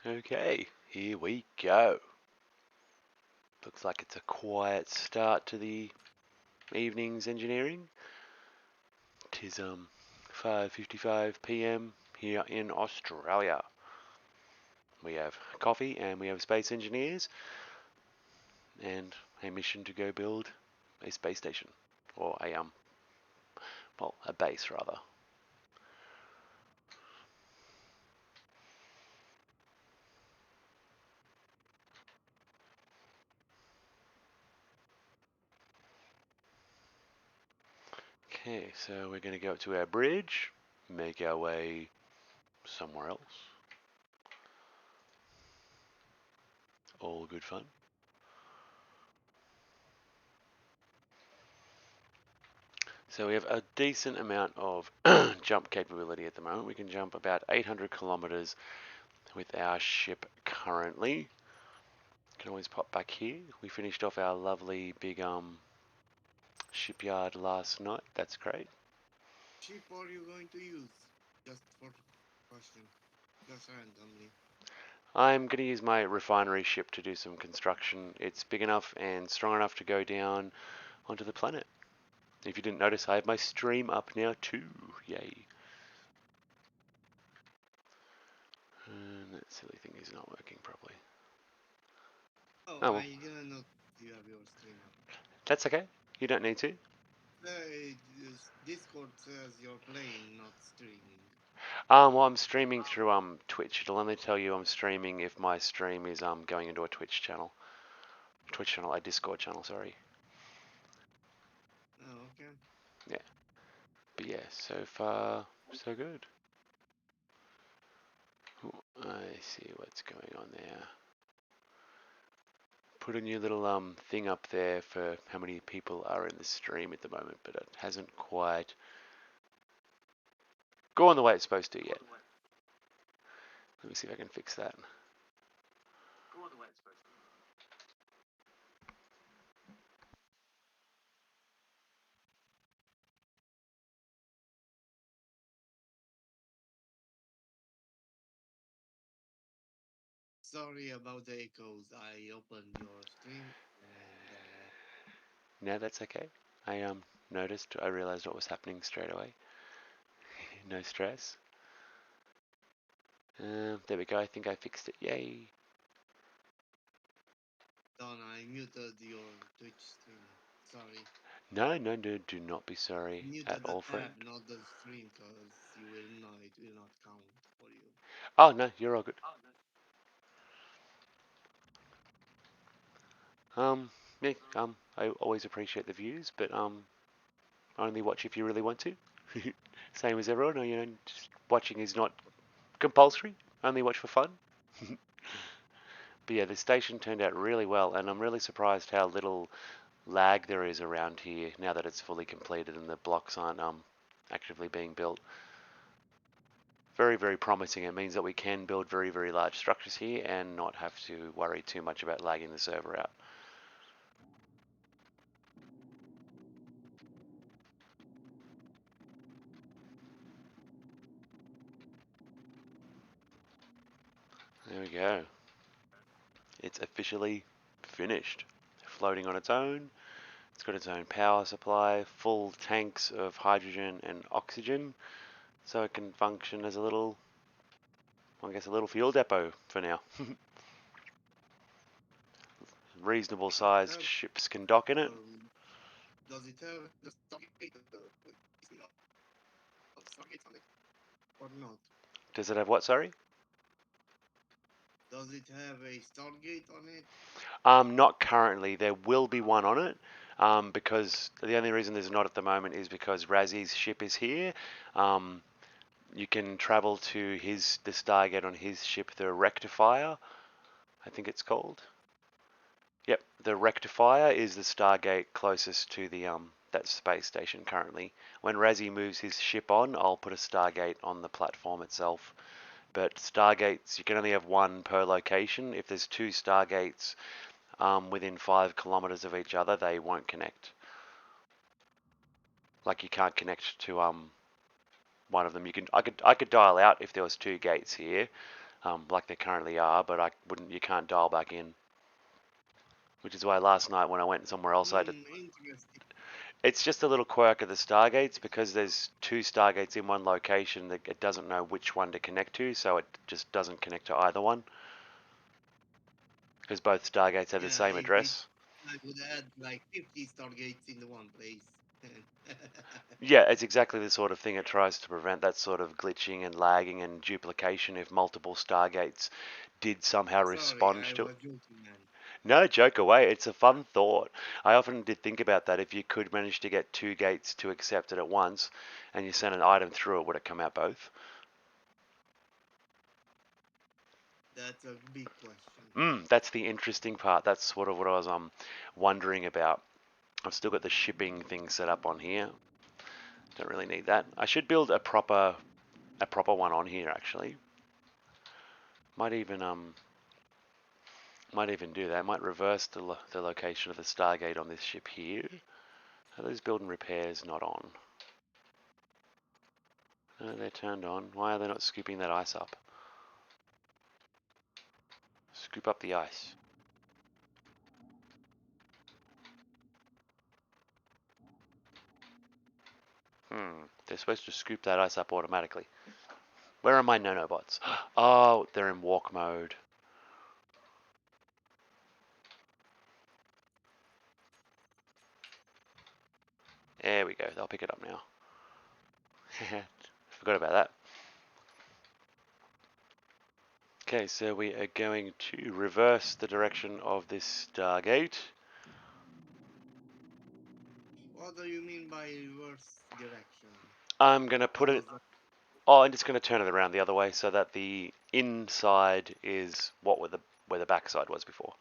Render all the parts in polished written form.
Okay, here we go. Looks like it's a quiet start to the evening's engineering. 'Tis 5:55 p.m. here in Australia. We have coffee and we have space engineers and a mission to go build a space station, or a base rather. Okay, so we're going to go up to our bridge, make our way somewhere else. All good fun. So we have a decent amount of jump capability at the moment. We can jump about 800 kilometers with our ship currently. Can always pop back here. We finished off our lovely big shipyard last night. That's great. Ship are you going to use? Just for question. Just randomly. I'm going to use my refinery ship to do some construction. It's big enough and strong enough to go down onto the planet. If you didn't notice, I have my stream up now too. Yay. And that silly thing is not working properly. Oh, Oh well, I didn't know you have your stream up. that's okay. You don't need to. Discord says you're playing, not streaming. Well, I'm streaming through Twitch. It'll only tell you I'm streaming if my stream is going into a Twitch channel. A Discord channel, sorry. Oh, okay. Yeah. But yeah, so far so good. Ooh, I see what's going on there. Put a new little thing up there for how many people are in the stream at the moment, but it hasn't quite gone the way it's supposed to yet. Let me see if I can fix that. Sorry about the echoes. I opened your stream and No, that's okay. I noticed, I realized what was happening straight away. No stress. There we go. I think I fixed it. Yay. Don, I muted your Twitch stream. Sorry. No, no, no, do not be sorry at Muted the all, friend. tab, not the stream, cause you will know it will not count for you. Oh, no, you're all good. Um, yeah, I always appreciate the views, but only watch if you really want to. Same as everyone, just watching is not compulsory. Only watch for fun. But yeah, the station turned out really well, and I'm really surprised how little lag there is around here now that it's fully completed and the blocks aren't actively being built. Very, very promising. It means that we can build very, very large structures here and not have to worry too much about lagging the server out. There we go. It's officially finished. Floating on its own. It's got its own power supply, full tanks of hydrogen and oxygen, so it can function as a little, I guess, a little fuel depot for now. Reasonable sized Have, ships can dock in it. does it have the Stargate? Stargate on it? Or not? Does it have what, sorry? Does it have a Stargate on it? Not currently. There will be one on it. Because the only reason there's not at the moment is because Razzy's ship is here. Um, you can travel to the Stargate on his ship, the Rectifier, I think it's called. Yep, the Rectifier is the Stargate closest to the that space station currently. When Razzie moves his ship on, I'll put a Stargate on the platform itself. But Stargates, you can only have one per location. If there's two Stargates within 5 kilometers of each other, they won't connect. Like you can't connect to one of them. I could dial out if there was two gates here, like they currently are, but you can't dial back in. Which is why last night when I went somewhere else, Interesting. it's just a little quirk of the Stargates because there's two Stargates in one location that it doesn't know which one to connect to, so it just doesn't connect to either one because both Stargates have the Yeah, same address. I would add like 50 Stargates in the one place. Yeah, it's exactly the sort of thing it tries to prevent, that sort of glitching and lagging and duplication if multiple Stargates did somehow Sorry, respond I to it. was joking, man. No, joke away. It's a fun thought. I often did think about that. If you could manage to get two gates to accept it at once and you sent an item through it, would it come out both? That's a big question. That's the interesting part. That's sort of what I was wondering about. I've still got the shipping thing set up on here. Don't really need that. I should build a proper one on here actually. Might even do that. Might reverse the location of the Stargate on this ship here. Are those build and repairs not on? No, they're turned on. Why are they not scooping that ice up? Scoop up the ice. They're supposed to scoop that ice up automatically. Where are my nanobots? Oh, they're in walk mode. There we go. They'll pick it up now. Forgot about that. Okay, so we are going to reverse the direction of this Stargate. What do you mean by reverse direction? I'm going to put it... Because Oh, I'm just going to turn it around the other way so that the inside is where the backside was before.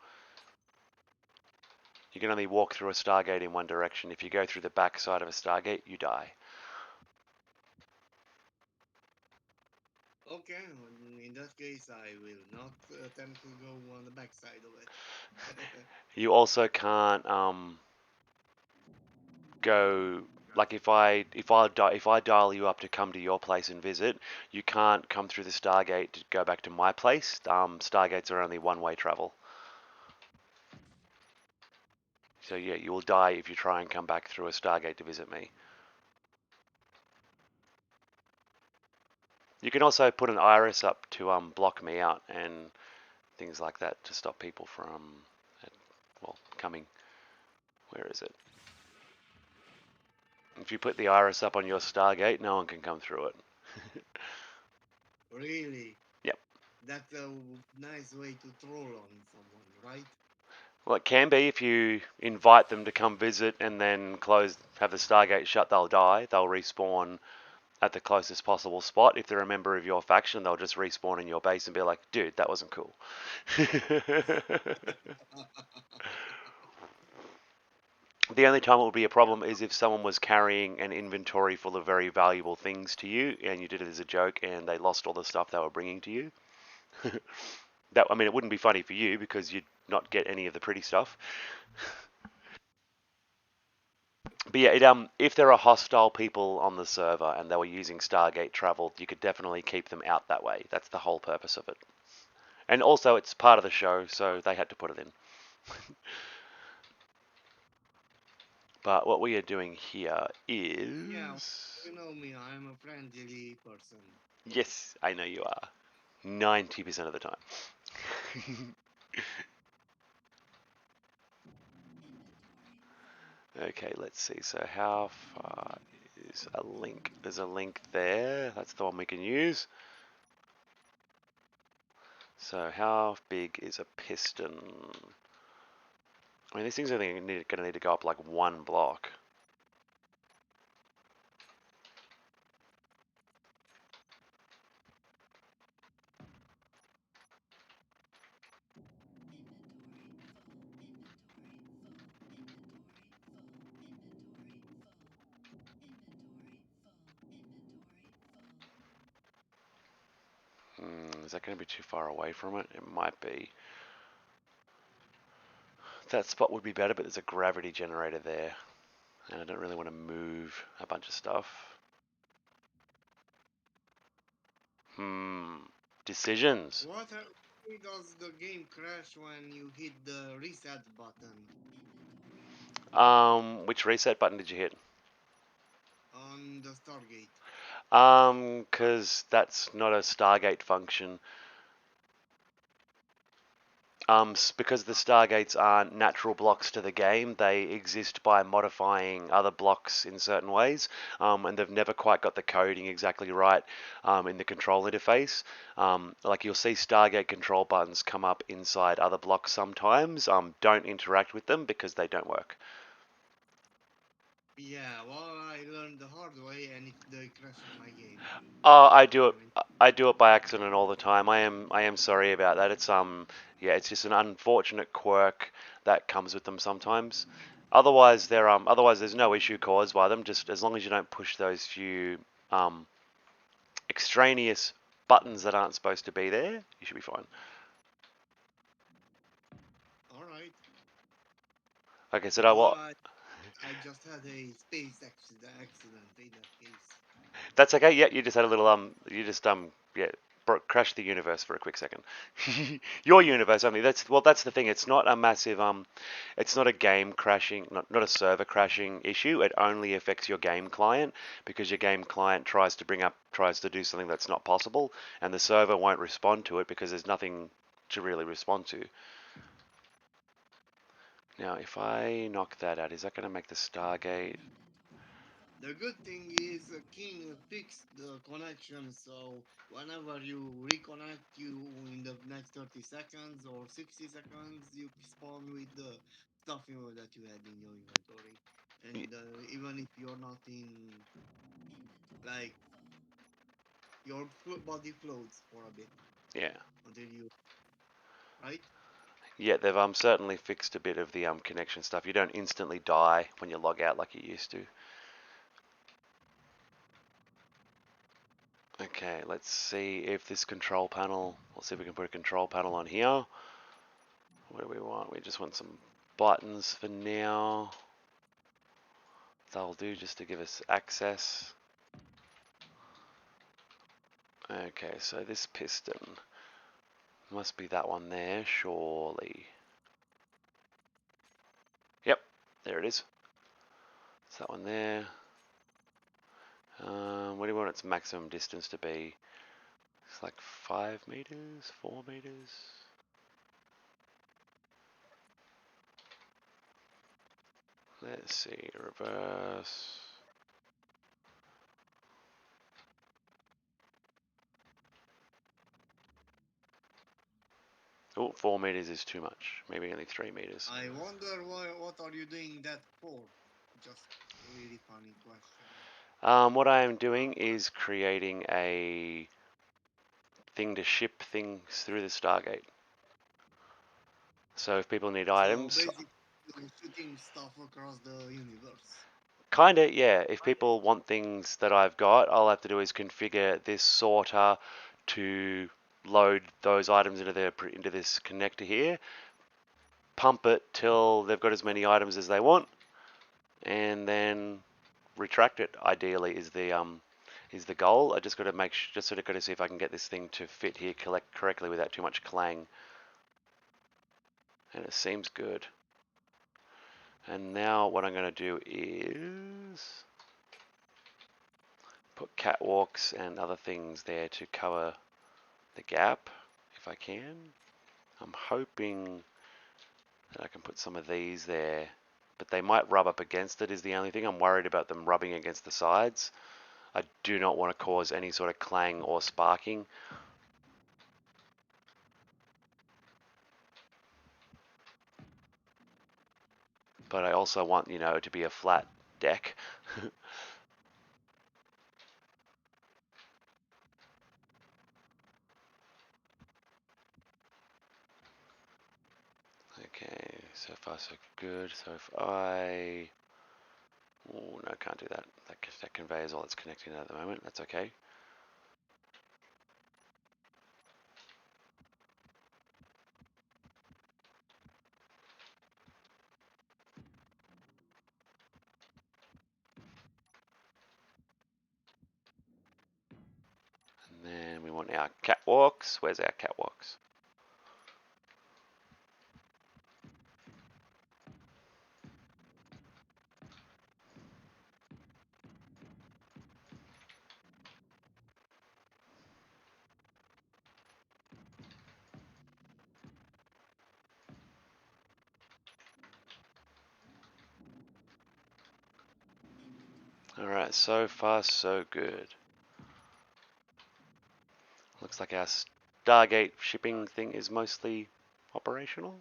You can only walk through a Stargate in one direction. If you go through the backside of a Stargate, you die. okay, in that case, I will not attempt to go on the backside of it. You also can't go like if I dial you up to come to your place and visit, you can't come through the Stargate to go back to my place. Stargates are only one-way travel. So yeah, you will die if you try and come back through a Stargate to visit me. You can also put an iris up to block me out and things like that to stop people from coming. Where is it? If you put the iris up on your Stargate, no one can come through it. Really? Yep. That's a nice way to troll on someone, right? Well, it can be if you invite them to come visit and then have the Stargate shut, they'll die. They'll respawn at the closest possible spot. If they're a member of your faction, they'll just respawn in your base and be like, dude, that wasn't cool. The only time it would be a problem is if someone was carrying an inventory full of very valuable things to you and you did it as a joke and they lost all the stuff they were bringing to you. It wouldn't be funny for you because you'd not get any of the pretty stuff. But yeah, if there are hostile people on the server and they were using Stargate travel, you could definitely keep them out that way. That's the whole purpose of it. And also, it's part of the show, so they had to put it in. But what we are doing here Yeah, is... you know me, I'm a friendly person. Yes, I know you are. 90% of the time. Okay, let's see. So how far is a link? There's a link there. That's the one we can use. So how big is a piston? I mean, these things are going to need to go up like one block. Is that going to be too far away from it? It might be. That spot would be better, but there's a gravity generator there. And I don't really want to move a bunch of stuff. Decisions. What does the game crash when you hit the reset button Which reset button did you hit? on the Stargate? Because that's not a Stargate function. Because the Stargates aren't natural blocks to the game, they exist by modifying other blocks in certain ways, and they've never quite got the coding exactly right in the control interface. Like you'll see Stargate control buttons come up inside other blocks sometimes. Don't interact with them because they don't work. Yeah, well, I learned the hard way, and they crashed my game. Oh, You I know do what it. I mean? I do it by accident all the time. I am sorry about that. Yeah, it's just an unfortunate quirk that comes with them sometimes. Otherwise there's no issue caused by them. Just as long as you don't push those few um extraneous buttons that aren't supposed to be there, you should be fine. All right. Okay, so Well, what? I just had a space accident in that case. That's okay. Yeah, you just had a little yeah, crashed the universe for a quick second. Your Yes. universe only. That's the thing. It's not a massive it's not a game crashing, not a server crashing issue. It only affects your game client because your game client tries to do something that's not possible, and the server won't respond to it because there's nothing to really respond to. Now, if I knock that out, is that going to make the Stargate? The good thing is King fixed the connection, so whenever you reconnect you in the next 30 seconds or 60 seconds, you spawn with the stuff that you had in your inventory. And even if you're not in, like, your body floats for a bit Yeah. until you, right? Yeah, they've certainly fixed a bit of the connection stuff. You don't instantly die when you log out like you used to. Okay, let's see if this control panel. Let's see if we can put a control panel on here. What do we want? We just want some buttons for now. That'll do just to give us access. Okay, so this piston must be that one there, surely. Yep, there it is. It's that one there. What do you want its maximum distance to be? It's like 5 meters, 4 meters. Let's see, reverse. Oh, 4 meters is too much. Maybe only 3 meters. I wonder what are you doing that for? Just a really funny question. What I am doing is creating a thing to ship things through the Stargate. So if people need So items, basically, shooting stuff across the universe. kinda, yeah. If people want things that I've got, all I have to do is configure this sorter to load those items into this connector here, pump it till they've got as many items as they want, and then retract it. Ideally, is the goal. I just got to just sort of got to see if I can get this thing to fit here correctly without too much clang, and it seems good. And now what I'm going to do is put catwalks and other things there to cover the gap if I can. I'm hoping that I can put some of these there, but they might rub up against it is the only thing. I'm worried about them rubbing against the sides. I do not want to cause any sort of clang or sparking. But I also want, to be a flat deck. Okay, so far so good. So if I... Oh, no, can't do that. That conveyor's all it's connecting at the moment. That's okay. And then we want want our catwalks. Where's our catwalks? Alright, so far so good. Looks like our Stargate shipping thing is mostly operational.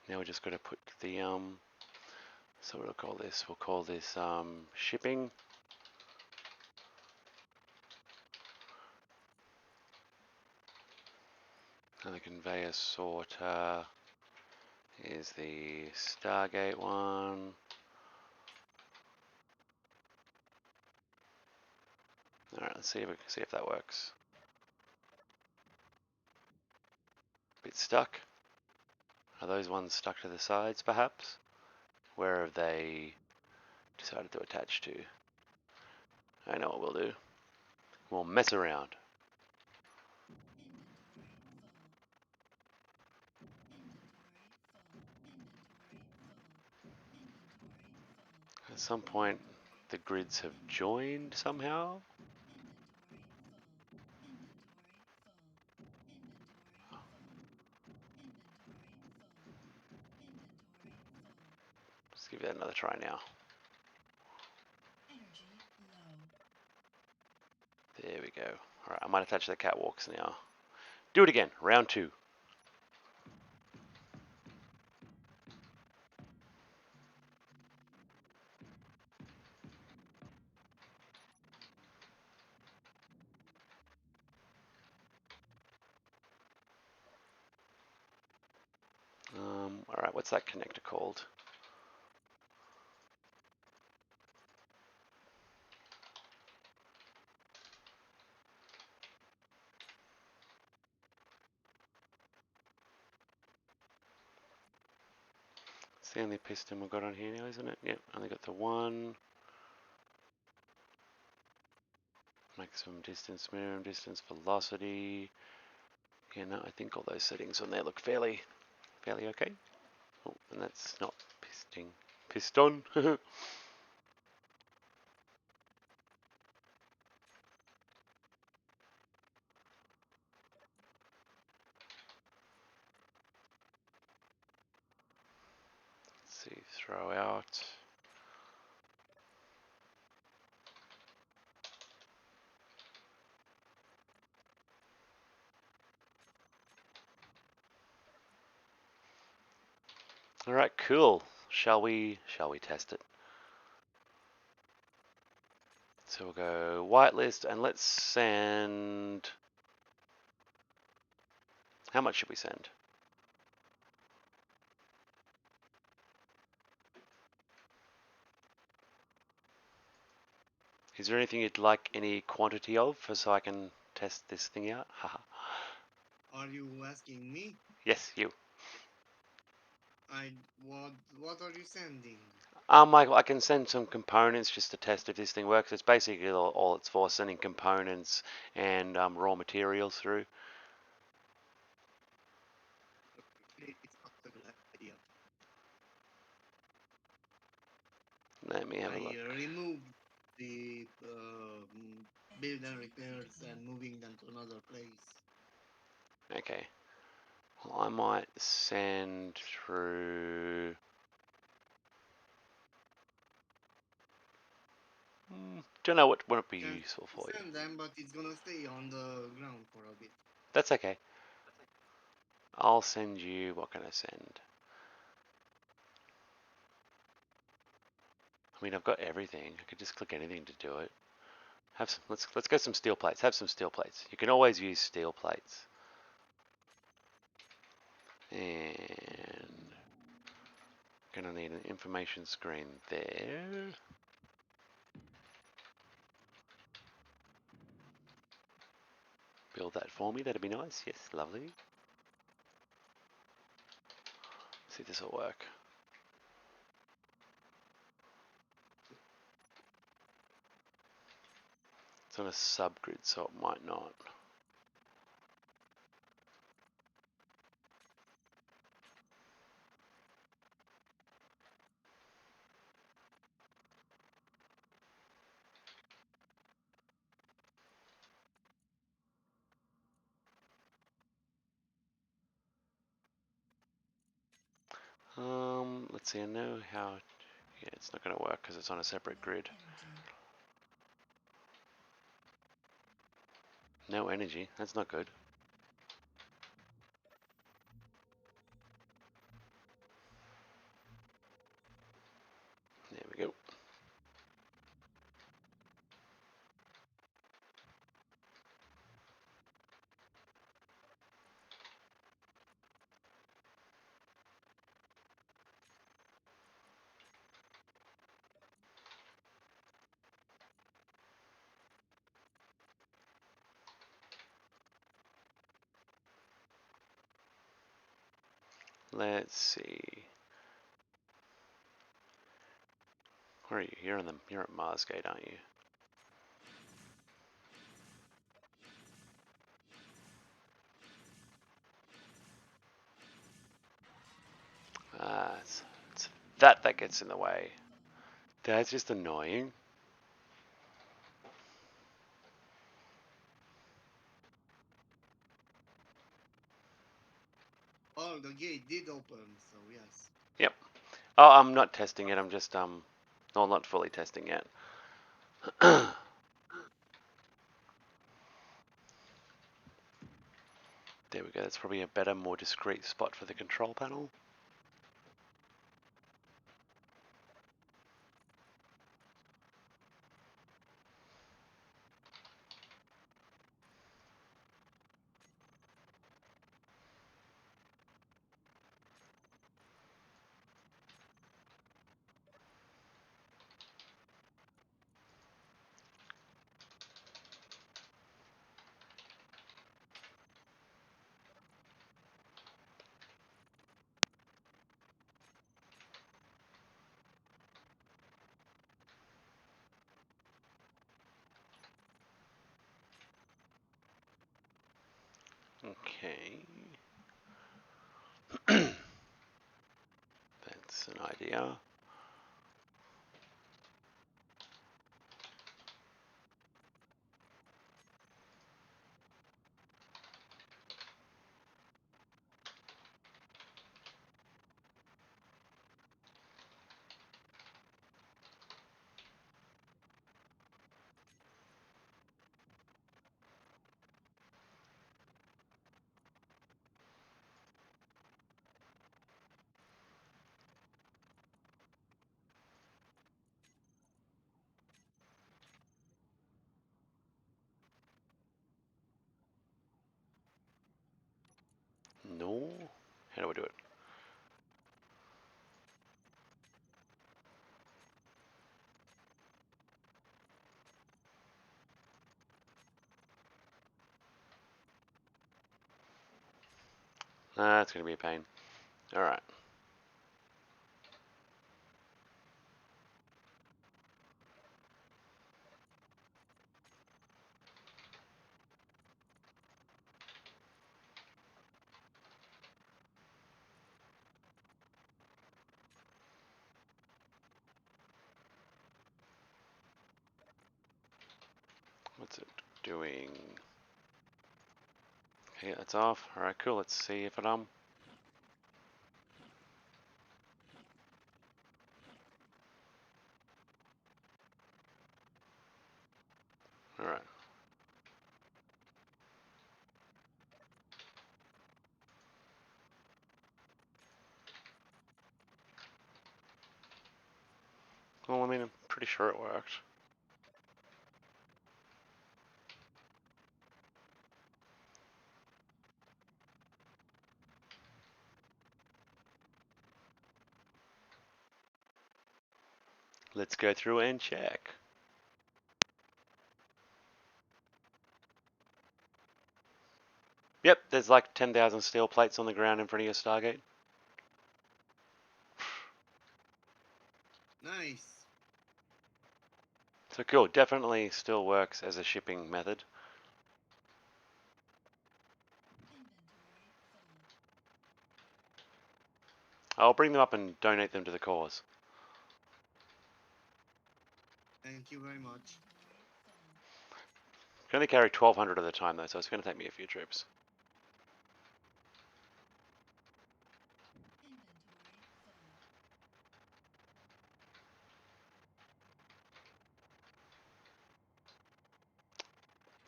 Now we're just going to put the, so what do we call this? We'll call this shipping. And the conveyor sorter is the Stargate one. Alright, let's see if that works. Bit stuck. Are those ones stuck to the sides perhaps? Where have they decided to attach to? I know what we'll do. We'll mess around. At some point the grids have joined somehow. Let's give that another try now. There we go. Alright, I might attach the catwalks now. Do it again. Round 2. Alright, what's that connector called? It's the only piston we've got on here now, isn't it? Yep, only got the one. Maximum distance, minimum distance, velocity. Yeah, no, I think all those settings on there look fairly okay. Oh, and that's not piston. Let's see, throw out. All right, cool. Shall we test it? So we'll go whitelist and let's send. How much should we send? Is there anything you'd like any quantity of, so I can test this thing out? Haha. Are you asking me? Yes, you. What are you sending? I can send some components just to test if this thing works. It's basically all it's for, sending components and raw materials through. It's not a good idea. Let me have a I look. removed the build and repairs and moving them to another place. Okay. Well, I might send through. Don't know what would be Can useful for you. send them, but it's gonna stay on the ground for a bit. That's okay. I'll send you. What can I send? I mean, I've got everything. I could just click anything to do it. Have some. Let's go some steel plates. Have some steel plates. You can always use steel plates. And gonna need an information screen there. Build that for me. That'd be nice. Yes, lovely. See if this will work. It's on a subgrid, so it might not. Let's see, I know how, yeah, it's not going to work because it's on a separate grid. No energy, that's not good. There we go. Let's see. Where are you? You're on you're at Marsgate, aren't you? It's that gets in the way. That's just annoying. Oh, the gate did open, so yes. Yep. Oh, I'm not testing it. I'm just no, not fully testing yet. There we go. That's probably a better, more discreet spot for the control panel. Okay. That's an idea. No. How do I do it? That's going to be a pain. All right. What's it doing? Okay, that's off. All right, cool. Let's see if it All right. Well, I mean, I'm pretty sure it worked. Let's go through and check. Yep, there's like 10,000 steel plates on the ground in front of your Stargate. Nice. So cool, definitely still works as a shipping method. I'll bring them up and donate them to the cause. Thank you very much. I can only carry 1,200 at a time though, so it's going to take me a few trips.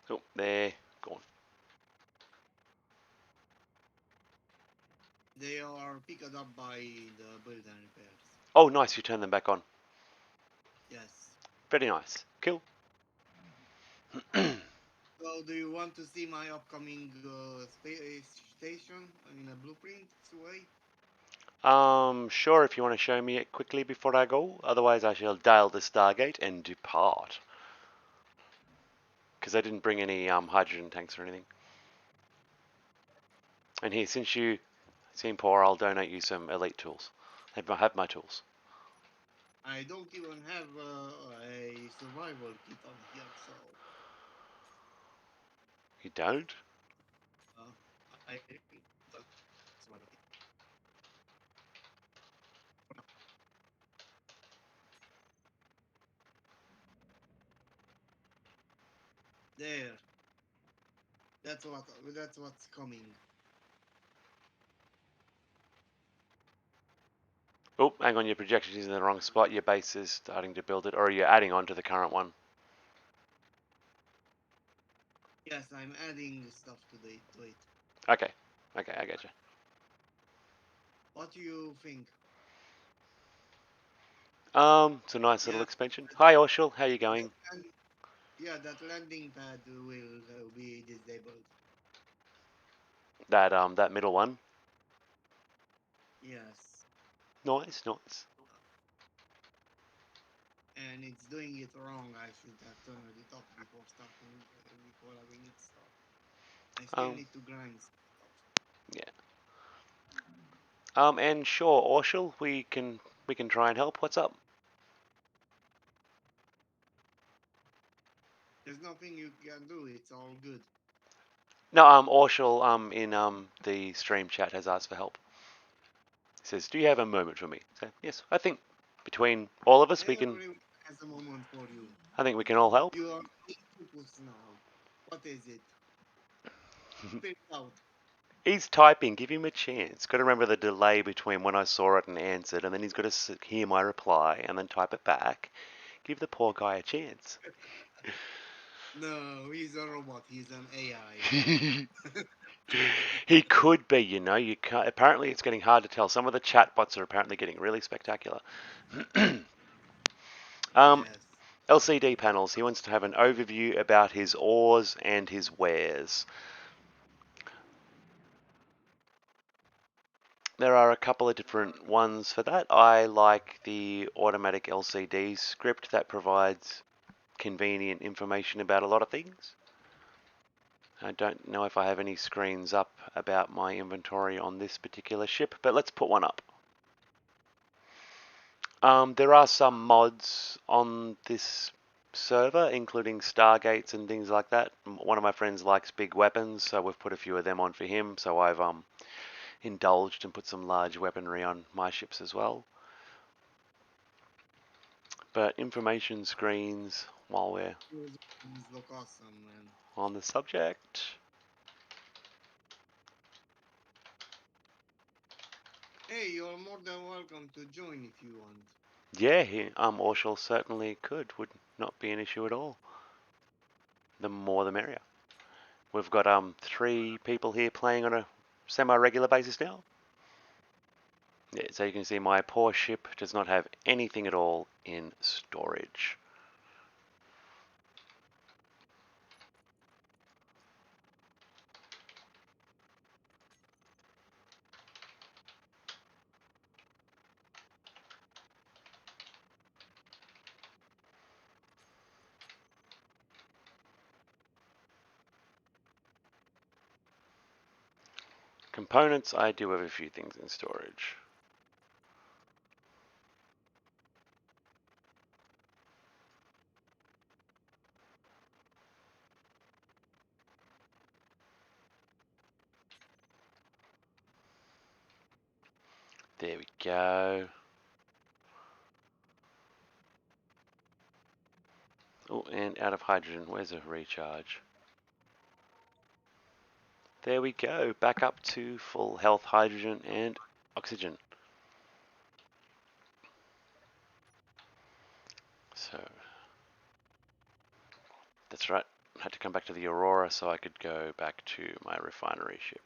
Oh, they're gone. They are picked up by the build and repairs. Oh, nice, you turned them back on. Yes. Very nice. Cool. So, do you want to see my upcoming space station in a blueprint way? Sure, if you want to show me it quickly before I go. Otherwise, I shall dial the Stargate and depart. Because I didn't bring any hydrogen tanks or anything. And here, since you seem poor, I'll donate you some elite tools. Have my tools. I don't even have a survival kit on here, so You don't? I there. That's what's coming. Oh, hang on, your projection is in the wrong spot. Your base is starting to build it, or you're adding on to the current one. Yes, I'm adding stuff to it. Okay, I get you. What do you think? It's a nice little Yeah, expansion. Hi, Orshul, how you going? and yeah, that landing pad will be disabled. That middle one. Yes, Nice, nice. and it's doing it wrong. I should have turned it off before starting, before having it start. I still Um, need to grind stuff. yeah. And sure, Orshul, we can try and help. What's up? There's nothing you can do. It's all good. No, Orshul, in the stream chat has asked for help. He says, "Do you have a moment for me?" So yes, I think between all of us, we can. Everyone has a moment for you. I think we can all help. You are in focus now. What is it? Spit it out. He's typing. Give him a chance. Got to remember the delay between when I saw it and answered, and then he's got to hear my reply and then type it back. Give the poor guy a chance. No, he's a robot. He's an AI. He could be, you know. You can't. Apparently, it's getting hard to tell. Some of the chatbots are apparently getting really spectacular. Yes. LCD panels. He wants to have an overview about his ores and his wares. There are a couple of different ones for that. I like the automatic LCD script that provides convenient information about a lot of things. I don't know if I have any screens up about my inventory on this particular ship, but let's put one up. There are some mods on this server, including Stargates and things like that. One of my friends likes big weapons, so we've put a few of them on for him. So I've indulged and put some large weaponry on my ships as well. But information screens, while we're These look awesome, man. on the subject. Hey, you're more than welcome to join if you want. Yeah, Orshall certainly could. Would not be an issue at all. The more the merrier. We've got 3 people here playing on a semi-regular basis now. Yeah, so you can see my poor ship does not have anything at all in storage. Components, I do have a few things in storage. There we go. Oh, and out of hydrogen. Where's a recharge? There we go. Back up to full health, hydrogen, and oxygen. So, that's right. I had to come back to the Aurora so I could go back to my refinery ship.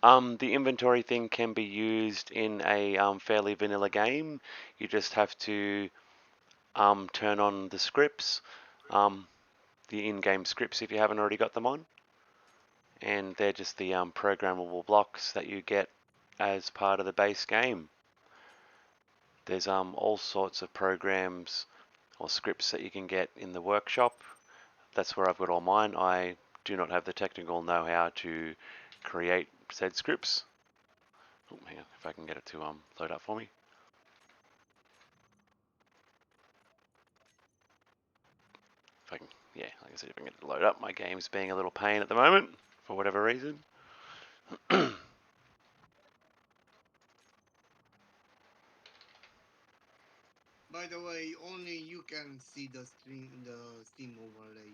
The inventory thing can be used in a fairly vanilla game. You just have to turn on the scripts, the in-game scripts if you haven't already got them on. And they're just the programmable blocks that you get as part of the base game. There's all sorts of programs or scripts that you can get in the workshop. That's where I've got all mine. I do not have the technical know-how to create said scripts. Oh, hang on, if I can get it to load up for me. If I can, yeah, like I said, if I can get it to load up, my game's being a little pain at the moment for whatever reason. By the way, only you can see the Steam overlay.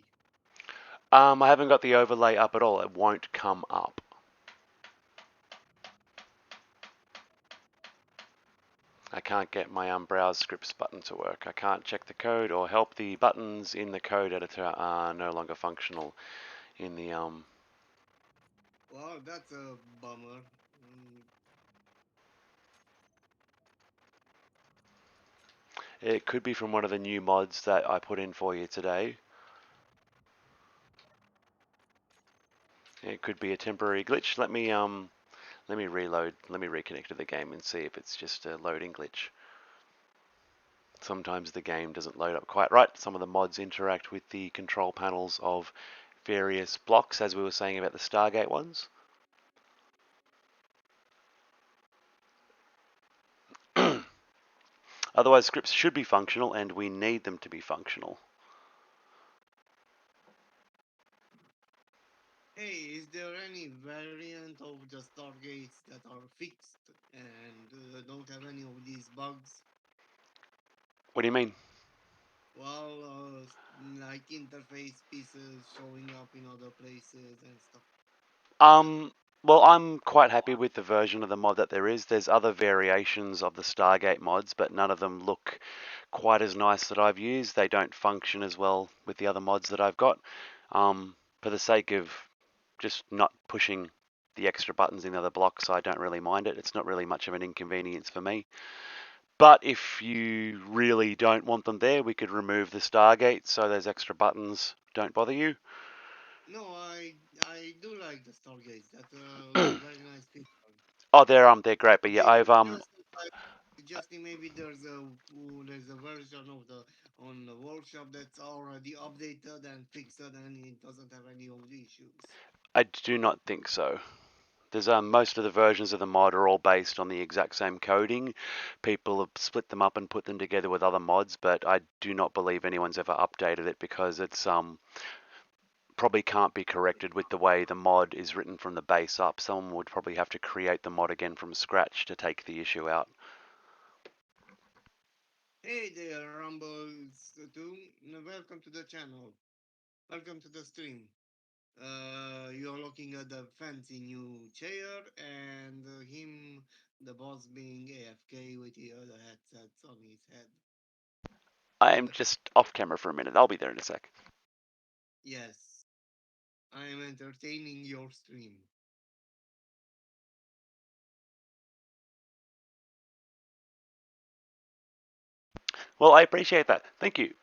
I haven't got the overlay up at all. It won't come up. I can't get my browse scripts button to work. I can't check the code or help. The buttons in the code editor are no longer functional in the Wow, that's a bummer. It could be from one of the new mods that I put in for you today. It could be a temporary glitch. Let me reload. Let me reconnect to the game and see if it's just a loading glitch. Sometimes the game doesn't load up quite right. Some of the mods interact with the control panels of various blocks, as we were saying about the Stargate ones. Otherwise, scripts should be functional, and we need them to be functional. Hey, is there any variant of the Stargates that are fixed and don't have any of these bugs? What do you mean? Well, like interface pieces showing up in other places and stuff. Well, I'm quite happy with the version of the mod that there is. There's other variations of the Stargate mods, but none of them look quite as nice that I've used. They don't function as well with the other mods that I've got. For the sake of just not pushing the extra buttons in the other blocks, I don't really mind it. It's not really much of an inconvenience for me. But if you really don't want them there, we could remove the Stargate so those extra buttons don't bother you. No, I do like the Stargates. That's a very nice feature. Oh, they're great, but yeah, I've Suggesting maybe there's a version of the on the workshop that's already updated and fixed and it doesn't have any of the issues. I do not think so. There's most of the versions of the mod are all based on the exact same coding. People have split them up and put them together with other mods, but I do not believe anyone's ever updated it because it's probably can't be corrected with the way the mod is written from the base up. Someone would probably have to create the mod again from scratch to take the issue out. Hey there, Rumbles2. Welcome to the channel. Welcome to the stream. You're looking at the fancy new chair and him, the boss, being AFK with the other headsets on his head. I am just off camera for a minute. I'll be there in a sec. Yes, I am entertaining your stream. Well, I appreciate that. Thank you.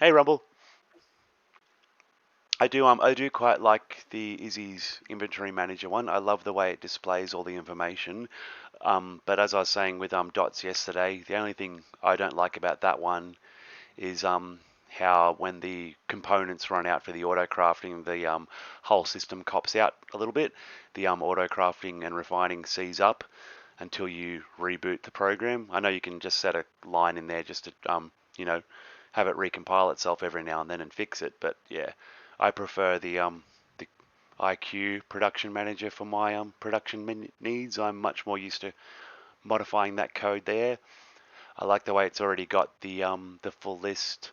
Hey, Rumble. I do quite like the Izzy's inventory manager one. I love the way it displays all the information. But as I was saying with Dots yesterday, the only thing I don't like about that one is how when the components run out for the auto crafting, the whole system cops out a little bit. The auto crafting and refining sees up until you reboot the program. I know you can just set a line in there just to you know, have it recompile itself every now and then and fix it. But yeah, I prefer the IQ production manager for my production needs. I'm much more used to modifying that code there. I like the way it's already got the full list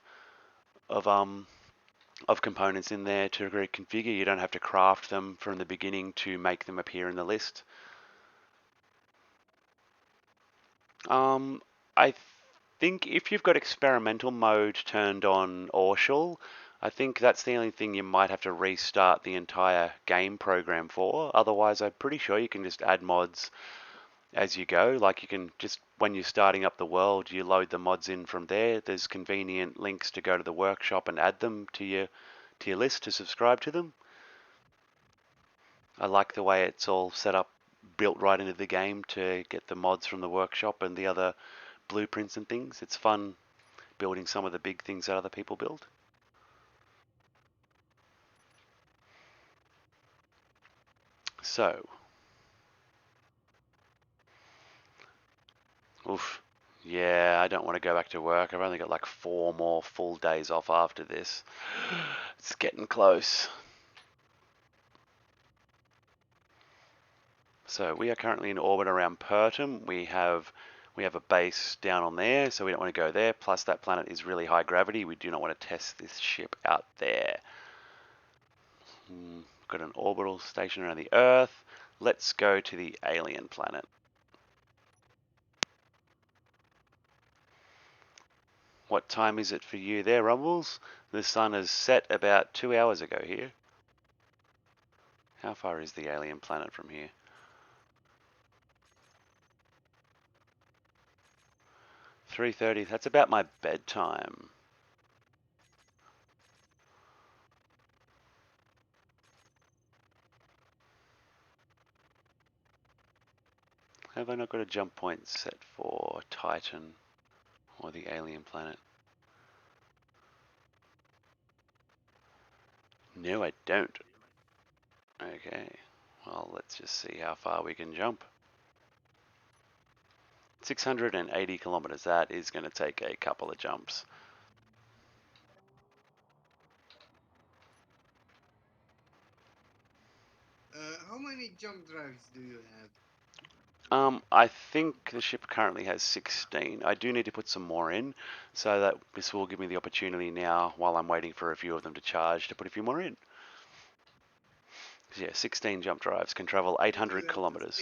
of components in there to reconfigure. You don't have to craft them from the beginning to make them appear in the list. I think if you've got experimental mode turned on Orshul, I think that's the only thing you might have to restart the entire game program for. Otherwise, I'm pretty sure you can just add mods as you go. Like you can just, when you're starting up the world, you load the mods in from there. There's convenient links to go to the workshop and add them to your list to subscribe to them. I like the way it's all set up, built right into the game to get the mods from the workshop and the other blueprints and things. It's fun building some of the big things that other people build. So, oof. Yeah, I don't want to go back to work. I've only got like 4 more full days off after this. It's getting close. So we are currently in orbit around Pertum. We have a base down on there, so we don't want to go there. Plus that planet is really high gravity. We do not want to test this ship out there. Got an orbital station around the Earth. Let's go to the alien planet. What time is it for you there, Rumbles? The sun has set about 2 hours ago here. How far is the alien planet from here? 3:30. That's about my bedtime. Have I not got a jump point set for Titan or the alien planet? No, I don't. Okay. Well, let's just see how far we can jump. 680 kilometers. That is going to take a couple of jumps. How many jump drives do you have? I think the ship currently has 16. I do need to put some more in, so that this will give me the opportunity now, while I'm waiting for a few of them to charge, to put a few more in. Yeah, 16 jump drives can travel 800 kilometers.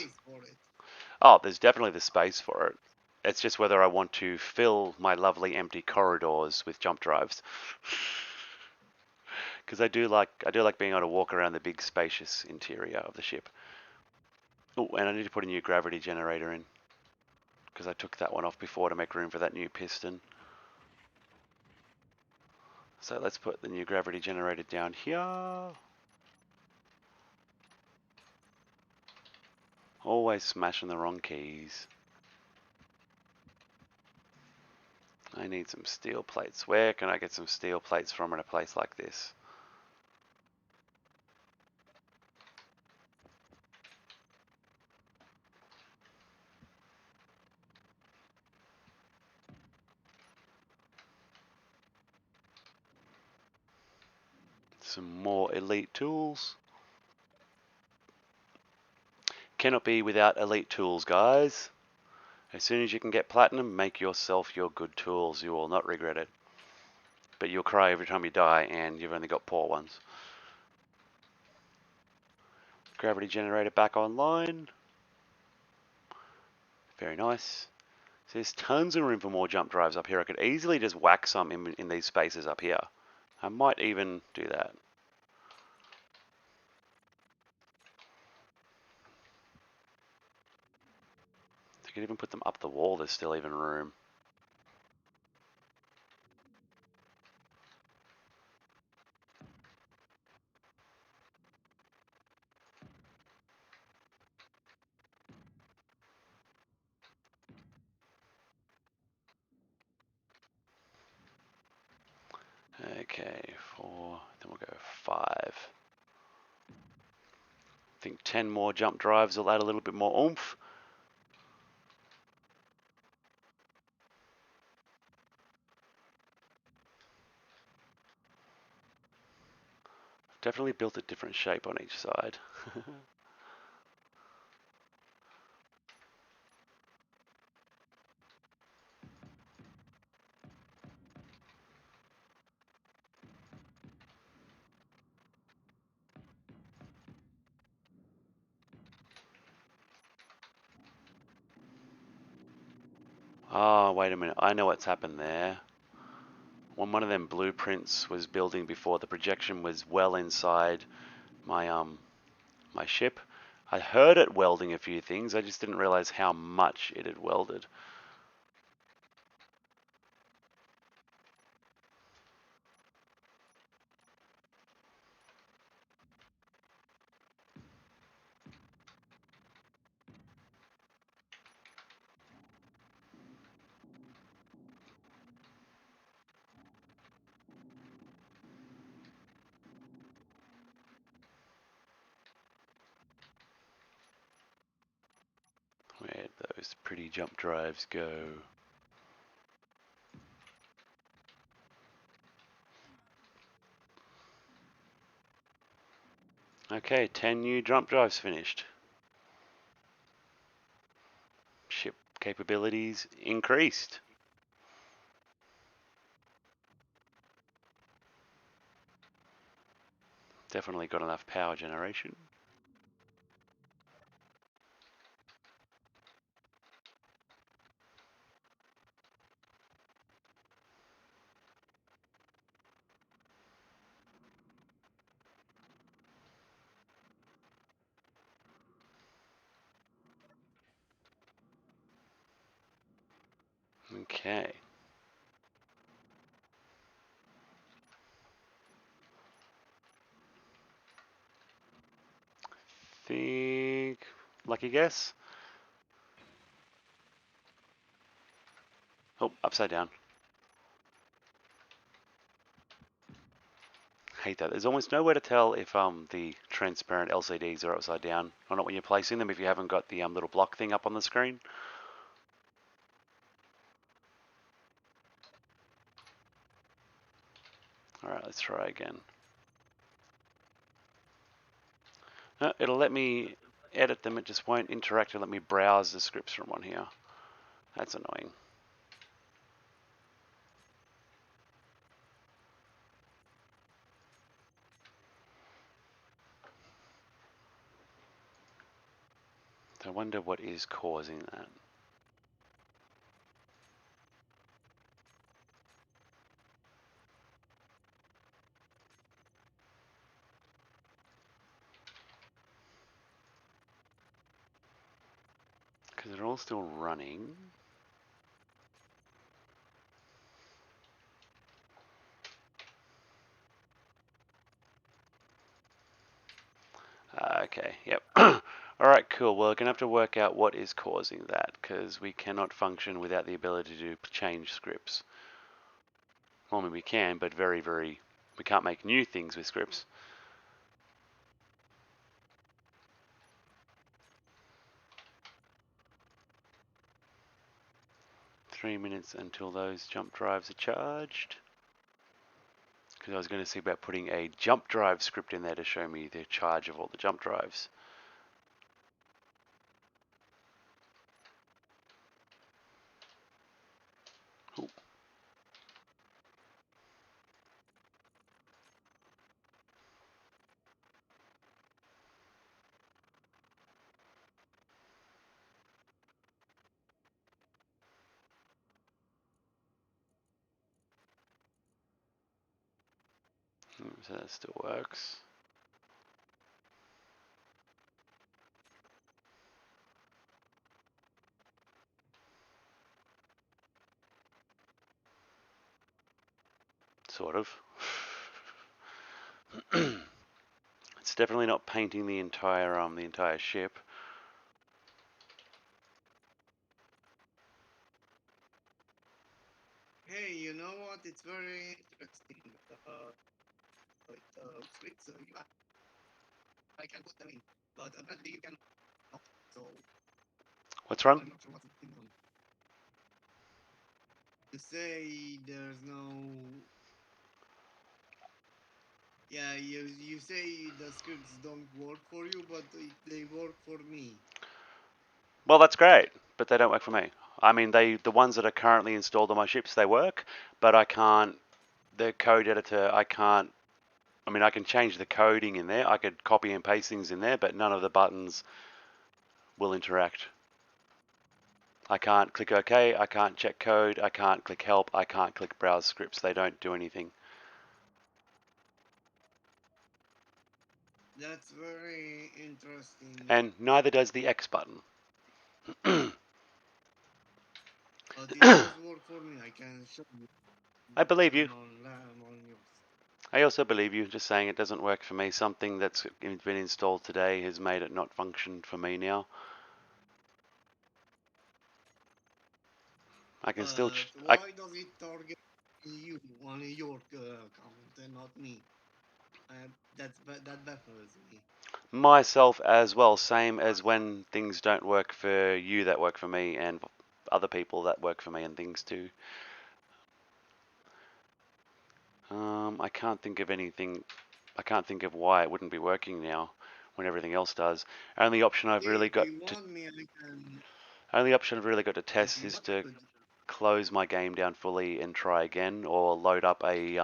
Oh, there's definitely the space for it. It's just whether I want to fill my lovely empty corridors with jump drives. Because I do like being able to walk around the big spacious interior of the ship. Oh, and I need to put a new gravity generator in, because I took that one off before to make room for that new piston. So let's put the new gravity generator down here. Always smashing the wrong keys. I need some steel plates. Where can I get some steel plates from in a place like this? Some more elite tools. Cannot be without elite tools, guys. As soon as you can get platinum, make yourself your good tools. You will not regret it. But you'll cry every time you die, and you've only got poor ones. Gravity generator back online. Very nice. So there's tons of room for more jump drives up here. I could easily just whack some in these spaces up here. I might even do that. I could even put them up the wall. There's still even room. Okay, 4, then we'll go 5. I think 10 more jump drives will add a little bit more oomph. Definitely built a different shape on each side. Oh, wait a minute. I know what's happened there. When one of them blueprints was building before, the projection was well inside my ship. I heard it welding a few things. I just didn't realize how much it had welded. Where'd those pretty jump drives go? Okay, 10 new jump drives finished. Ship capabilities increased. Definitely got enough power generation. Okay. Think lucky guess. Oh, upside down. Hate that. There's almost nowhere to tell if the transparent LCDs are upside down or not when you're placing them if you haven't got the little block thing up on the screen. Alright, let's try again. No, it'll let me edit them, it just won't interact and let me browse the scripts from on here. That's annoying. I wonder what is causing that. Because they're all still running. Okay, yep. Alright, cool. Well, we're going to have to work out what is causing that, because we cannot function without the ability to change scripts. Well, I mean, we can, but we can't make new things with scripts. Three minutes until those jump drives are charged. Because I was going to see about putting a jump drive script in there to show me the charge of all the jump drives. Ooh. So that still works. Sort of. It's definitely not painting the entire ship. Hey, you know what? It's very interesting. wait, scripts, I can put them in, but apparently you can not. So What's wrong? I'm not sure what's going on. You say there's no. Yeah, you say the scripts don't work for you, but they work for me. Well, that's great, but they don't work for me. I mean, the ones that are currently installed on my ships, they work, but I can't. The code editor, I can't. I mean, I can change the coding in there. I could copy and paste things in there, but none of the buttons will interact. I can't click OK. I can't check code. I can't click help. I can't click browse scripts. They don't do anything. That's very interesting. And neither does the X button. But it does work for me. I can show you. I believe you. On yours. I also believe you. Just saying it doesn't work for me. Something that's been installed today has made it not function for me now. I can still. Why does it target you on your account and not me? That baffles me. Myself as well, same as when things don't work for you that work for me, and other people that work for me and things too. I can't think of anything. I can't think of why it wouldn't be working now when everything else does. Only option I've really If got you to want me, I can. only option I've really got to If test you is want, to I could. close my game down fully and try again, or load up a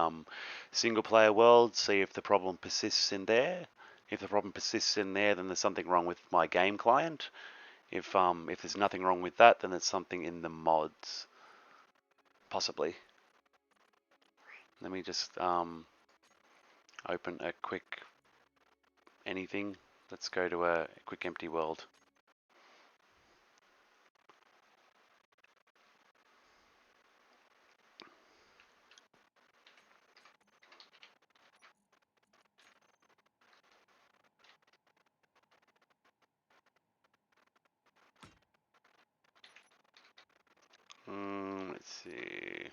single player world, see if the problem persists in there. If the problem persists in there, then there's something wrong with my game client. If there's nothing wrong with that, then it's something in the mods, possibly. Let me just open a quick anything. Let's go to a quick empty world. Let's see.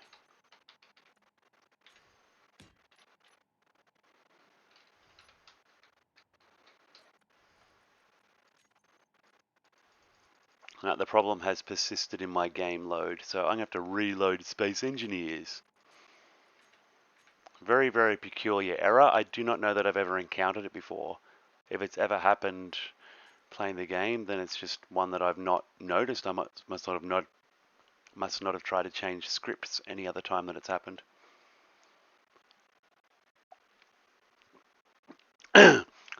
Now, the problem has persisted in my game load, so I'm going to have to reload Space Engineers. Very, very peculiar error. I do not know that I've ever encountered it before. If it's ever happened playing the game, then it's just one that I've not noticed. I must not have tried to change scripts any other time that it's happened.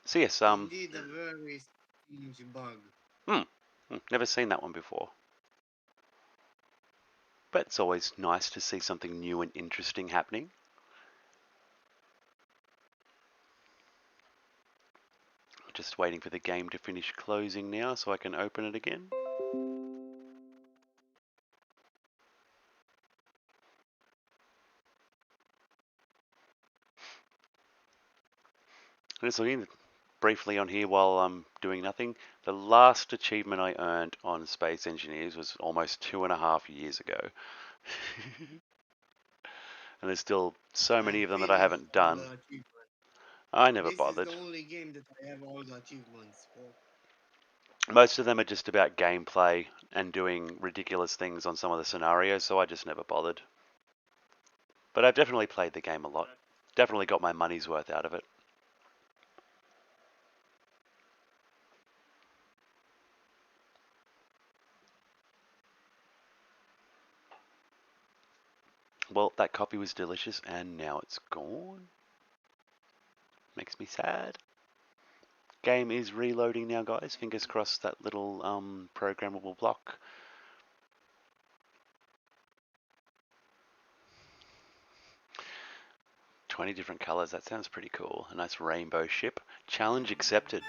So yes, Indeed, a very strange bug. Never seen that one before. But it's always nice to see something new and interesting happening. Just waiting for the game to finish closing now so I can open it again. I'm just looking briefly on here while I'm doing nothing. The last achievement I earned on Space Engineers was almost 2.5 years ago. And there's still so many I of them that I finished haven't all done. the achievements. I never This is bothered. the only game that I have all the achievements for. Most of them are just about gameplay and doing ridiculous things on some of the scenarios, so I just never bothered. But I've definitely played the game a lot. Definitely got my money's worth out of it. Well, that coffee was delicious and now it's gone. Makes me sad. Game is reloading now, guys. Fingers crossed that little programmable block. "20 different colors, that sounds pretty cool. A nice rainbow ship. Challenge accepted.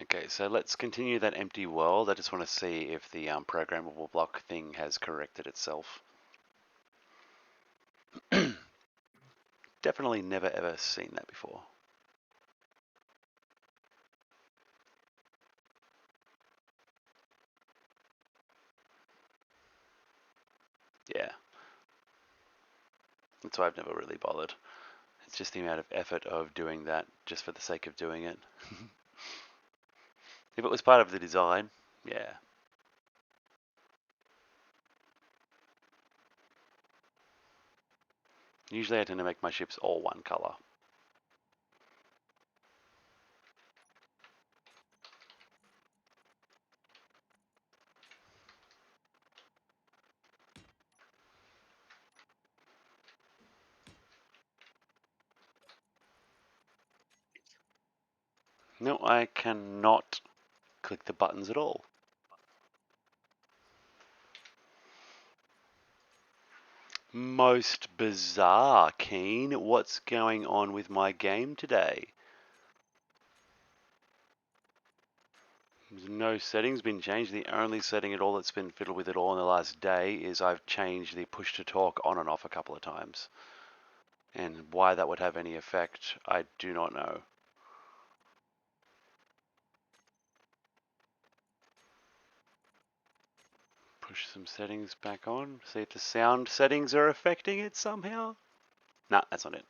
Okay, so let's continue that empty world. I just want to see if the programmable block thing has corrected itself. Definitely never ever seen that before. That's why I've never really bothered. It's just the amount of effort of doing that just for the sake of doing it. If it was part of the design, yeah. Usually I tend to make my ships all one color. No, I cannot click the buttons at all. Most bizarre, Keen. What's going on with my game today? There's no settings been changed. The only setting at all that's been fiddled with at all in the last day is I've changed the push to talk on and off a couple of times. And why that would have any effect, I do not know. Push some settings back on. See if the sound settings are affecting it somehow. Nah, that's not it.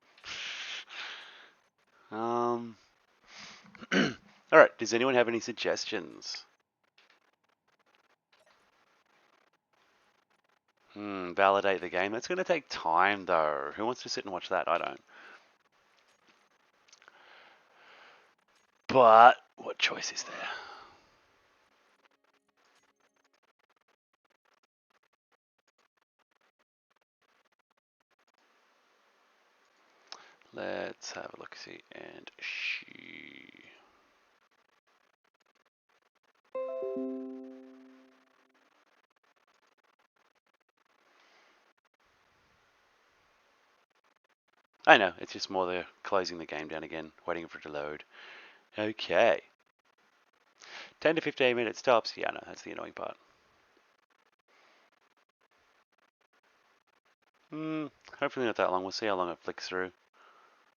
Alright, does anyone have any suggestions? Validate the game. That's going to take time though. Who wants to sit and watch that? I don't. But what choice is there? Let's have a look, see, and she. I know, it's just more they're closing the game down again, waiting for it to load. Okay. 10 to 15 minutes tops. Yeah, no, that's the annoying part. Hopefully not that long. We'll see how long it flicks through.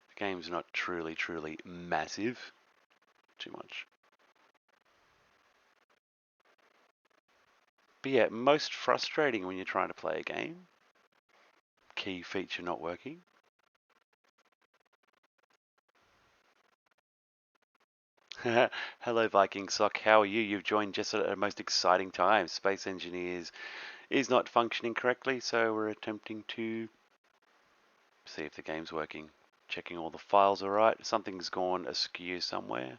The game's not truly massive. Too much. But yeah, most frustrating when you're trying to play a game. Key feature not working. Hello Viking Sock, how are you? You've joined just at a most exciting time. Space Engineers is not functioning correctly, so we're attempting to see if the game's working. Checking all the files are right. Something's gone askew somewhere.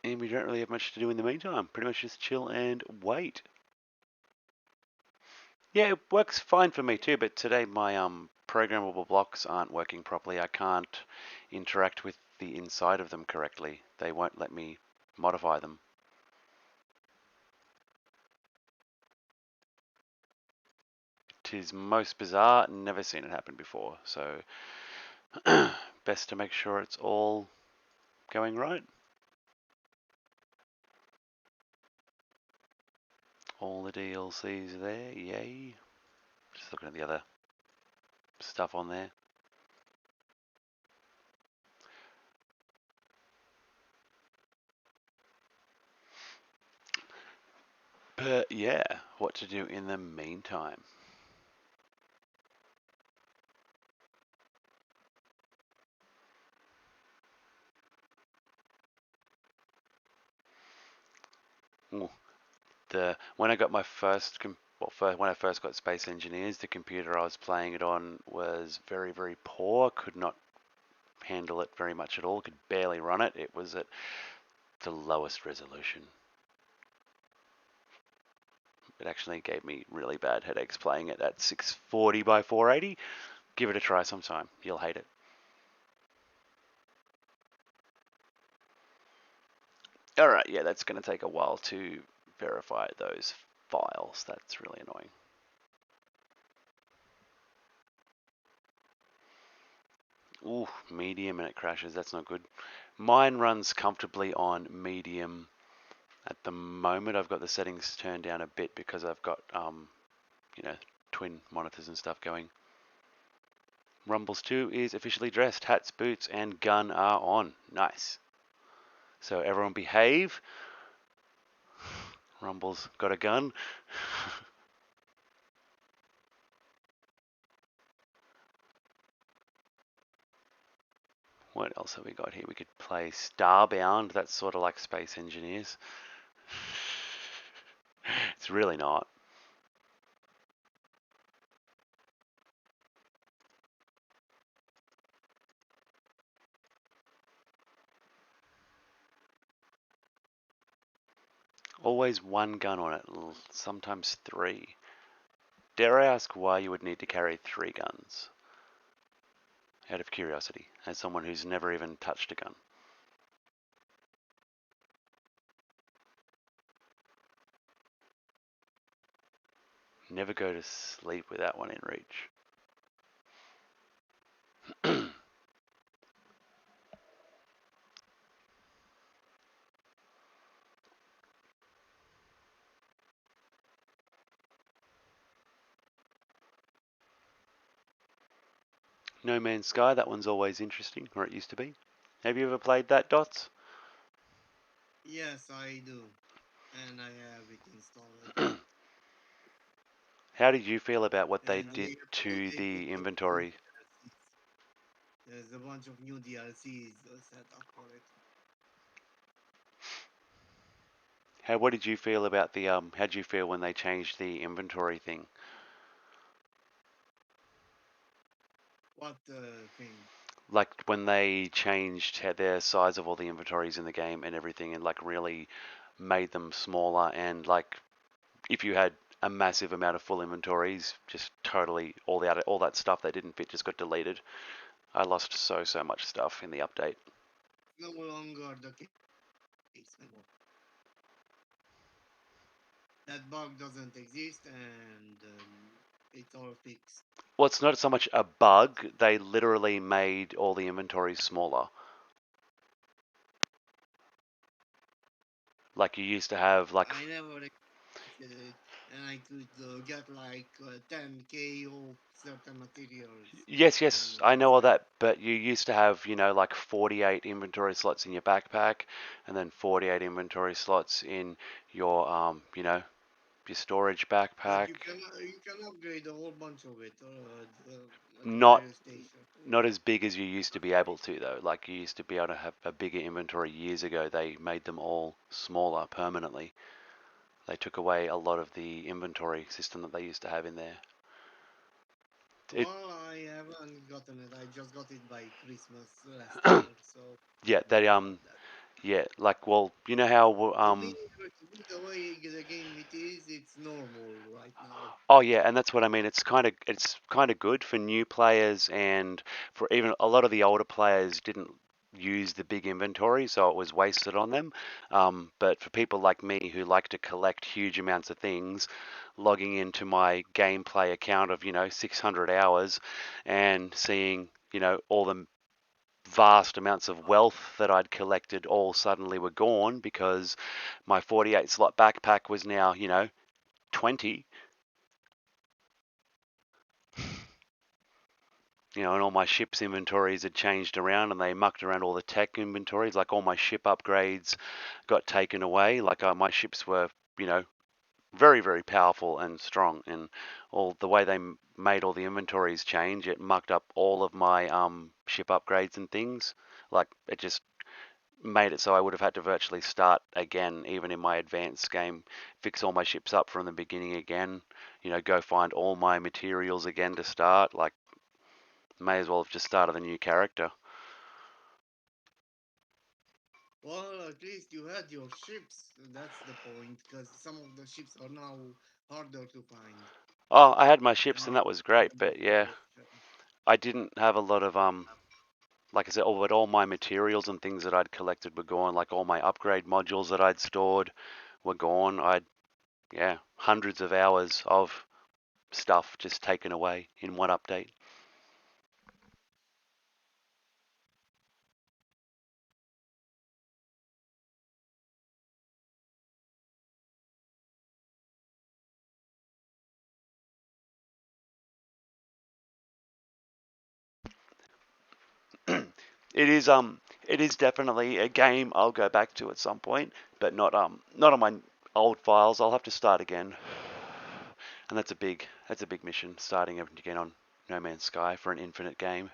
And we don't really have much to do in the meantime. Pretty much just chill and wait. Yeah, it works fine for me too, but today my programmable blocks aren't working properly. I can't interact with the inside of them correctly. They won't let me modify them. Tis most bizarre, never seen it happen before, so best to make sure it's all going right. All the DLCs there, yay. Just looking at the other stuff on there. But yeah, what to do in the meantime. Ooh, when I got my when I first got Space Engineers, the computer I was playing it on was very poor. Could not handle it very much at all. Could barely run it. It was at the lowest resolution. It actually gave me really bad headaches playing it at 640 by 480. Give it a try sometime. You'll hate it. Alright, yeah, that's going to take a while to verify those files. That's really annoying. Ooh, medium and it crashes. That's not good. Mine runs comfortably on medium at the moment. I've got the settings turned down a bit because I've got, you know, twin monitors and stuff going. Rumbles 2 is officially dressed. Hats, boots, and gun are on. Nice. So everyone behave. Rumble's got a gun. What else have we got here? We could play Starbound. That's sort of like Space Engineers. It's really not. Always one gun on it, sometimes three. Dare I ask why you would need to carry three guns? Out of curiosity, as someone who's never even touched a gun. Never go to sleep without one in reach. No Man's Sky, that one's always interesting, or it used to be. Have you ever played that, Dots? Yes, I do, and I have it installed. How did you feel about what they And did we to uploaded the the new inventory? DLCs. There's a bunch of new DLCs set up for it. What did you feel about the how did you feel when they changed the inventory thing? What thing? Like when they changed their size of all the inventories in the game and everything, and like really made them smaller, and like if you had a massive amount of full inventories, just totally all that stuff that didn't fit just got deleted. I lost so much stuff in the update. No longer the case anymore. That bug doesn't exist, and it's all fixed. Well, it's not so much a bug, they literally made all the inventories smaller. Like you used to have like I never expected it, and I could get like 10k of certain materials. yes, And I know all that, but you used to have, like 48 inventory slots in your backpack and then 48 inventory slots in your your storage but backpack. you can upgrade a whole bunch of it at Not various stations. not as big as you used to be able to though. Like you used to be able to have a bigger inventory years ago. They made them all smaller permanently. They took away a lot of the inventory system that they used to have in there. It Well, I haven't gotten it. I just got it by Christmas last year, so yeah, I don't they know about that. yeah, like well, you know how To me, the way the game it is, it's normal right now. oh yeah, and that's what I mean. It's kind of good for new players, and for even a lot of the older players didn't use the big inventory, so it was wasted on them. But for people like me who like to collect huge amounts of things, logging into my gameplay account of 600 hours and seeing all the vast amounts of wealth that I'd collected all suddenly were gone because my 48 slot backpack was now 20. And all my ship's inventories had changed around and they mucked around all the tech inventories. Like all my ship upgrades got taken away. Like my ships were, very powerful and strong. And all the way they made all the inventories change, it mucked up all of my ship upgrades and things. Like it just made it so I would have had to virtually start again, even in my advanced game, fix all my ships up from the beginning again. Go find all my materials again to start. Like may as well have just started a new character. Well, at least you had your ships. That's the point, because some of the ships are now harder to find. Oh, I had my ships And and that was great, but yeah, collection. I didn't have a lot of like I said, all my materials and things that I'd collected were gone. Like all my upgrade modules that I'd stored were gone. Yeah, hundreds of hours of stuff just taken away in one update. It is it is definitely a game I'll go back to at some point, but not on my old files. I'll have to start again, and that's a big mission, starting again on No Man's Sky for an infinite game.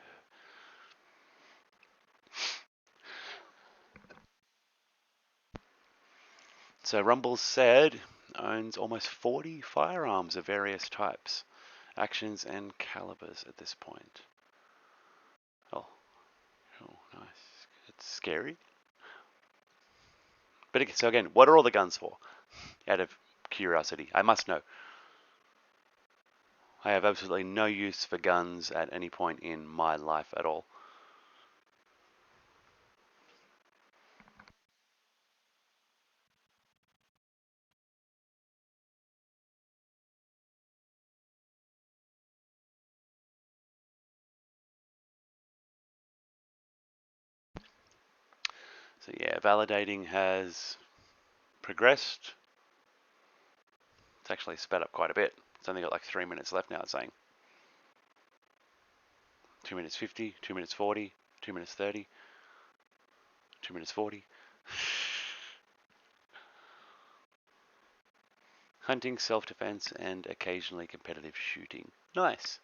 So Rumble said owns almost 40 firearms of various types, actions, and calibers at this point. Oh, nice. It's scary. But so again, what are all the guns for? Out of curiosity, I must know. I have absolutely no use for guns at any point in my life at all. So yeah, validating has progressed. It's actually sped up quite a bit. It's only got like 3 minutes left now, it's saying. 2 minutes 50, 2 minutes 40, 2 minutes 30, 2 minutes 40. Hunting, self-defense, and occasionally competitive shooting. Nice.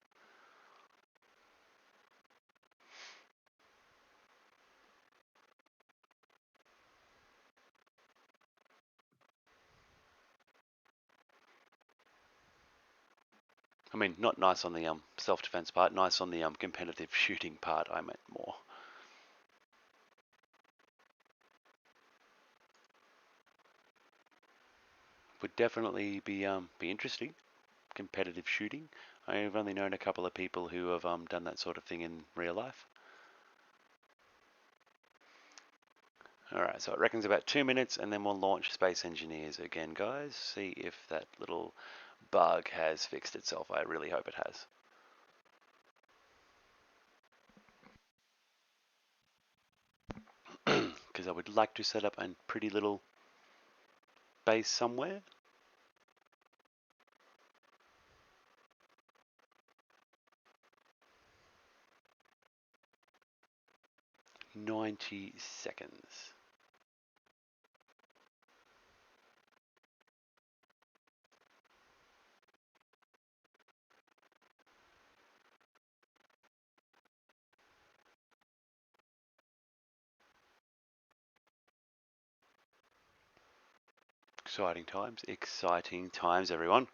I mean, not nice on the self-defense part, nice on the competitive shooting part, I meant more. Would definitely be interesting. Competitive shooting. I've only known a couple of people who have done that sort of thing in real life. Alright, so it reckons about 2 minutes and then we'll launch Space Engineers again, guys. See if that little bug has fixed itself. I really hope it has. Because I would like to set up a pretty little base somewhere. "90 seconds. Exciting times, everyone.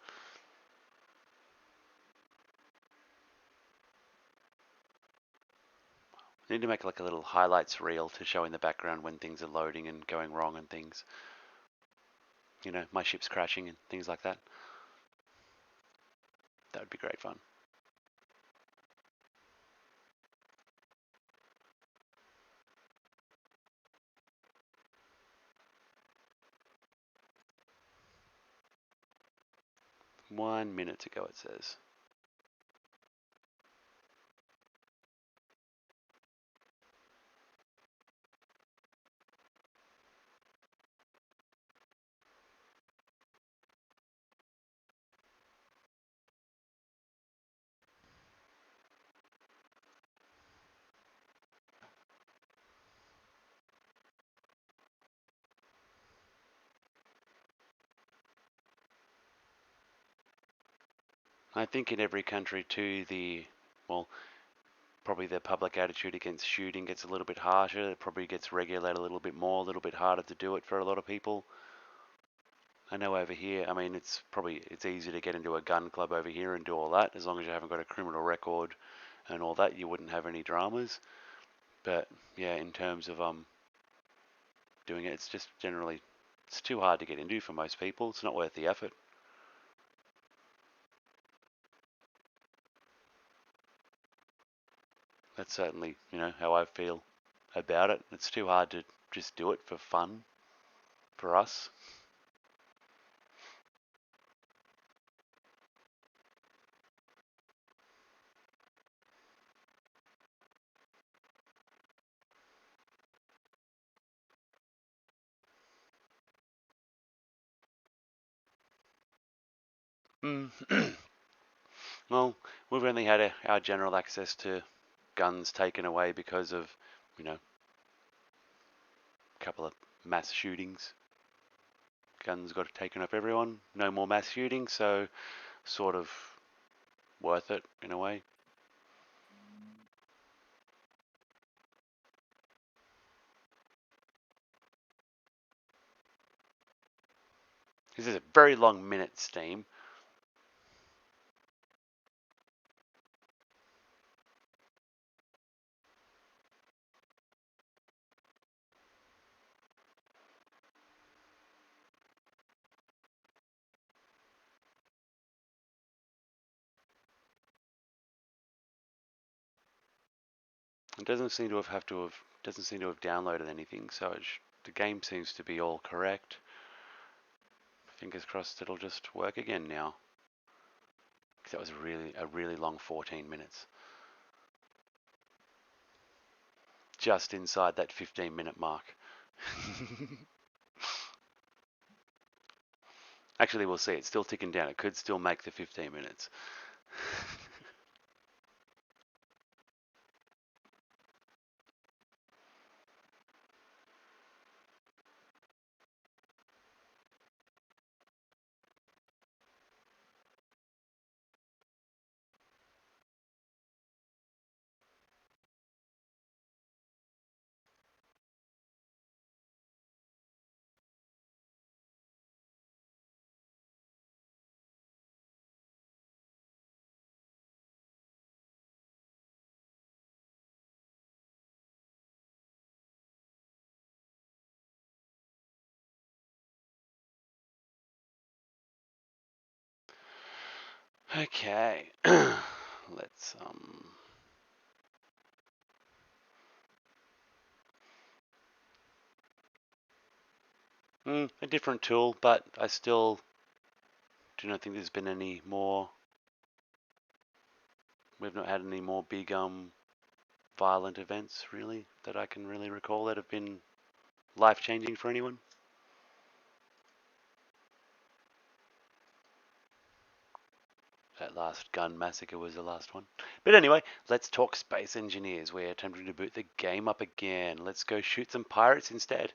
I need to make like a little highlights reel to show in the background when things are loading and going wrong and things. You know, my ship's crashing and things like that. That would be great fun. One minute to go, it says. I think in every country too, probably the public attitude against shooting gets a little bit harsher. It probably gets regulated a little bit more, a little bit harder to do it for a lot of people. I know over here, I mean, it's easy to get into a gun club over here and do all that. As long as you haven't got a criminal record and all that, you wouldn't have any dramas. But yeah, in terms of doing it, it's just generally, it's too hard to get into for most people. It's not worth the effort. That's certainly, how I feel about it. It's too hard to just do it for fun for us. Well, we've only had our general access to guns taken away because of, a couple of mass shootings. Guns got taken off everyone. No more mass shooting, so sort of worth it in a way. This is a very long minute, Steam. It doesn't seem to have downloaded anything, so the game seems to be all correct. Fingers crossed it'll just work again now. Because that was a really long 14 minutes. Just inside that 15-minute mark. Actually, we'll see. It's still ticking down. It could still make the 15 minutes. Okay. Let's a different tool, but I still do not think there's been any more. We've not had any more big violent events really that I can really recall that have been life-changing for anyone. That last gun massacre was the last one. But anyway, let's talk Space Engineers. We're attempting to boot the game up again. Let's go shoot some pirates instead.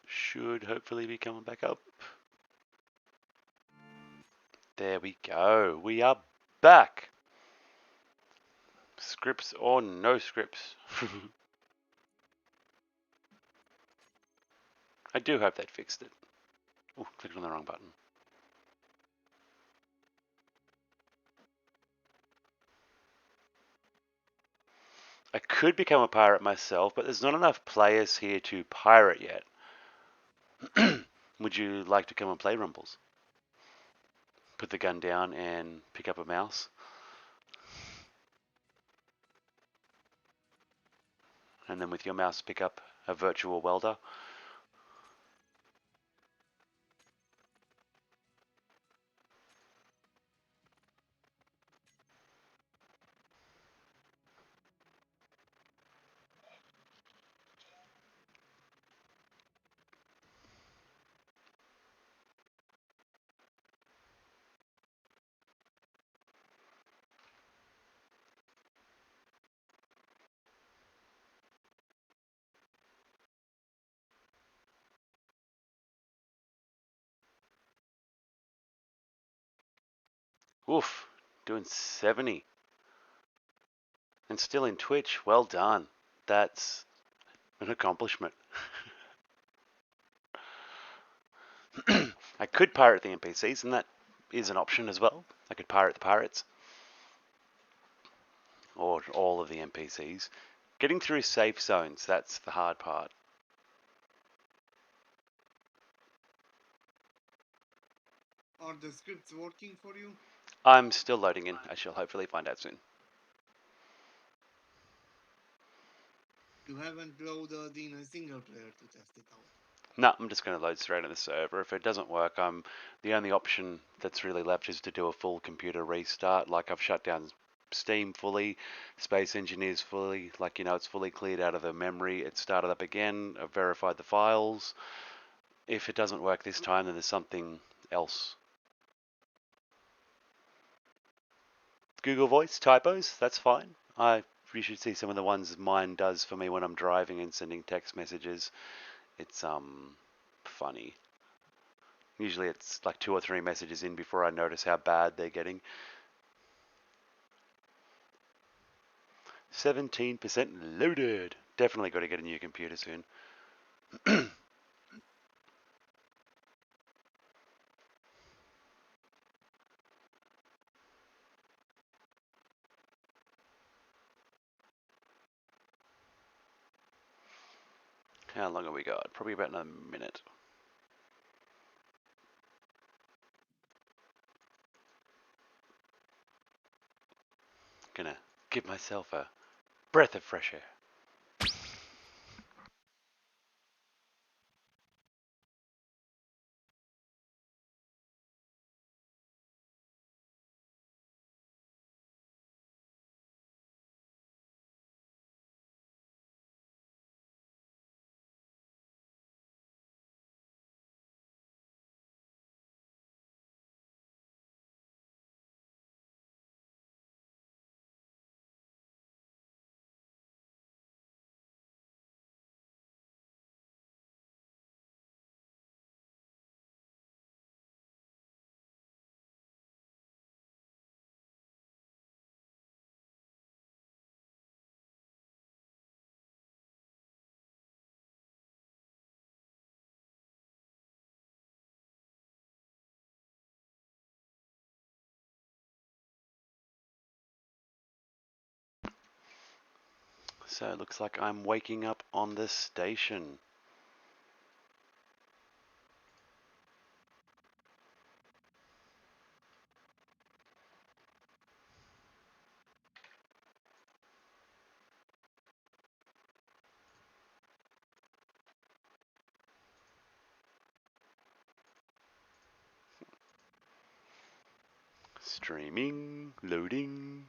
Should hopefully be coming back up. There we go. We are back. Scripts or no scripts. I do hope that fixed it. Oh, clicked on the wrong button. I could become a pirate myself, but there's not enough players here to pirate yet. Would you like to come and play Rumbles? Put the gun down and pick up a mouse. And then with your mouse pick up a virtual welder. Oof, doing 70. And still in Twitch, well done. That's an accomplishment. I could pirate the NPCs, and that is an option as well. I could pirate the pirates. Or all of the NPCs. Getting through safe zones, that's the hard part. Are the scripts working for you? I'm still loading in. I shall hopefully find out soon. You haven't loaded in a single player to test it out. No, I'm just going to load straight in the server. If it doesn't work, the only option that's really left is to do a full computer restart. Like I've shut down Steam fully, Space Engineers fully, like, it's fully cleared out of the memory. It started up again. I've verified the files. If it doesn't work this time, then there's something else. Google Voice typos, that's fine. You should see some of the ones mine does for me when I'm driving and sending text messages. It's funny. Usually it's like 2 or 3 messages in before I notice how bad they're getting. 17% loaded. Definitely got to get a new computer soon. How long have we got? Probably about another minute. Gonna give myself a breath of fresh air. So it looks like I'm waking up on the station. Streaming, loading.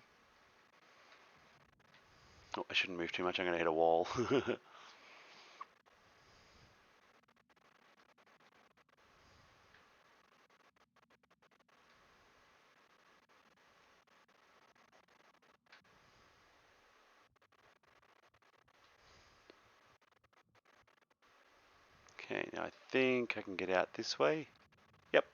Oh, I shouldn't move too much, I'm gonna hit a wall. Okay, now I think I can get out this way. Yep.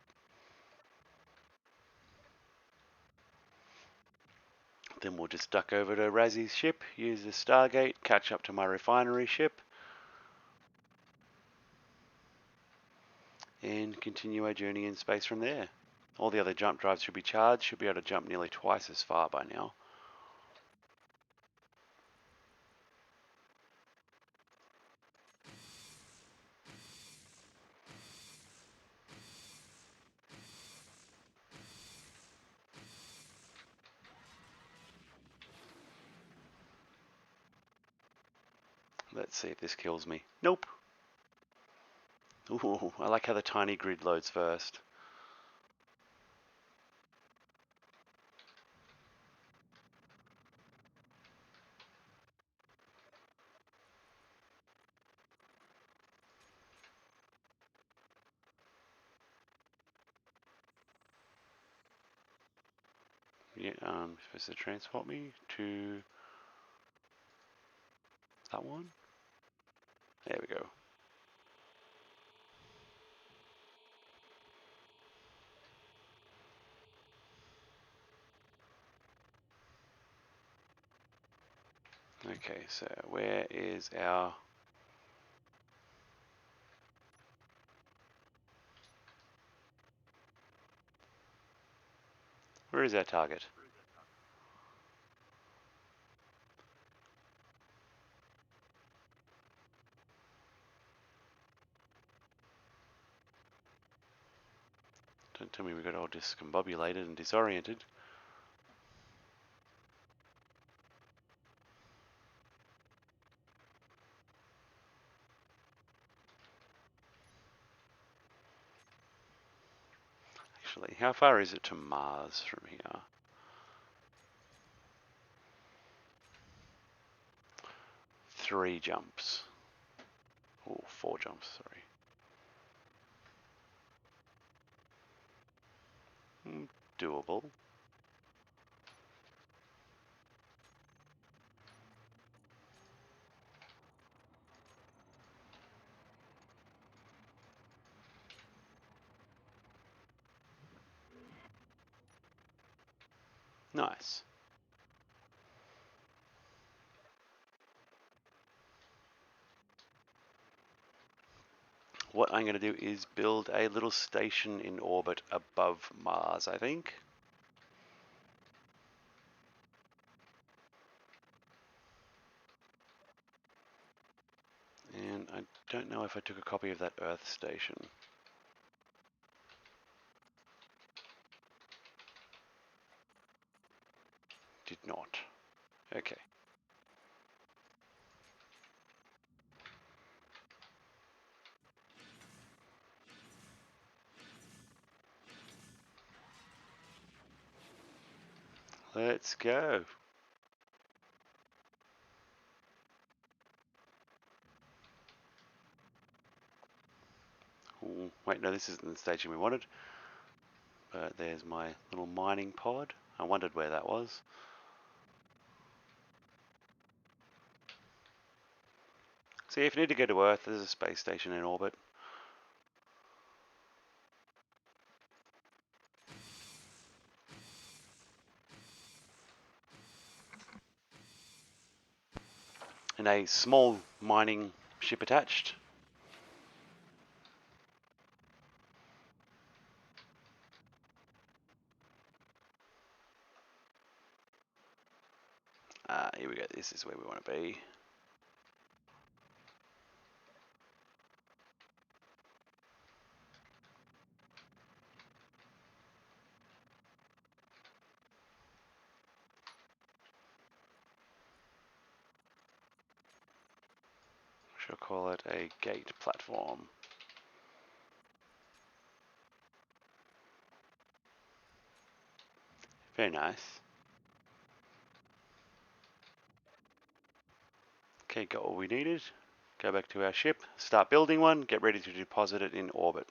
Then we'll just duck over to Razzie's ship, use the Stargate, catch up to my refinery ship, and continue our journey in space from there. All the other jump drives should be charged, should be able to jump nearly twice as far by now. Let's see if this kills me. Nope. Ooh, I like how the tiny grid loads first. Yeah, supposed to transport me to that one. There we go. Okay, so where is our... Where is our target? Don't tell me we got all discombobulated and disoriented. Actually, how far is it to Mars from here? 3 jumps. Oh, 4 jumps, sorry. doable. Nice. What I'm going to do is build a little station in orbit above Mars, I think. And I don't know if I took a copy of that Earth station. Did not. Okay. Let's go. Ooh, wait, no, this isn't the station we wanted. But there's my little mining pod. I wondered where that was. See, if you need to go to Earth, there's a space station in orbit. And a small mining ship attached. Here we go. This is where we want to be. Shall call it a gate platform. Very nice. Okay, got what we needed. Go back to our ship, start building one, get ready to deposit it in orbit.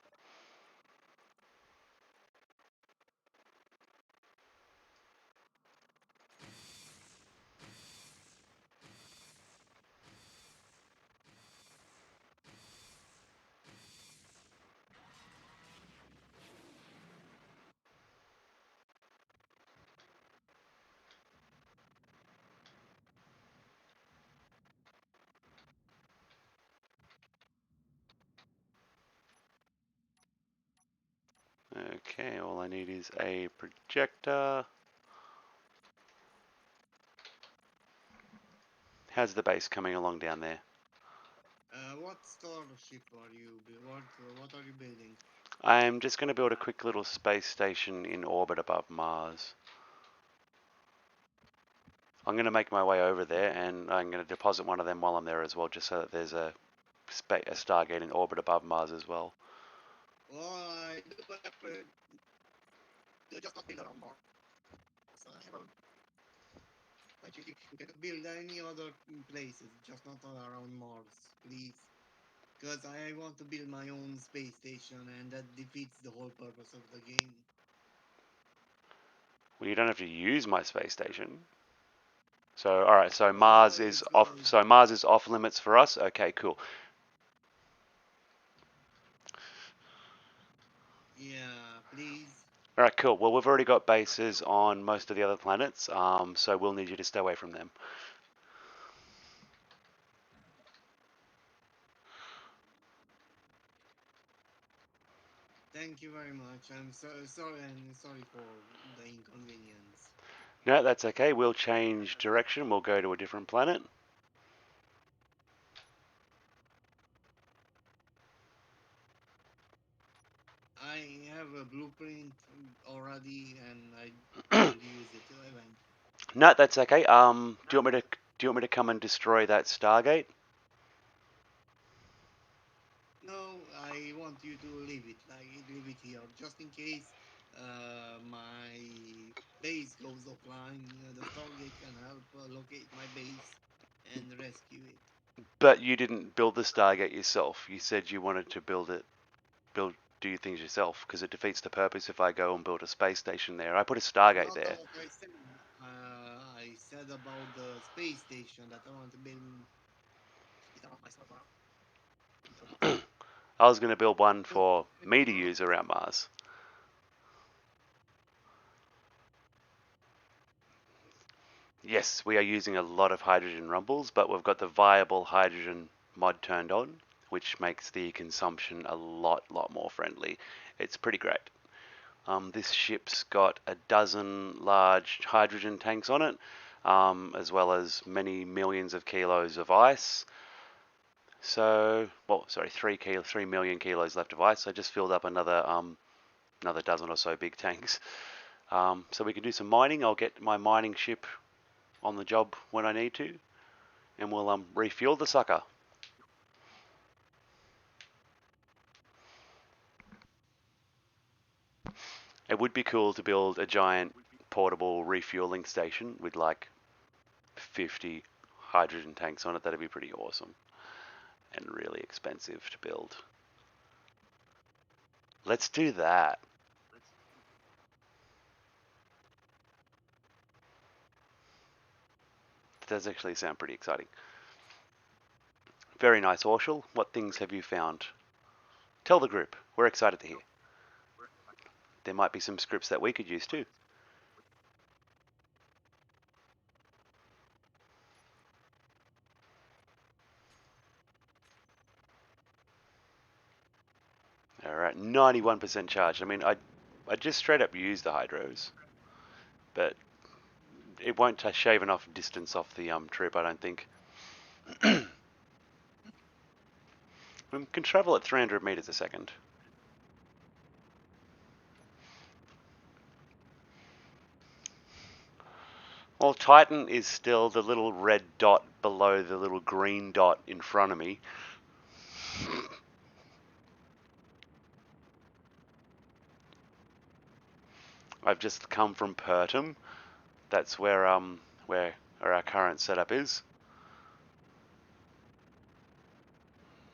Okay, all I need is a projector. How's the base coming along down there? What starship are you? What are you building? I'm just going to build a quick little space station in orbit above Mars. I'm going to make my way over there, and I'm going to deposit one of them while I'm there as well, just so that there's a Stargate in orbit above Mars as well. Well, I do prefer just not build around Mars. Like you can build any other places, just not around Mars, please. Because I want to build my own space station, and that defeats the whole purpose of the game. Well, you don't have to use my space station. So, all right. So Mars is off. So Mars is off limits for us. Okay, cool. Yeah, please. All right, cool. Well, we've already got bases on most of the other planets, so we'll need you to stay away from them. Thank you very much. I'm so sorry and sorry for the inconvenience. No, that's okay. We'll change direction. We'll go to a different planet. I have a blueprint already, and I will use it eventually. No, that's okay. Do you want me to come and destroy that Stargate? No, I want you to leave it, leave it here, just in case my base goes offline. The Stargate can help locate my base and rescue it. But you didn't build the Stargate yourself. You said you wanted to build do things yourself, because it defeats the purpose if I go and build a space station there. I put a Stargate Not there. what I said. I said about the space station that I want to build. I was going to build one for me to use around Mars. Yes, we are using a lot of hydrogen rumbles, but we've got the viable hydrogen mod turned on, which makes the consumption a lot more friendly. It's pretty great. This ship's got a dozen large hydrogen tanks on it, as well as many millions of kilos of ice. So, well, sorry, 3 million kilos left of ice. I just filled up another dozen or so big tanks. So we can do some mining. I'll get my mining ship on the job when I need to, and we'll refuel the sucker. It would be cool to build a giant portable refueling station with like 50 hydrogen tanks on it. That'd be pretty awesome and really expensive to build. Let's do that. It does actually sound pretty exciting. Very nice, Orshel. What things have you found? Tell the group. We're excited to hear. There might be some scripts that we could use too. Alright, 91% charged. I mean, I just straight up use the hydros, but it won't shave enough distance off the trip, I don't think. We can travel at 300 meters a second. Well, Titan is still the little red dot below the little green dot in front of me. I've just come from Pertum. That's where our current setup is.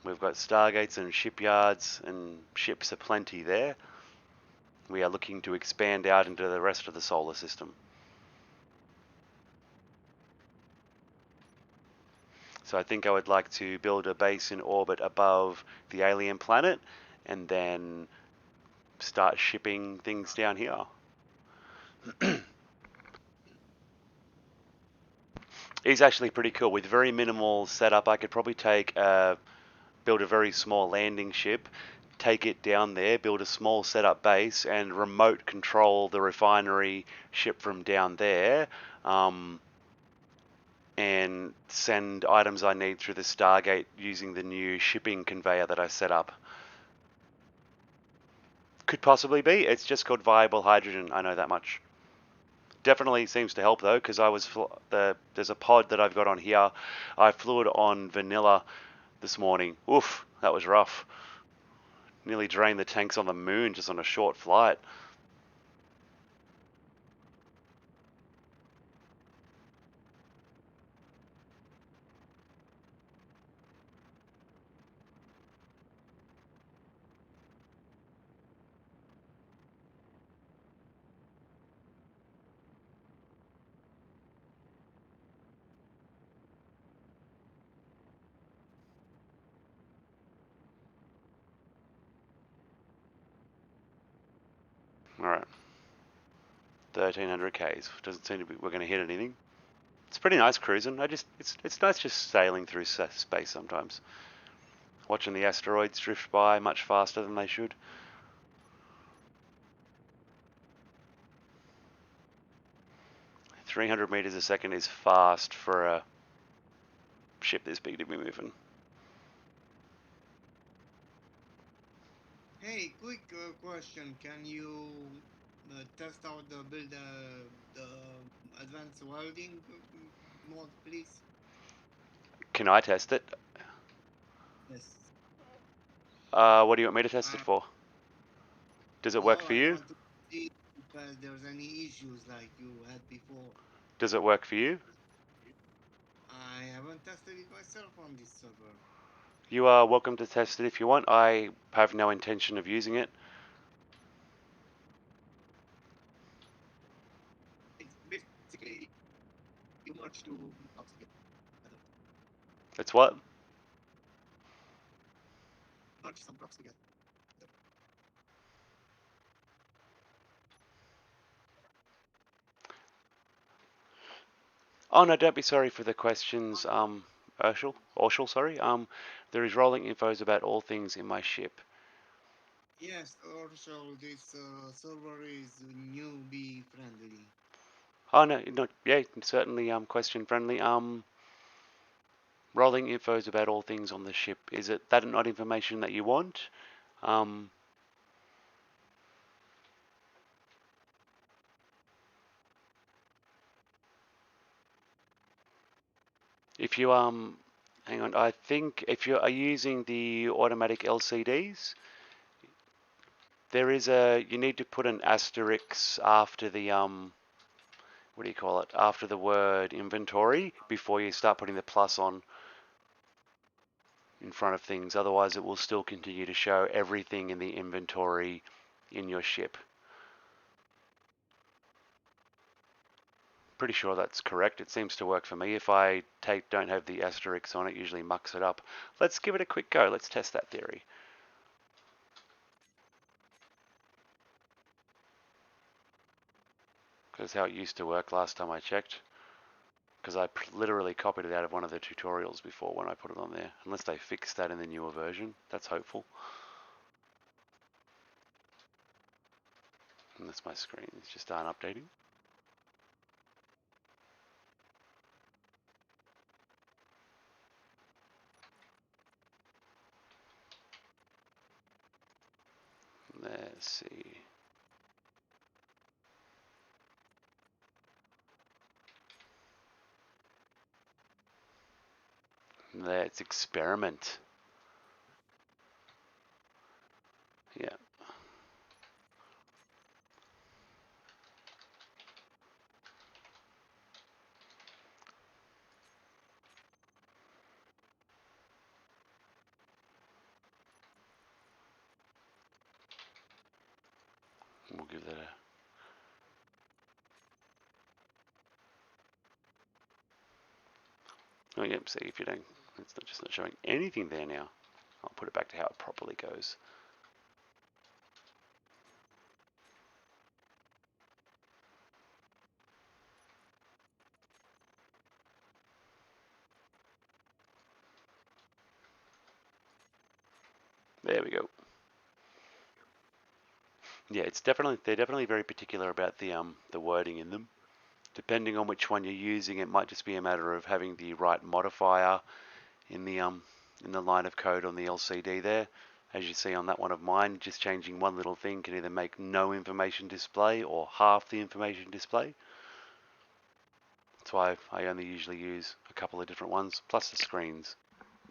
We've got stargates and shipyards and ships aplenty there. We are looking to expand out into the rest of the solar system. So I think I would like to build a base in orbit above the alien planet and then start shipping things down here. It's actually pretty cool. With very minimal setup, I could probably build a very small landing ship, take it down there, build a small setup base, and remote control the refinery ship from down there, and send items I need through the Stargate using the new shipping conveyor that I set up. Could possibly be. It's just called viable hydrogen. I know that much. Definitely seems to help though, because there's a pod that I've got on here. I flew it on vanilla this morning. Oof, that was rough. Nearly drained the tanks on the moon just on a short flight. All right, 1300 Ks. Doesn't seem to be we're going to hit anything. It's pretty nice cruising. It's nice just sailing through space sometimes. Watching the asteroids drift by much faster than they should. .300 meters a second is fast for a ship this big to be moving. Hey, quick question. Can you test out the advanced welding mod, please? Can I test it? Yes. What do you want me to test it for? Does it work for I you? want to see if there's any issues like you had before. Does it work for you? I haven't tested it myself on this server. You are welcome to test it if you want. I have no intention of using it. It's basically you merge two blocks together. It's what? Merge some blocks together. Oh no, don't be sorry for the questions, Urshel, sorry. There is rolling infos about all things in my ship. Yes, also this server is newbie friendly. Oh no, no, yeah, certainly question friendly. Rolling infos about all things on the ship. Is it that not information that you want? Um, if you hang on, I think if you are using the automatic LCDs, there is you need to put an asterisk after the what do you call it? After the word inventory before you start putting the plus on in front of things. Otherwise, it will still continue to show everything in the inventory in your ship. Pretty sure that's correct. It seems to work for me. If I don't have the asterisk on, it usually mucks it up. Let's give it a quick go. Let's test that theory. Because how it used to work last time I checked. Because I literally copied it out of one of the tutorials before when I put it on there. Unless they fixed that in the newer version. That's hopeful. And that's my screen. It's just aren't updating. Let's see. Let's experiment. Yeah. We'll give that a... Oh, yep, see if you don't... It's not just not showing anything there now. I'll put it back to how it properly goes. There we go. Yeah, they're definitely very particular about the wording in them. Depending on which one you're using, it might just be a matter of having the right modifier in the line of code on the LCD there. As you see on that one of mine, just changing one little thing can either make no information display or half the information display. That's why I only usually use a couple of different ones, plus the screens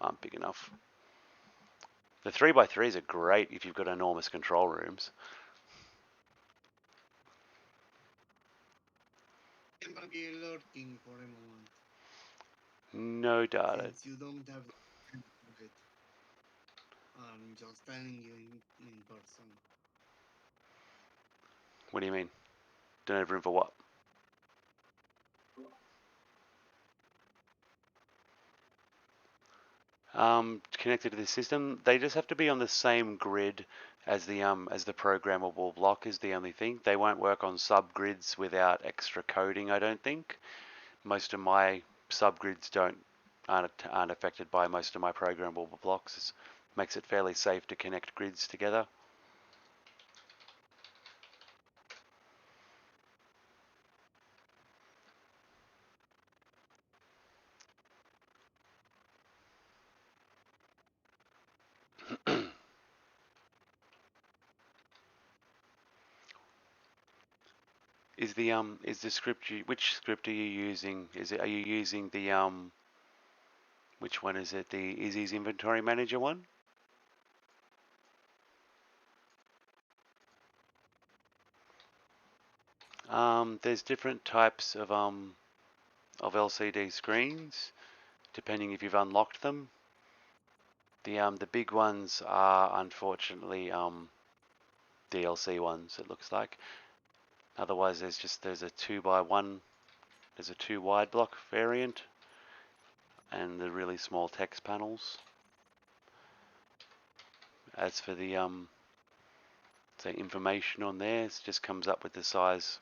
aren't big enough. The 3x3s are great if you've got enormous control rooms. I'm gonna be lurking for a moment. No data. Since you don't have it. I'm just telling you in person. What do you mean? Don't have room for what? Connected to the system, they just have to be on the same grid as the programmable block is the only thing. They won't work on subgrids without extra coding, I don't think. Most of my subgrids aren't affected by most of my programmable blocks. It makes it fairly safe to connect grids together. Is the script which script are you using? Are you using the which one is it? The Izzy's inventory manager one? There's different types of LCD screens depending if you've unlocked them. The big ones are unfortunately DLC ones, it looks like. Otherwise there's a 2x1, there's a 2 wide block variant and the really small text panels. As for the say information on there, it just comes up with the size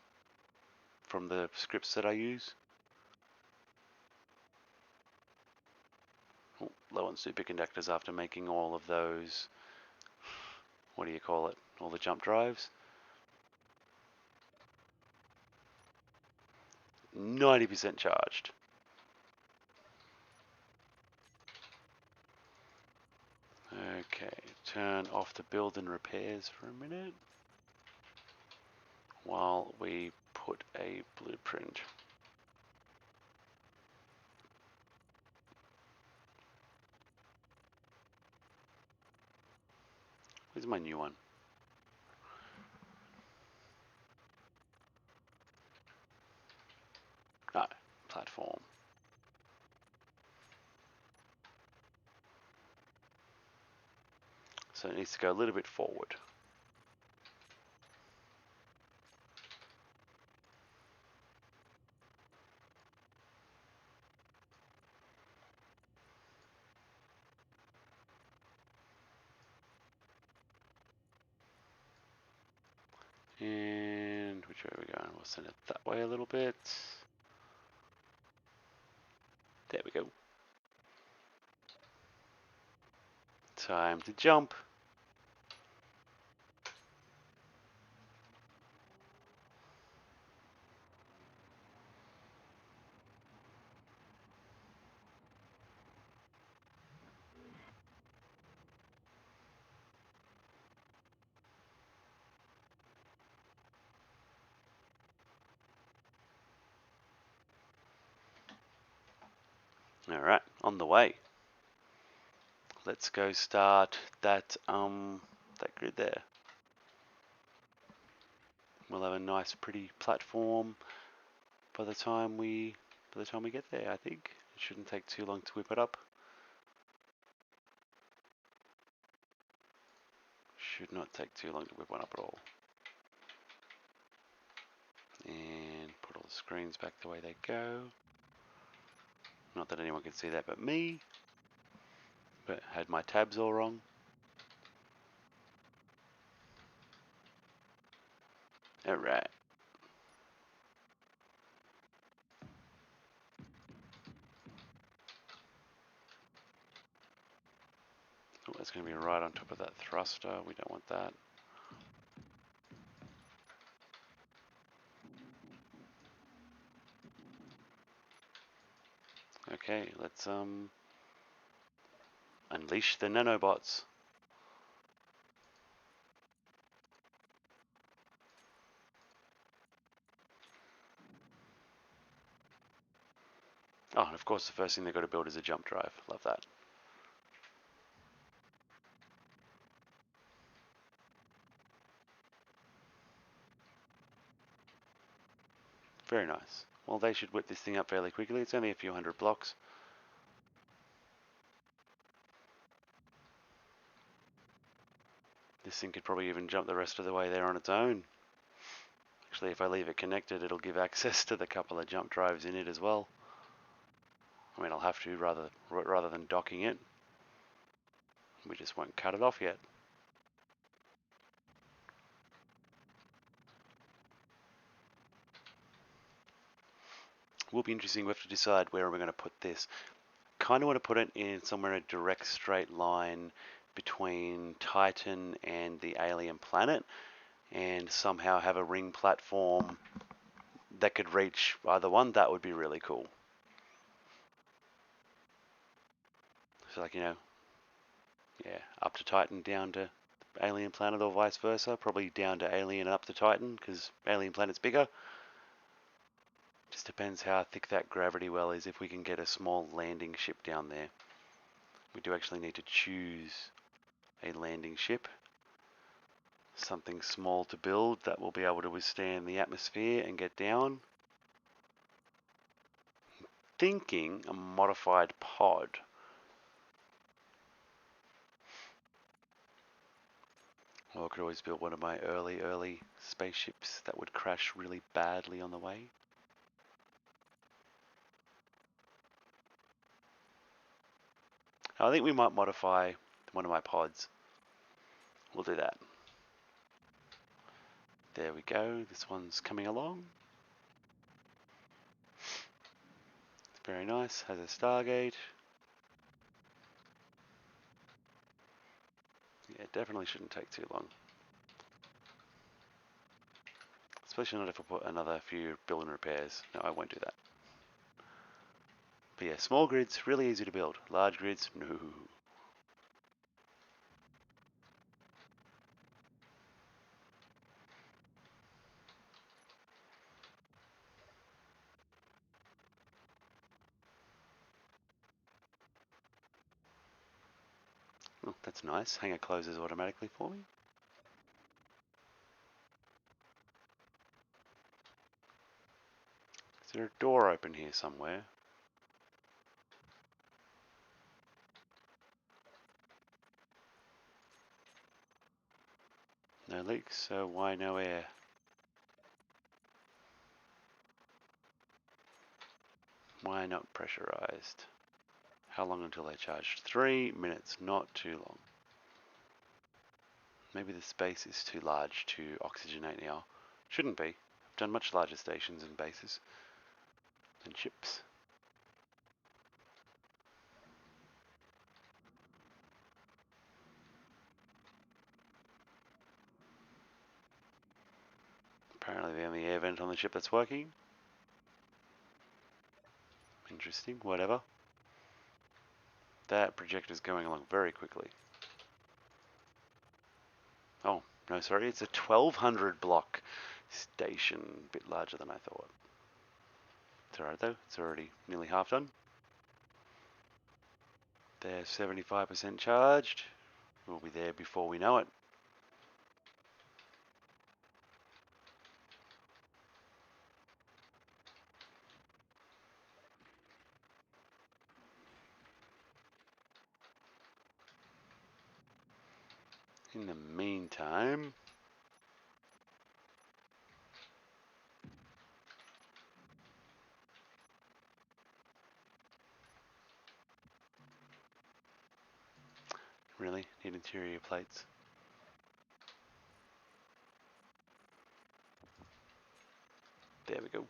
from the scripts that I use. Oh, low on superconductors after making all of those, what do you call it, all the jump drives. 90% charged. Okay, turn off the build and repairs for a minute while we put a blueprint. Where's my new one? No, platform. So it needs to go a little bit forward. And which way are we going? We'll send it that way a little bit. There we go. Time to jump. Alright, on the way. Let's go start that that grid there. We'll have a nice pretty platform by the time we get there, I think. It shouldn't take too long to whip it up. Should not take too long to whip one up at all. And put all the screens back the way they go. Not that anyone can see that but me. But had my tabs all wrong. Alright. Oh, that's going to be right on top of that thruster. We don't want that. Okay, let's unleash the nanobots. Oh, and of course the first thing they've got to build is a jump drive. Love that. Very nice. Well, they should whip this thing up fairly quickly. It's only a few hundred blocks. This thing could probably even jump the rest of the way there on its own. Actually, if I leave it connected, it'll give access to the couple of jump drives in it as well. I mean, I'll have to rather than docking it. We just won't cut it off yet. Will be interesting. We have to decide where we're going to put this. Kind of want to put it in somewhere in a direct straight line between Titan and the alien planet, and somehow have a ring platform that could reach either one. That would be really cool. So, like, yeah, up to Titan, down to alien planet, or vice versa. Probably down to alien and up to Titan, because alien planet's bigger. Just depends how thick that gravity well is. If we can get a small landing ship down there, we do actually need to choose a landing ship. Something small to build that will be able to withstand the atmosphere and get down. Thinking a modified pod. Or I could always build one of my early spaceships that would crash really badly on the way. I think we might modify one of my pods. We'll do that. There we go. This one's coming along. It's very nice. Has a Stargate. Yeah, it definitely shouldn't take too long. Especially not if I put another few build and repairs. No, I won't do that. But yeah, small grids, really easy to build. Large grids, no. Oh, that's nice. Hangar closes automatically for me. Is there a door open here somewhere? No leaks, so why no air? Why not pressurized? How long until they charge? 3 minutes, not too long. Maybe the space is too large to oxygenate now. Shouldn't be. I've done much larger stations and bases and ships. Apparently the only air vent on the ship that's working. Interesting, whatever. That projector's going along very quickly. Oh, no, sorry, it's a 1200 block station. A bit larger than I thought. It's alright though, it's already nearly half done. They're 75% charged. We'll be there before we know it. In the meantime, really need interior plates. There we go.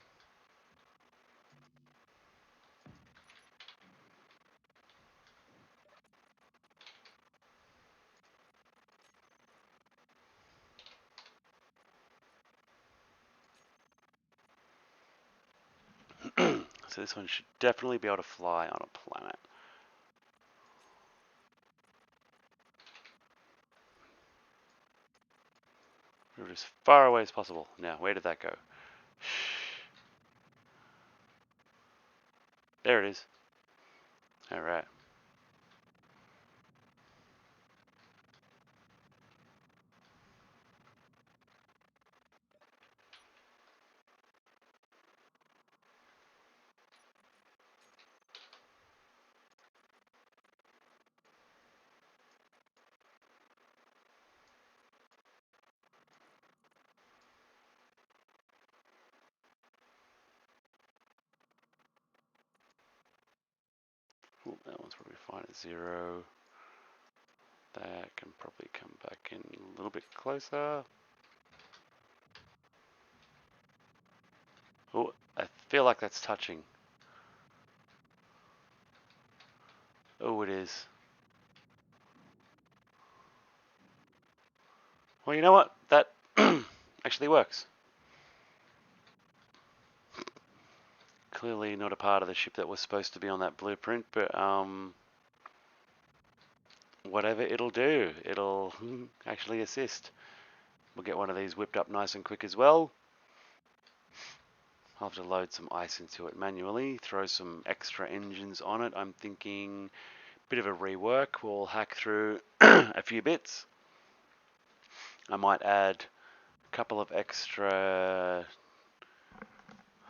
So this one should definitely be able to fly on a planet. We're as far away as possible. Now, where did that go? There it is. Alright. Ooh, that one's probably fine at 0. That can probably come back in a little bit closer. Oh, I feel like that's touching. Oh, it is. Well, you know what? That actually works. Clearly not a part of the ship that was supposed to be on that blueprint, but whatever it'll do, it'll actually assist. We'll get one of these whipped up nice and quick as well. I'll have to load some ice into it manually, throw some extra engines on it. I'm thinking a bit of a rework. We'll hack through a few bits. I might add a couple of extra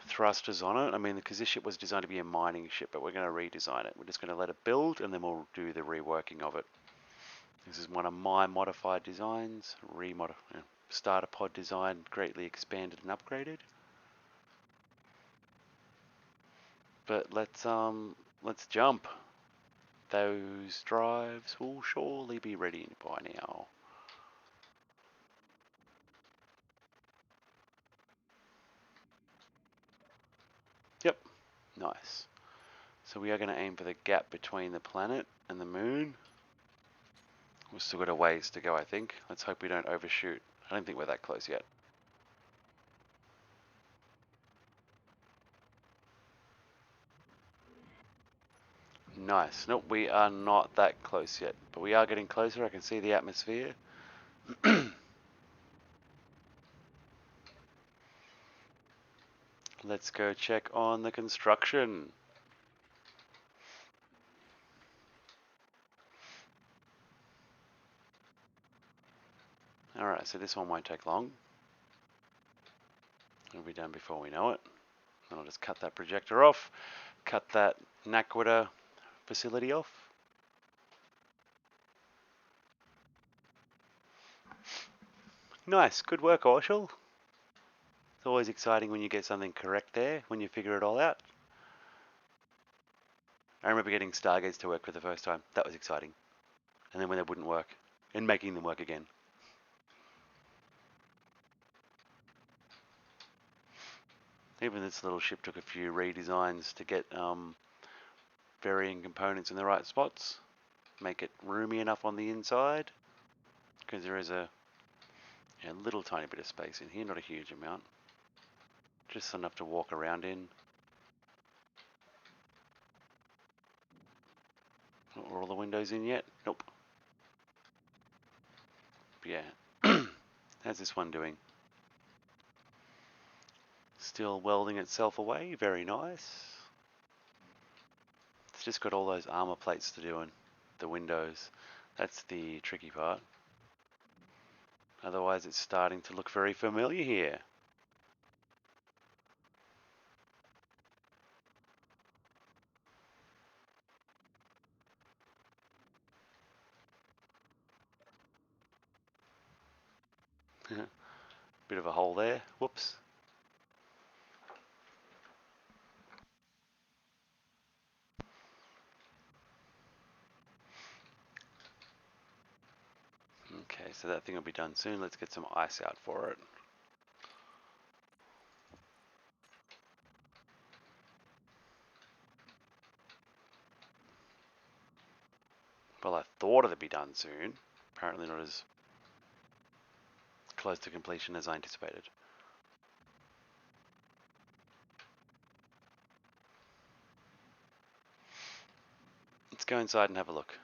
thrusters on it. I mean, because this ship was designed to be a mining ship, but we're going to redesign it. We're just going to let it build and then we'll do the reworking of it. This is one of my modified designs, starter pod design, greatly expanded and upgraded. But let's jump. Those drives will surely be ready by now. Yep, nice. So we are going to aim for the gap between the planet and the moon. We've still got a ways to go, I think. Let's hope we don't overshoot. I don't think we're that close yet. Nice. Nope, we are not that close yet, but we are getting closer. I can see the atmosphere. Let's go check on the construction. Alright, so this one won't take long. It'll be done before we know it. And I'll just cut that projector off, cut that Nakwita facility off. Nice, good work, Orshel. It's always exciting when you get something correct there, when you figure it all out. I remember getting Stargates to work for the first time. That was exciting. And then when they wouldn't work, and making them work again. Even this little ship took a few redesigns to get varying components in the right spots. Make it roomy enough on the inside. Because there is a little tiny bit of space in here, not a huge amount. Just enough to walk around in. Are all the windows in yet? Nope. But yeah. How's this one doing? Still welding itself away. Very nice. It's just got all those armor plates to do and the windows. That's the tricky part. Otherwise it's starting to look very familiar here. Bit of a hole there. Whoops. Okay, so that thing will be done soon. Let's get some ice out for it. Well, I thought it'd be done soon. Apparently not as close to completion as I anticipated. Let's go inside and have a look.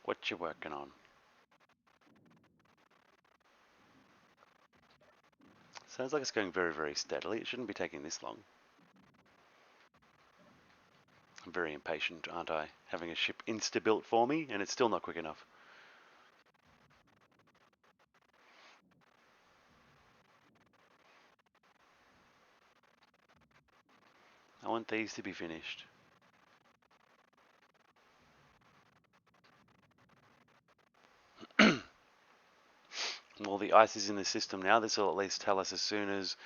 What you working on? Sounds like it's going very, very steadily. It shouldn't be taking this long. I'm very impatient, aren't I? Having a ship insta-built for me, and it's still not quick enough. I want these to be finished. Well, the ice is in the system now. This will at least tell us as soon as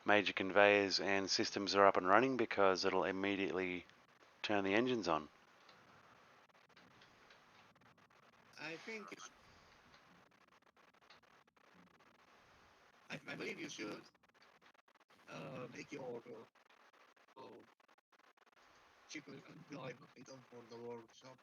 major conveyors and systems are up and running, because it'll immediately turn the engines on. I think I believe you should make your cheaper drive item for the workshop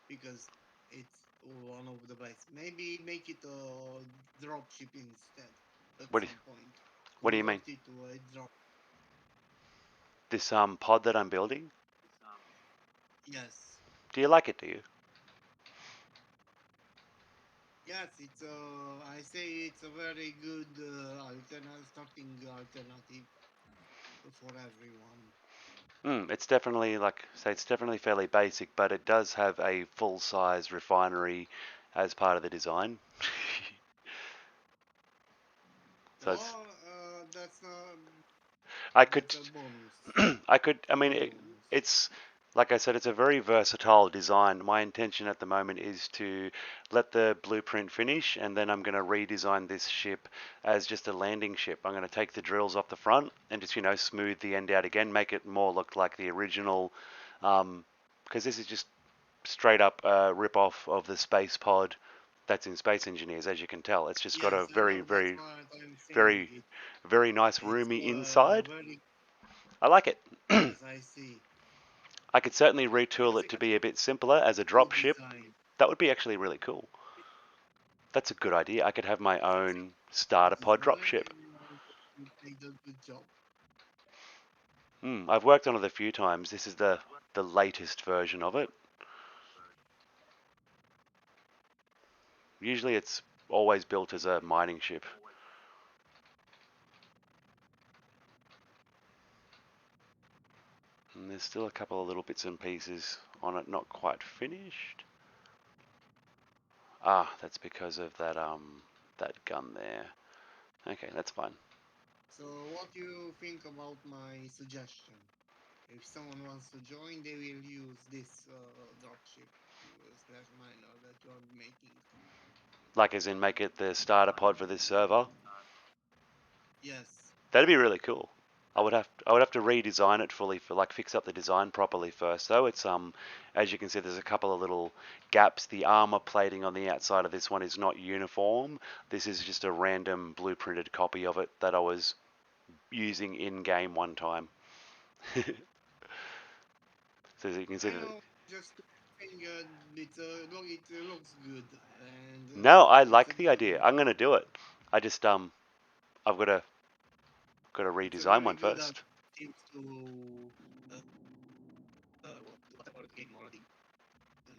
because it's one of the best. Maybe make it a drop ship instead at What do some point. what do you mean? Convert it to a drop. This pod that I'm building? Yes. Do you like it, do you? Yes, it's I say it's a very good starting alternative for everyone. It's definitely, like say, it's definitely fairly basic, but it does have a full-size refinery as part of the design. So No, it's, that's not. I That's could, a bonus. I mean, Bonus. it's like I said, it's a very versatile design. My intention at the moment is to let the blueprint finish, and then I'm going to redesign this ship as just a landing ship. I'm going to take the drills off the front and just, smooth the end out again, make it more look like the original, because this is just straight up rip off of the space pod that's in Space Engineers, as you can tell. It's just got a Yes, I very, know. That's very, what I'm saying. very, very nice It's roomy inside. very. I like it. Yes, I see. I could certainly retool It's it to be a bit simpler as a good drop ship. design. That would be actually really cool. That's a good idea. I could have my It's a own starter pod drop design, ship. and you did a good job. I've worked on it a few times. This is the latest version of it. Usually it's always built as a mining ship. And there's still a couple of little bits and pieces on it not quite finished. Ah, that's because of that gun there. Okay, that's fine. So, what do you think about my suggestion? If someone wants to join, they will use this dropship slash miner that you are making. Like as in make it the starter pod for this server. Yes. That'd be really cool. I would have to redesign it fully for like fix up the design properly first though. It's as you can see there's a couple of little gaps. The armor plating on the outside of this one is not uniform. This is just a random blueprinted copy of it that I was using in game one time. So as you can see I that. know. Just think it looks good, and No, I it's a like the good. idea. I'm gonna do it. I just I've got to It's a redesign very one good first. tip to whatever game already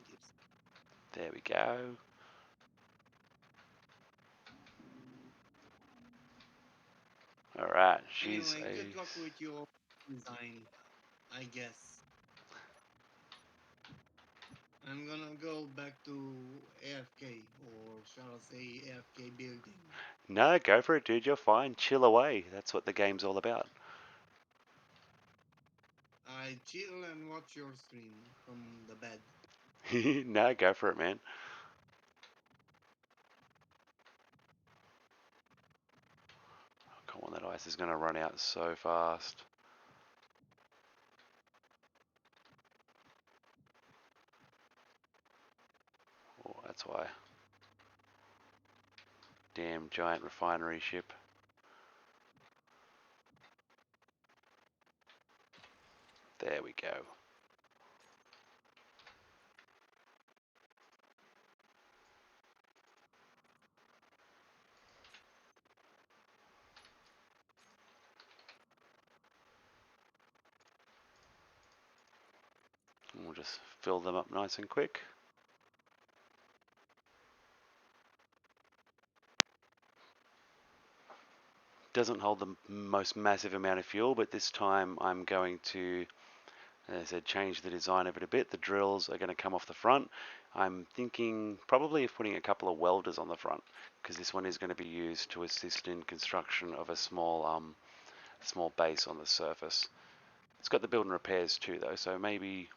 tips. There we go. All right, she's Anyway, a. good luck with your design. I guess I'm gonna go back to AFK, or shall I say AFK building. No, go for it, dude. You're fine. Chill away. That's what the game's all about. I chill and watch your stream from the bed. No, go for it, man. Come on, that ice is going to run out so fast. Oh, that's why. Damn giant refinery ship. There we go. And we'll just fill them up nice and quick. Doesn't hold the most massive amount of fuel, but this time I'm going to, as I said, change the design of it a bit. The drills are going to come off the front. I'm thinking probably of putting a couple of welders on the front because this one is going to be used to assist in construction of a small base on the surface. It's got the build and repairs too though, so maybe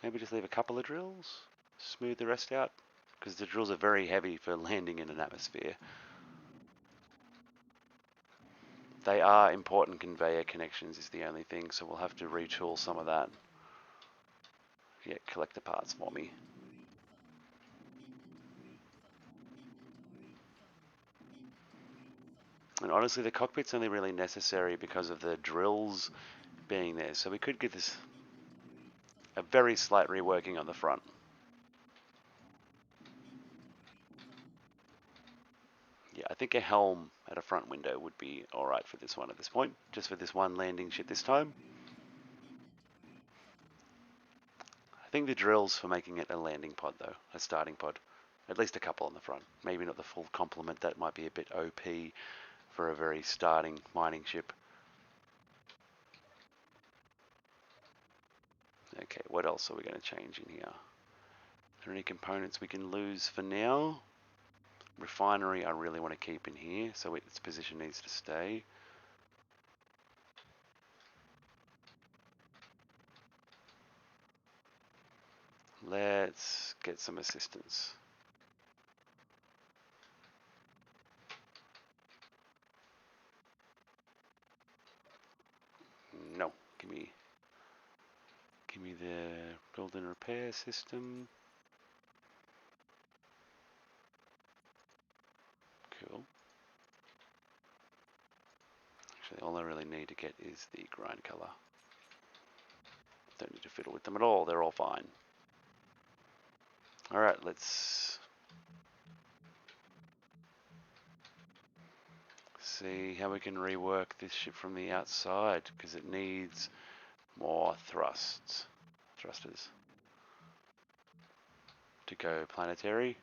maybe just leave a couple of drills, smooth the rest out, because the drills are very heavy for landing in an atmosphere. They are important conveyor connections is the only thing, so we'll have to retool some of that. Yeah, collect the parts for me. And honestly, the cockpit's only really necessary because of the drills being there, so we could get this a very slight reworking on the front. Yeah, I think a helm at a front window would be alright for this one at this point, just for this one landing ship this time. I think the drills for making it a landing pod though, a starting pod. At least a couple on the front. Maybe not the full complement, that might be a bit OP for a very starting mining ship. Okay, what else are we going to change in here? Are there any components we can lose for now? refinery I really want to keep in here, so its position needs to stay. Let's get some assistance. No, give me the build and repair system. Cool. Actually, all I really need to get is the grind color. Don't need to fiddle with them at all, they're all fine. Alright, let's see how we can rework this ship from the outside, because it needs more thrusters to go planetary.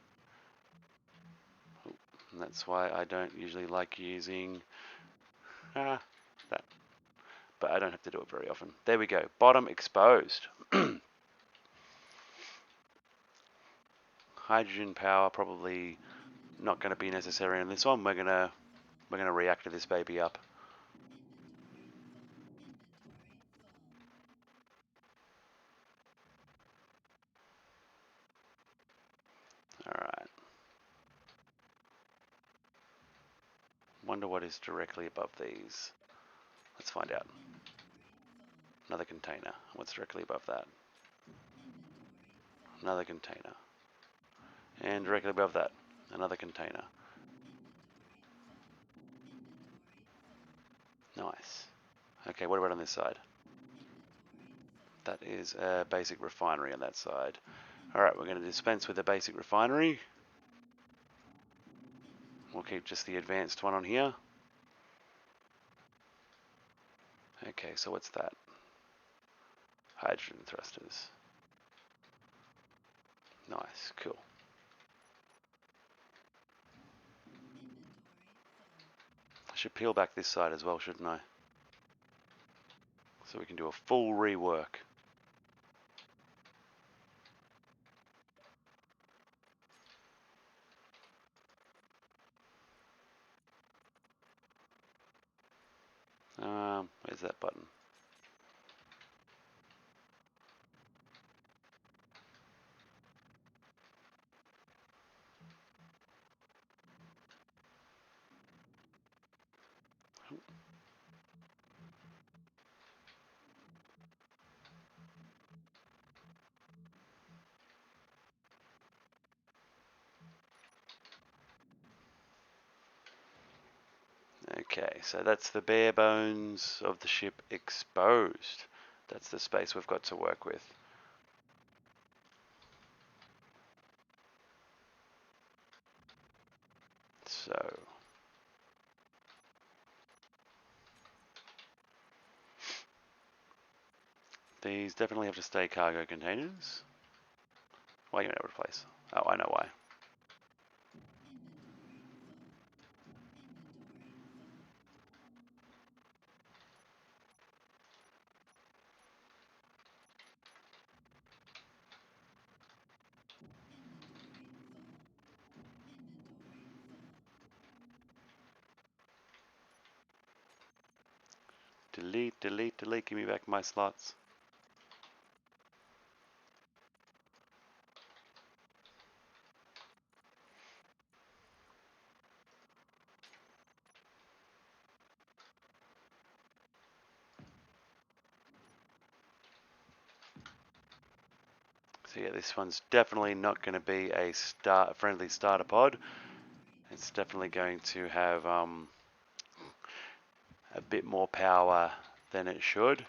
And that's why I don't usually like using that. But I don't have to do it very often. There we go. Bottom exposed. Hydrogen power probably not going to be necessary in this one. We're gonna reactor this baby up. Alright. Wonder what is directly above these. Let's find out. Another container. What's directly above that? Another container. And directly above that, another container. Nice. Okay, what about on this side? That is a basic refinery on that side. Alright, we're going to dispense with the basic refinery. We'll keep just the advanced one on here. Okay, so what's that? Hydrogen thrusters. Nice, cool. I should peel back this side as well, shouldn't I? So we can do a full rework. Where's that button? Okay, so that's the bare bones of the ship exposed. That's the space we've got to work with. So these definitely have to stay cargo containers. Why are you never replace? Oh, I know why. Delete, delete, delete. Give me back my slots. So yeah, this one's definitely not going to be a friendly starter pod. It's definitely going to have a bit more power than it should.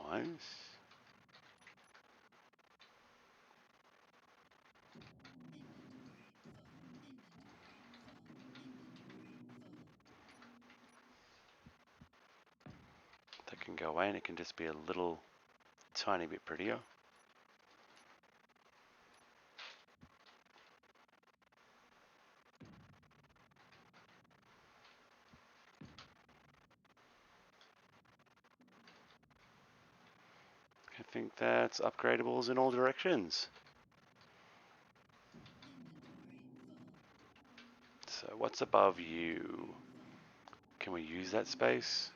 Nice. can go away and it can just be a little tiny bit prettier. I think that's upgradables in all directions. So what's above you? Can we use that space?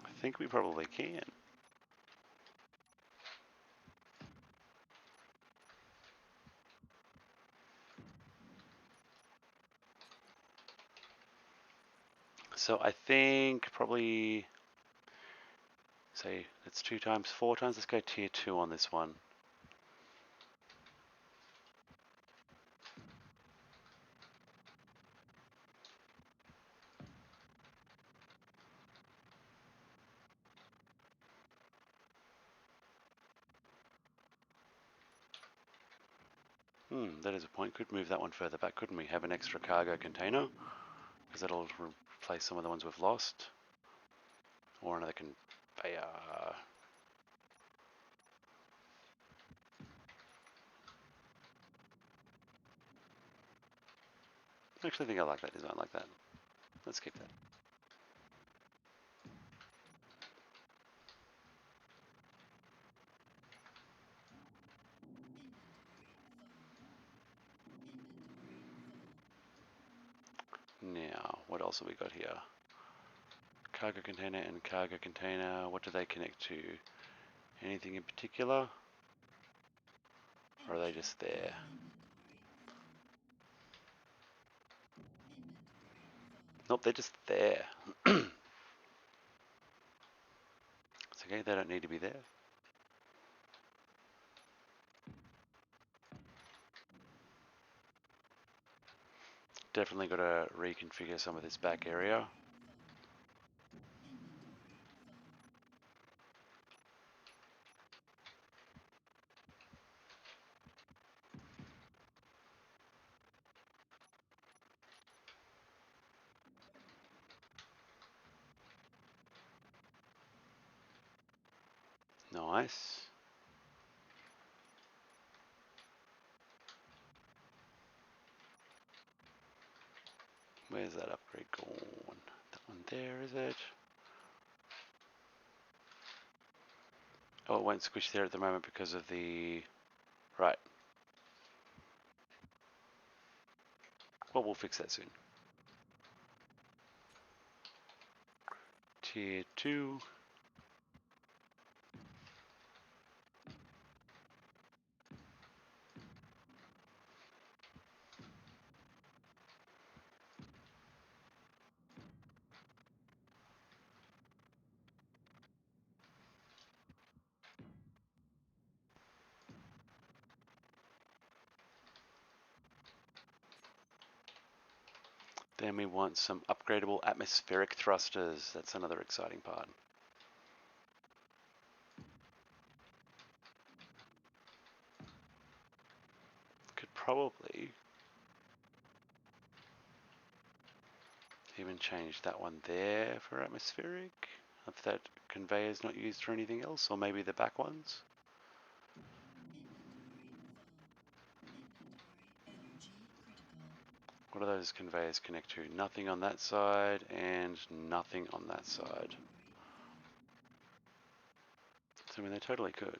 I think we probably can. So I think probably, say, it's 2 times, 4 times. Let's go tier 2 on this one. That is a point. Could move that one further back, couldn't we? Have an extra cargo container, because that'll replace some of the ones we've lost. Or another conveyor. I actually think I like that design like that. Let's keep that. Now, what else have we got here? Cargo container and cargo container. What do they connect to? Anything in particular? Or are they just there? Nope, they're just there. It's okay, they don't need to be there. Definitely got to reconfigure some of this back area. Nice. Where's that upgrade gone? That one there, is it? Oh, it won't squish there at the moment because of the... Right. Well, we'll fix that soon. Tier 2. Then we want some upgradable atmospheric thrusters. That's another exciting part. Could probably even change that one there for atmospheric. If that conveyor is not used for anything else, or maybe the back ones. What do those conveyors connect to? Nothing on that side and nothing on that side. So I mean, they totally could.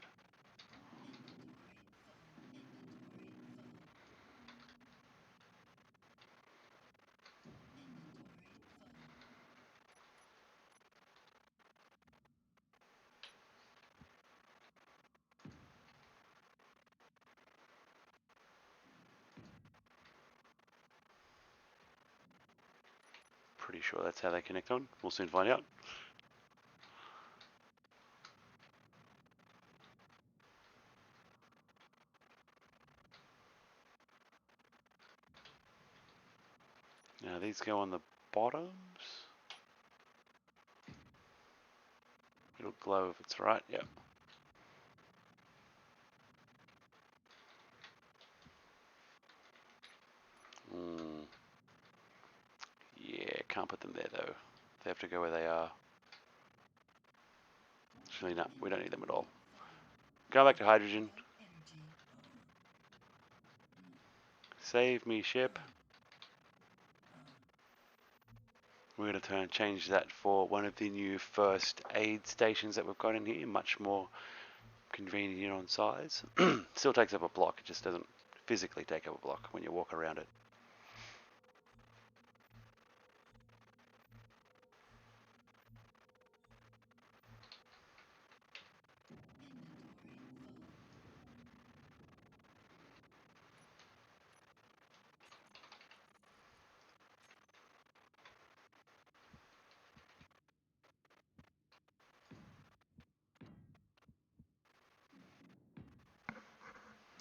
Pretty sure that's how they connect on. We'll soon find out. Now these go on the bottoms. It'll glow if it's right, yep. can't put them there though. They have to go where they are. Actually, no, we don't need them at all. Go back to hydrogen. Save me, ship. We're going to change that for one of the new first aid stations that we've got in here. Much more convenient on size. Still takes up a block. It just doesn't physically take up a block when you walk around it.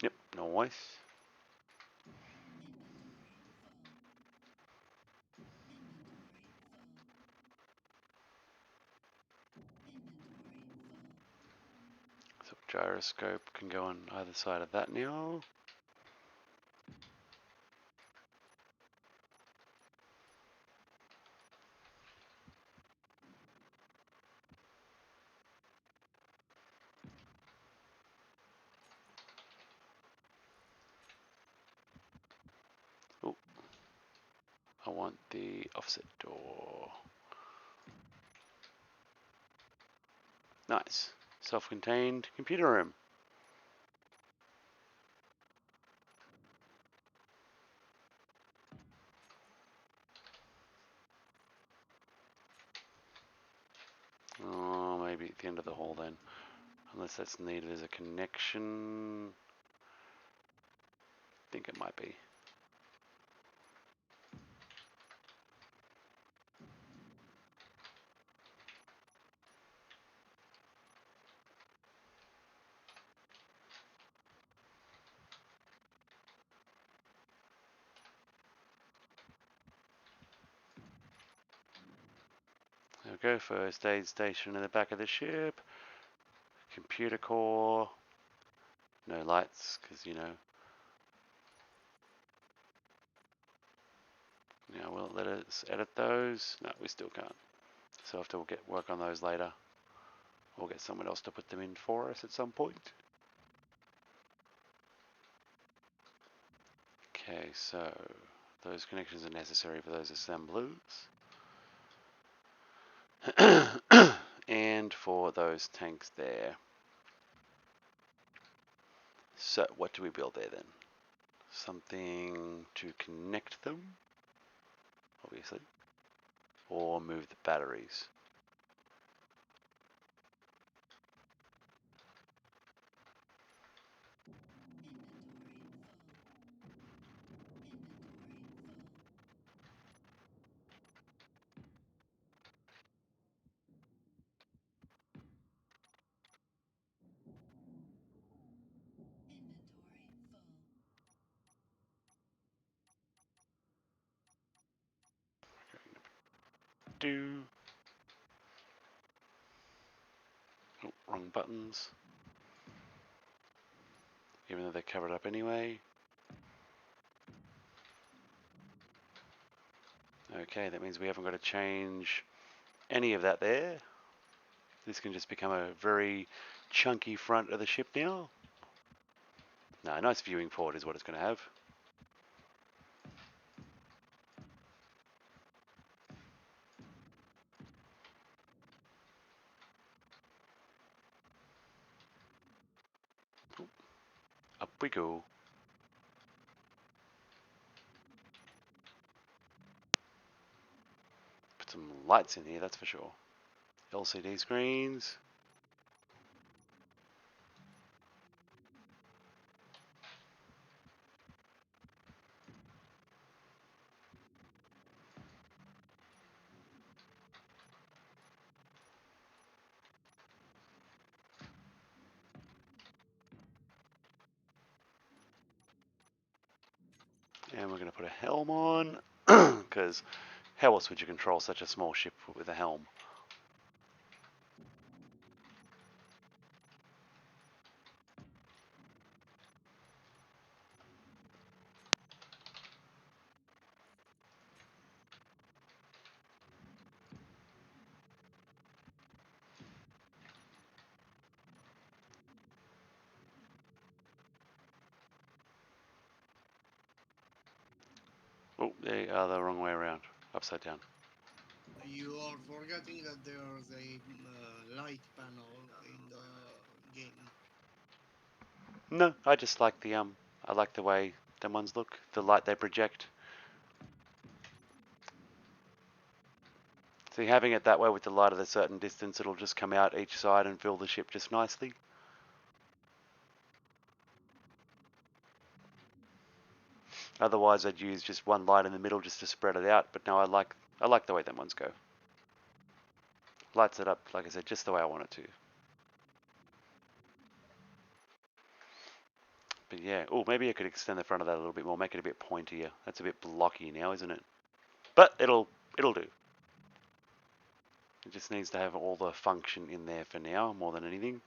Yep, nice. So gyroscope can go on either side of that now. Oh, I want the offset door. Nice. Self-contained computer room. Oh, maybe at the end of the hall then. Unless that's needed as a connection. I think it might be. There we go, first aid station in the back of the ship. Computer core. No lights, because, you know. Now, will it let us edit those? No, we still can't. So I'll have to work on those later. Or get someone else to put them in for us at some point. Okay, so those connections are necessary for those assemblers. And for those tanks there. So what do we build there then? Something to connect them, obviously, or move the batteries. Do. Oh, wrong buttons. Even though they're covered up anyway. Okay, that means we haven't got to change any of that there. This can just become a very chunky front of the ship now. No, nice viewing port is what it's going to have. Up we go. Put some lights in here, that's for sure. LCD screens. And we're going to put a helm on, because how else would you control such a small ship with a helm? Oh, they are the wrong way around. Upside down. You are forgetting that there's a light panel in the game. No, I just like I like the way them ones look. The light they project. See, having it that way with the light at a certain distance, it'll just come out each side and fill the ship just nicely. Otherwise, I'd use just one light in the middle just to spread it out. But no, I like the way them ones go. Lights it up, like I said, just the way I want it to. But yeah, oh, maybe I could extend the front of that a little bit more, make it a bit pointier. That's a bit blocky now, isn't it? But it'll do. It just needs to have all the function in there for now, more than anything.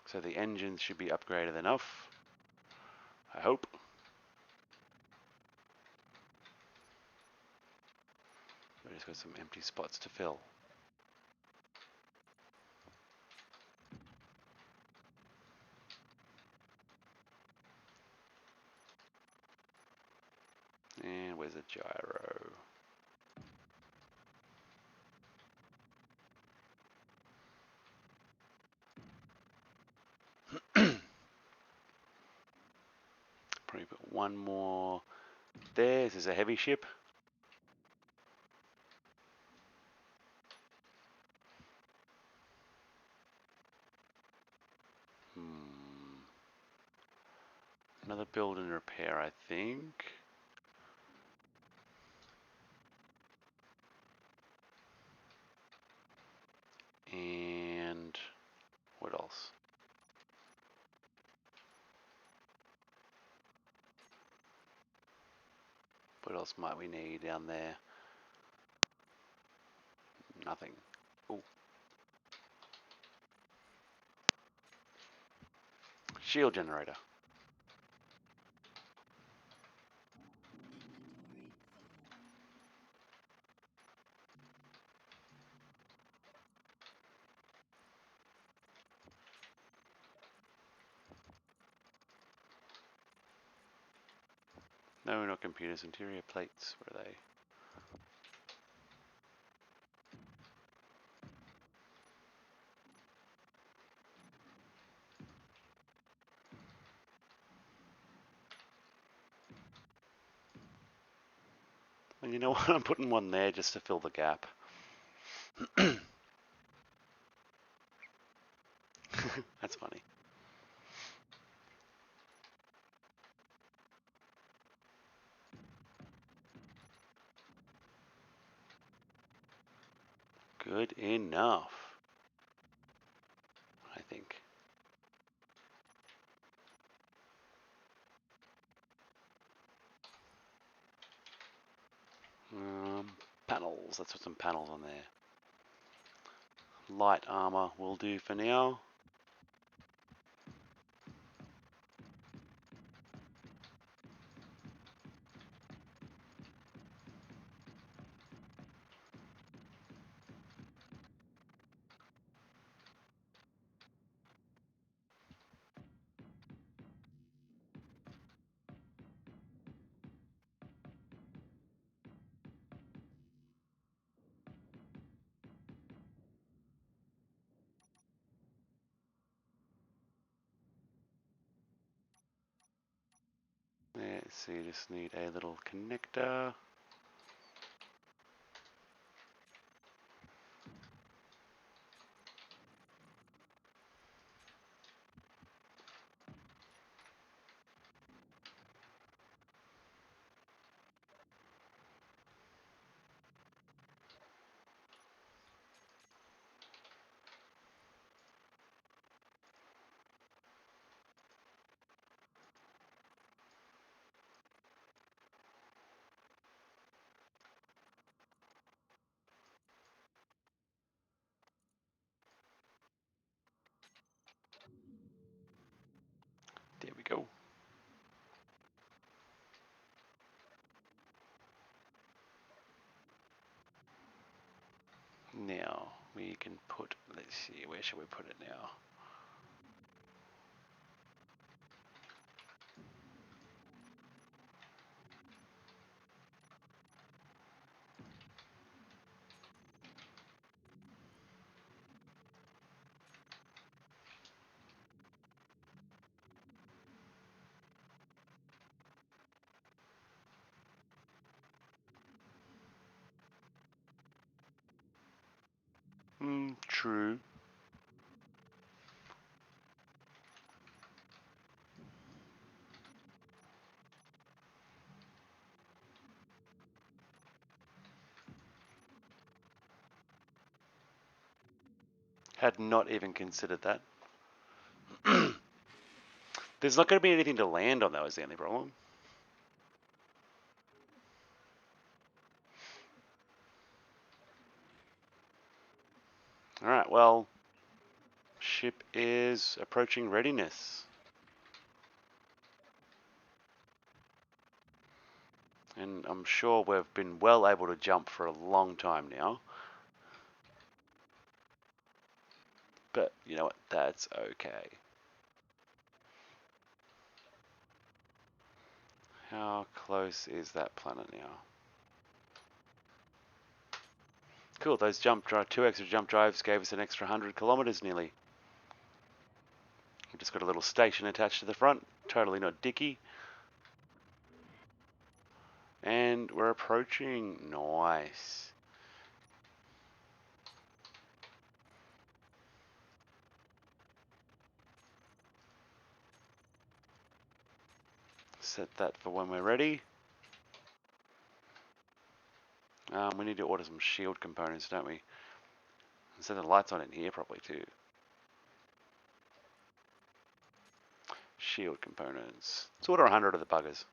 So the engines should be upgraded enough, I hope. We've just got some empty spots to fill. And where's the gyro? Probably put one more there. This is a heavy ship. Another build and repair, I think. And what else? What else might we need down there? Nothing. Oh, shield generator. No, not computers. Interior plates. Where are they? Well, you know what? I'm putting one there just to fill the gap. That's funny. Good enough, I think. Panels. Let's put some panels on there. Light armor will do for now. Let's see, just need a little connector. There we go. Now we can put, let's see, where should we put it now? True. Had not even considered that. There's not going to be anything to land on, though, is the only problem. Alright, well, ship is approaching readiness. And I'm sure we've been well able to jump for a long time now. But you know what? That's okay. How close is that planet now? Cool, those two extra jump drives gave us an extra 100 kilometers nearly. We've just got a little station attached to the front, totally not dicky. And we're approaching. Nice. Set that for when we're ready. We need to order some shield components, don't we? Set the lights on in here probably too. Shield components. Let's order 100 of the buggers.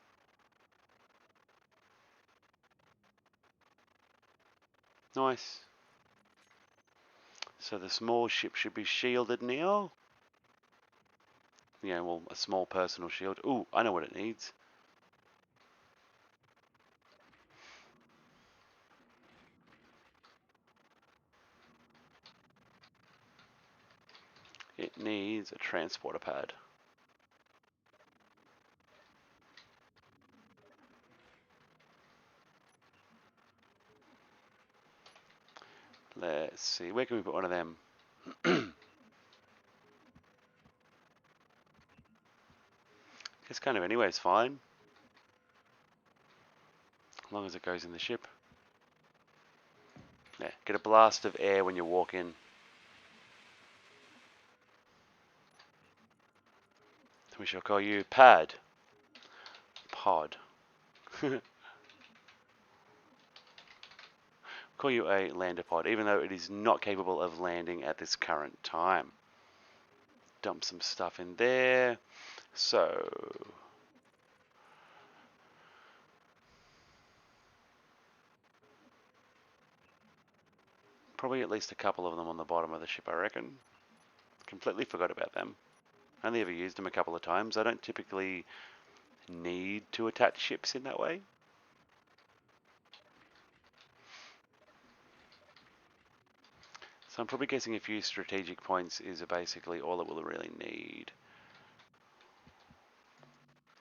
Nice. So the small ship should be shielded now. Yeah, well, a small personal shield. Ooh, I know what it needs. It needs a transporter pad. Let's see, where can we put one of them? Guess kind of anywhere is fine. As long as it goes in the ship. Yeah, get a blast of air when you walk in. We shall call you Pad. Pod. Call you a lander pod, even though it is not capable of landing at this current time. Dump some stuff in there. So, probably at least a couple of them on the bottom of the ship, I reckon. Completely forgot about them. Only ever used them a couple of times. I don't typically need to attach ships in that way. So I'm probably guessing a few strategic points is basically all it will really need.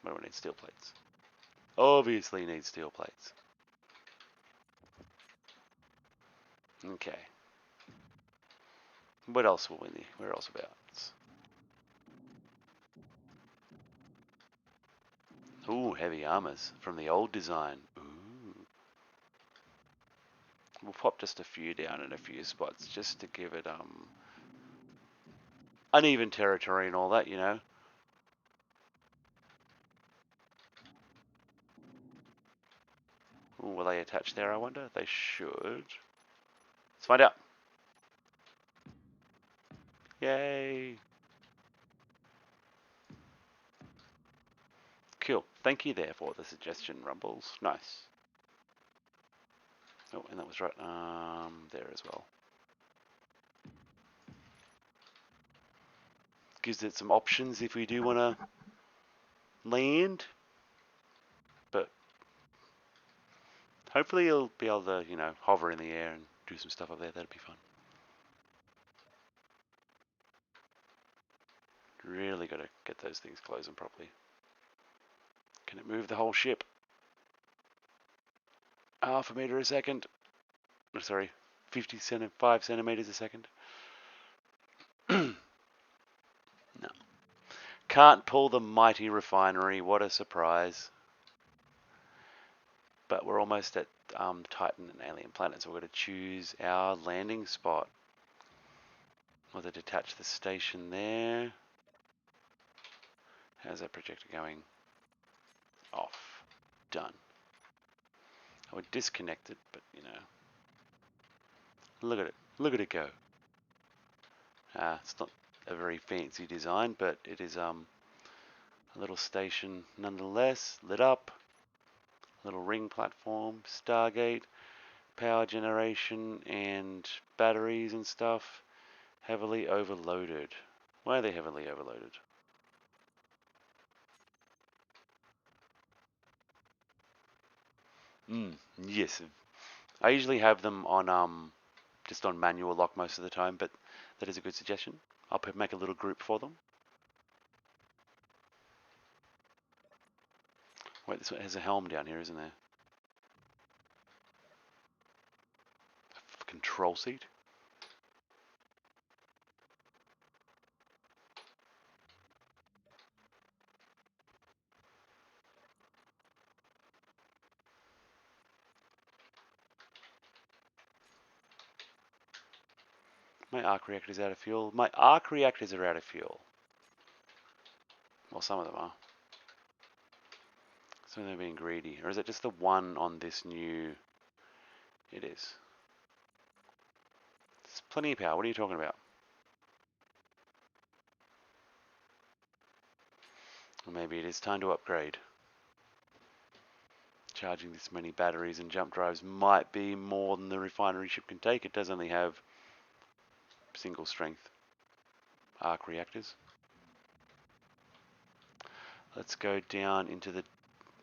What do I need? Steel plates. Obviously need steel plates. Okay. What else will we need? Where else about? Ooh, heavy armors from the old design. Ooh. We'll pop just a few down in a few spots just to give it uneven territory and all that, you know. Ooh, will they attach there, I wonder? They should. Let's find out. Yay. Cool. Thank you there for the suggestion, Rumbles. Nice. Oh, and that was right there as well. Gives it some options if we do want to land. But hopefully you'll be able to, you know, hover in the air and do some stuff up there. That'd be fun. Really got to get those things closing properly. Can it move the whole ship? Half a meter a second. Oh, sorry, 5 centimeters a second. No. Can't pull the mighty refinery. What a surprise. But we're almost at Titan and Alien Planet, so we're going to choose our landing spot. Or to detach the station there. How's that projector going? Off. Done. I would disconnect it, but you know. Look at it. Look at it go. It's not a very fancy design, but it is a little station nonetheless. Lit up. Little ring platform. Stargate. Power generation and batteries and stuff. Heavily overloaded. Why are they heavily overloaded? Yes. I usually have them on just on manual lock most of the time, but that is a good suggestion. I'll make a little group for them. Wait, this one has a helm down here, isn't there? A control seat? My arc reactor's out of fuel. My arc reactors are out of fuel. Well, some of them are. Some of them are being greedy. Or is it just the one on this new... It is. It's plenty of power. What are you talking about? Or maybe it is time to upgrade. Charging this many batteries and jump drives might be more than the refinery ship can take. It does only have single strength arc reactors. Let's go down into the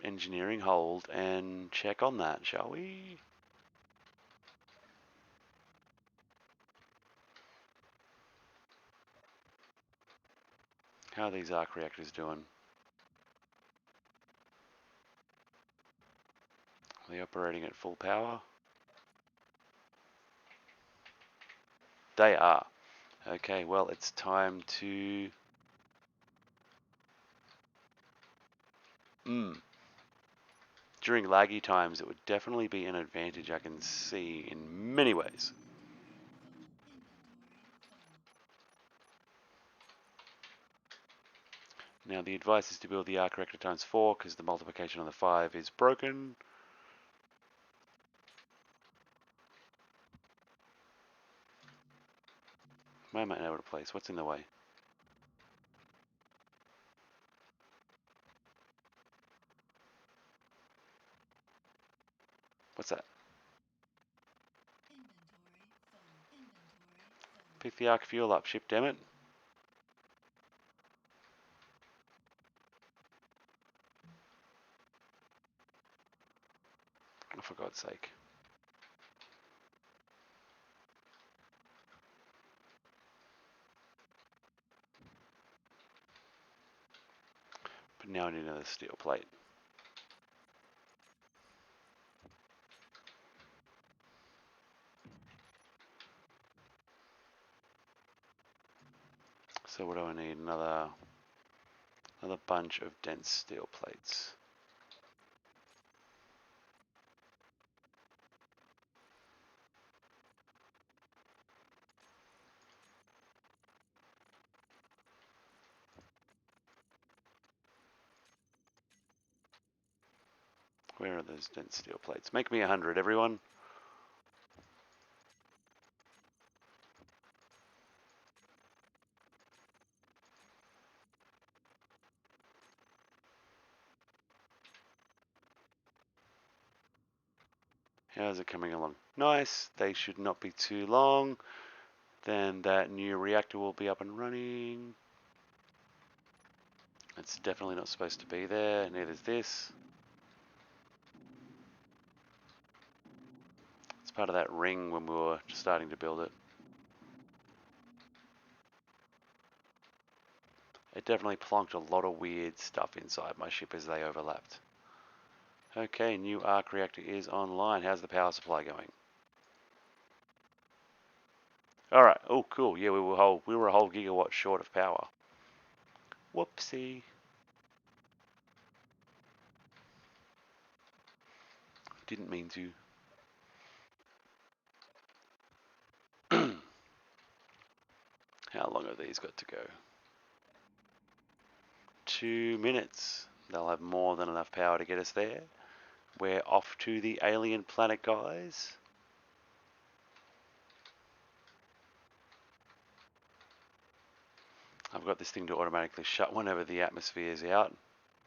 engineering hold and check on that, shall we? How are these arc reactors doing? Are they operating at full power? They are. Okay, well, it's time to... During laggy times, it would definitely be an advantage I can see in many ways. Now, the advice is to build the arc reactor times 4 because the multiplication on the 5 is broken. Why am I out of place? What's in the way? What's that? Pick the arc fuel up, ship, damn it. Oh, for God's sake. But now I need another steel plate. So what do I need? Another bunch of dense steel plates. Where are those dense steel plates? Make me 100, everyone. How's it coming along? Nice. They should not be too long. Then that new reactor will be up and running. It's definitely not supposed to be there. Neither is this. It's part of that ring when we were starting to build it. It definitely plonked a lot of weird stuff inside my ship as they overlapped. Okay, new arc reactor is online. How's the power supply going? Alright, oh cool. Yeah, we were a whole gigawatt short of power. Whoopsie. Didn't mean to. these got to go? 2 minutes. They'll have more than enough power to get us there. We're off to the alien planet, guys. I've got this thing to automatically shut whenever the atmosphere is out,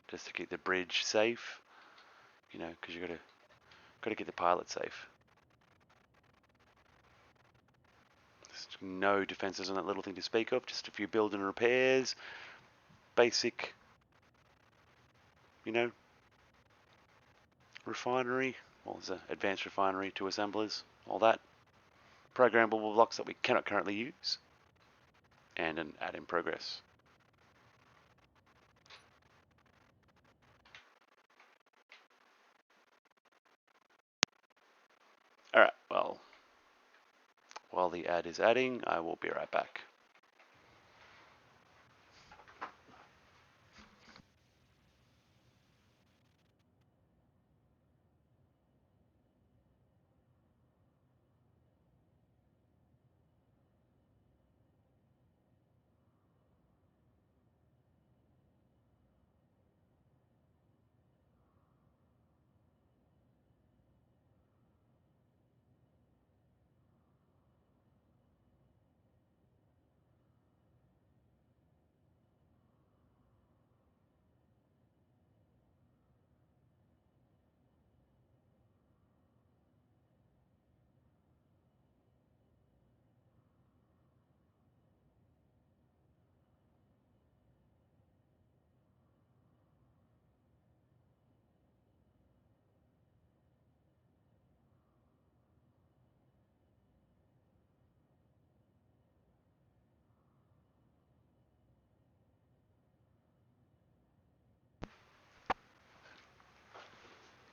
just to keep the bridge safe. You know, because you gotta get the pilot safe. There's no defenses on that little thing to speak of. Just a few build and repairs, basic, you know, refinery. Well, there's an advanced refinery, 2 assemblers, all that. Programmable blocks that we cannot currently use, and an add in progress. Alright, well, while the ad is adding, I will be right back.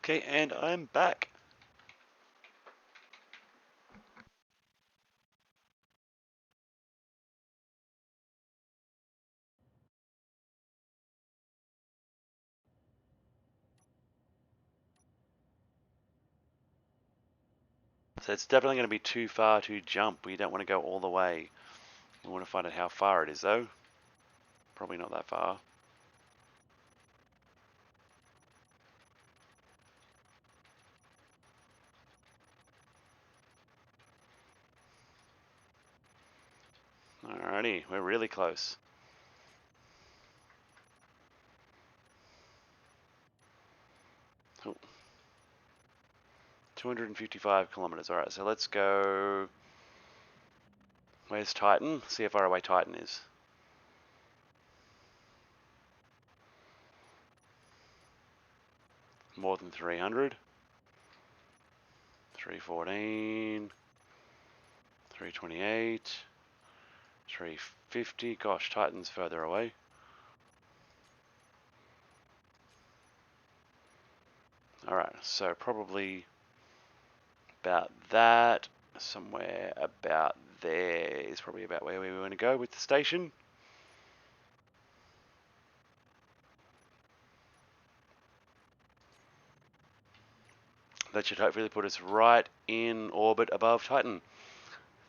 Okay, and I'm back. So it's definitely going to be too far to jump. We don't want to go all the way. We want to find out how far it is, though. Probably not that far. Alrighty, we're really close. Oh. 255 kilometers. Alright, so let's go. Where's Titan? See how far away Titan is. More than 300. 314. 328. 350. Gosh, Titan's further away. Alright, so probably about that. Somewhere about there is probably about where we want to go with the station. That should hopefully put us right in orbit above Titan.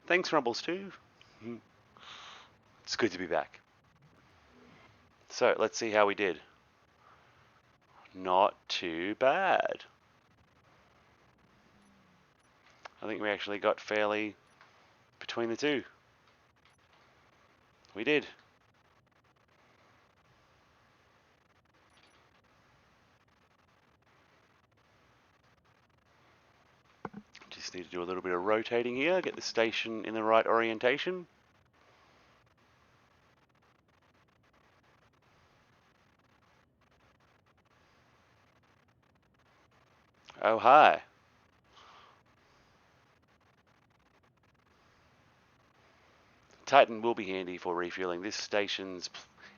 Thanks, Rumbles, too. It's good to be back. So, let's see how we did. Not too bad. I think we actually got fairly between the two. We did. Just need to do a little bit of rotating here, get the station in the right orientation. Oh, hi. Titan will be handy for refueling. This station's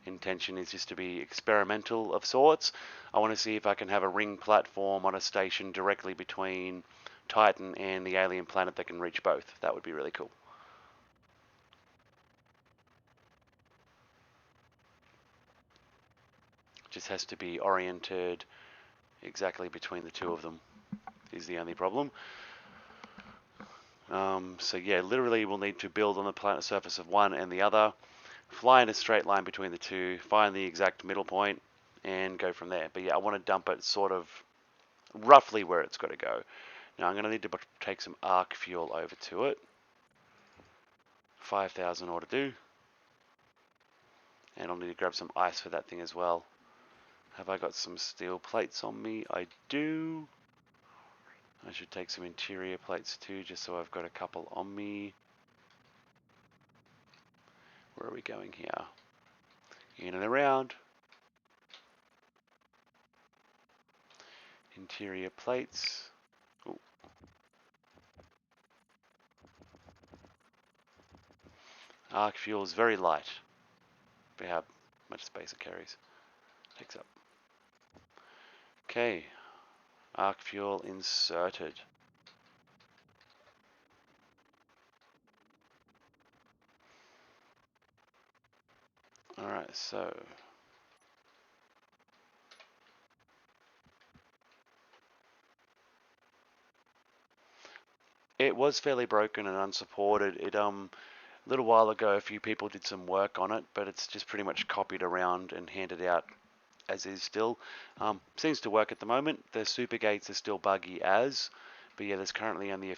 intention is just to be experimental of sorts. I want to see if I can have a ring platform on a station directly between Titan and the alien planet that can reach both. That would be really cool. Just has to be oriented exactly between the two of them is the only problem. So yeah, literally we'll need to build on the planet surface of one and the other, fly in a straight line between the two, find the exact middle point, and go from there. But yeah, I want to dump it sort of roughly where it's got to go. Now I'm going to need to take some arc fuel over to it. 5,000 ought to do. And I'll need to grab some ice for that thing as well. Have I got some steel plates on me? I do. I should take some interior plates too, just so I've got a couple on me. Where are we going here? In and around. Interior plates. Ooh. Arc fuel is very light for how much space it carries. Takes up. Okay. Arc fuel inserted. Alright, so it was fairly broken and unsupported. It a little while ago a few people did some work on it, but it's just pretty much copied around and handed out as is still. Seems to work at the moment. The super gates are still buggy but yeah, there's currently only a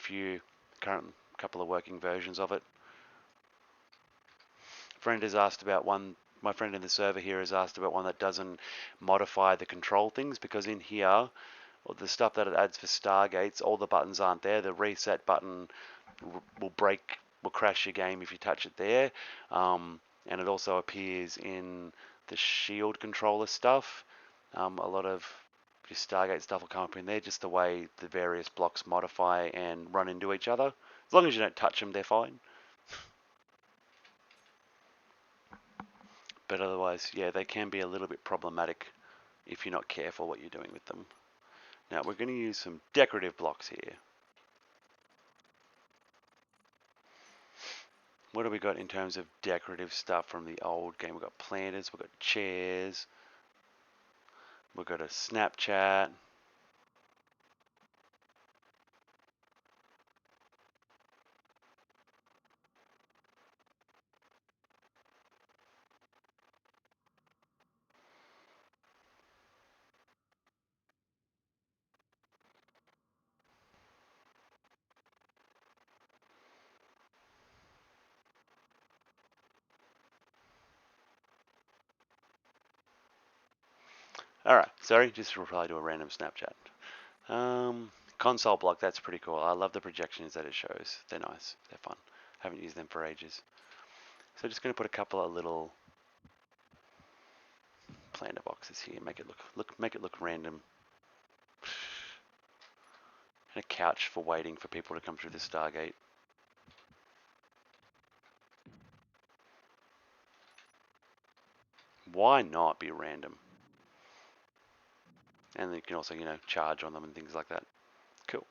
couple of working versions of it. Friend has asked about one. My friend in the server here has asked about one that doesn't modify the control things, because in here, the stuff that it adds for Stargates, all the buttons aren't there. The reset button will crash your game if you touch it there, and it also appears in the shield controller stuff. A lot of your Stargate stuff will come up in there, just the way the various blocks modify and run into each other. As long as you don't touch them, they're fine. But otherwise, yeah, they can be a little bit problematic if you're not careful what you're doing with them. Now we're going to use some decorative blocks here. What do we got in terms of decorative stuff from the old game? We've got planters, we've got chairs, we've got a Snapchat. Alright, sorry, just reply to a random Snapchat. Console block, that's pretty cool. I love the projections that it shows. They're nice, they're fun. Haven't used them for ages. So just going to put a couple of little planter boxes here, make it look random. And a couch for waiting for people to come through the Stargate. Why not be random? And you can also, charge on them and things like that. Cool.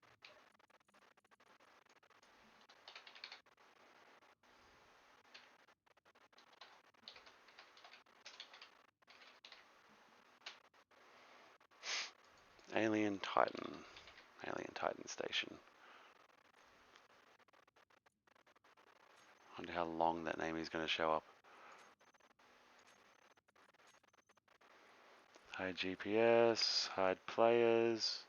Alien Titan Station. I wonder how long that name is going to show up. Hide GPS, hide players,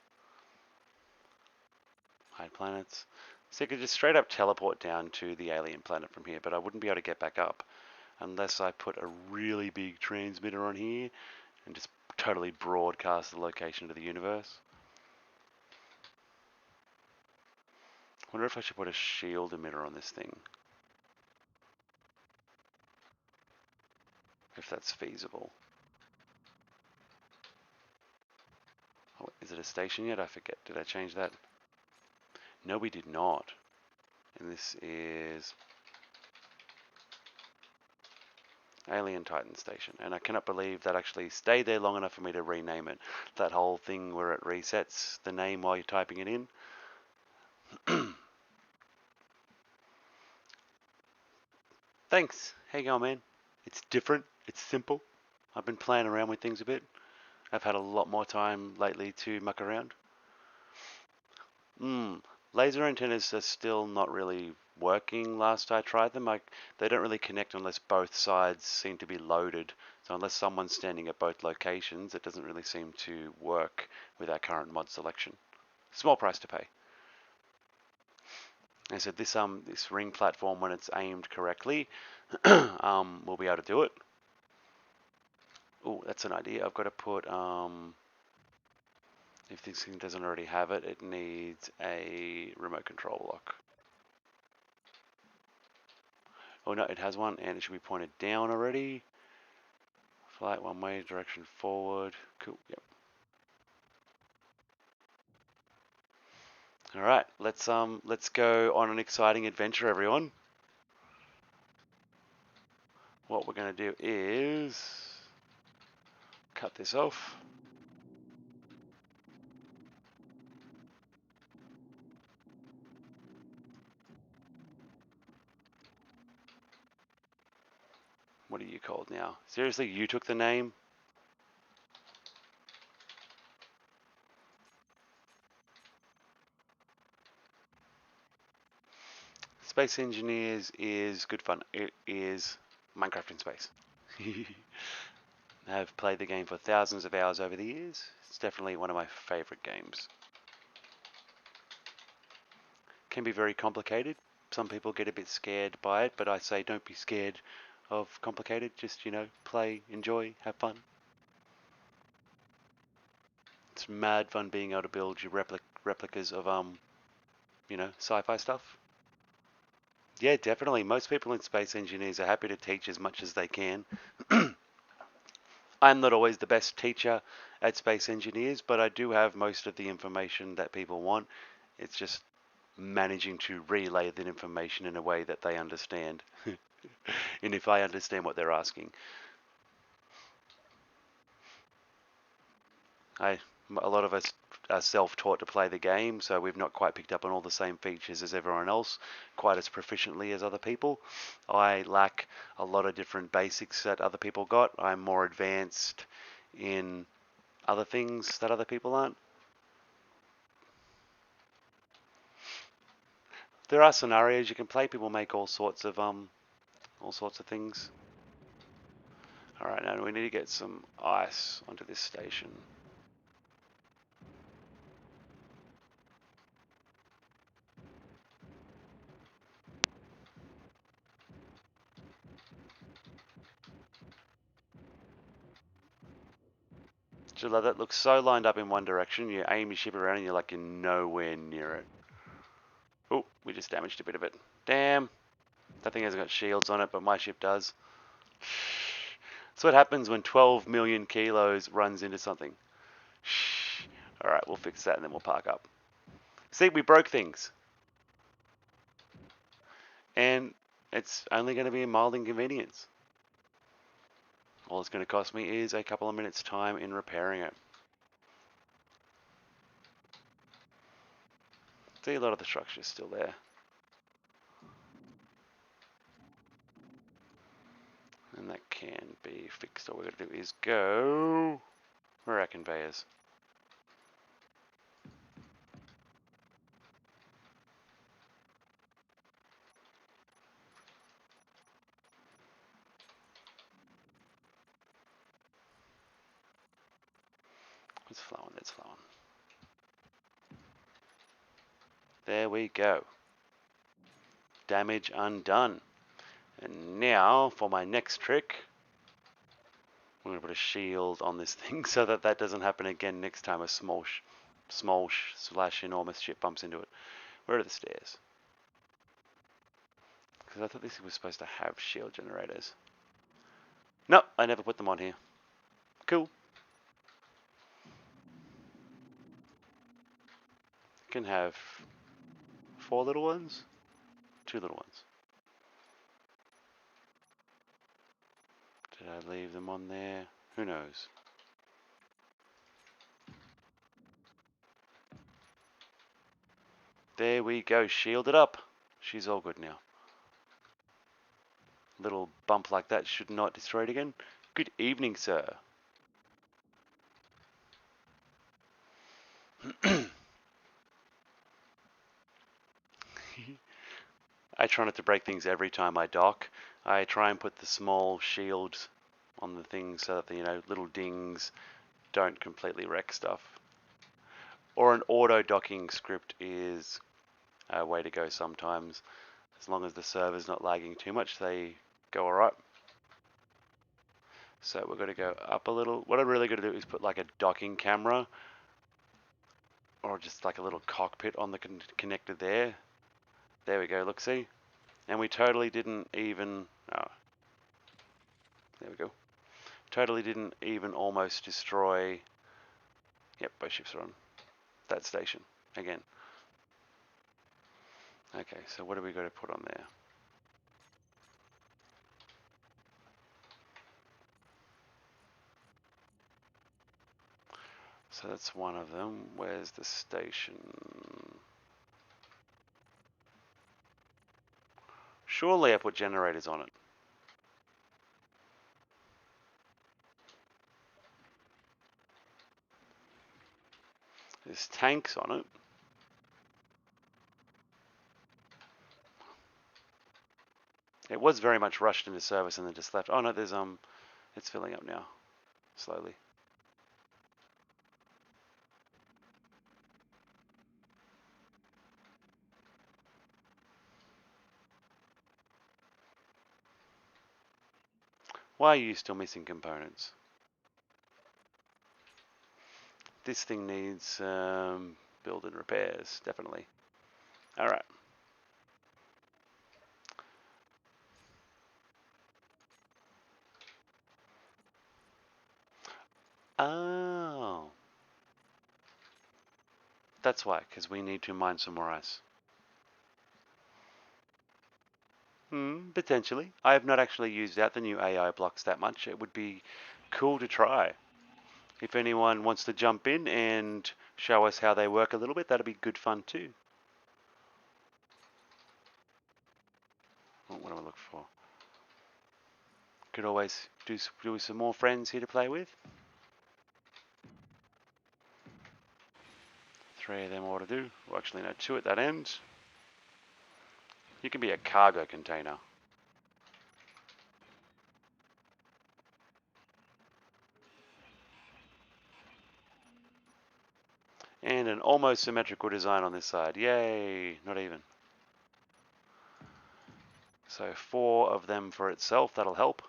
hide planets. So you could just straight up teleport down to the alien planet from here, but I wouldn't be able to get back up unless I put a really big transmitter on here and just totally broadcast the location to the universe. I wonder if I should put a shield emitter on this thing. If that's feasible. Oh, is it a station yet? I forget. Did I change that? No, we did not. And this is Alien Titan Station. And I cannot believe that actually stayed there long enough for me to rename it. That whole thing where it resets the name while you're typing it in. Thanks. How you going, man? It's different. It's simple. I've been playing around with things a bit. I've had a lot more time lately to muck around. Laser antennas are still not really working last I tried them. They don't really connect unless both sides seem to be loaded. So unless someone's standing at both locations, it doesn't really seem to work with our current mod selection. Small price to pay. And so this ring platform, when it's aimed correctly, we'll be able to do it. Oh, that's an idea. I've got to put if this thing doesn't already have it, it needs a remote control lock. Oh no, it has one, and it should be pointed down already. Flight one way, direction forward. Cool. Yep. All right, let's go on an exciting adventure, everyone. What we're going to do is cut this off. What are you called now? Seriously, you took the name? Space Engineers is good fun. It is Minecraft in space. I've played the game for thousands of hours over the years. It's definitely one of my favorite games. Can be very complicated. Some people get a bit scared by it, but I say don't be scared of complicated. Just, play, enjoy, have fun. It's mad fun being able to build your replicas of, sci-fi stuff. Yeah, definitely. Most people in Space Engineers are happy to teach as much as they can. I'm not always the best teacher at Space Engineers, but I do have most of the information that people want. It's just managing to relay that information in a way that they understand. And if I understand what they're asking. A lot of us are self-taught to play the game, so we've not quite picked up on all the same features as everyone else, quite as proficiently as other people. I lack a lot of different basics that other people got. I'm more advanced in other things that other people aren't. There are scenarios you can play. People make all sorts of things. All right, now we need to get some ice onto this station. That looks so lined up in one direction. You aim your ship around and you're nowhere near it. Oh, we just damaged a bit of it. Damn. That thing hasn't got shields on it, but my ship does. That's what happens when 12 million kilos runs into something. Alright, we'll fix that and then we'll park up. See, we broke things. And it's only going to be a mild inconvenience. All it's going to cost me is a couple of minutes' time in repairing it. See, a lot of the structure's still there. And that can be fixed. All we're going to do is go... Where are our conveyors? It's flowing, it's flowing. There we go. Damage undone. And now, for my next trick, I'm going to put a shield on this thing so that that doesn't happen again next time a small slash enormous ship bumps into it. Where are the stairs? Because I thought this was supposed to have shield generators. No, I never put them on here. Cool. Can have 4 little ones, 2 little ones. Did I leave them on there? Who knows? There we go, shielded up. She's all good now. Little bump like that should not destroy it again. Good evening, sir. I try not to break things every time I dock. I try and put the small shields on the things so that the, little dings don't completely wreck stuff. Or an auto docking script is a way to go sometimes. As long as the server's not lagging too much, they go alright. So we're going to go up a little. What I'm really going to do is put like a docking camera or just like a little cockpit on the connector there. There we go, look, see? And we totally didn't even, oh, there we go. Totally didn't even almost destroy, yep, both ships are on that station again. Okay, so what do we got to put on there? So that's one of them. Where's the station? Surely I put generators on it. There's tanks on it. It was very much rushed into service and then just left. Oh no, there's it's filling up now, slowly. Why are you still missing components? This thing needs build and repairs, definitely. All right. Oh, that's why, because we need to mine some more ice. Potentially. I have not actually used out the new AI blocks that much. It would be cool to try. If anyone wants to jump in and show us how they work a little bit, that'd be good fun too. What do I look for? Could always do some more friends here to play with. 3 of them ought to do. Well, actually, no, 2 at that end. You can be a cargo container. And an almost symmetrical design on this side. Yay! Not even. So 4 of them for itself. That'll help.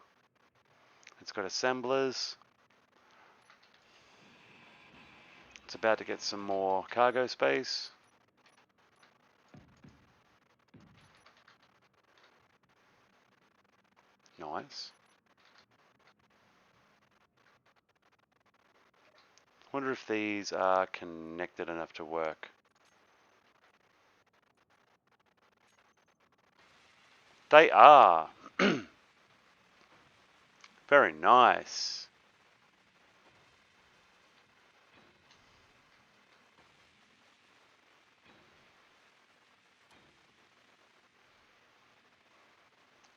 It's got assemblers. It's about to get some more cargo space. Nice. Wonder if these are connected enough to work. They are. Very nice.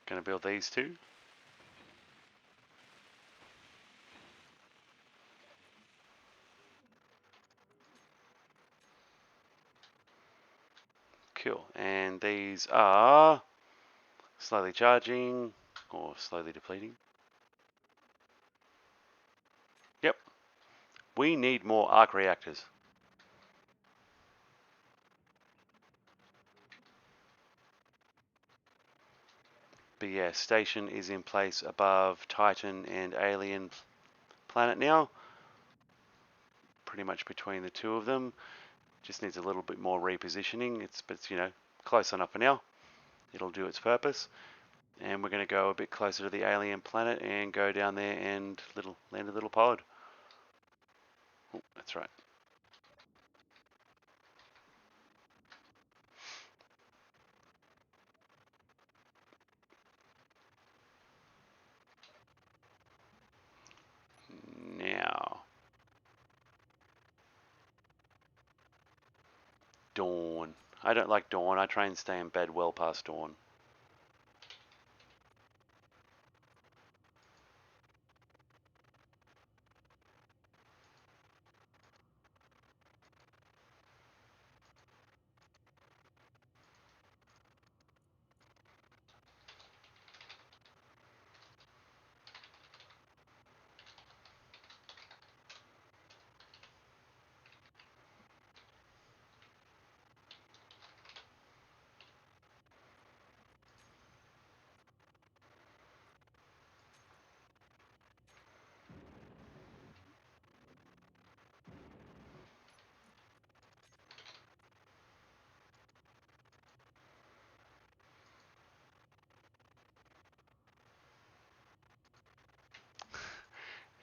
Gonna build these 2. Cool. And these are slowly charging or slowly depleting. Yep. We need more arc reactors. But yeah, station is in place above Titan and Alien Planet now. Pretty much between the 2 of them. Just needs a little bit more repositioning. But it's close enough for now. It'll do its purpose. And we're going to go a bit closer to the alien planet and go down there and land a little pod. Oh, that's right. Now, dawn. I don't like dawn. I try and stay in bed well past dawn.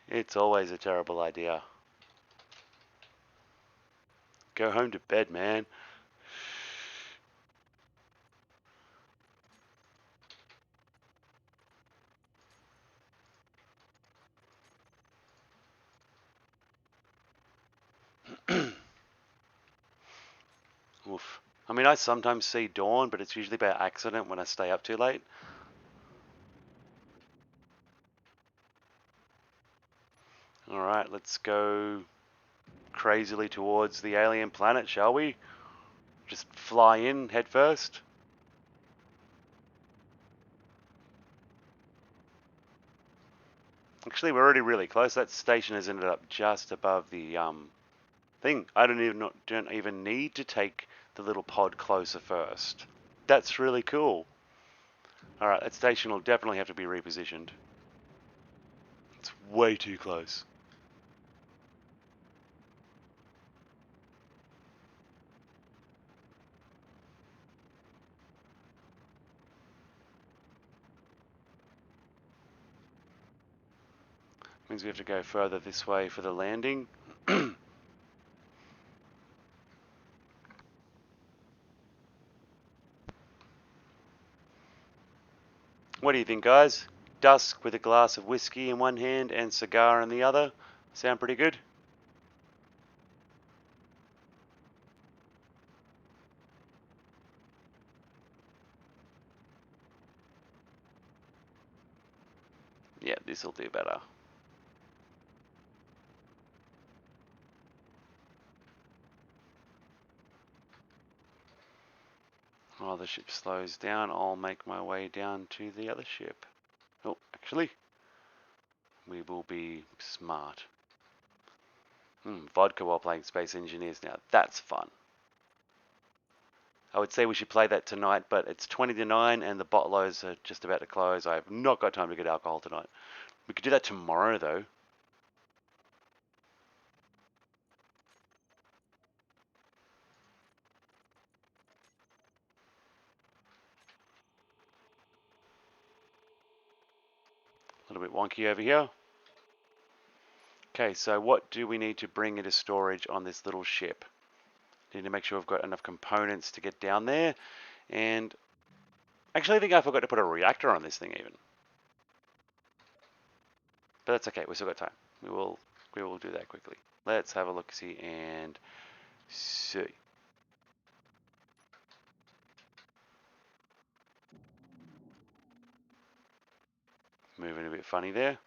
It's always a terrible idea. Go home to bed, man. Oof. I mean, I sometimes see dawn, but it's usually by accident when I stay up too late. Alright, let's go crazily towards the alien planet, shall we? Just fly in head first. Actually, we're already really close. That station has ended up just above the thing. I don't even need to take the little pod closer first. That's really cool. Alright, that station will definitely have to be repositioned. It's way too close. Means we have to go further this way for the landing. What do you think, guys? Dusk with a glass of whiskey in one hand and cigar in the other. Sound pretty good? Yeah, this'll do better. While the ship slows down, I'll make my way down to the other ship. Oh, actually, we will be smart. Vodka while playing Space Engineers now. That's fun. I would say we should play that tonight, but it's 20 to 9 and the botlos are just about to close. I have not got time to get alcohol tonight. We could do that tomorrow, though. A little bit wonky over here. Okay, so what do we need to bring into storage on this little ship? Need to make sure we've got enough components to get down there. And actually, I think I forgot to put a reactor on this thing even. But that's okay, we've still got time. We will do that quickly. Let's have a look-see and see. Moving a bit funny there.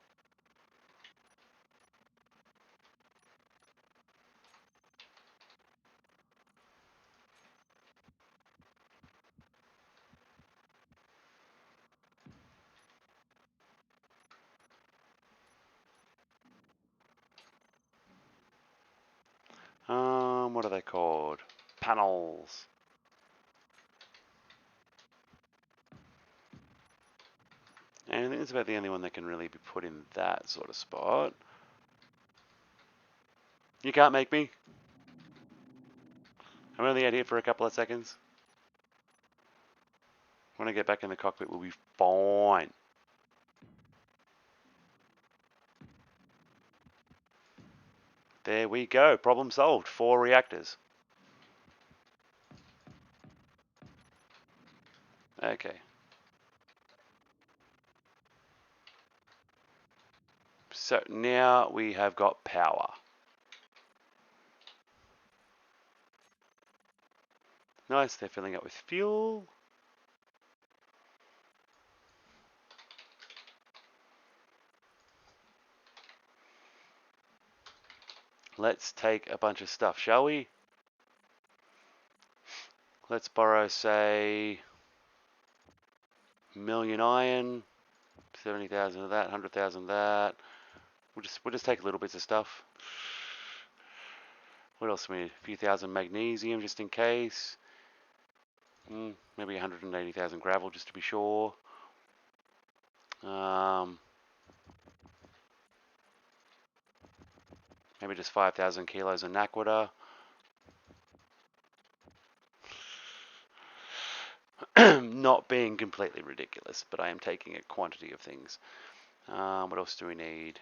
What are they called? Panels. And I think it's about the only one that can really be put in that sort of spot. You can't make me. I'm only out here for a couple of seconds. When I get back in the cockpit, we'll be fine. There we go. Problem solved. 4 reactors. Okay. So now we have got power. Nice, they're filling up with fuel. Let's take a bunch of stuff, shall we? Let's borrow, say, 1,000,000 iron, 70,000 of that, 100,000 of that. We'll just take little bits of stuff. What else do we need? A few thousand magnesium just in case. Maybe 180,000 gravel just to be sure. Maybe just 5,000 kilos of naquadah. Not being completely ridiculous, but I am taking a quantity of things. What else do we need?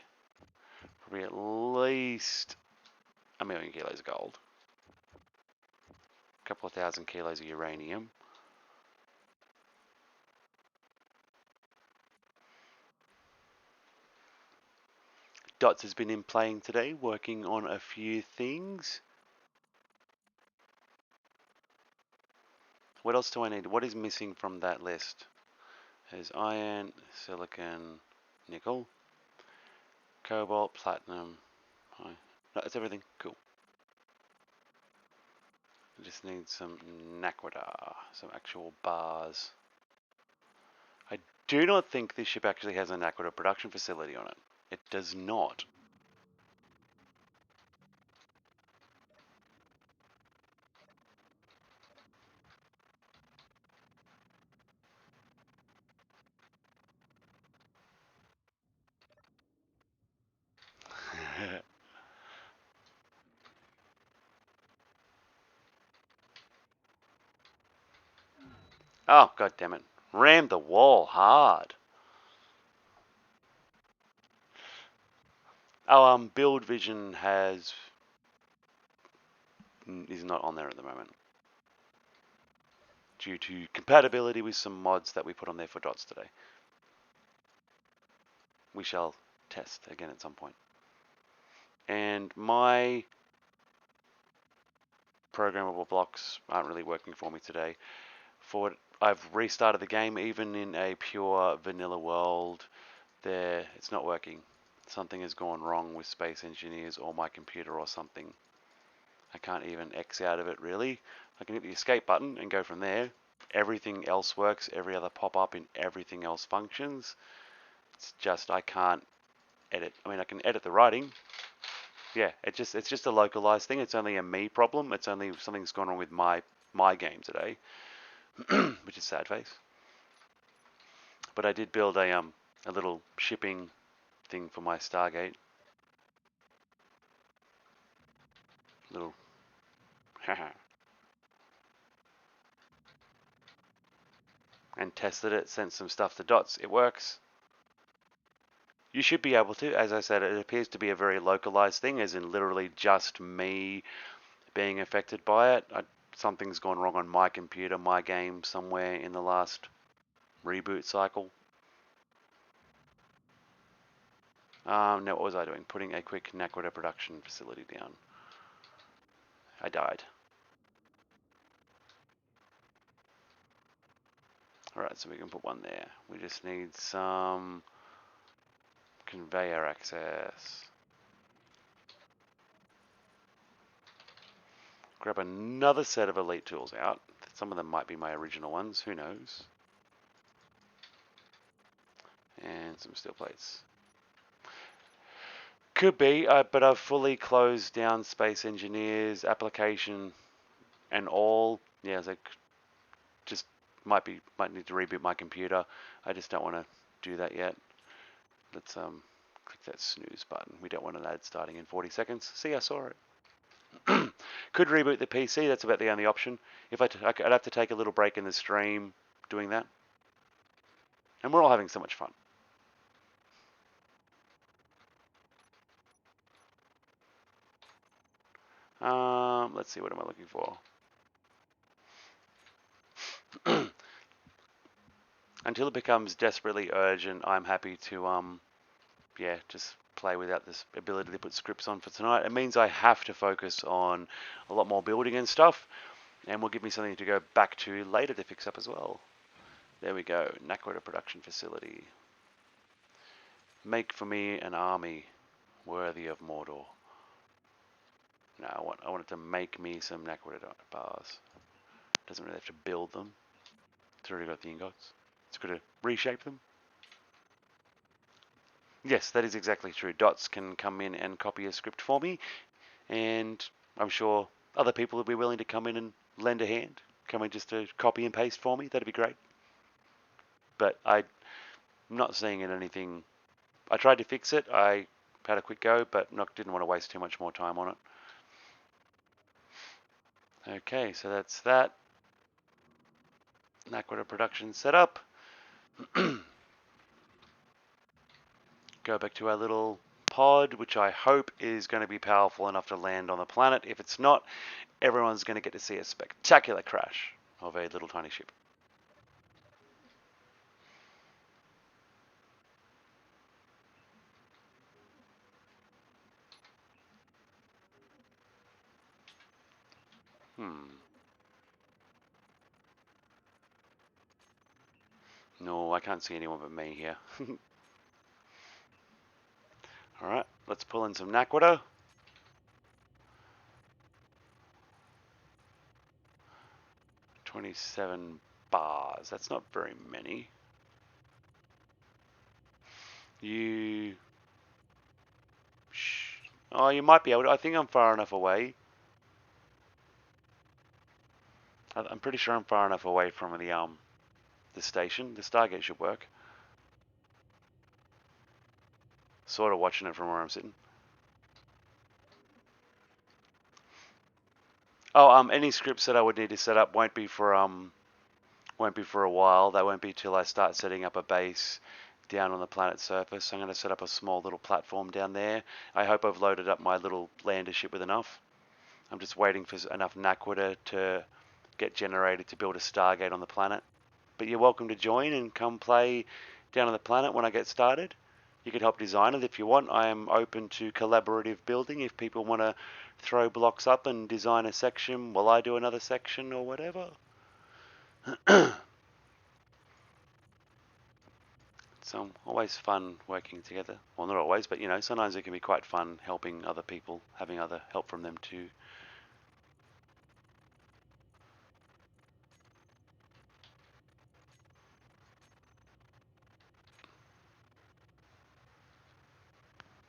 Probably at least 1,000,000 kilos of gold. A couple of thousand kilos of uranium. Dots has been in playing today, working on a few things. What else do I need? What is missing from that list? There's iron, silicon, nickel, cobalt, platinum. No, that's everything. Cool. I just need some naquadah, some actual bars. I do not think this ship actually has a naquadah production facility on it. It does not. Oh, god damn it. Rammed the wall hard. Oh, Build Vision is not on there at the moment, due to compatibility with some mods that we put on there for dots today. We shall test again at some point. And my programmable blocks aren't really working for me today. I've restarted the game, even in a pure vanilla world. It's not working. Something has gone wrong with Space Engineers or my computer or something. I can't even X out of it really. I can hit the escape button and go from there. Everything else works, every other pop-up in everything else functions. It's just I can't edit. I mean, I can edit the writing. Yeah, it's just a localized thing. It's only a me problem. It's only something's gone wrong with my game today, which is sad face. But I did build a little shipping thing for my Stargate. Little and tested it, sent some stuff to Dots. It works. You should be able to. As I said, it appears to be a very localized thing, as in literally just me being affected by it. Something's gone wrong on my computer, my game, somewhere in the last reboot cycle. No, what was I doing? Putting a quick naquadah production facility down. I died. Alright, so we can put one there. We just need some conveyor access. Grab another set of elite tools out. Some of them might be my original ones, who knows. And some steel plates. Could be, but I've fully closed down Space Engineers application and all. Yeah, so just might need to reboot my computer. I just don't want to do that yet. Let's click that snooze button. We don't want an ad starting in 40 seconds. See, I saw it. Could reboot the PC. That's about the only option. I'd have to take a little break in the stream doing that. And we're all having so much fun. Let's see, what am I looking for? Until it becomes desperately urgent, I'm happy to, yeah, just play without this ability to put scripts on for tonight. It means I have to focus on a lot more building and stuff, and will give me something to go back to later to fix up as well. There we go, naquadah production facility. Make for me an army worthy of Mordor. No, I want it to make me some naquadah bars. Doesn't really have to build them. It's already got the ingots. It's got to reshape them. Yes, that is exactly true. Dots can come in and copy a script for me, and I'm sure other people would be willing to come in and lend a hand. Come in just to copy and paste for me. That'd be great. But I'm not seeing it anything. I tried to fix it. I had a quick go, but didn't want to waste too much more time on it. Okay, so that's that. naquadah production setup. Go back to our little pod, which I hope is going to be powerful enough to land on the planet. If it's not, everyone's going to get to see a spectacular crash of a little tiny ship. No, I can't see anyone but me here. Alright, let's pull in some Naquadah. 27 bars. That's not very many. You... Oh, you might be able to. I think I'm far enough away. I'm pretty sure I'm far enough away from the station. The Stargate should work. Sort of watching it from where I'm sitting. Oh, any scripts that I would need to set up won't be for a while. That won't be till I start setting up a base down on the planet's surface. I'm going to set up a small little platform down there. I hope I've loaded up my little lander ship with enough. I'm just waiting for enough Naquadah to get generated to build a Stargate on the planet. But you're welcome to join and come play down on the planet when I get started. You can help design it if you want. I am open to collaborative building if people want to throw blocks up and design a section while I do another section or whatever. It's always fun working together. Well, not always, but you know, sometimes it can be quite fun helping other people, having other help from them too.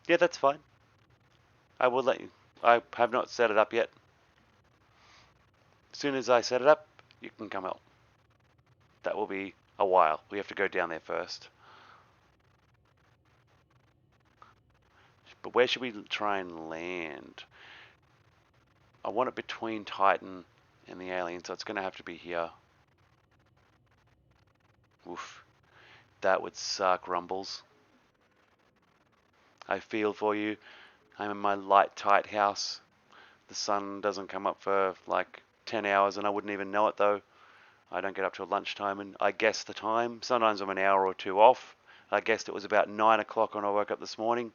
Yeah, that's fine. I will let you. I have not set it up yet. As soon as I set it up, you can come help. That will be a while. We have to go down there first. But where should we try and land? I want it between Titan and the alien, so it's going to have to be here. Oof. That would suck, Rumbles. I feel for you. I'm in my light, tight house. The sun doesn't come up for like 10 hours and I wouldn't even know it though. I don't get up till lunchtime and I guess the time. Sometimes I'm an hour or two off. I guessed it was about 9 o'clock when I woke up this morning.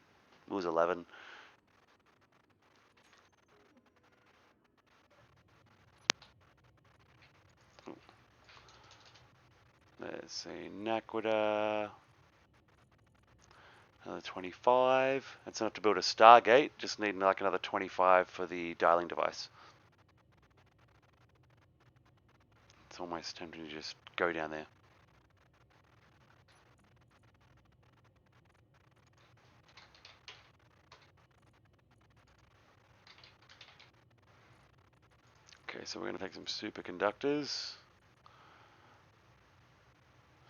It was 11. Let's see, Naquadah. Another 25. That's enough to build a Stargate. Just need like another 25 for the dialing device. It's almost tempting to just go down there. Okay, so we're going to take some superconductors.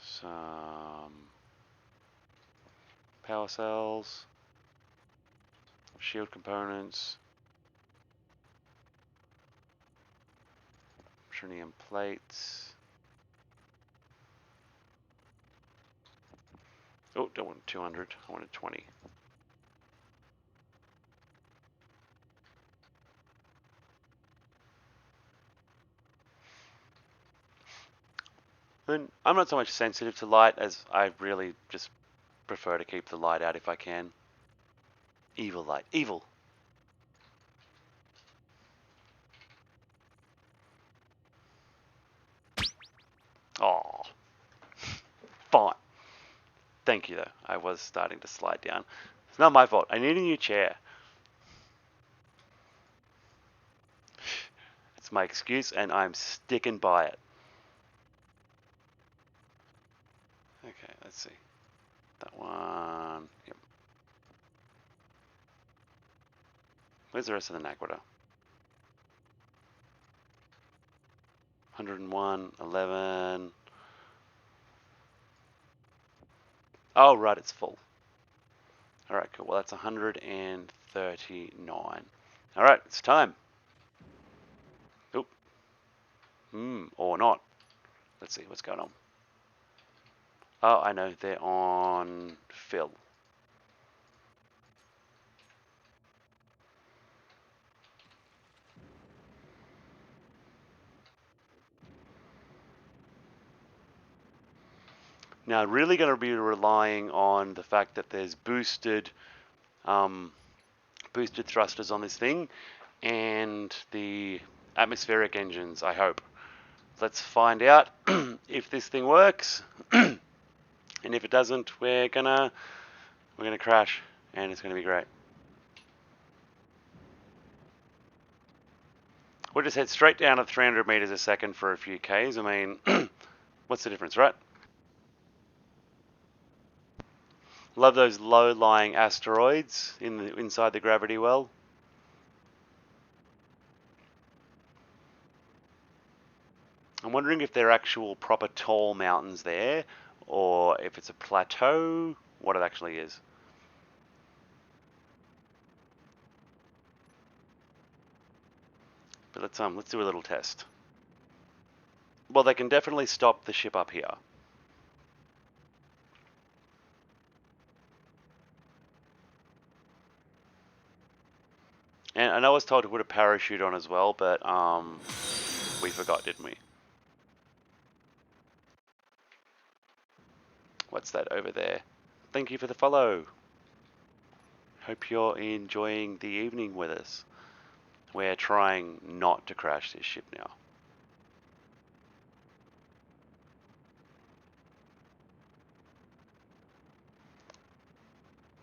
Some power cells. Shield components. Trinium plates. Oh, don't want 200. I wanted 20. And I'm not so much sensitive to light as I really just prefer to keep the light out if I can. Evil light. Evil. Oh. Fine. Thank you though. I was starting to slide down. It's not my fault. I need a new chair. It's my excuse and I'm sticking by it. Okay, let's see. That one. Yep. Where's the rest of the Naquadah? 101, 11. Oh, right, it's full. All right, cool. Well, that's 139. All right, it's time. Oop. Or not. Let's see what's going on. Oh, I know. They're on fill. Now, really going to be relying on the fact that there's boosted thrusters on this thing and the atmospheric engines, I hope. Let's find out if this thing works. And if it doesn't, we're gonna crash, and it's gonna be great. We'll just head straight down at 300 meters a second for a few Ks. I mean, what's the difference, right? Love those low-lying asteroids inside the gravity well. I'm wondering if they're actual proper tall mountains there, or if it's a plateau, what it actually is. But let's do a little test. Well, they can definitely stop the ship up here. And I know I was told to put a parachute on as well, but we forgot, didn't we? What's that over there? Thank you for the follow. Hope you're enjoying the evening with us. We're trying not to crash this ship now.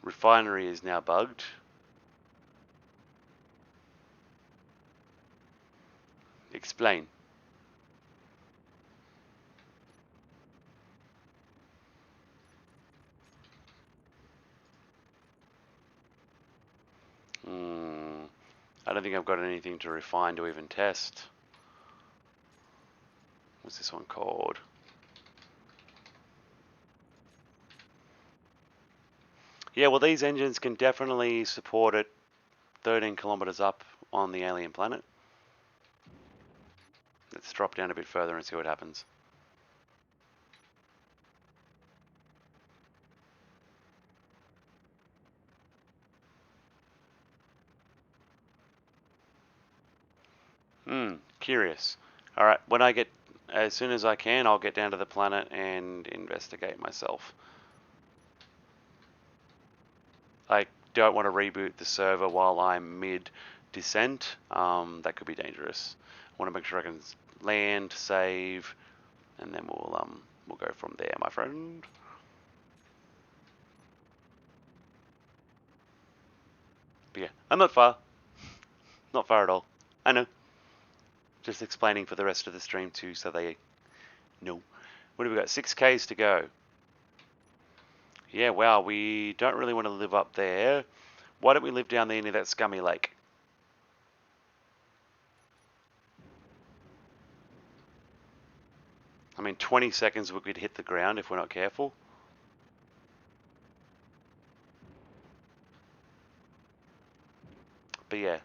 Refinery is now bugged. Explain. I don't think I've got anything to refine to even test. What's this one called? Yeah, well, these engines can definitely support it 13 kilometers up on the alien planet. Let's drop down a bit further and see what happens. Curious. Alright, as soon as I can, I'll get down to the planet and investigate myself. I don't want to reboot the server while I'm mid-descent. That could be dangerous. I want to make sure I can land, save, and then we'll go from there, my friend. But yeah, I'm not far. Not far at all. I know. Just explaining for the rest of the stream too, so they know. What have we got? 6Ks to go. Yeah, wow, we don't really want to live up there. Why don't we live down there near that scummy lake? I mean, 20 seconds we could hit the ground if we're not careful. But yeah,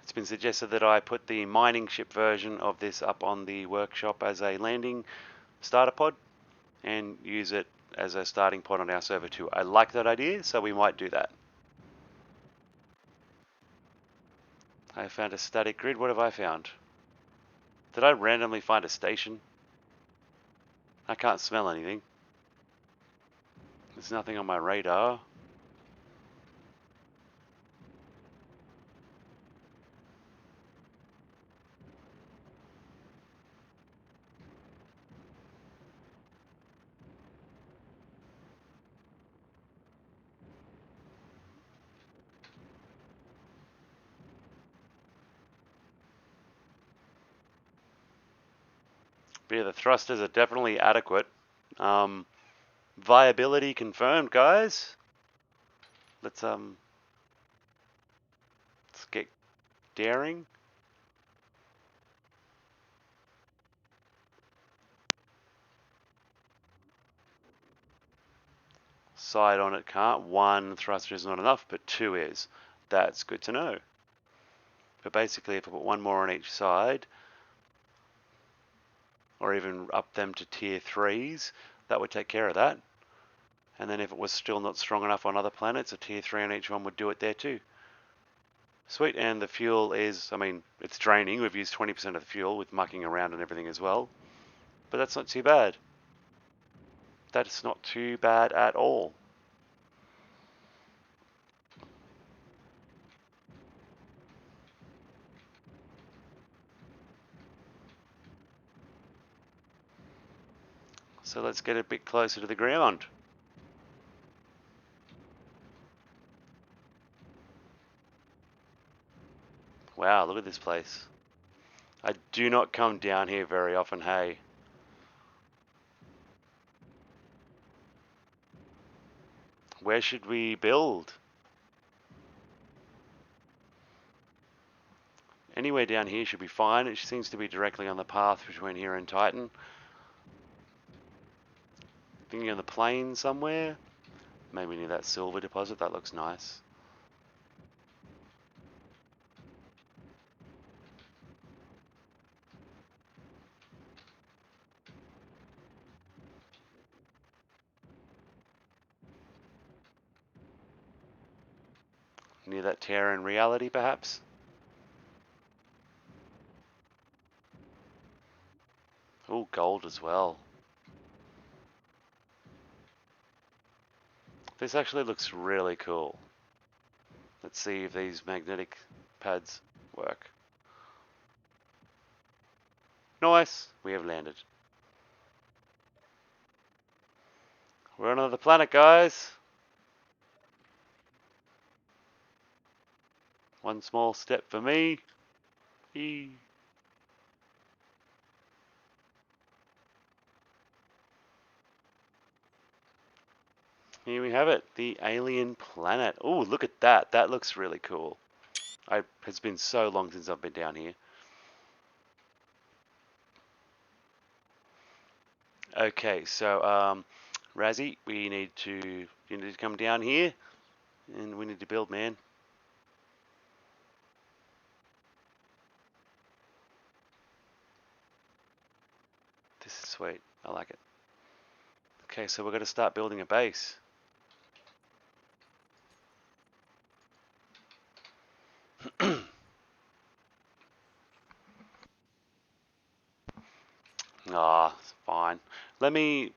it's been suggested that I put the mining ship version of this up on the workshop as a landing starter pod and use it as a starting pod on our server too. I like that idea, so we might do that. I found a static grid. What have I found? Did I randomly find a station? I can't smell anything. There's nothing on my radar. But yeah, the thrusters are definitely adequate. Viability confirmed, guys. Let's get daring. Side on it can't. One thruster is not enough, but two is. That's good to know. But basically, if I put one more on each side, or even up them to tier 3s, that would take care of that. And then if it was still not strong enough on other planets, a tier 3 on each one would do it there too. Sweet, and the fuel is, I mean, it's draining. We've used 20% of the fuel with mucking around and everything as well. But that's not too bad. That's not too bad at all. So let's get a bit closer to the ground. Wow, look at this place. I do not come down here very often, hey. Where should we build? Anywhere down here should be fine. It seems to be directly on the path between here and Titan. Thinking on the plain somewhere. Maybe near that silver deposit. That looks nice. Near that Terran reality, perhaps? Oh, gold as well. This actually looks really cool. Let's see if these magnetic pads work. Nice! We have landed. We're on another planet, guys! One small step for me. Eee. Here we have it, the alien planet. Oh, look at that. That looks really cool. It's been so long since I've been down here. Okay, so Razzie, you need to come down here, and we need to build, man. This is sweet. I like it. Okay, so we're going to start building a base. Ah, fine. Let me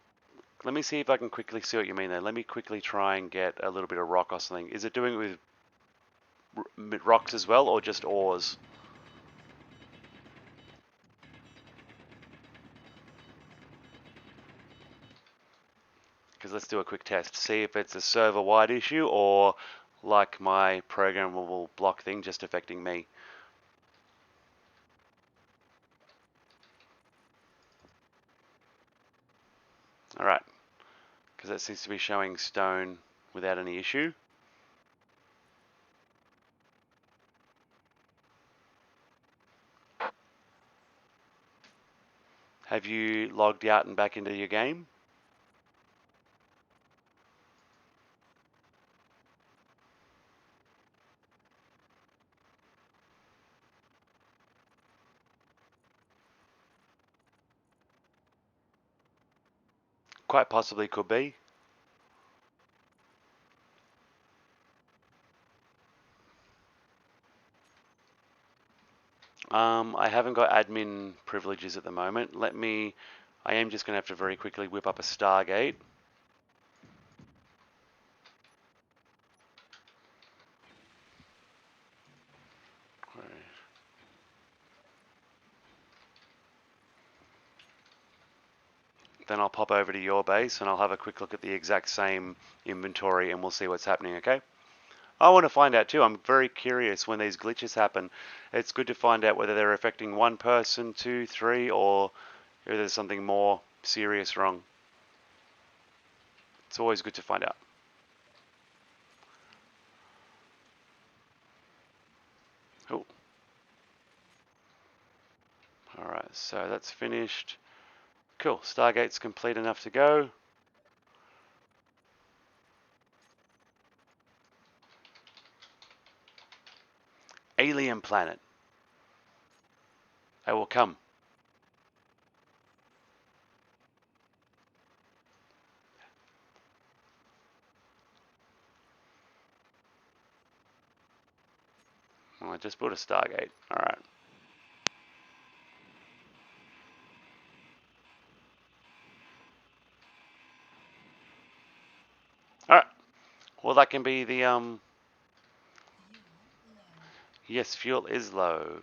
see if I can quickly see what you mean there. Let me quickly try and get a little bit of rock or something. Is it doing it with rocks as well, or just ores? Because let's do a quick test. See if it's a server-wide issue or like my programmable block thing just affecting me. Alright. Because that seems to be showing stone without any issue. Have you logged out and back into your game? Quite possibly could be. I haven't got admin privileges at the moment. I am just going to have to very quickly whip up a Stargate. Then I'll pop over to your base and I'll have a quick look at the exact same inventory and we'll see what's happening, okay? I want to find out too. I'm very curious when these glitches happen. It's good to find out whether they're affecting one person, two, three, or if there's something more serious wrong. It's always good to find out. Oh. Alright, so that's finished. Cool, Stargate's complete enough to go. Alien planet. I will come. Well, I just built a Stargate. Alright. Well, that can be the Yes, fuel is low.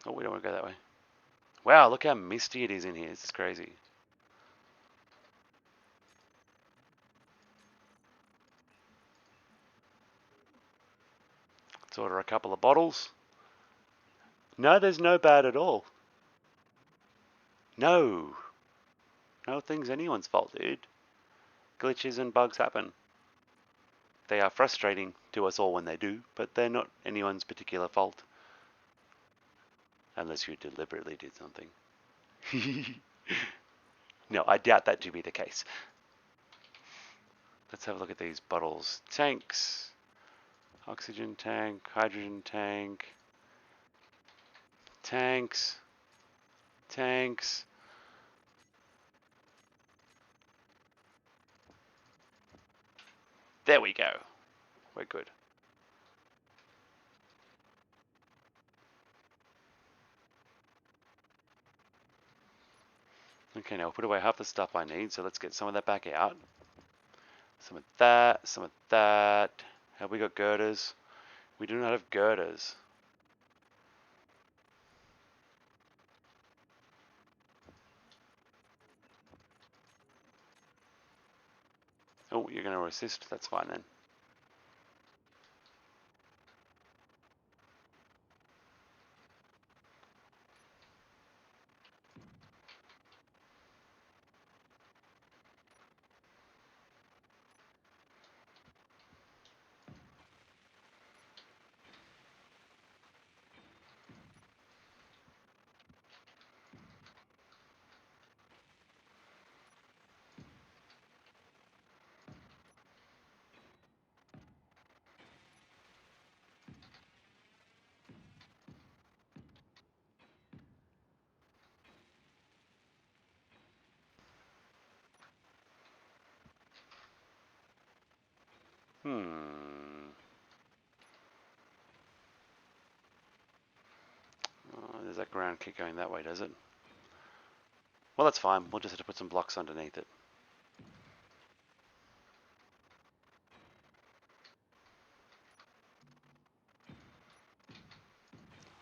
Oh, we don't want to go that way. Wow, look how misty it is in here. This is crazy. Let's order a couple of bottles. No, there's no bad at all. No. Nothing's anyone's fault, dude. Glitches and bugs happen. They are frustrating to us all when they do, but they're not anyone's particular fault. Unless you deliberately did something. No, I doubt that to be the case. Let's have a look at these bottles. Tanks. Oxygen tank, hydrogen tank. Tanks. Tanks. There we go. We're good. Okay, now we'll put away half the stuff I need, so let's get some of that back out. Some of that, some of that. Have we got girders? We do not have girders. Oh, you're going to assist? That's fine then. There's that ground kick going that way, does it? Well, that's fine. We'll just have to put some blocks underneath it.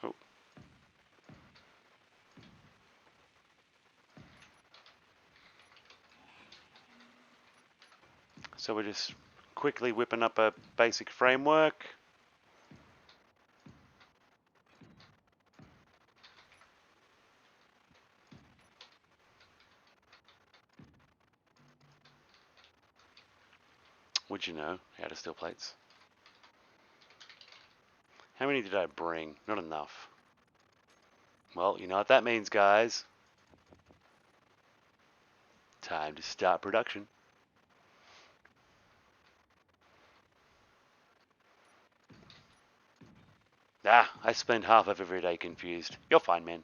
Oh. So we're just quickly whipping up a basic framework. Would you know how to steel plates? How many did I bring? Not enough. Well, you know what that means, guys. Time to start production. Ah, I spend half of every day confused. You're fine, man.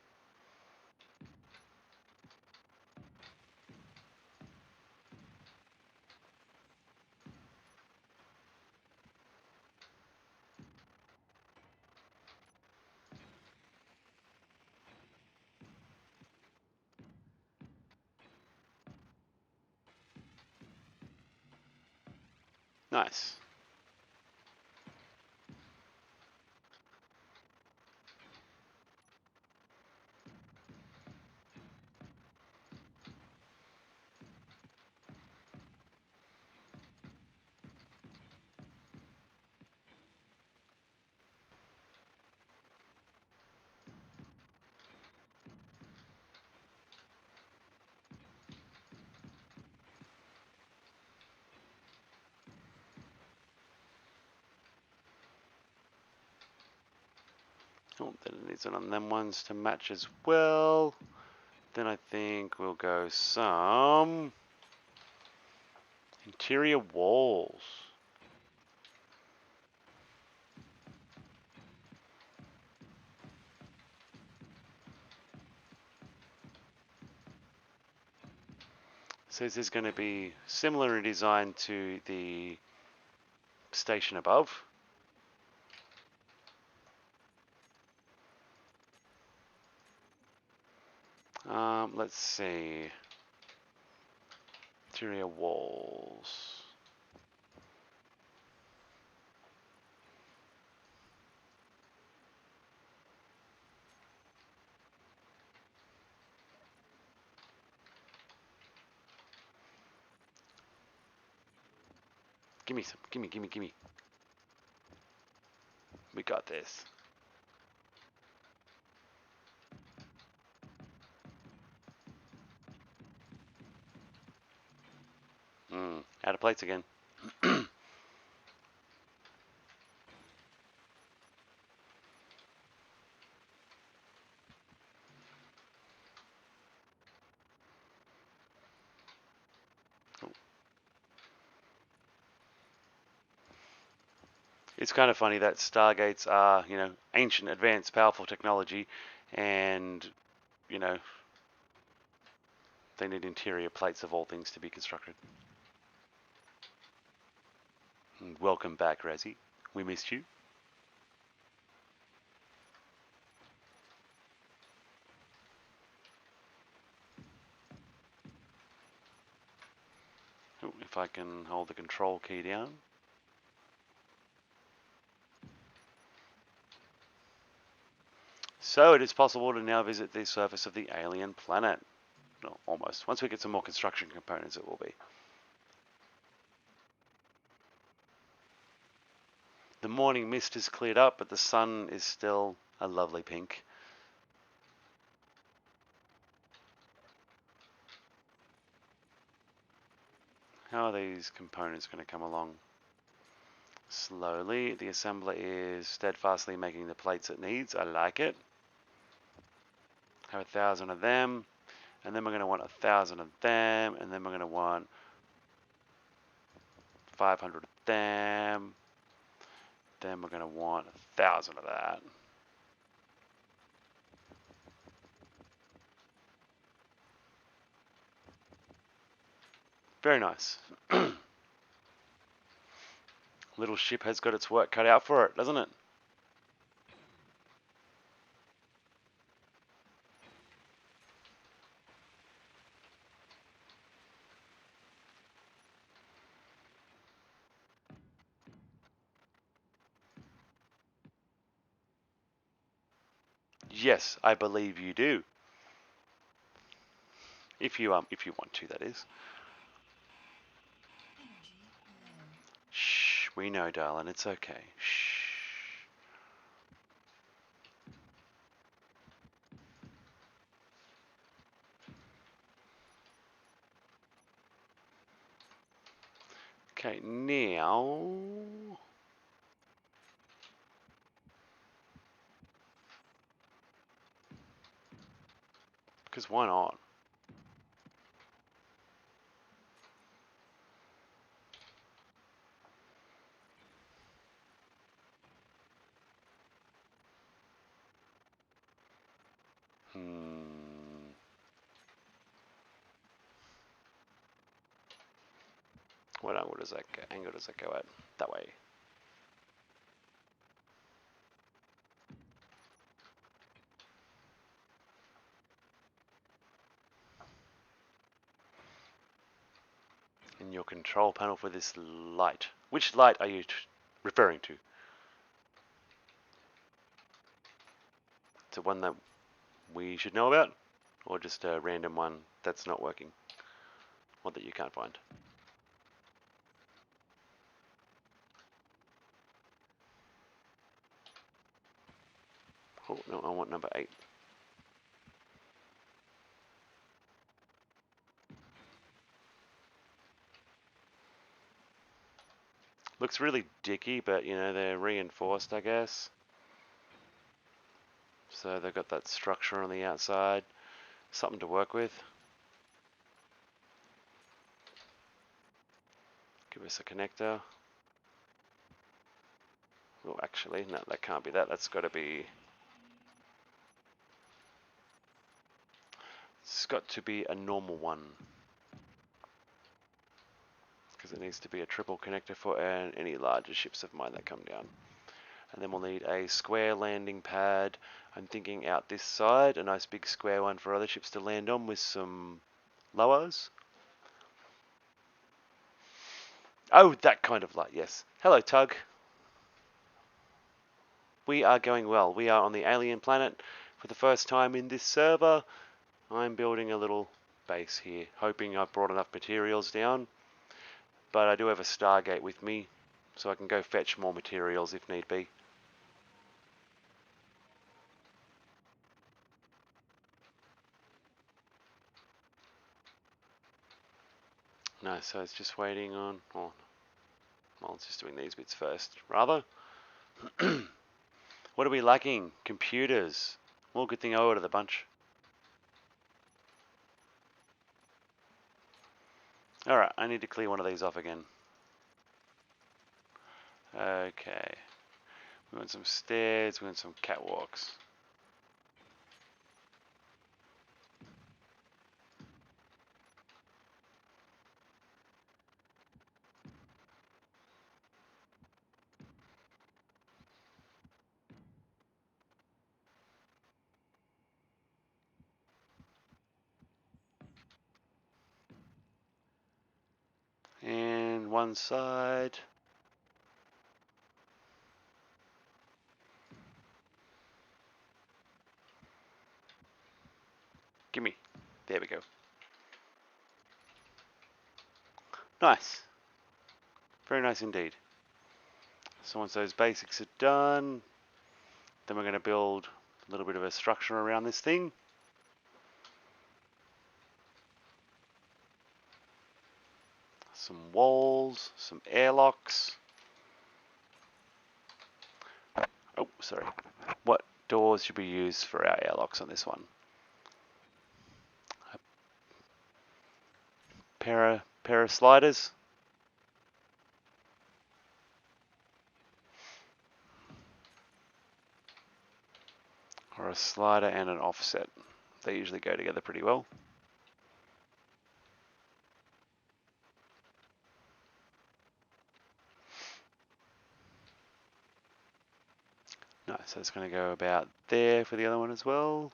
Nice. Oh, then it needs one on them ones to match as well. Then I think we'll go some interior walls. So this is going to be similar in design to the station above. Let's see. Interior walls. Give me some. Gimme, gimme, gimme. We got this. Out of plates again. It's kind of funny that Stargates are, ancient, advanced, powerful technology, and, you know, they need interior plates of all things to be constructed. And welcome back, Razzie. We missed you. Ooh, if I can hold the control key down. So it is possible to now visit the surface of the alien planet. No, almost. Once we get some more construction components, it will be. The morning mist has cleared up, but the sun is still a lovely pink. How are these components going to come along? Slowly. The assembler is steadfastly making the plates it needs. I like it. Have 1,000 of them, and then we're going to want 1,000 of them, and then we're going to want 500 of them. Then we're going to want 1,000 of that. Very nice. Little ship has got its work cut out for it, doesn't it? Yes, I believe you do. If you want to, that is. Shh, we know, darling. It's okay. Shh. Okay, now... Because why not? What angle does that go at? That way. In your control panel for this light. Which light are you referring to? Is it one that we should know about? Or just a random one that's not working? Or that you can't find? Oh, no, I want number 8. Looks really dicky, but they're reinforced, I guess. So they've got that structure on the outside. Something to work with. Give us a connector. Oh, actually, no, that can't be that. That's got to be... It's got to be a normal one. Because it needs to be a triple connector for any larger ships of mine that come down. And then we'll need a square landing pad. I'm thinking out this side, a nice big square one for other ships to land on with some lowers. Oh, that kind of light, yes. Hello, Tug. We are going well. We are on the alien planet for the first time in this server. I'm building a little base here, hoping I've brought enough materials down. but I do have a Stargate with me, so I can go fetch more materials if need be. No, so it's just waiting on... Oh, well, it's just doing these bits first, rather. What are we lacking? Computers. Well, good thing I ordered a bunch. Alright, I need to clear one of these off again. Okay. We want some stairs, we want some catwalks. And one side. Gimme. There we go. Nice. Very nice indeed. So once those basics are done, then we're going to build a little bit of a structure around this thing. Some walls, some airlocks. Oh, sorry. What doors should we use for our airlocks on this one? A pair of sliders. Or a slider and an offset. They usually go together pretty well. Nice, so it's going to go about there for the other one as well.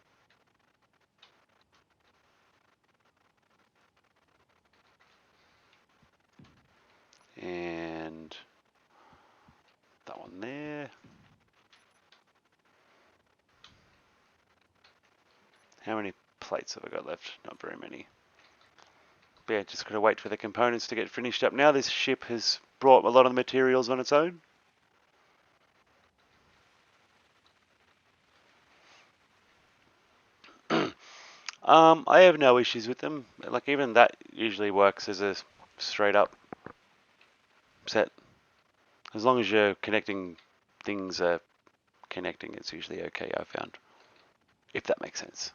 And that one there. How many plates have I got left? Not very many. But yeah, just got to wait for the components to get finished up. Now this ship has brought a lot of the materials on its own. I have no issues with them. Like even that usually works as a straight up set. As long as you're connecting things connecting, it's usually okay, I found. If that makes sense.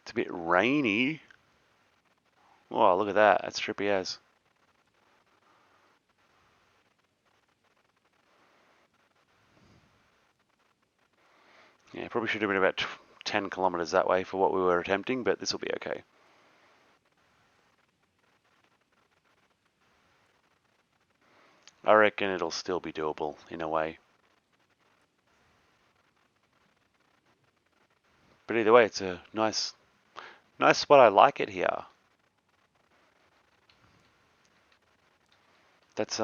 It's a bit rainy. Oh, look at that. That's trippy as. Yeah, probably should have been about 10 kilometers that way for what we were attempting, but this will be okay. I reckon it'll still be doable in a way. But either way, it's a nice spot. I like it here. That's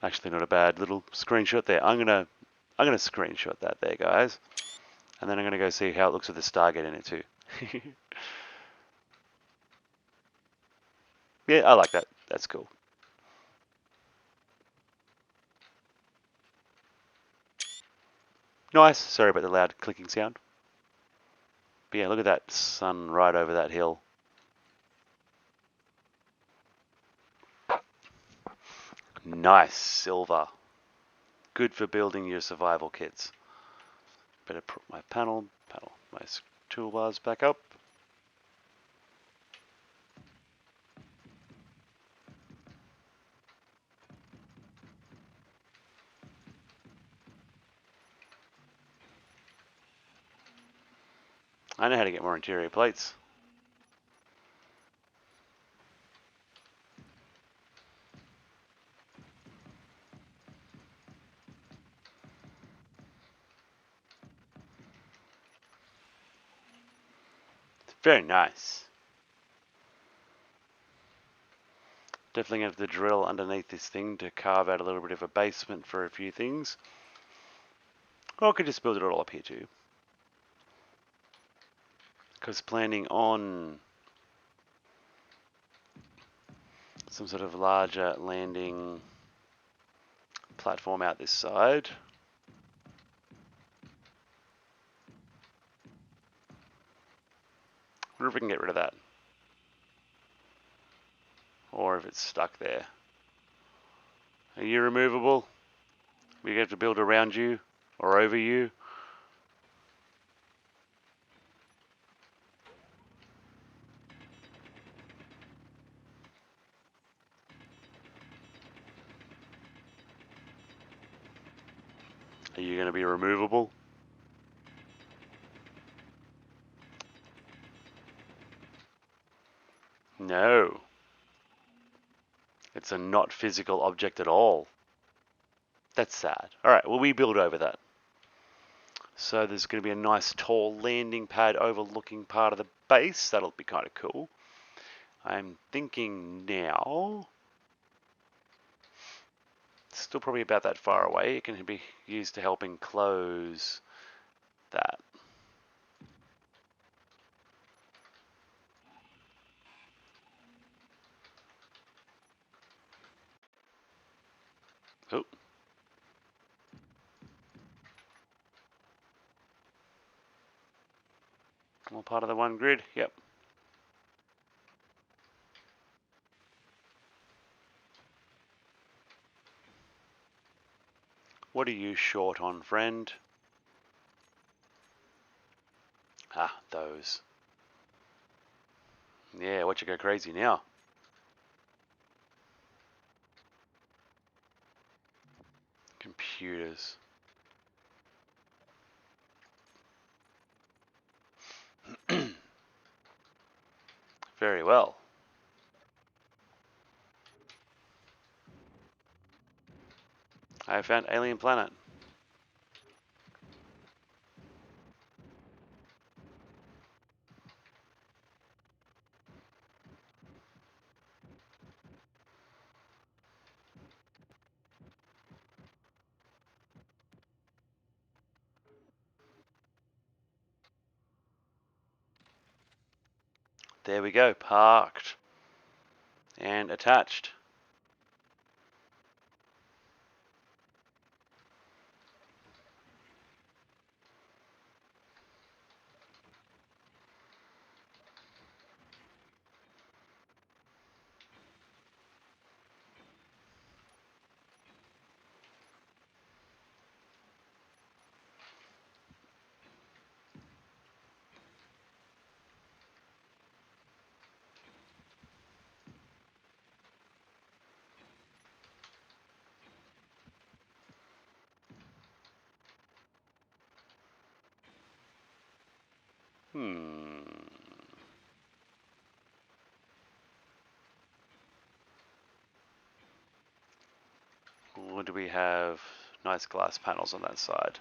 actually not a bad little screenshot there. I'm gonna screenshot that there, guys, and then I'm gonna go see how it looks with the Stargate in it too. Yeah, I like that. That's cool. Nice. Sorry about the loud clicking sound. But yeah, look at that sun right over that hill. Nice silver. Good for building your survival kits. Better put my my toolbars back up. I know how to get more interior plates. It's very nice. Definitely going to have to drill underneath this thing to carve out a little bit of a basement for a few things. Or I could just build it all up here too. Because planning on some sort of larger landing platform out this side. I wonder if we can get rid of that. Or if it's stuck there. Are you removable? We have to build around you or over you. Are you going to be removable? No. It's a not physical object at all. That's sad. Alright, well, we build over that. So there's going to be a nice tall landing pad overlooking part of the base. That'll be kind of cool. I'm thinking now, it's still probably about that far away. It can be used to help enclose that. Oh. All part of the one grid? Yep. What are you short on, friend? Ah, those. Yeah, watch it go crazy now. Computers. Very well. I found alien planet. There we go, parked and attached. What do we have? Nice glass panels on that side.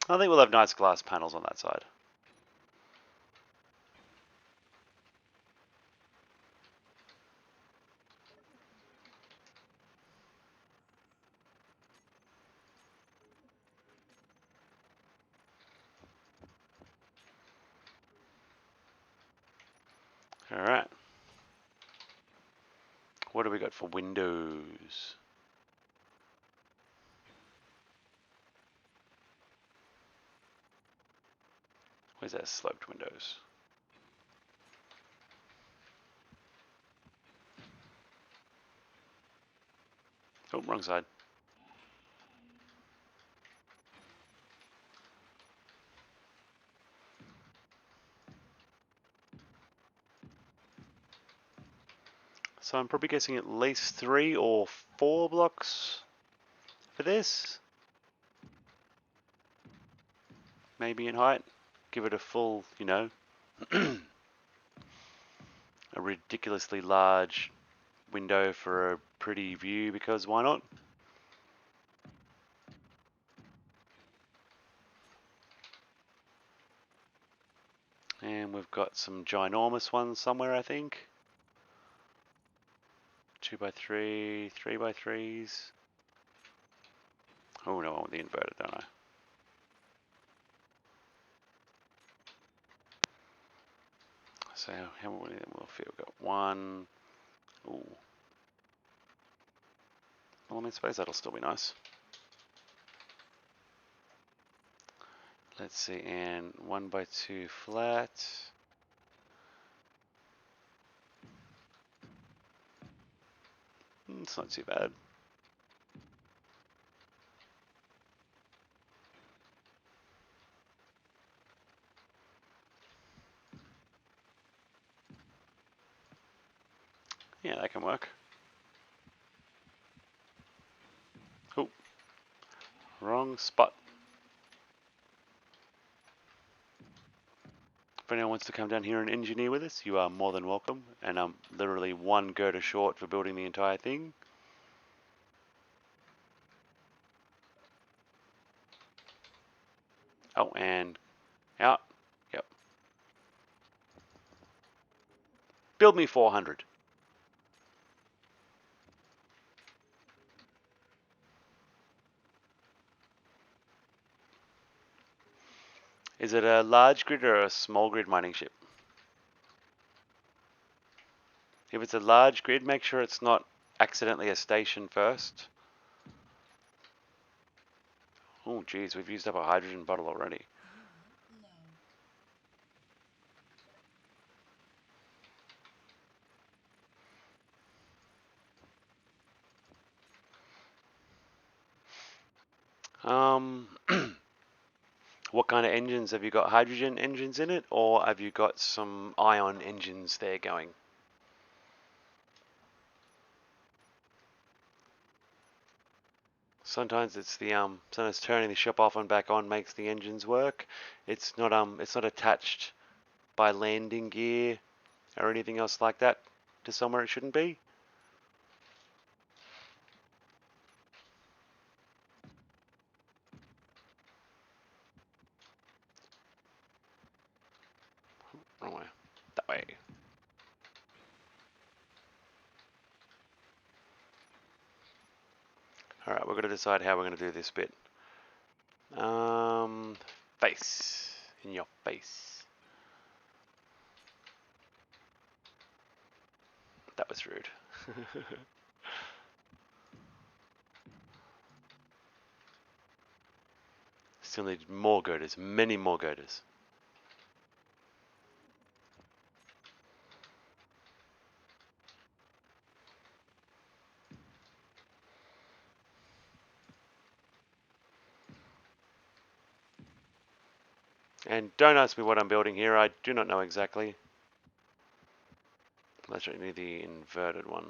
I think we'll have nice glass panels on that side. Alright. What do we got for windows? Where's that sloped windows? Oh, wrong side. So I'm probably guessing at least 3 or 4 blocks for this. Maybe in height. Give it a full, you know, a ridiculously large window for a pretty view, because why not? And we've got some ginormous ones somewhere, I think. 2x3, 3x3s. Oh no, I want the inverted, don't I? So how many will fit? We've got one. Ooh. Well, I mean, I suppose that'll still be nice. Let's see, and 1x2 flat. It's not too bad. Yeah, that can work. Oh, wrong spot. If anyone wants to come down here and engineer with us, you are more than welcome. And I'm literally one girder short for building the entire thing. Oh, and out. Yep. Build me 400. Is it a large grid or a small grid mining ship? If it's a large grid, make sure it's not accidentally a station first. Oh, geez, we've used up a hydrogen bottle already. What kind of engines have you got? Hydrogen engines in it, or have you got some ion engines there going? Sometimes it's the sometimes turning the ship off and back on makes the engines work. It's not attached by landing gear or anything else like that to somewhere it shouldn't be. Wrong way. That way. Alright, we're gonna decide how we're gonna do this bit. Face. In your face. That was rude. Still need more girders, many more girders. And don't ask me what I'm building here, I do not know exactly. Let's need the inverted one.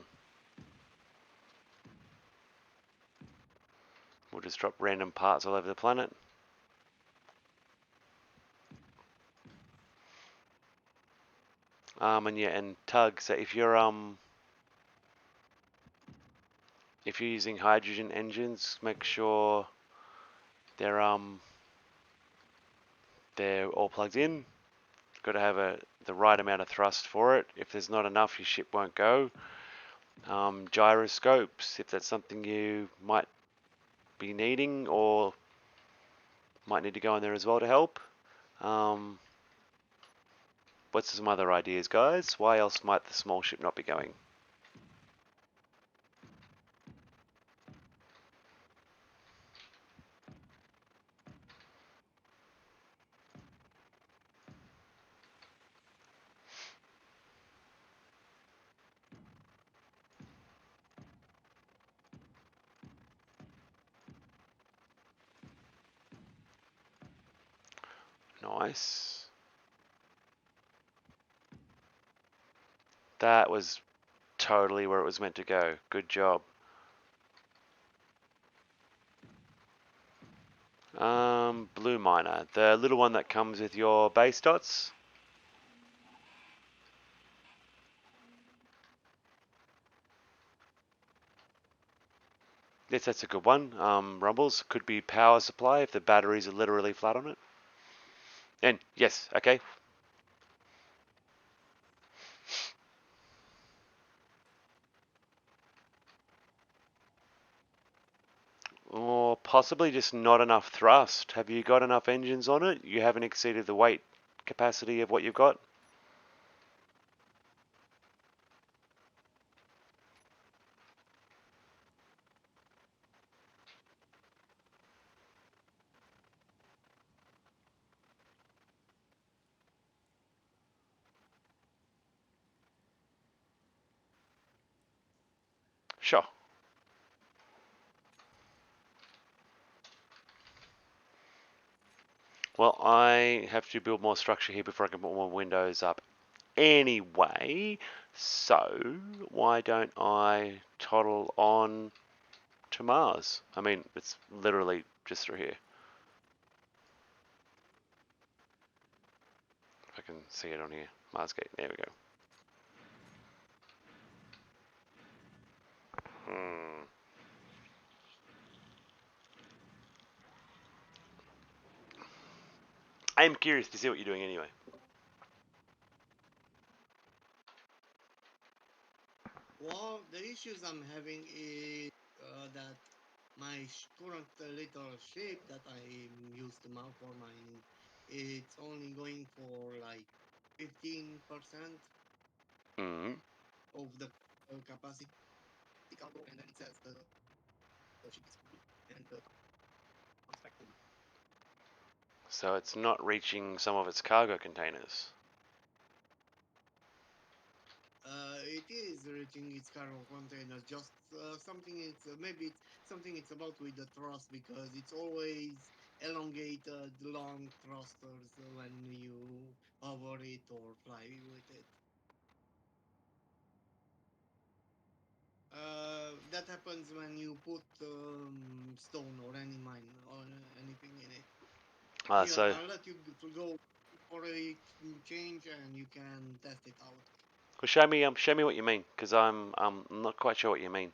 We'll just drop random parts all over the planet. And yeah, and tug. So if you're using hydrogen engines, make sure they're all plugged in. Got to have the right amount of thrust for it. If there's not enough, your ship won't go. Gyroscopes, if that's something you might be needing or might need to go in there as well to help. What's some other ideas, guys? Why else might the small ship not be going? Nice. That was totally where it was meant to go. Good job. Blue miner, the little one that comes with your base dots. Yes, that's a good one. Rumbles could be power supply if the batteries are literally flat on it. And yes, okay. Or possibly just not enough thrust. Have you got enough engines on it? You haven't exceeded the weight capacity of what you've got? Well, I have to build more structure here before I can put more windows up anyway. So why don't I toddle on to Mars? I mean, it's literally just through here. If I can see it on here. Mars Gate. There we go. Hmm. I am curious to see what you're doing anyway. Well, the issues I'm having is that my current little ship that I use to mount for mining, it's only going for like 15% Hmm. of the capacity cargo, and then it says the ship is full, and comes back to me. So it's not reaching some of its cargo containers. It is reaching its cargo containers. Just something it's maybe it's something it's about with the thrust because it's always elongated long thrusters when you hover it or fly with it. That happens when you put stone or any mine or anything in it. Here, So I'll let you go for a change and you can test it out. well, show me what you mean, because I'm not quite sure what you mean.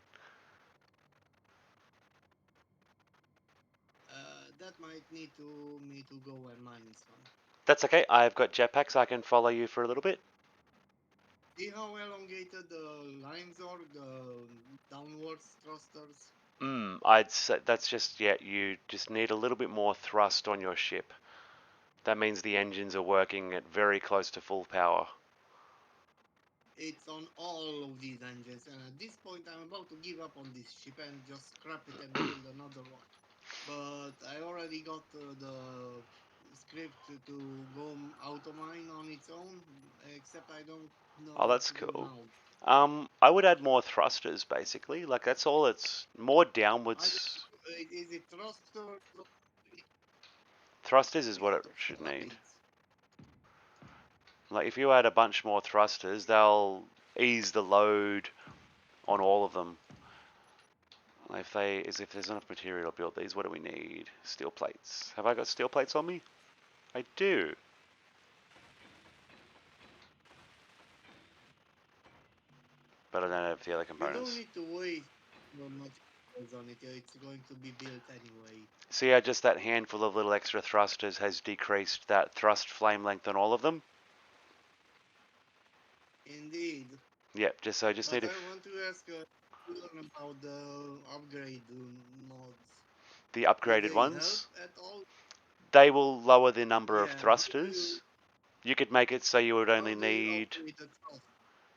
That might need to me to go and mine some. That's okay. I've got jetpacks. I can follow you for a little bit. See how elongated the lines are, the downwards thrusters? I'd say that's just, yeah, you just need a little bit more thrust on your ship. That means the engines are working at very close to full power. It's on all of these engines, and at this point, I'm about to give up on this ship and just scrap it and build another one. But I already got the script to go auto mine on its own, except I don't know Oh, what that's to do cool. now. I would add more thrusters, basically. Like, that's all it's... More I downwards... don't, is it thruster? Thrusters is what Lot it of should need. slides. Like, if you add a bunch more thrusters, they'll ease the load on all of them. If there's enough material to build these, what do we need? Steel plates. Have I got steel plates on me? I do. But I don't have the other You don't components. need to waste your materials on it. It's going to be built anyway. See how just that handful of little extra thrusters has decreased that thrust flame length on all of them? Indeed. Yep, just so I just need But to... I want to ask to learn about the upgrade mods. The Do upgraded they help ones, at all? they will lower the number of Yeah. thrusters. You could make it so you would How only do you need... upgrade the thrust?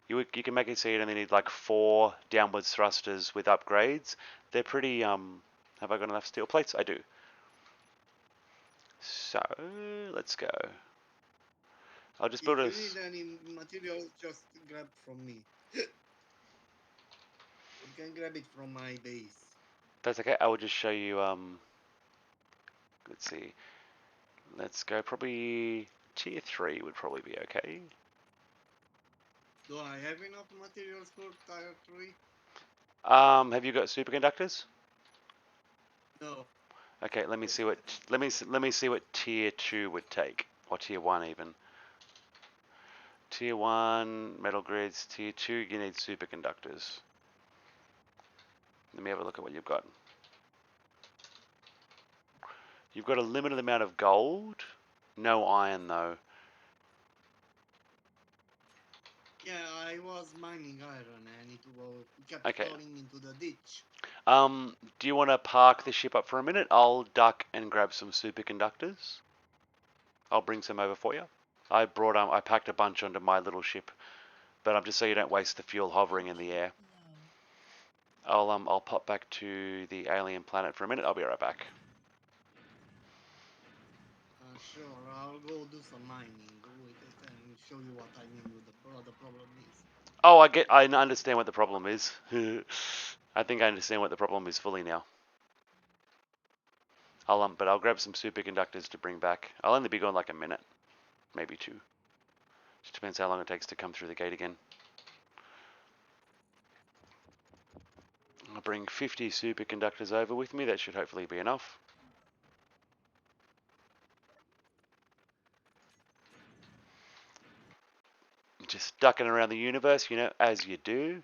You can make it so you only need like 4 downwards thrusters with upgrades. They're pretty... Have I got enough steel plates? I do. So, let's go. I'll just build If a... you need any materials, just grab from me. You can grab it from my base. That's okay. I will just show you, let's see. Let's go probably tier 3 would probably be okay. Do I have enough materials for tier 3? Have you got superconductors? No. Okay, let me Just see what let me see what tier 2 would take, or tier 1 even. Tier 1 metal grids, tier 2 you need superconductors. Let me have a look at what you've got. You've got a limited amount of gold, no iron though. Yeah, I was mining iron and it kept Okay. falling into the ditch. Do you want to park the ship up for a minute? I'll duck and grab some superconductors. I'll bring some over for you. I packed a bunch onto my little ship, but I'm just so you don't waste the fuel hovering in the air. I'll pop back to the alien planet for a minute. I'll be right back. Sure, I'll go do some mining with it and show you what I mean with what the problem is. Oh, I understand what the problem is. I think I understand what the problem is fully now. But I'll grab some superconductors to bring back. I'll only be gone like a minute, maybe 2. Just depends how long it takes to come through the gate again. I'll bring 50 superconductors over with me. That should hopefully be enough. Just ducking around the universe, as you do.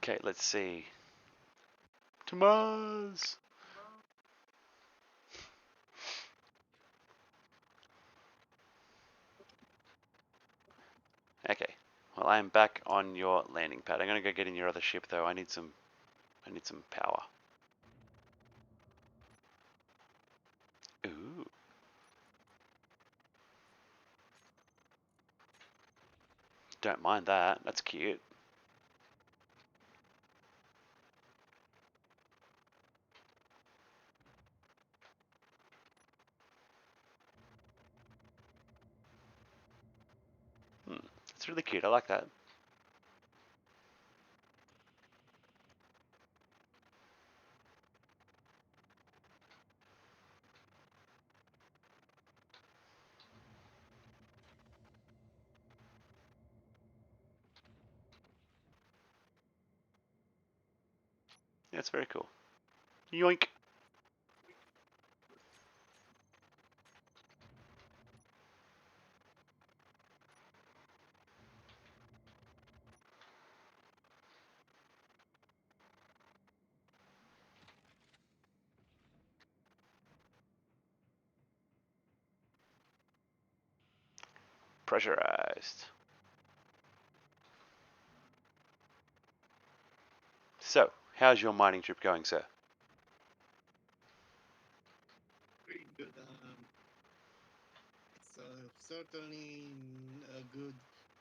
Okay, let's see. To Mars! Okay. Well, I am back on your landing pad. I'm gonna go get in your other ship though. I need some power. Ooh. Don't mind that. That's cute. It's really cute. I like that. Yeah, it's very cool. Yoink. Pressurized. So, how's your mining trip going, sir? Pretty good. It's certainly a good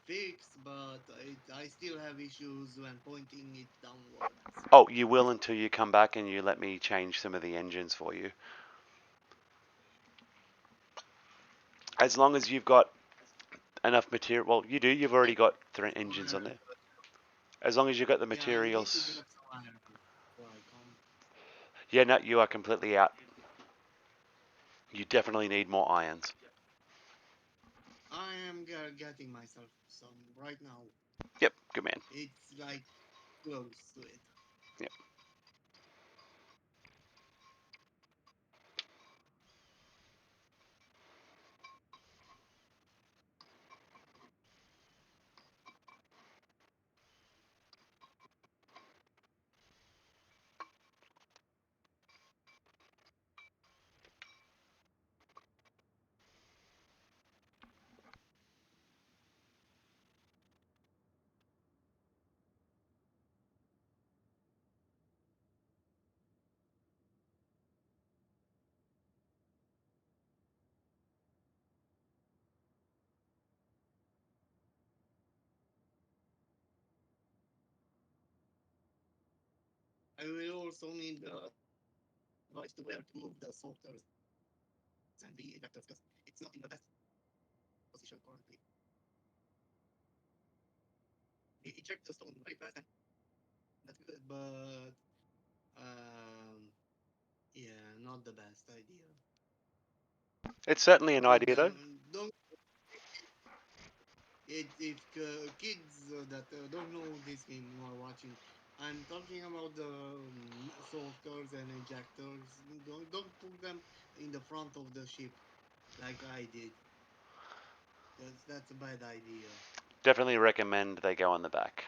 fix, but I still have issues when pointing it downwards. Oh, you will until you come back and you let me change some of the engines for you. As long as you've got enough material. Well, you do. You've already got 3 engines on there. As long as you've got the Yeah, I need to materials. get some iron before I come. Yeah, no, you are completely out. You definitely need more irons. I am getting myself some right now. Yep, good man. It's like close to it. Yep. I will also need advice to where to move the sorters and the ejectors because it's not in the best position currently. They eject the stone very fast and that's good, but yeah, not the best idea. It's certainly an Put idea, though. them don't if kids that don't know this game who are watching. I'm talking about the sorters and injectors. Don't put them in the front of the ship like I did. That's a bad idea. Definitely recommend they go on the back.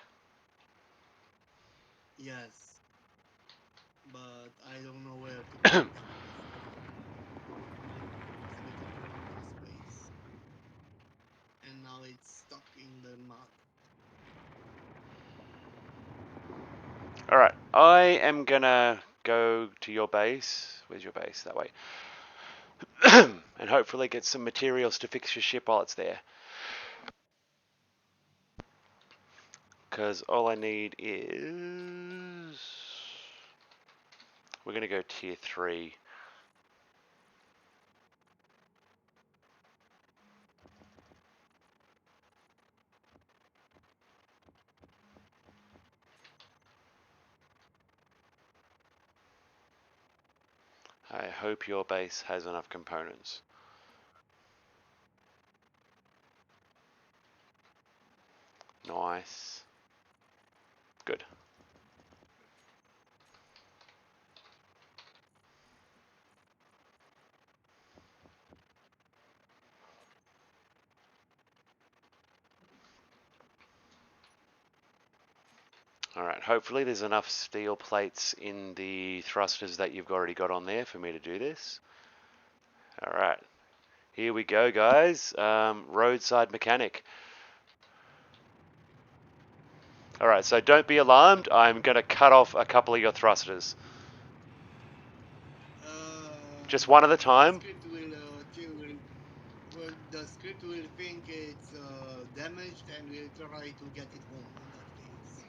Yes, but I don't know where to put them. It's a bit of a mountain space, and now it's stuck in the mud. Alright, I am gonna go to your base. Where's your base? That way. And hopefully get some materials to fix your ship while it's there. Because all I need is We're going to go tier 3. I hope your base has enough components. Nice. Good. Alright, hopefully there's enough steel plates in the thrusters that you've already got on there for me to do this. Alright, here we go, guys. Roadside mechanic. Alright, so don't be alarmed. I'm going to cut off a couple of your thrusters. Just one at a time. The script will think it's damaged and will try to get it home in that case.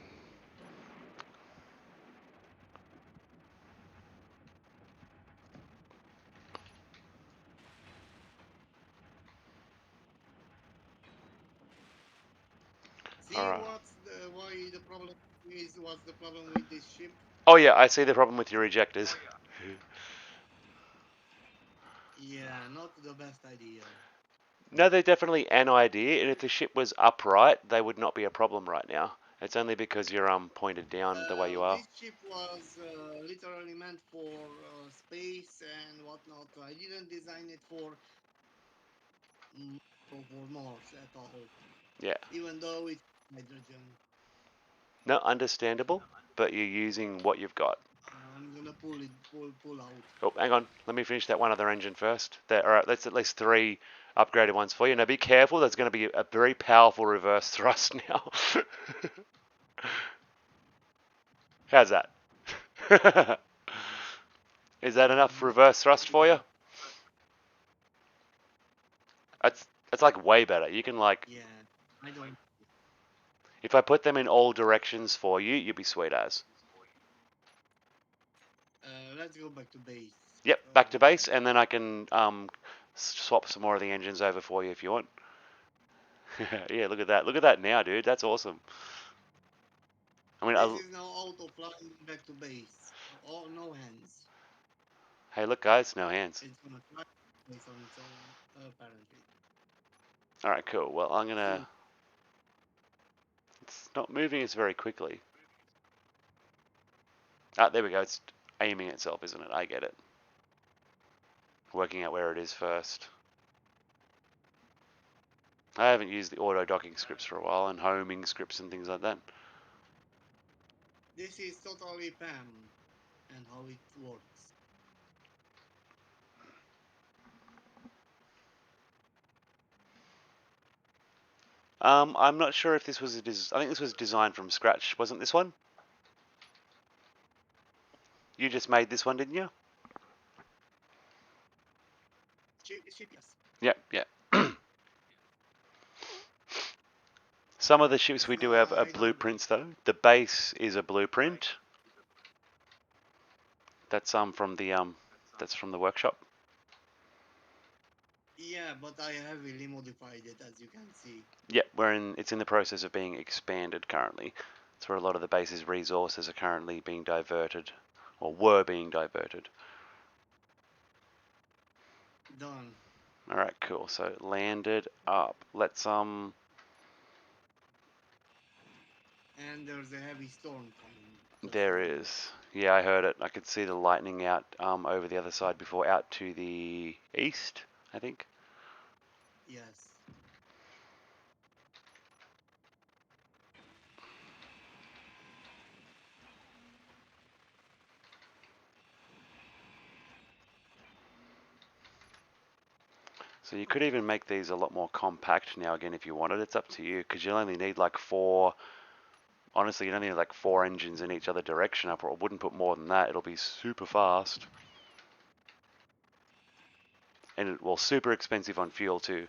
See Alright. why the problem is? What's the problem with this ship? Oh yeah, I see the problem with your ejectors. Yeah, not the best idea. No, they're definitely an idea, and if the ship was upright, they would not be a problem right now. It's only because you're pointed down the way you are. This ship was literally meant for space and whatnot. I didn't design it for Mars at all. Yeah. Even though it's hydrogen. No, understandable, but you're using what you've got. I'm gonna pull out. Oh, hang on. Let me finish that one other engine first. There, all right, that's at least 3 upgraded ones for you. Now be careful. There's going to be a very powerful reverse thrust now. How's that? Is that enough reverse thrust for you? That's like way better. You can like. Yeah, I don't. If I put them in all directions for you, you'd be sweet as. Let's go back to base. Yep, back to base, and then I can swap some more of the engines over for you if you want. Yeah, look at that. Look at that now, dude. That's awesome. I mean, This is now auto flying back to base. Oh, no hands. hey, look, guys, no hands. It's gonna fly base on its own, apparently. All right, cool. Well, I'm gonna. It's not moving as very quickly. Ah, there we go. It's aiming itself, isn't it? I get it. Working out where it is first. I haven't used the auto docking scripts for a while, and homing scripts and things like that. This is totally PAM and how it works. I'm not sure if this was I think this was designed from scratch. Wasn't this one? You just made this one, didn't you? Ship, yes. Yep, yeah. Some of the ships we do have are blueprints though. The base is a blueprint. That's from the workshop. Yeah, but I heavily modified it, as you can see. Yep, it's in the process of being expanded currently. It's where a lot of the base's resources are currently being diverted, or were being diverted. Done. Alright, cool. So landed up. Let's And there's a heavy storm coming. There is. Yeah, I heard it. I could see the lightning out over the other side before, out to the east, I think. Yes. So you could even make these a lot more compact now again if you wanted. It's up to you, because you'll only need like 4. Honestly, you only need like 4 engines in each other direction. I wouldn't put more than that. It'll be super fast. And super expensive on fuel too.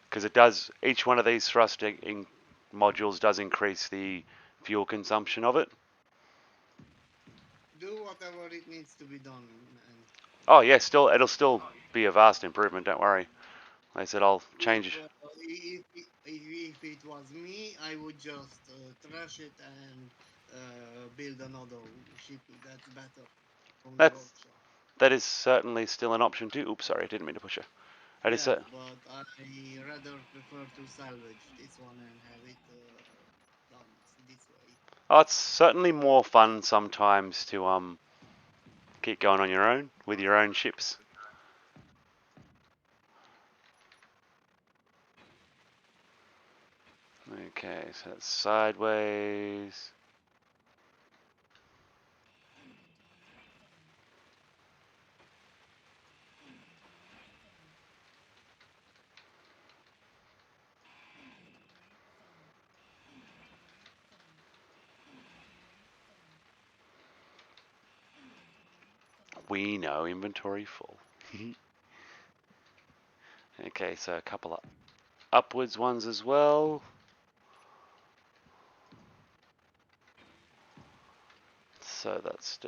Because it does, each one of these thrusting modules does increase the fuel consumption of it. Do whatever it needs to be done. And Oh yeah, it'll still be a vast improvement. Don't worry. Like I said, I'll if, change. if it was me, I would just trash it and build another ship that's better from the That's workshop. that is certainly still an option too. Oops, sorry, I didn't mean to push you. I just Yes, but I rather prefer to salvage this one and have it done this way. oh, it's certainly more fun sometimes to keep going on your own with your own ships. Okay, so that's sideways. We know inventory full. Okay, so a couple of upwards ones as well. So that's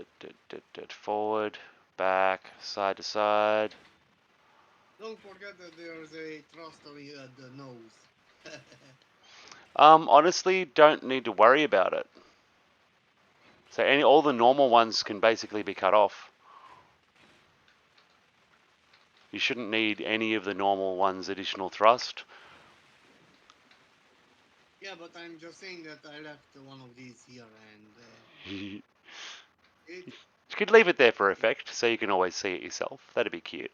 forward, back, side to side. Don't forget that there's a thruster at the nose. Honestly, don't need to worry about it. So all the normal ones can basically be cut off. You shouldn't need any of the normal ones additional thrust. Yeah, but I'm just saying that I left one of these here and You it. could leave it there for effect, so you can always see it yourself. That'd be cute.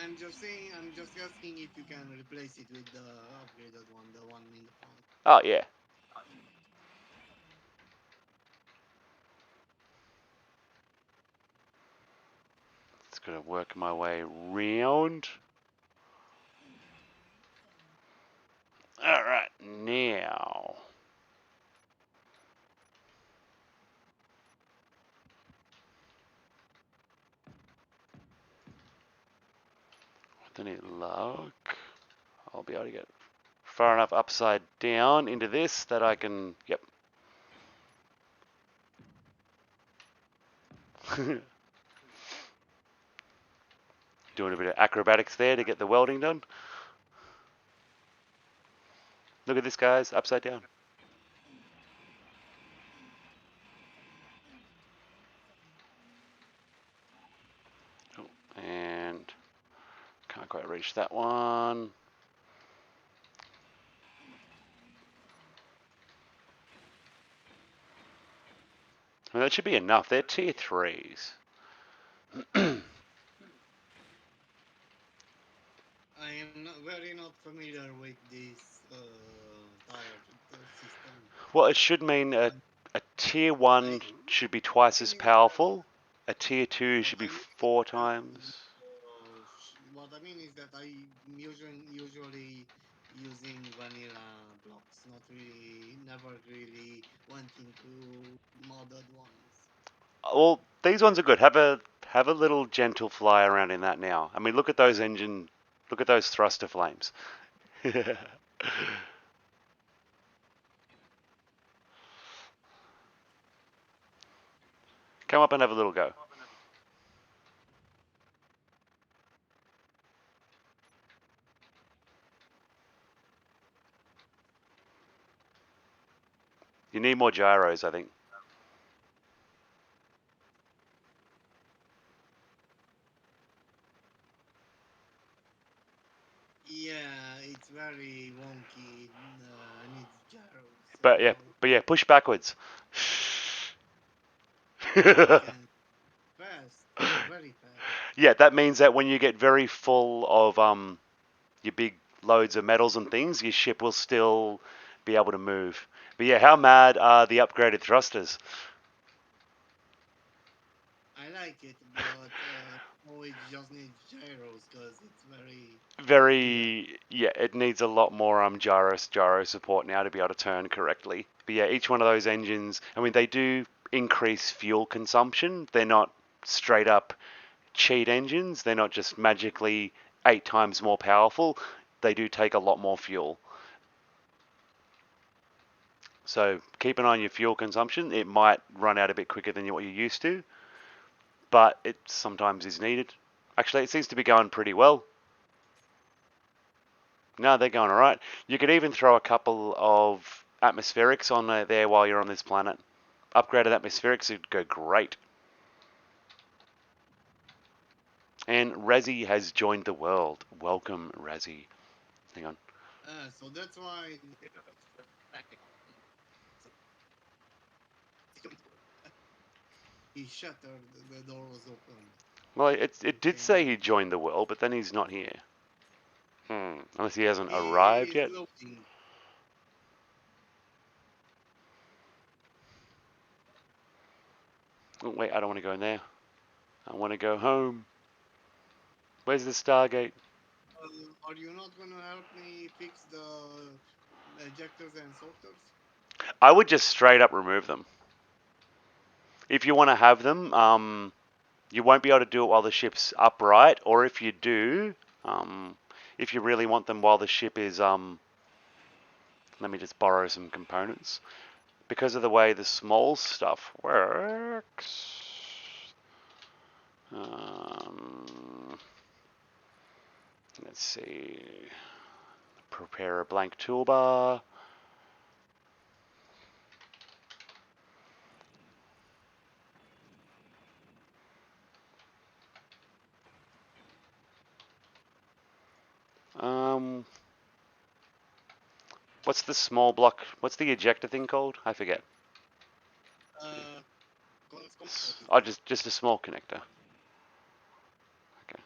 I'm just saying. I'm just asking if you can replace it with the upgraded one, the one in the front. Oh yeah. Just gonna work my way round. Alright, now. With any luck, I'll be able to get far enough upside down into this that I can, yep. Doing a bit of acrobatics there to get the welding done. Look at this, guys, upside down. Oh, and can't quite reach that one. Well, that should be enough. They're tier 3s. I am very not familiar with this tire system. Well, it should mean a tier I 1 should be twice as mean is that powerful. A tier 2 what should be I mean is 4 that times. what I mean is that I usually using vanilla blocks, not really, never really went into modded ones. Well, these ones are good. Have a little gentle fly around in that now. I mean, look at those engine, look at those thruster flames. Come up and have a little go. You need more gyros, I think. Yeah, it's very wonky. Needs gyros. But yeah, push backwards. I can fast, very fast. Yeah, that means that when you get very full of your big loads of metals and things, your ship will still be able to move. But yeah, how mad are the upgraded thrusters? I like it, but oh, it just needs gyros because it's very weird. Yeah, it needs a lot more gyro support now to be able to turn correctly. But yeah, each one of those engines, I mean, they do increase fuel consumption. They're not straight up cheat engines. They're not just magically 8 times more powerful. They do take a lot more fuel. So keep an eye on your fuel consumption. It might run out a bit quicker than what you're used to, but it sometimes is needed. Actually, it seems to be going pretty well. No, they're going all right. You could even throw a couple of atmospherics on there while you're on this planet. Upgraded atmospherics would go great. And Razzie has joined the world. Welcome, Razzie. Hang on. So that's why he shattered, the door was open. Well, it did say And he joined the world, but then he's not here. Unless he hasn't he arrived is yet. loading. Oh, wait, I don't want to go in there. I want to go home. Where's the Stargate? Are you not gonna help me fix the ejectors and sorters? I would just straight up remove them. If you want to have them, you won't be able to do it while the ship's upright, or if you do, if you really want them while the ship is, let me just borrow some components. Because of the way the small stuff works, let's see, prepare a blank toolbar. What's the small block? What's the ejector thing called? I forget. Uh, Oh, just a small connector. Okay.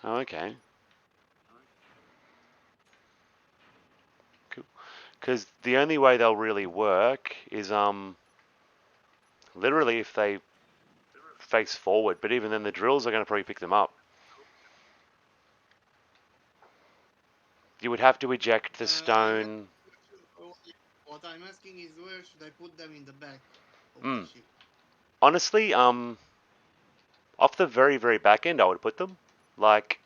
Oh, okay. Cool. Because the only way they'll really work is literally if they face forward. But even then, the drills are going to probably pick them up. You would have to eject the stone. What I'm asking is where should I put them in the back of the ship? Honestly, off the very, very back end, I would put them. Like,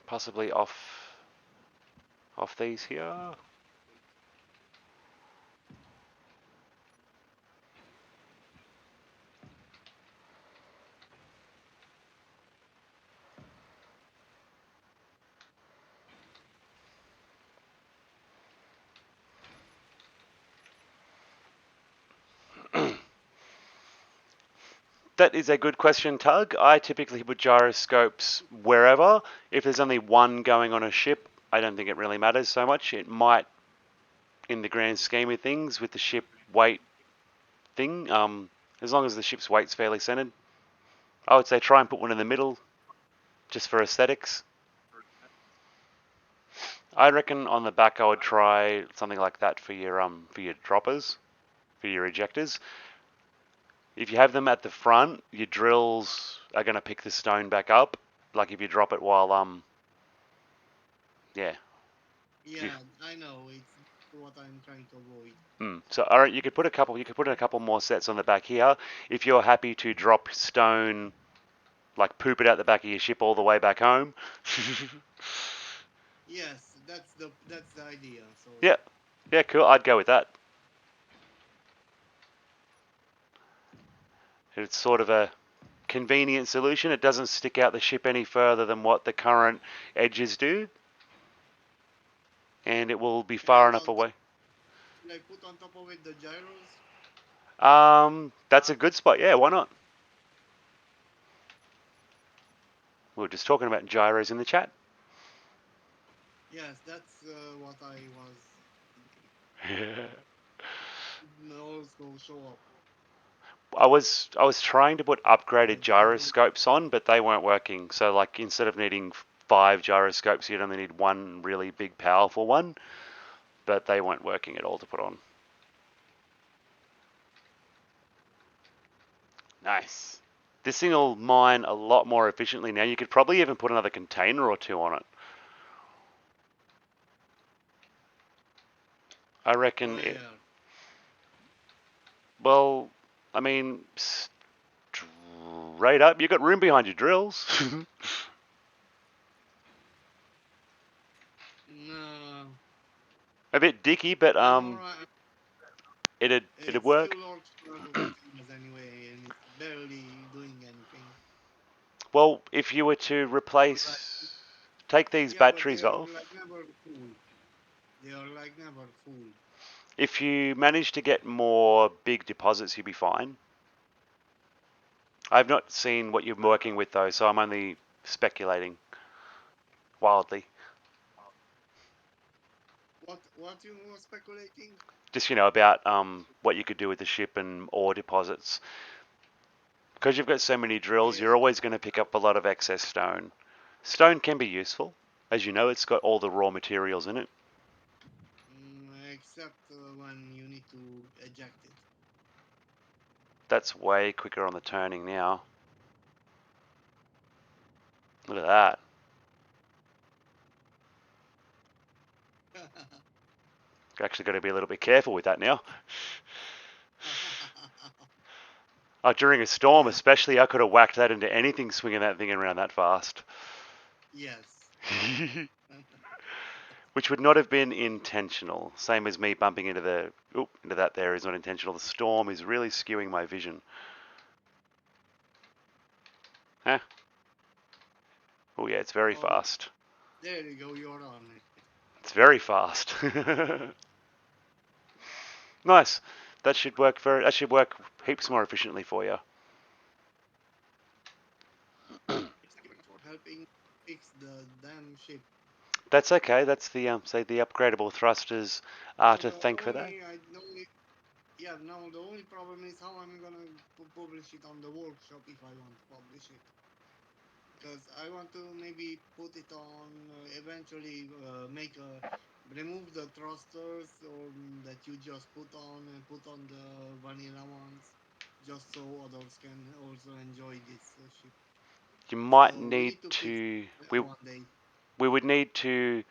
possibly off these here. That is a good question, Tug. I typically put gyroscopes wherever. If there's only one going on a ship, I don't think it really matters so much. It might, in the grand scheme of things, with the ship weight thing, as long as the ship's weight's fairly centered. I would say try and put one in the middle, just for aesthetics. I reckon on the back I would try something like that for your droppers, for your ejectors. If you have them at the front, your drills are going to pick the stone back up. Like if you drop it while yeah. Yeah, I know. It's what I'm trying to avoid. So all right, you could put in a couple more sets on the back here. If you're happy to drop stone, like poop it out the back of your ship all the way back home. Yes, that's the idea. So Yeah, cool. I'd go with that. It's sort of a convenient solution. It doesn't stick out the ship any further than what the current edges do, and it will be far enough away. Should I put on top of it the gyros? That's a good spot. Yeah, why not? We were just talking about gyros in the chat. Yes, that's what I was. Also show up. I was trying to put upgraded gyroscopes on, but they weren't working. So like instead of needing 5 gyroscopes, you'd only need one really big powerful one, but they weren't working at all to put on. Nice. This thing will mine a lot more efficiently now. You could probably even put another container or two on it. I reckon it. Well, I mean, straight up. You got room behind your drills. No, A bit dicky, but I'm alright. it'd It work. still works for the customers anyway, and it's barely doing anything. Well, if you were to Like, take these yeah, but they batteries are off, like never full. They are like never full. if you manage to get more big deposits, you'll be fine. I've not seen what you're working with though, so I'm only speculating wildly. What you were speculating? Just about what you could do with the ship and ore deposits. Because you've got so many drills, Yes, you're always going to pick up a lot of excess stone. Stone can be useful. As you know, it's got all the raw materials in it. except when you need to eject it. That's way quicker on the turning now. Look at that. Actually got to be a little bit careful with that now. Oh, during a storm Yeah. especially, I could have whacked that into anything swinging that thing around that fast. Yes. Which would not have been intentional. Same as me bumping into into that there is not intentional. The storm is really skewing my vision. Huh? Oh yeah, it's very Oh, fast. there you go. You're on it. It's very fast. Nice. That should work heaps more efficiently for you. Thank you very much for helping fix the damn ship. That's okay. That's the say the upgradable thrusters are Now to the thank for that. only I only yeah now the only problem is how I'm gonna publish it on the workshop if I want to publish it. Because I want to maybe put it on eventually make a remove the thrusters or that you just put on and put on the vanilla ones just so others can also enjoy this ship. You might So we need need to fix to it we one day. we would need to,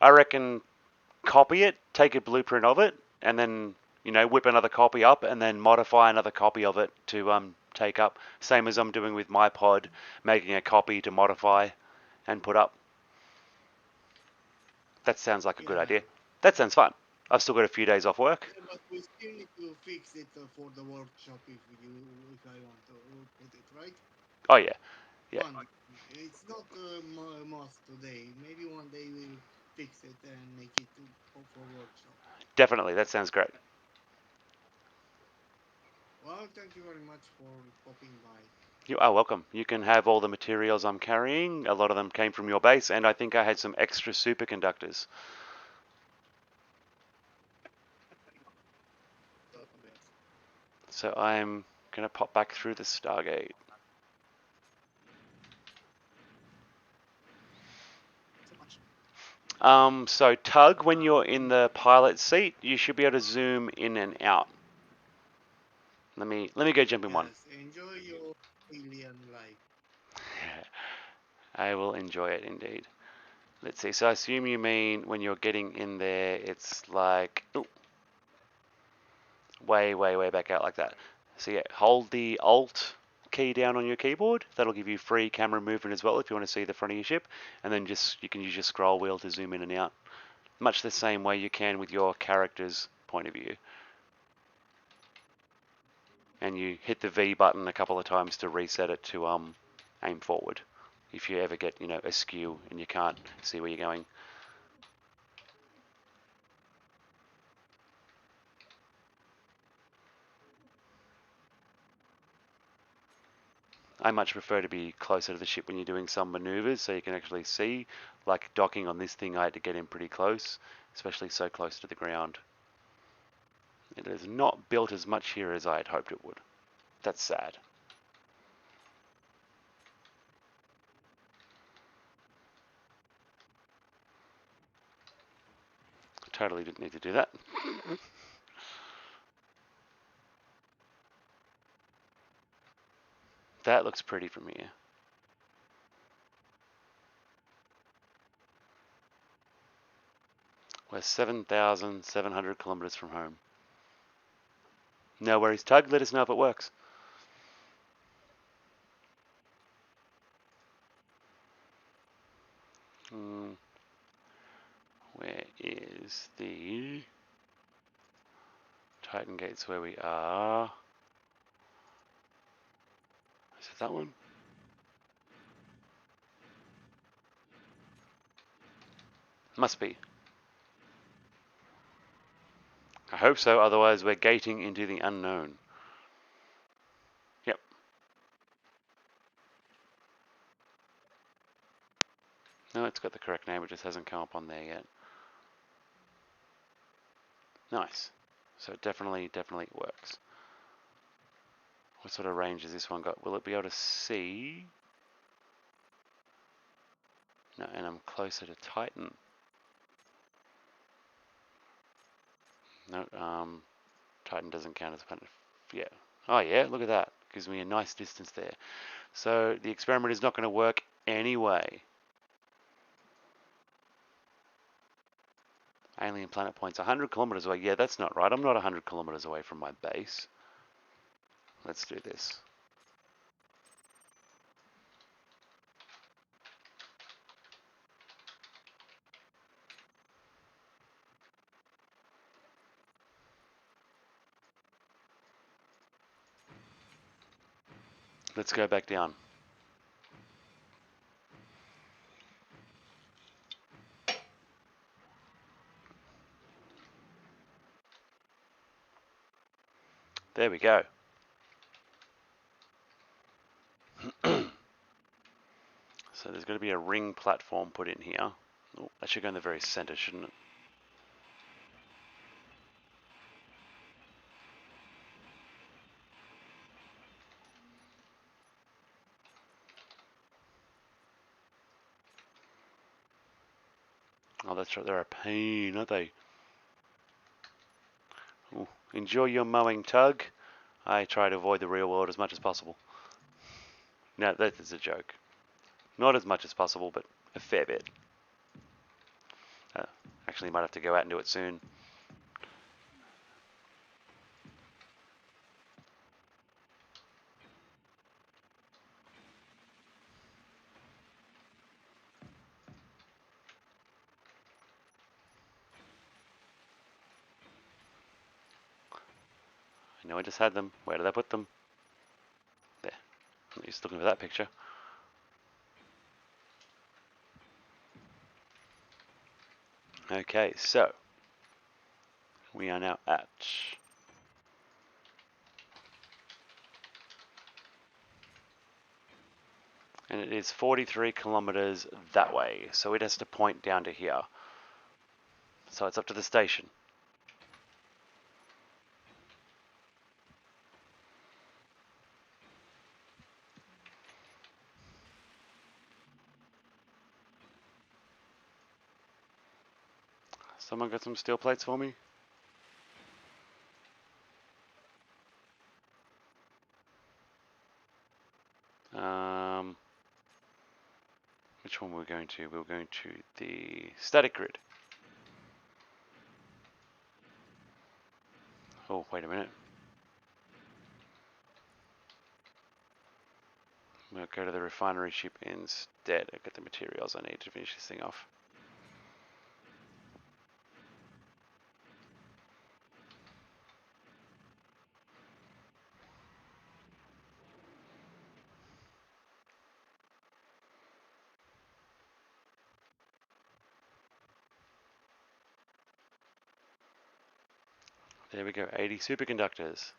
I reckon, copy it, take a blueprint of it, and then whip another copy up, and then modify another copy of it to take up. Same as I'm doing with my pod, making a copy to modify and put up. That sounds like a good Yeah. idea. That sounds fun. I've still got a few days off work. Yeah, but we still need to fix it for the workshop if I want to put it right. Oh yeah, yeah, It's not a must today. Maybe one day we'll fix it and make it for workshop. definitely. That sounds great. Well, thank you very much for popping by. You are welcome. You can have all the materials I'm carrying. A lot of them came from your base, and I think I had some extra superconductors. So I'm going to pop back through the Stargate. So Tug, when you're in the pilot seat, you should be able to zoom in and out. Let me go jump in one. Yes, enjoy your alien life. I will enjoy it indeed. Let's see. So I assume you mean when you're getting in there, it's like way, way, way back out like that. So yeah, hold the Alt key down on your keyboard. That'll give you free camera movement as well if you want to see the front of your ship. And then you can use your scroll wheel to zoom in and out. Much the same way you can with your character's point of view. And you hit the V button a couple of times to reset it to aim forward. If you ever get askew and you can't see where you're going. I much prefer to be closer to the ship when you're doing some maneuvers so you can actually see. Like docking on this thing, I had to get in pretty close, especially so close to the ground. It is not built as much here as I had hoped it would. That's sad. Totally didn't need to do that. That looks pretty from here. We're 7,700 kilometers from home. No worries, Tug. Let us know if it works. Where is the Titan Gate's where we are. Is it that one? Must be. I hope so, otherwise we're gating into the unknown. Yep. No, it's got the correct name, it just hasn't come up on there yet. Nice. So it definitely works. What sort of range has this one got? Will it be able to see? No, and I'm closer to Titan. No, Titan doesn't count as a planet. Yeah. Oh yeah, look at that. Gives me a nice distance there. So the experiment is not going to work anyway. Alien planet points 100 kilometers away. Yeah, that's not right. I'm not 100 kilometers away from my base. Let's do this. Let's go back down. There we go. So there's going to be a ring platform put in here. Oh, that should go in the very center, shouldn't it? Oh, that's right. They're a pain, aren't they? Ooh, enjoy your mowing, Tug. I try to avoid the real world as much as possible. No, that is a joke. Not as much as possible, but a fair bit. Actually, might have to go out and do it soon. I know I just had them. Where did I put them? There. I'm just looking for that picture. Okay, so we are now at and it is 43 kilometers that way, so it has to point down to here. So it's up to the station. Someone got some steel plates for me? Which one were we going to? We were going to the static grid. Oh, wait a minute. I'm going to go to the refinery ship instead. I get the materials I need to finish this thing off. There we go, 80 superconductors.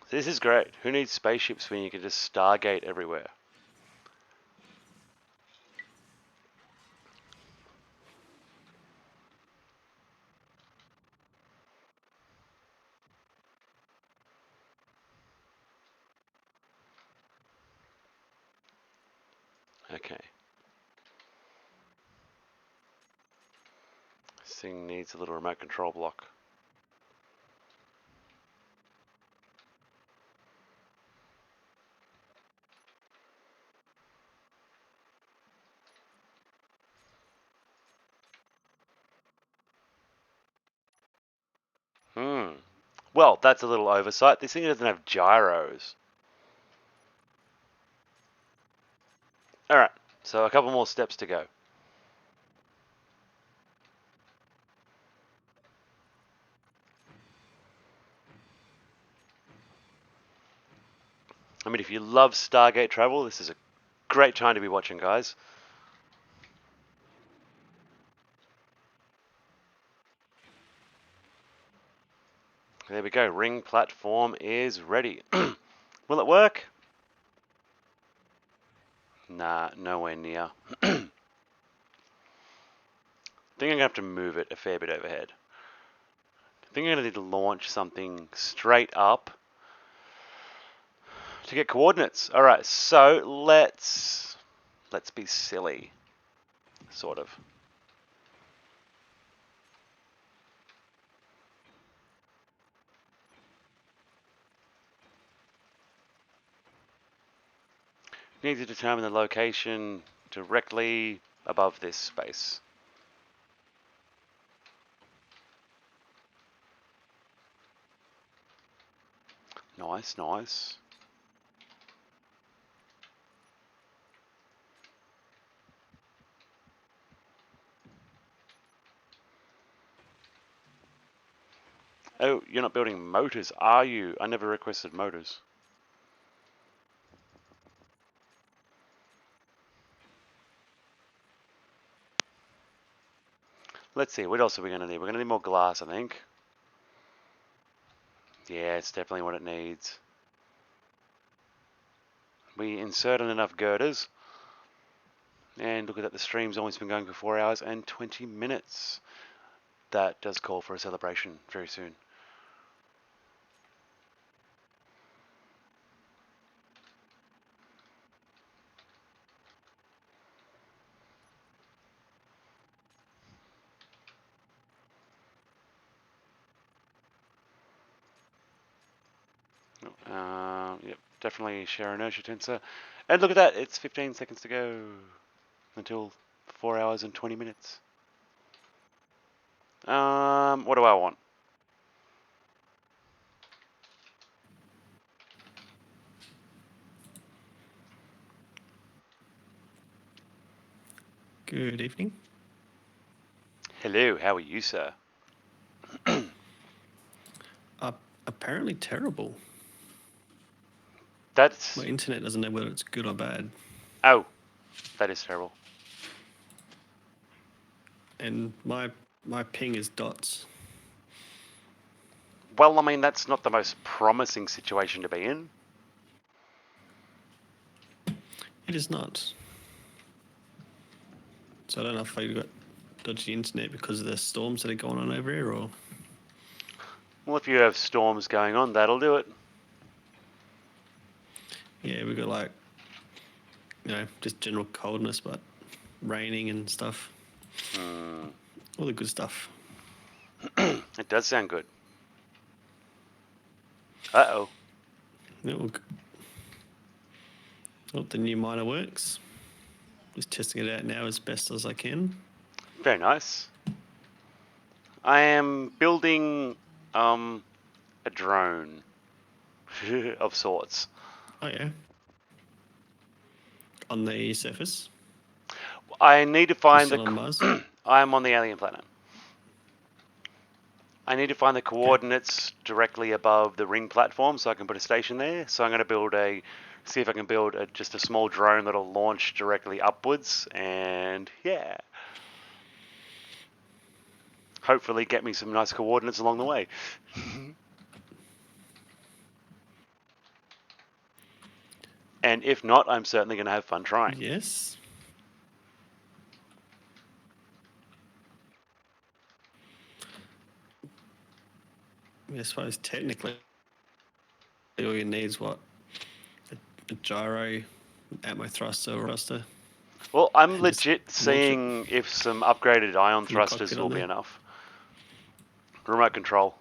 This is great. Who needs spaceships when you can just Stargate everywhere? Okay. This thing needs a little remote control block. Well, that's a little oversight. This thing doesn't have gyros. Alright, so a couple more steps to go. I mean, if you love Stargate travel, this is a great time to be watching, guys. There we go. Ring platform is ready. Will it work? Nah, nowhere near. I think I'm going to have to move it a fair bit overhead. I think I'm going to need to launch something straight up to get coordinates. Alright, so let's be silly. Sort of. Need to determine the location directly above this space. Nice, nice. Oh, you're not building motors, are you? I never requested motors. Let's see, what else are we going to need? We're going to need more glass, I think. Yeah, it's definitely what it needs. We inserted enough girders. And look at that, the stream's almost been going for 4 hours and 20 minutes. That does call for a celebration very soon. Yep, definitely share inertia tensor. And look at that, it's 15 seconds to go until 4 hours and 20 minutes. What do I want? Good evening. Hello, how are you, sir? Apparently terrible. That's... My internet doesn't know whether it's good or bad. Oh, that is terrible. And my ping is dots. Well, I mean, that's not the most promising situation to be in. It is not. So I don't know if I got dodgy internet because of the storms that are going on over here, or... Well, if you have storms going on, that'll do it. Yeah, we got like, just general coldness, but raining and stuff. All the good stuff. It does sound good. Uh-oh. Oh, the new miner works. Just testing it out now as best as I can. Very nice. I am building a drone of sorts. Oh yeah. On the surface. I need to find Still on Mars? I am on the alien planet. I need to find the coordinates directly above the ring platform so I can put a station there. So I'm going to see if I can build just a small drone that'll launch directly upwards, and yeah, hopefully get me some nice coordinates along the way. And if not, I'm certainly going to have fun trying. Yes. I suppose technically all you need is what? A gyro, atmo thruster or thruster. Well, I'm And just legit seeing if some upgraded ion From the thrusters cockpit will on be there. enough. Remote control.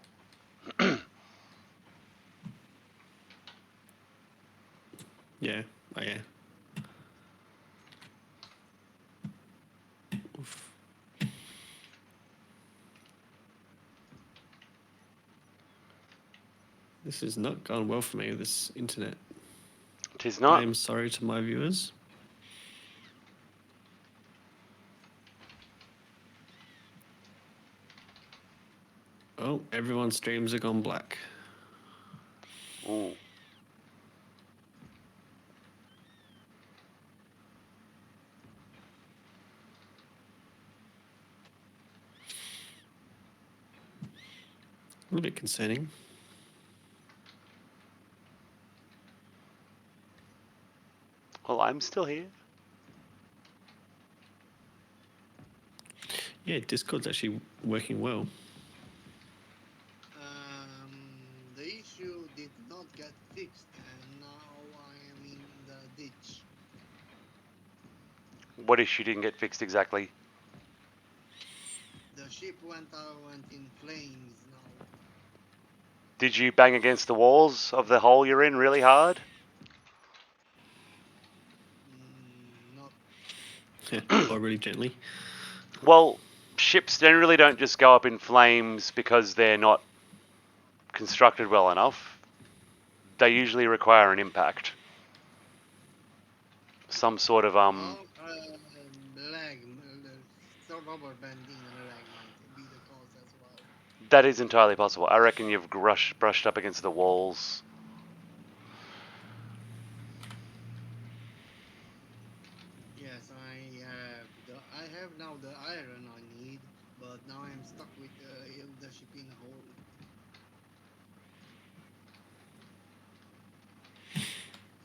Yeah. Oh yeah. Oof. This is not going well for me with this internet. Tis I not. am sorry to my viewers. Everyone's streams are gone black. Ooh. A little bit concerning. Well, I'm still here. Yeah, Discord's actually working well. The issue did not get fixed, and now I am in the ditch. What issue didn't get fixed exactly? The ship went in flames now. Did you bang against the walls of the hole you're in really hard? Not Or really gently. Well, ships generally don't just go up in flames because they're not constructed well enough. They usually require an impact. Some sort of lag, so rubber banding and lag might be the cause as well. That is entirely possible. I reckon you've brushed up against the walls. Yes, I have now the iron I need, but now I'm stuck with the shipping hole.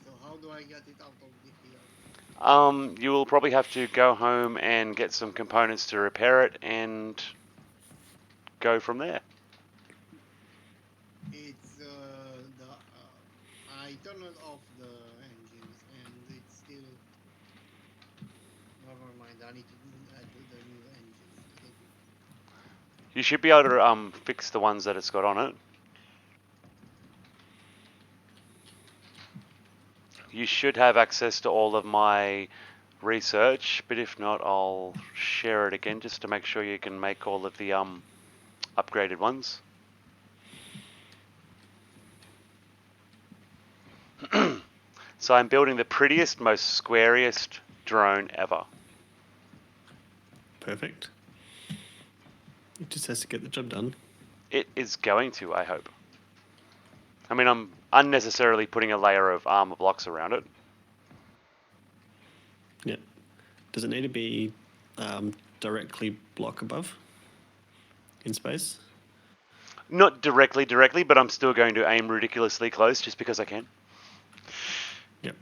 So how do I get it out of the here? You will probably have to go home and get some components to repair it and go from there. It's I turned off the engines and it's still. Never mind. I need to add the new engines. You should be able to fix the ones that it's got on it. You should have access to all of my research, but if not, I'll share it again just to make sure you can make all of the upgraded ones. So I'm building the prettiest, most squariest drone ever. Perfect. It just has to get the job done. It is going to, I hope. I mean, I'm unnecessarily putting a layer of armor blocks around it. Yeah. Does it need to be directly block above in space? Not directly, but I'm still going to aim ridiculously close just because I can. Yep.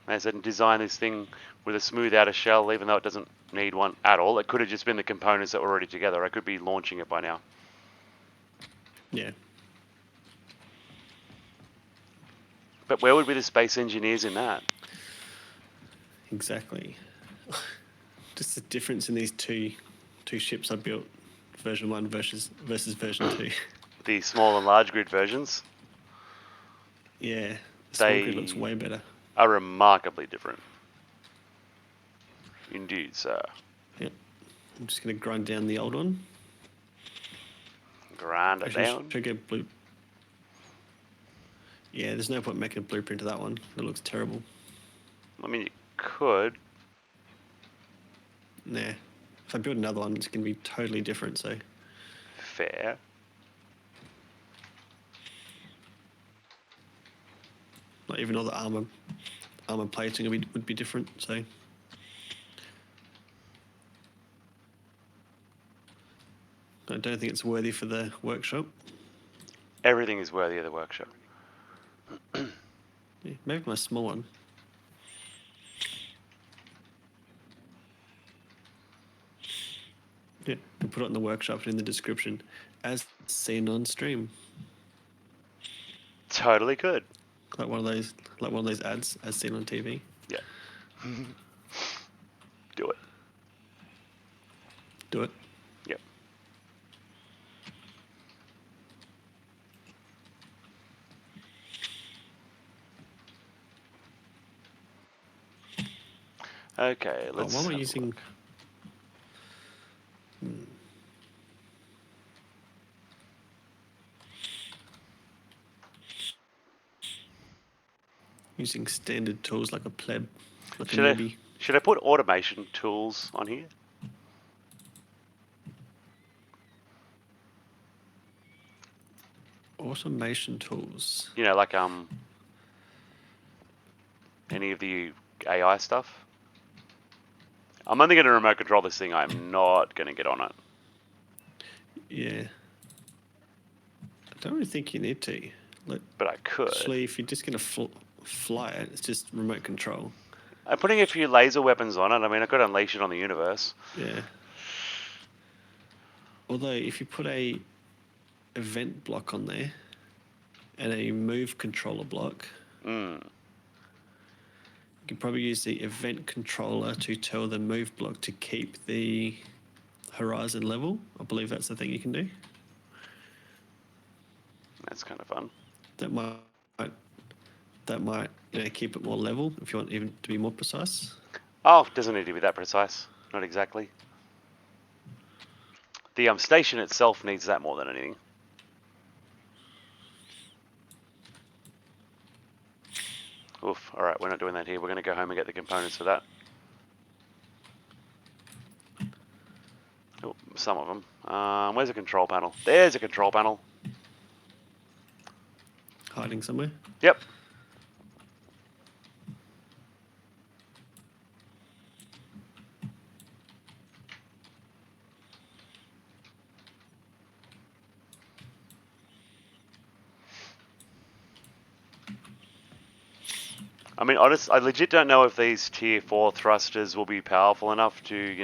As I said, design this thing with a smooth outer shell, even though it doesn't need one at all. It could have just been the components that were already together. I could be launching it by now. Yeah. But where would be the space engineers in that? Exactly. Just the difference in these two ships I built, version 1 versus version 2. The small and large grid versions Yeah, the small grid looks They- way better. are remarkably different. Indeed, sir. Yep. I'm just going to grind down the old one. Grind it Actually, down. should get blue. Yeah, there's no point making a blueprint of that one. It looks terrible. I mean, you could. Nah. If I build another one, it's going to be totally different, so... Fair. Like, even all the armor plating would be different, so... I don't think it's worthy for the workshop. Everything is worthy of the workshop. Yeah, maybe my small one. Yeah, and put it in the workshop and in the description, as seen on stream. Totally could. Like one of those ads, as seen on TV. Yeah. Do it. Do it. Yep. Okay, let's. Why am I have a using? look. Using standard tools like a pleb, like a Should I newbie. should I put automation tools on here? Automation tools. You know, like any of the AI stuff. I'm only going to remote control this thing. I'm not going to get on it. Yeah. I don't really think you need to. But I could. Actually, if you're just going to fly it, it's just remote control. I'm putting a few laser weapons on it. I mean, I could unleash it on the universe. Yeah. Although, if you put a event block on there and a move controller block, you can probably use the event controller to tell the move block to keep the horizon level. I believe that's the thing you can do. That's kind of fun. That might keep it more level if you want even to be more precise. Oh, it doesn't need to be that precise. Not exactly. The station itself needs that more than anything. Oof. All right, we're not doing that here. We're going to go home and get the components for that. Oh, some of them. Where's a control panel? There's a control panel. Hiding somewhere. Yep. I mean, honest, I legit don't know if these tier 4 thrusters will be powerful enough to,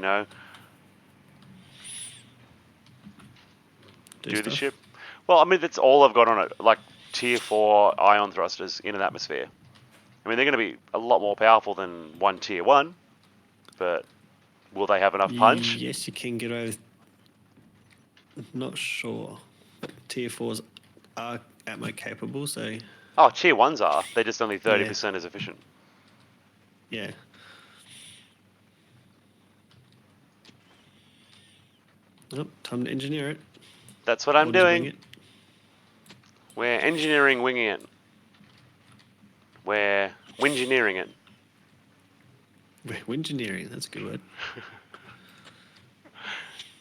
do the ship. Well, I mean, that's all I've got on it, like tier 4 ion thrusters in an atmosphere. I mean, they're going to be a lot more powerful than one tier 1, but will they have enough punch? Yes, you can get over. Not sure, but tier 4s are atmo capable, so. Oh, tier 1s are. They're just only 30% as efficient. Yeah. Oh, time to engineer it. That's what I'm doing. We're engineering winging it. We're wingineering it. Wingineering, that's a good word.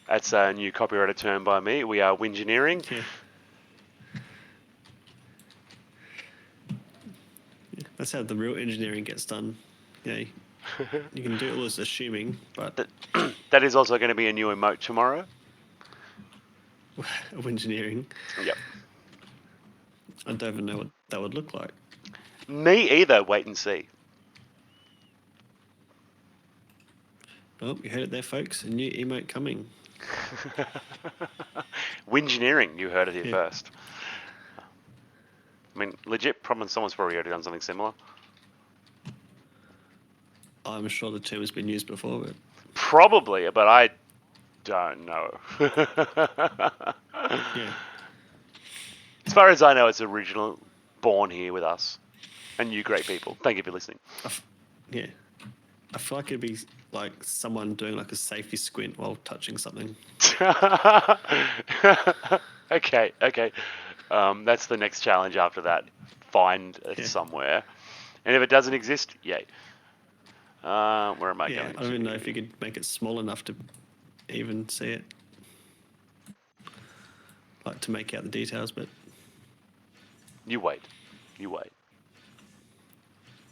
That's a new copyrighted term by me. We are wingineering. Yeah. That's how the real engineering gets done. You can do all this assuming, but that is also going to be a new emote tomorrow. Engineering. Yep. I don't even know what that would look like. Me either. Wait and see. Oh, you heard it there, folks. A new emote coming. Wingineering. You heard it here first. I mean, legit, someone's probably already done something similar. I'm sure the term has been used before, but... Probably, but I don't know. Yeah. As far as I know, it's original, born here with us. And you great people. Thank you for listening. Yeah. I feel like it'd be like someone doing like a safety squint while touching something. Okay. That's the next challenge after that. Find it somewhere. And if it doesn't exist, yay. Where am I going? I don't even know if you could make it small enough to even see it. Like to make out the details, but... You wait.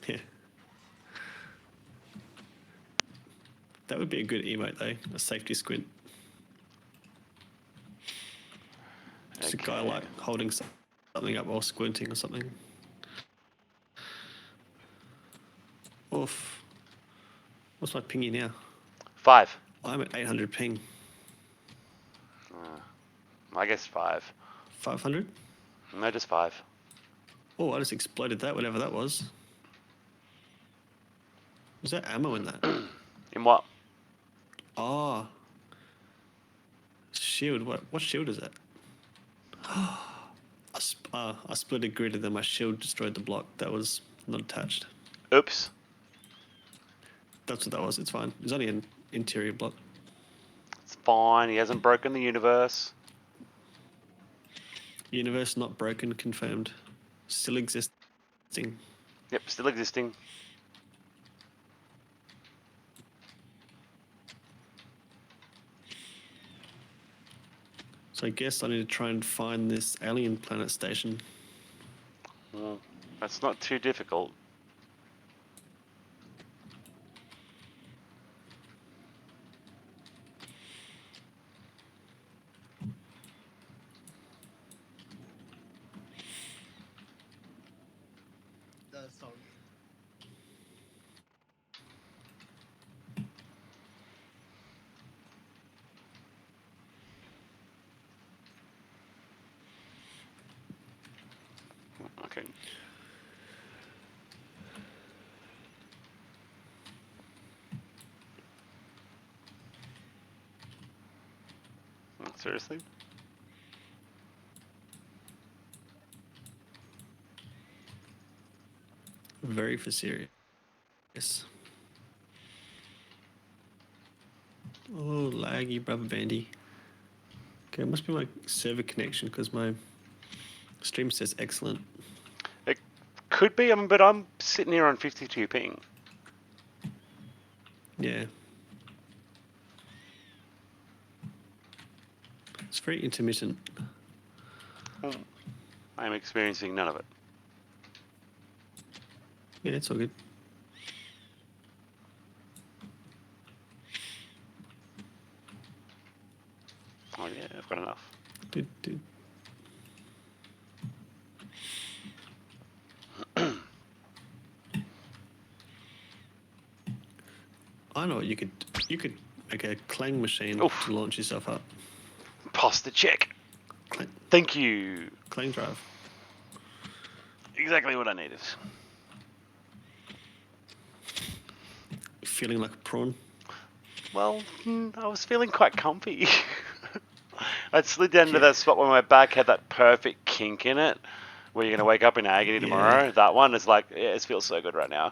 Yeah. That would be a good emote though, a safety squint. Just a guy like holding something up while squinting or something. Oof. What's my pingy now? 5. I'm at 800 ping. I guess 5. 500? No, just 5. Oh, I just exploded that, whatever that was. Was there ammo in that? In what? Oh. Shield. What shield is that? I split a grid and then my shield destroyed the block. That was not attached. Oops. That's what that was. It's fine. It's only an interior block. It's fine. He hasn't broken the universe. Universe not broken, confirmed. Still existing. Yep, still existing. So I guess I need to try and find this alien planet station. Well, that's not too difficult. The Stargate. Okay. Seriously? Very for serious. Oh, laggy rubber bandy. Okay, it must be my server connection because my stream says excellent. It could be, but I'm sitting here on 52 ping. Yeah. It's very intermittent. I'm experiencing none of it. Yeah, it's all good. Oh yeah, I've got enough. Do. I know you could make a clang machine Oof. to launch yourself up. Pasta check. Clang, Thank you. clang drive. Exactly what I needed. Feeling like a prawn. Well, I was feeling quite comfy. I'd slid down to Yeah. that spot where my back had that perfect kink in it, where you're going to wake up in agony tomorrow. Yeah. That one is like, yeah, it feels so good right now.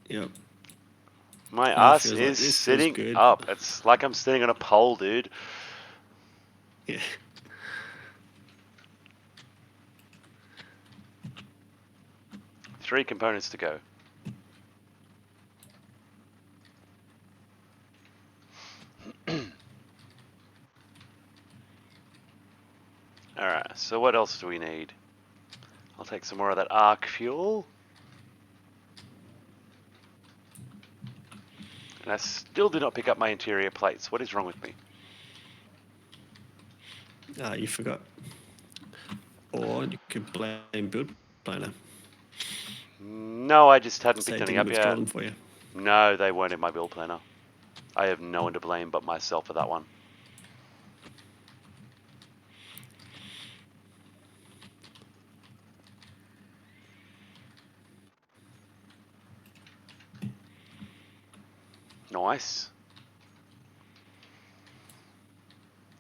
Yep. My it ass feels like is this feels sitting good. up. It's like I'm sitting on a pole, dude. Yeah. Three components to go. Alright, so what else do we need? I'll take some more of that arc fuel. And I still do not pick up my interior plates. What is wrong with me? Ah, you forgot. Or you could blame Build Planner. No, I just hadn't Say picked it anything didn't up withdraw yet. them for you. No, they weren't in my build planner. I have no one to blame but myself for that one. Nice.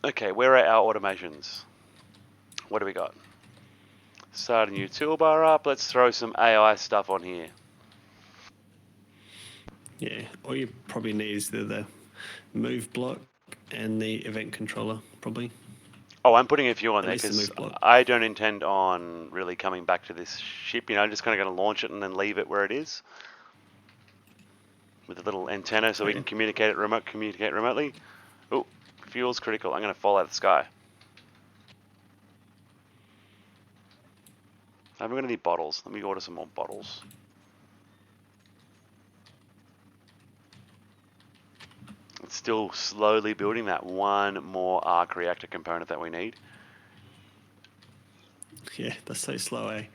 Okay, where are our automations? What do we got? Start a new toolbar up. Let's throw some AI stuff on here. Yeah. All you probably need is the move block and the event controller, probably. Oh, I'm putting a few on At there least the because move block. I don't intend on really coming back to this ship. I'm just kind of going to launch it and then leave it where it is. With a little antenna so we can communicate remotely. Oh, fuel's critical. I'm going to fall out of the sky. I'm going to need bottles. Let me order some more bottles. It's still slowly building that one more arc reactor component that we need. Yeah, that's so slow, eh?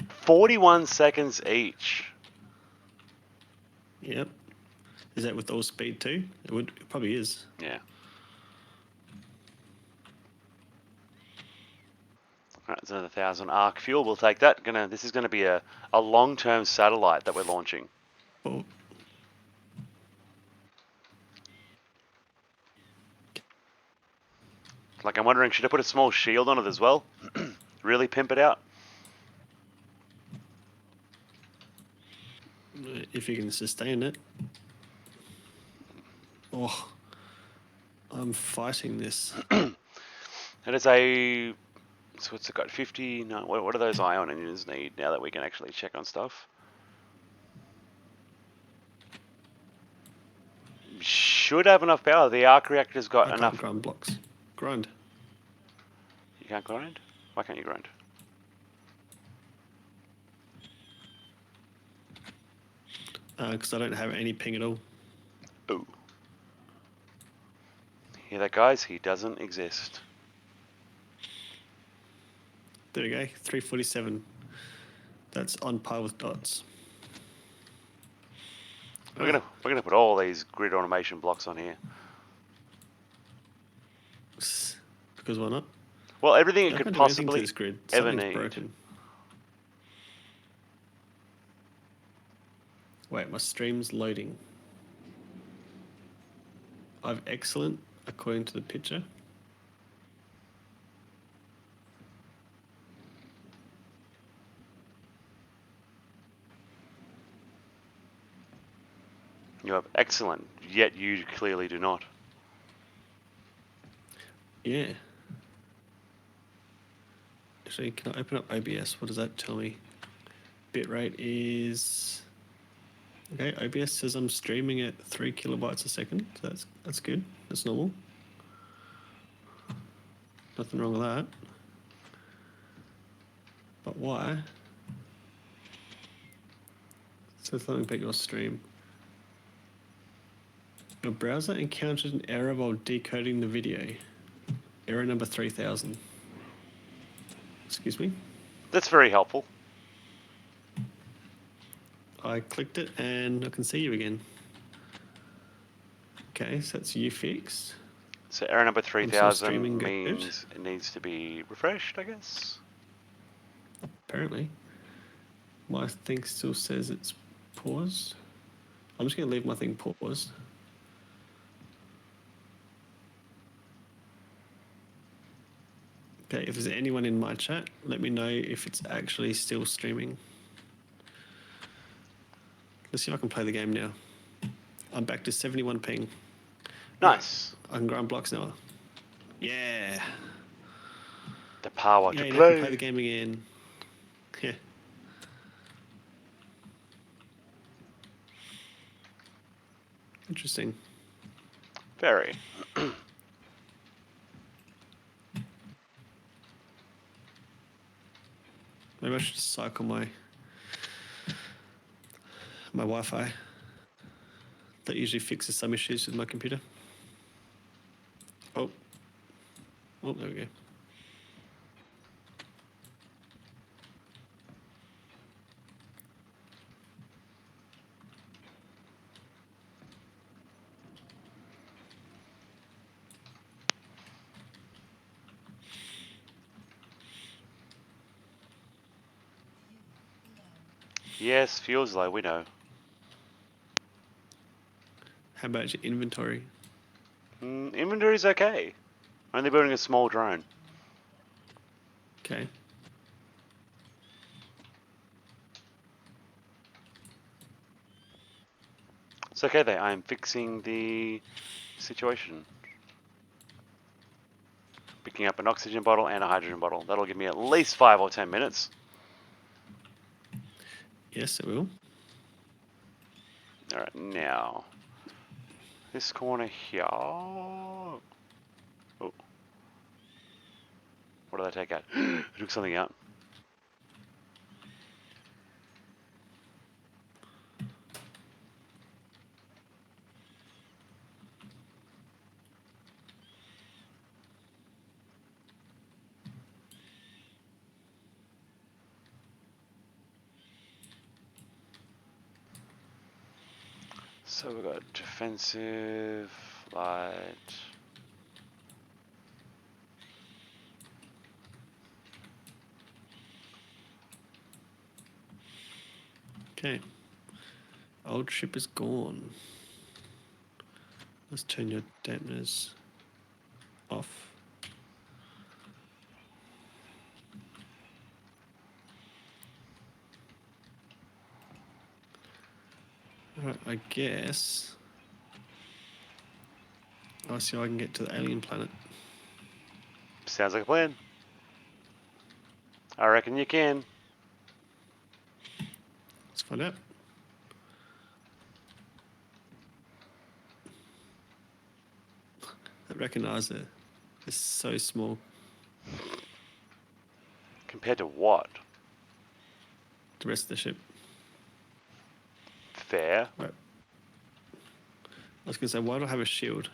41 seconds each. Yep. Is that with all speed too? It probably is. Yeah. Alright, it's another 1,000 arc fuel. We'll take that. This is gonna be a long-term satellite that we're launching. Oh, Like, I'm wondering, should I put a small shield on it as well? Really pimp it out? if you can sustain it. Oh, I'm fighting this. And it's a... So what's it got? 50... No, what do those ion engines need now that we can actually check on stuff? should have enough power. The arc reactor's got I can't enough. grind blocks. Grind. You can't grind? Why can't you grind? Because I don't have any ping at all. Ooh. Hear that, guys? He doesn't exist. There we go. 347. That's on par with dots. We're gonna put all these grid automation blocks on here. Because why not? Well, everything I it can't could do anything to possibly this grid. ever Something's need. broken. Wait, my stream's loading. I've excellent according to the picture. You have excellent, yet you clearly do not. Yeah. Actually, can I open up OBS? What does that tell me? Bitrate is... Okay, OBS says I'm streaming at 3 kilobytes a second. So that's good. That's normal. Nothing wrong with that. But why? So something about your stream. Your browser encountered an error while decoding the video. Error number 3000. Excuse me? That's very helpful. I clicked it and I can see you again. Okay, so that's you fixed. So error number still streaming 3000 good. means it needs to be refreshed, I guess. Apparently. My thing still says it's paused. I'm just going to leave my thing paused. Okay, if there's anyone in my chat, let me know if it's actually still streaming. Let's see if I can play the game now. I'm back to 71 ping. Nice. I can grind blocks now. Yeah. The power Yeah, to now I can play play. the game again. Yeah. Interesting. Very. Maybe I should just cycle my Wi-Fi. That usually fixes some issues with my computer. Oh. Oh, there we go. Yes, fuel's low, we know. How about your inventory? Inventory's okay. Only building a small drone. Okay. It's okay there, I'm fixing the situation. Picking up an oxygen bottle and a hydrogen bottle. That'll give me at least 5 or 10 minutes. Yes, it will. Alright, now. This corner here. Oh. What did I take out? I took something out. So we've got defensive, light. Okay. Old ship is gone. Let's turn your dampeners off. Alright, I guess I'll see if I can get to the alien planet. Sounds like a plan. I reckon you can. Let's find out. I recognise it. It's so small. Compared to what? The rest of the ship. Fair. Right. I was going to say, why do I have a shield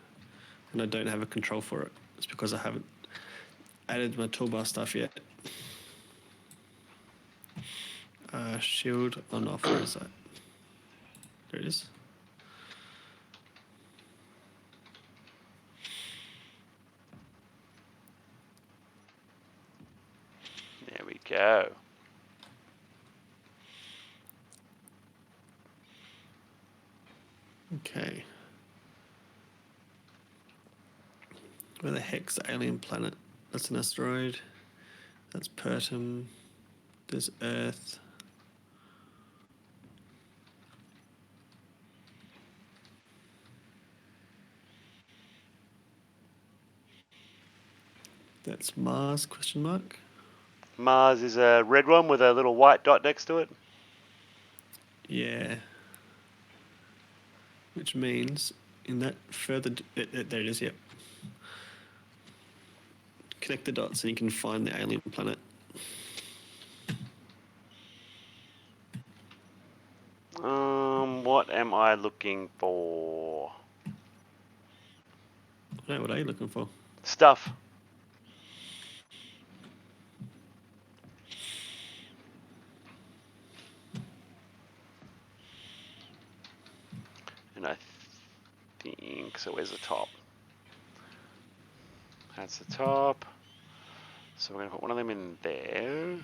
and I don't have a control for it? It's because I haven't added my toolbar stuff yet. Shield on off, where is that? There it is. There we go. Okay. Where the heck's the alien planet? That's an asteroid. That's Pertum. There's Earth. That's Mars, question mark. Mars is a red one with a little white dot next to it. Yeah. Which means in that further... there it is, yep. Connect the dots and you can find the alien planet. What am I looking for? No, what are you looking for? Stuff. And I think, so where's the top? That's the top. So we're going to put one of them in there.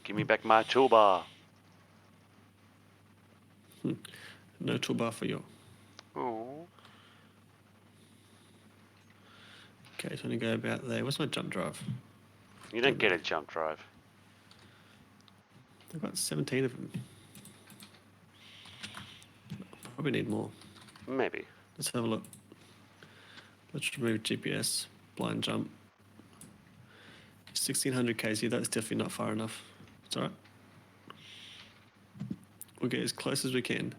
Give me back my toolbar. No toolbar for you. Oh. Okay, so I'm going to go about there. What's my jump drive? You don't get a jump drive. I've got 17 of them. Probably need more. Maybe. Let's have a look. Let's remove GPS. Blind jump. 1600 kz, that's definitely not far enough. It's alright. We'll get as close as we can.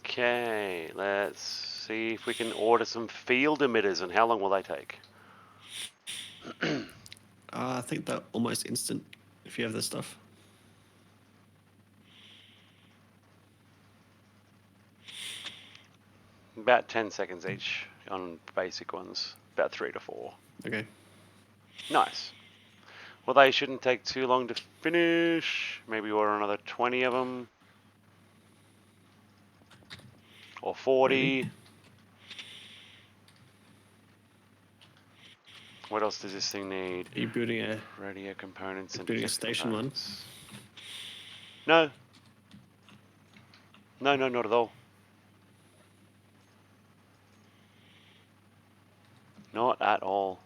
Okay, let's see if we can order some field emitters, and how long will they take? I think they're almost instant if you have this stuff. About 10 seconds each on basic ones. About 3 to 4. Okay. Nice. Well, they shouldn't take too long to finish. Maybe order another 20 of them. Or 40. Maybe. What else does this thing need? Are you building a Radio components and building a defense station components. No. No, not at all. Not at all.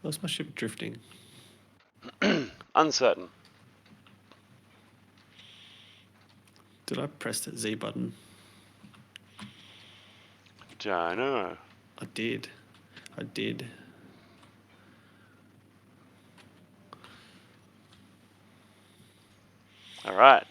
What's my ship drifting? Uncertain. Did I press the Z button? Don't know. I did. I did. All right.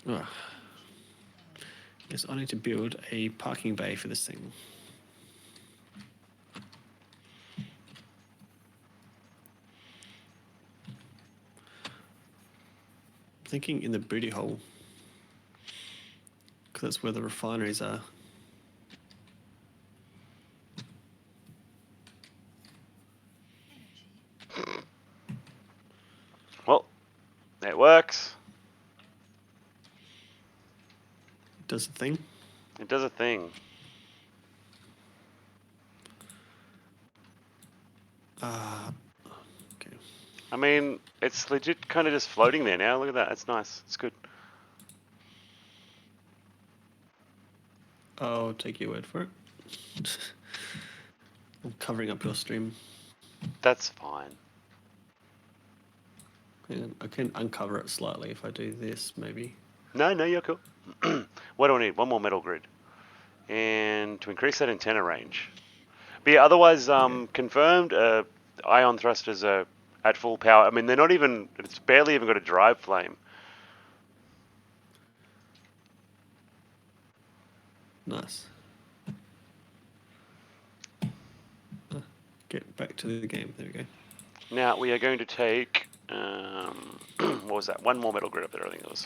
Oh. Yes, I need to build a parking bay for this thing. I'm thinking in the booty hole, because that's where the refineries are. Well, it works. Does the thing? It does a thing. Okay. I mean, it's legit kind of just floating there now. Look at that. It's nice. It's good. I'll take your word for it. I'm covering up your stream. That's fine. Hang on, I can uncover it slightly if I do this, maybe. No, you're cool. What do I need? One more metal grid. And to increase that antenna range. But yeah, otherwise, confirmed, ion thrusters are at full power. I mean, they're not even, it's barely even got a drive flame. Nice. Get back to the game. There we go. Now, we are going to take, what was that? One more metal grid up there, I think it was.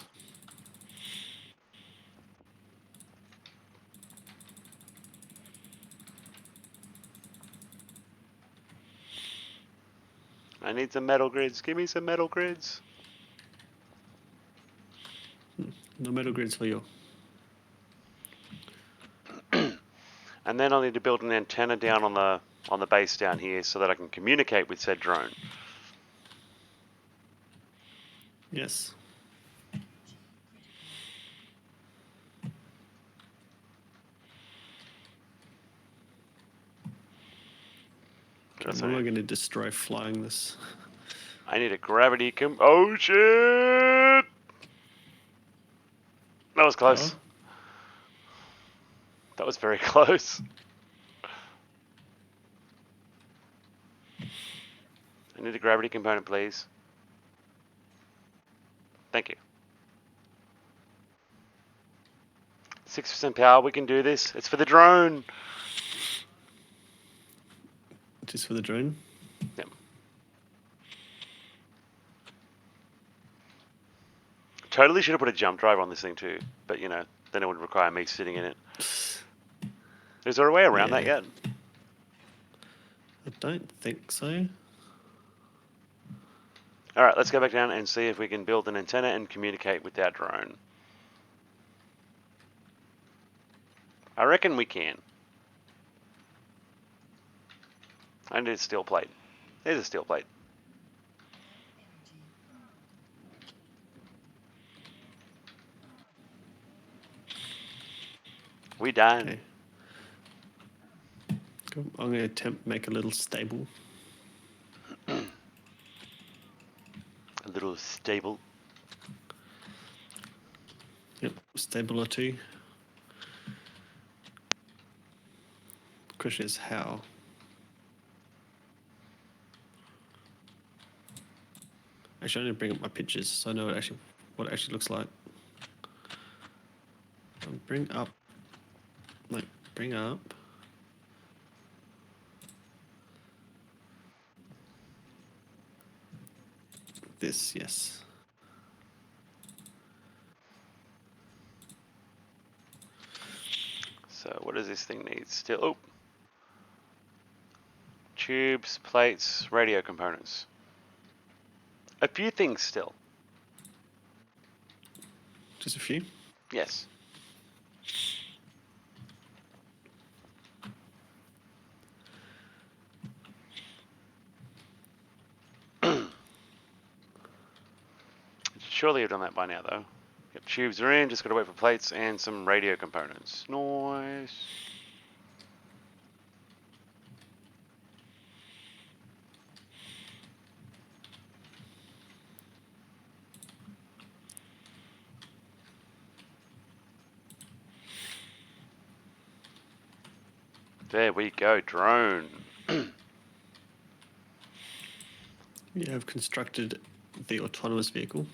I need some metal grids. Give me some metal grids. No metal grids for you. And then I'll need to build an antenna down on the base down here so that I can communicate with said drone. Yes. That's What am what I I need. going to destroy flying this? I need a gravity oh shit! That was close. Power? That was very close. I need a gravity component, please. Thank you. 6% power, we can do this. It's for the drone. Just for the drone? Yep. Totally should have put a jump drive on this thing too, but you know, then it would require me sitting in it. Is there a way around that Yeah. yet? I don't think so. Alright, let's go back down and see if we can build an antenna and communicate with our drone. I reckon we can. I need a steel plate. There's a steel plate. We done. Okay. Cool. I'm going to attempt to make a little stable. A little stable. Yep, stable or two. Question is how. Actually, I need to bring up my pictures so I know what it actually looks like. Bring up. This, yes. So what does this thing need? Still, oh. Tubes, plates, radio components. A few things still. Just a few. Yes. Surely you've done that by now, though. Yep, tubes are in, just gotta wait for plates and some radio components. Nice. There we go, drone. You have constructed the autonomous vehicle.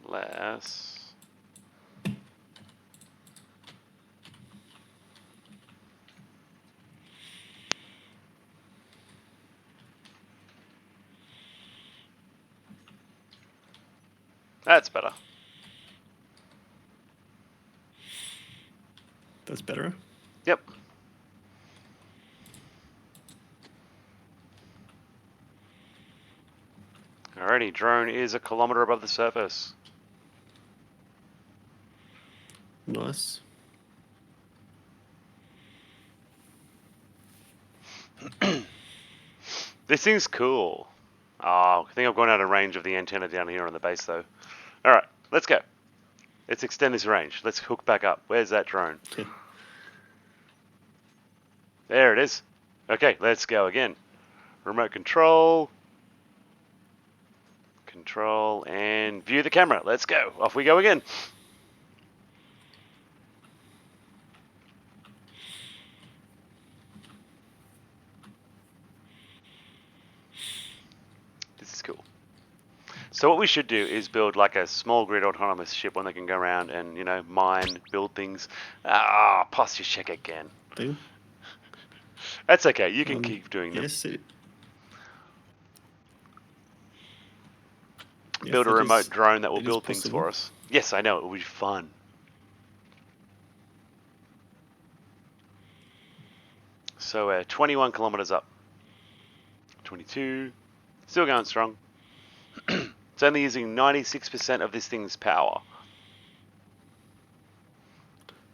Unless... That's better. That's better. Yep. Alrighty, drone is 1 kilometer above the surface. Nice. This thing's cool. Oh, I think I've gone out of range of the antenna down here on the base, though. All right, let's go. Let's extend this range. Let's hook back up. Where's that drone? There it is. Okay, let's go again. Remote control. Control and view the camera. Let's go. Off we go again. This is cool. So what we should do is build like a small grid autonomous ship, one that can go around and, you know, mine, build things. Ah, posture check again. Thing? That's okay. You can keep doing them. Yes. Build a remote drone that will it is build things possible. for us. Yes, I know. It will be fun. So we're 21 kilometers up. 22. Still going strong. It's only using 96% of this thing's power.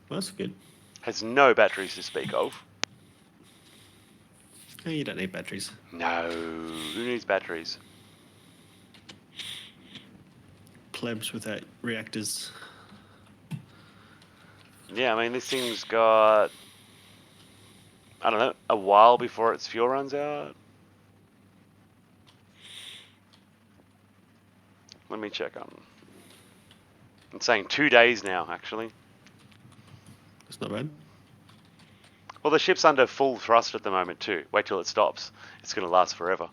Well, that's good. Has no batteries to speak of. Oh, you don't need batteries. No. Who needs batteries? Plebs without reactors. Yeah, I mean, this thing's got, I don't know, a while before its fuel runs out. Let me check on. It's saying 2 days now, actually. That's not bad. Well, the ship's under full thrust at the moment, too. Wait till it stops. It's going to last forever.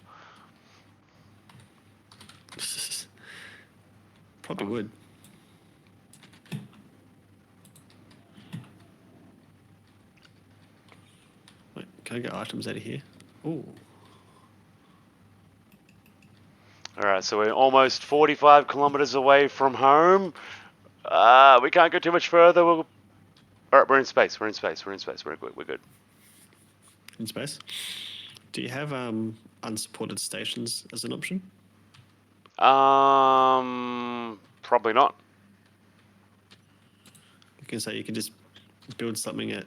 Probably would. Wait, can I get items out of here? Oh, Alright, so we're almost 45 kilometers away from home. We can't go too much further. Alright, we're in space. We're in space. We're in space. We're good. We're good. in space. Do you have unsupported stations as an option? Probably not. You can say you can just build something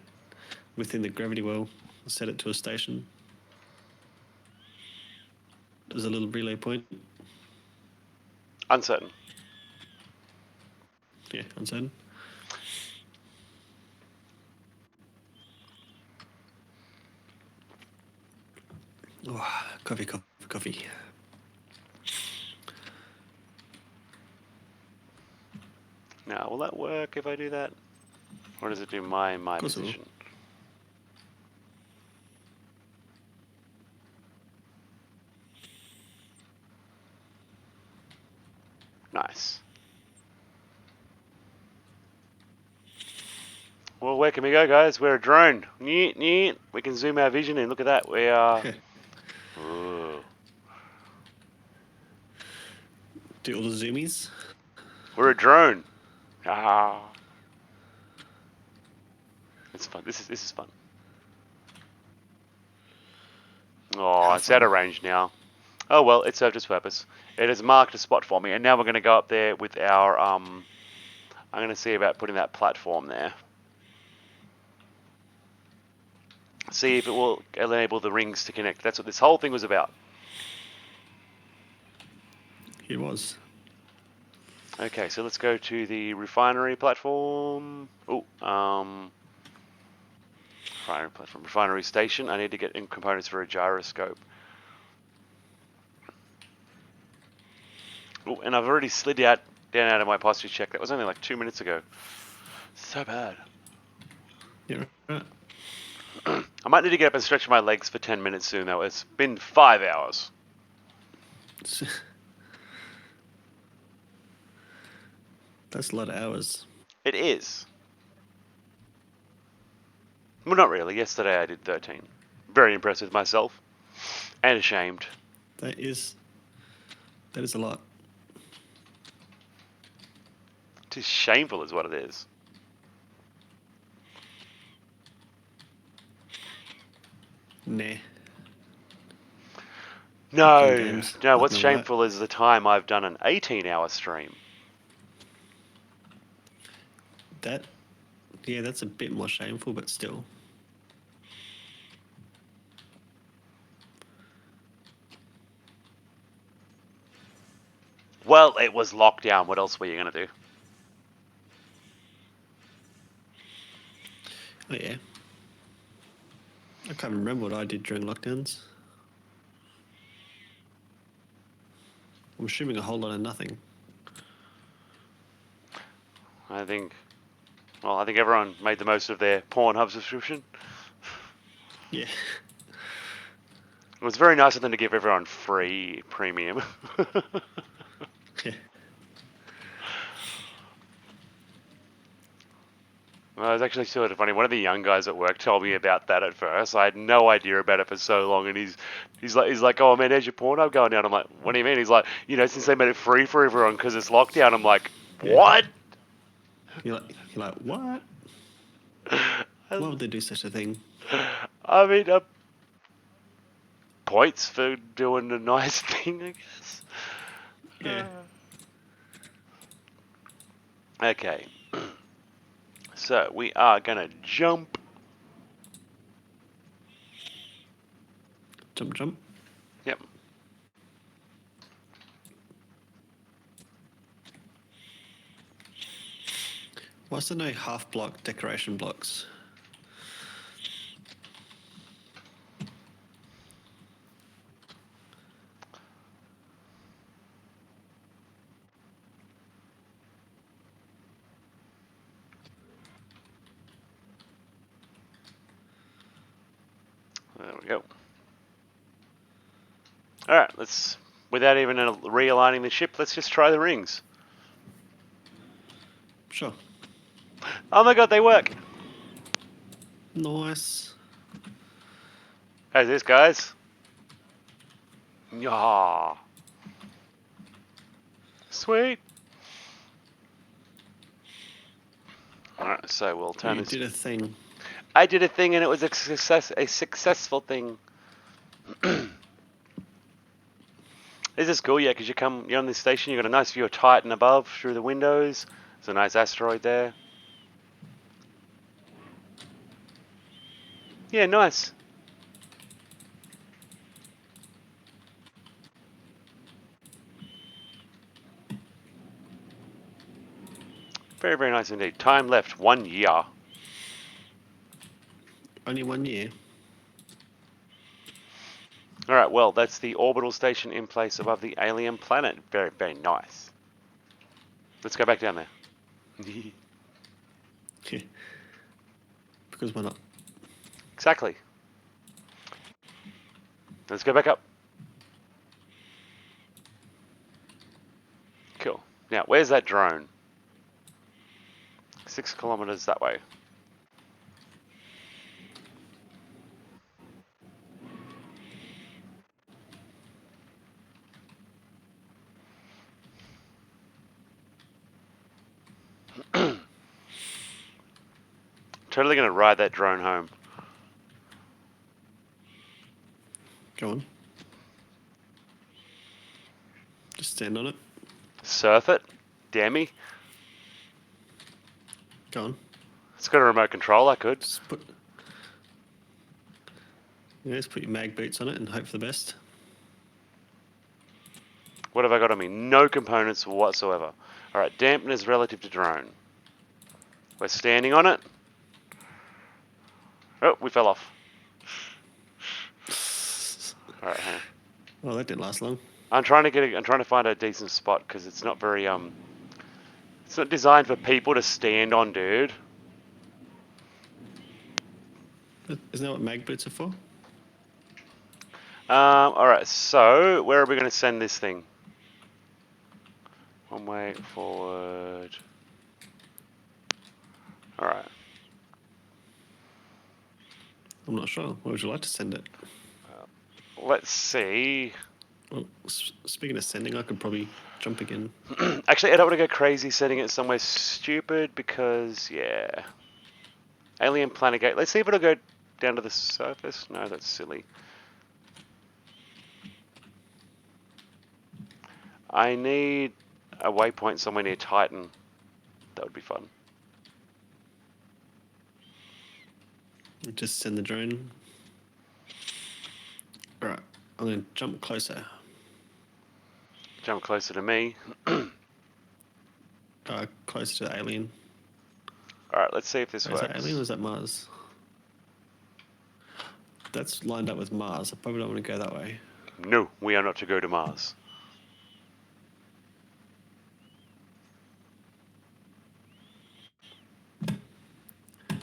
within the gravity well, set it to a station. There's a little relay point. Uncertain. Yeah, uncertain. Oh, coffee. Now, will that work if I do that? Or does it do my course it will. position? Nice. Well, where can we go, guys? We're a drone. Neat. We can zoom our vision in. Look at that. We are... Ooh. Do all the zoomies. We're a drone. Ah. It's fun. This is fun. Oh, it's out of range now. Oh well, it served its purpose. It has marked a spot for me, and now we're going to go up there with our I'm going to see about putting that platform there. See if it will enable the rings to connect. That's what this whole thing was about. It was. Okay, so let's go to the refinery platform. Oh, refinery platform, refinery station. I need to get in components for a gyroscope. Oh, and I've already slid down out of my posture check. That was only like 2 minutes ago. So bad. Yeah. Right. I might need to get up and stretch my legs for 10 minutes soon, though. It's been 5 hours. That's a lot of hours. It is. Well, not really. Yesterday I did 13. Very impressed with myself. And ashamed. That is a lot. It is shameful is what it is. Nah. No, games, no, what's nothing like shameful is the time I've done an 18-hour stream. Yeah, that's a bit more shameful, but still. Well, it was lockdown. What else were you going to do? Oh yeah. I can't remember what I did during lockdowns. I'm assuming a whole lot of nothing. I think everyone made the most of their Pornhub subscription. Yeah. It was very nice of them to give everyone free premium. Yeah. Well, it was actually sort of funny. One of the young guys at work told me about that at first. I had no idea about it for so long, and he's like, oh man, how's your Pornhub going down? I'm like, what do you mean? He's like, since they made it free for everyone because it's lockdown. I'm like, Yeah. what? You're like, what? Why would they do such a thing? I mean, points for doing a nice thing, I guess. Yeah. Okay. So we are gonna jump. Jump. Yep. Why's there no half block decoration blocks? There we go. All right, without even realigning the ship, let's just try the rings. Sure. Oh my god, they work. Nice. How's this, guys? Yeah. Sweet. Alright, so we'll turn You this. did a thing. I did a thing and it was a successful thing. This is cool, yeah, because you're on this station, you've got a nice view of Titan above through the windows. There's a nice asteroid there. Yeah, nice. Very, very nice indeed. Time left, 1 year. Only 1 year. Alright, well, that's the orbital station in place above the alien planet. Very, very nice. Let's go back down there. Yeah. Because why not? Exactly. Let's go back up. Cool. Now, where's that drone? 6 kilometers that way. Totally gonna ride that drone home. Go on. Just stand on it. Surf it. Dammy. Go on. It's got a remote control, I could. Just put your mag boots on it and hope for the best. What have I got on me? No components whatsoever. Alright, dampeners relative to drone. We're standing on it. Oh, we fell off. Alright, hang on. Well, that didn't last long. I'm trying to find a decent spot because it's not very it's not designed for people to stand on, dude. Isn't that what mag boots are for? Alright, so where are we going to send this thing? One way forward. Alright. I'm not sure. Where would you like to send it? Let's see. Well, speaking of sending, I could probably jump again. Actually, I don't want to go crazy sending it somewhere stupid because, yeah. Alien Planet Gate. Let's see if it'll go down to the surface. No, that's silly. I need a waypoint somewhere near Titan. That would be fun. Just send the drone. Alright, I'm going to jump closer. Jump closer to me. Close to the alien. All right, let's see if this Is works. that alien or is that Mars? That's lined up with Mars. I probably don't want to go that way. No, we are not to go to Mars.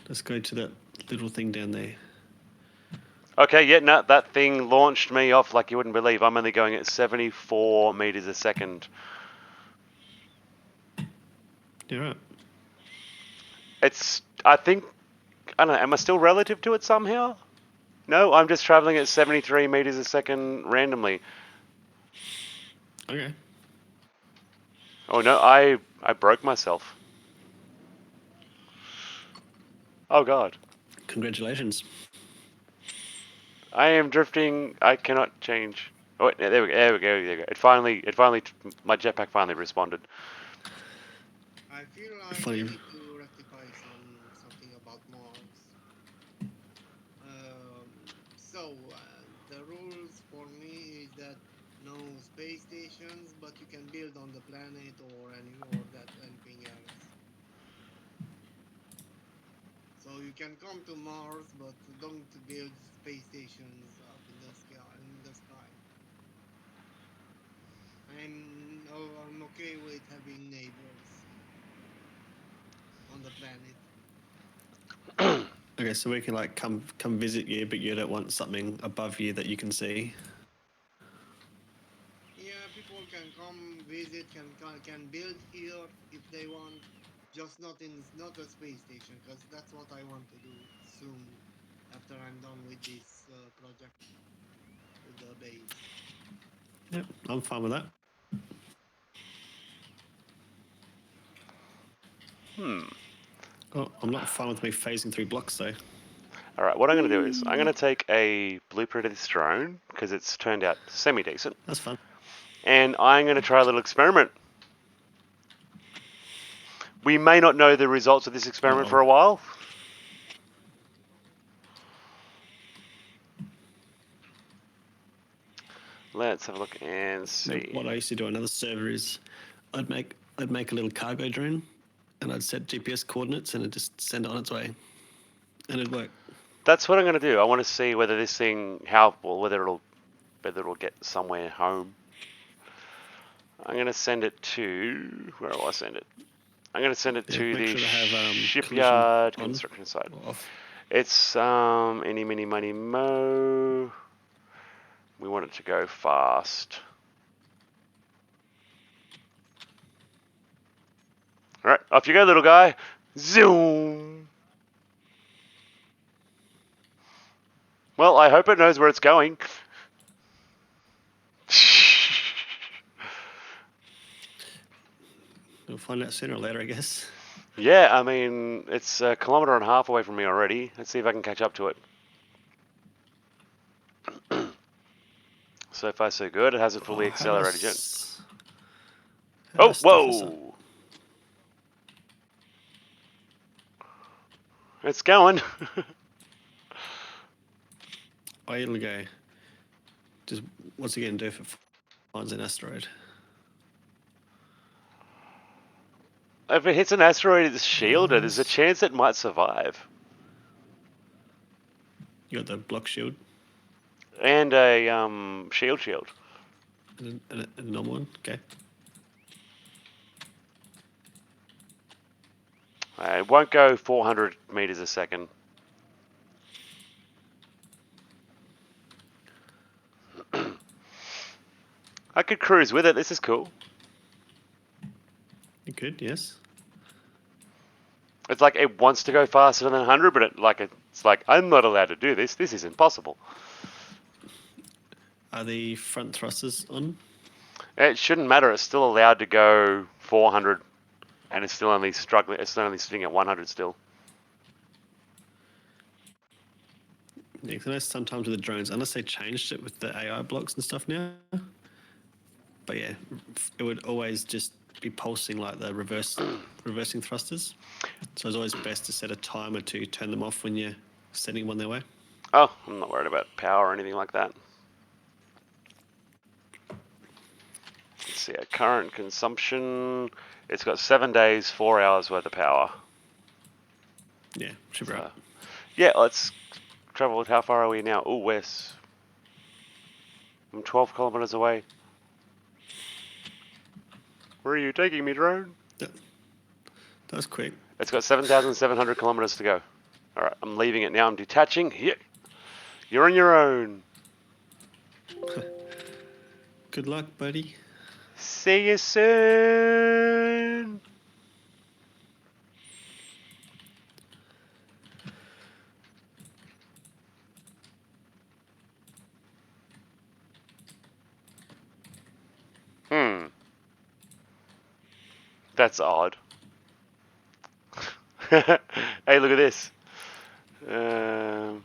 Let's go to that little thing down there. Okay, yeah, no, that thing launched me off like you wouldn't believe. I'm only going at 74 meters a second. You're right. It's, I think, I don't know, am I still relative to it somehow? No, I'm just traveling at 73 meters a second randomly. Okay. Oh no, I broke myself. Oh god. Congratulations. I am drifting. I cannot change. Oh, wait, there we go. There we go. There we go. My jetpack finally responded. I feel like Funny. I need to rectify something about Mars. The rules for me is that no space stations, but you can build on the planet or anything else. So you can come to Mars, but don't build space stations up in the sky. I'm okay with having neighbors on the planet. Okay, so we can like come visit you, but you don't want something above you that you can see. Yeah, people can come visit, can build here if they want, just not a space station, because that's what I want to do soon after I'm done with this project with the base. Yep, I'm fine with that. Oh, I'm not fine with me phasing through blocks though. All right, what I'm going to do is I'm going to take a blueprint of this drone because it's turned out semi-decent, That's fun. and I'm going to try a little experiment. We may not know the results of this experiment for a while. Let's have a look and see. What I used to do on another server is I'd make a little cargo drone and I'd set GPS coordinates and it'd just send it on its way. And it'd work. That's what I'm going to do. I want to see whether this thing, whether it'll get somewhere home. I'm going to send it to, where will I send it? I'm going to send it to the shipyard construction site. It's any, mini, money, mo. We want it to go fast. All right, off you go, little guy. Zoom. Well, I hope it knows where it's going. We'll find out sooner or later, I guess. Yeah, I mean, it's a kilometre and a half away from me already. Let's see if I can catch up to it. So far, so good. It hasn't fully accelerated yet. Oh, whoa! It's going. Oh, it'll go. Just what's it going to do if it finds an asteroid? If it hits an asteroid, it's shielded. There's a chance it might survive. You got the block shield? And a shield. And a normal one? Okay. It won't go 400 meters a second. I could cruise with it. This is cool. You could, yes. It's like it wants to go faster than 100, but it's like I'm not allowed to do this. This is impossible. Are the front thrusters on? It shouldn't matter. It's still allowed to go 400, and it's still only struggling. It's only sitting at 100 still. Yeah, because I know sometimes with the drones, unless they changed it with the AI blocks and stuff now. But yeah, it would always just be pulsing like the reversing thrusters. So it's always best to set a timer to turn them off when you're sending one their way. Oh, I'm not worried about power or anything like that. see our current consumption. It's got 7 days, 4 hours worth of power. Yeah, should be right. Yeah, let's travel. How far are we now? Oh, west. I'm 12 kilometers away. Where are you taking me, drone? That was quick. It's got 7,700 kilometers to go. Alright, I'm leaving it now. I'm detaching. Yeah. You're on your own. Good luck, buddy. See you soon. That's odd. Hey, look at this. What have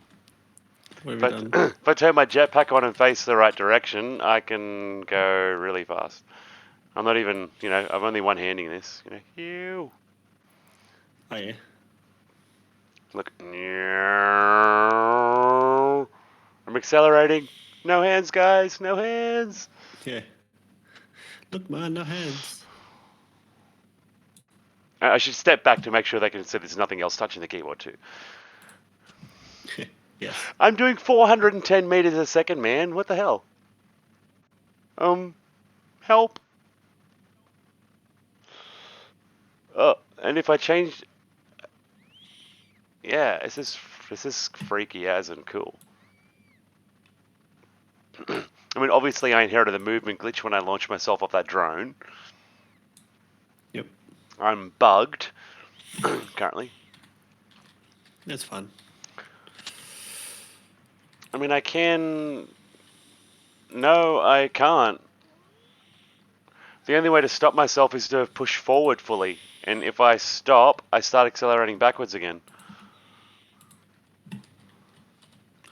we done? If I turn my jetpack on and face the right direction, I can go really fast. I'm not even, I'm only one-handing this. Ew. Oh, yeah. Look. I'm accelerating. No hands, guys. No hands. Yeah. Look, man, no hands. I should step back to make sure they can see there's nothing else touching the keyboard too. Yes. I'm doing 410 meters a second, man. What the hell? Help. Oh, and if I change... Yeah, this is freaky as and cool. I mean, obviously I inherited the movement glitch when I launched myself off that drone. Yep. I'm bugged currently. That's fun. I mean, I can... No, I can't. The only way to stop myself is to push forward fully. And if I stop, I start accelerating backwards again.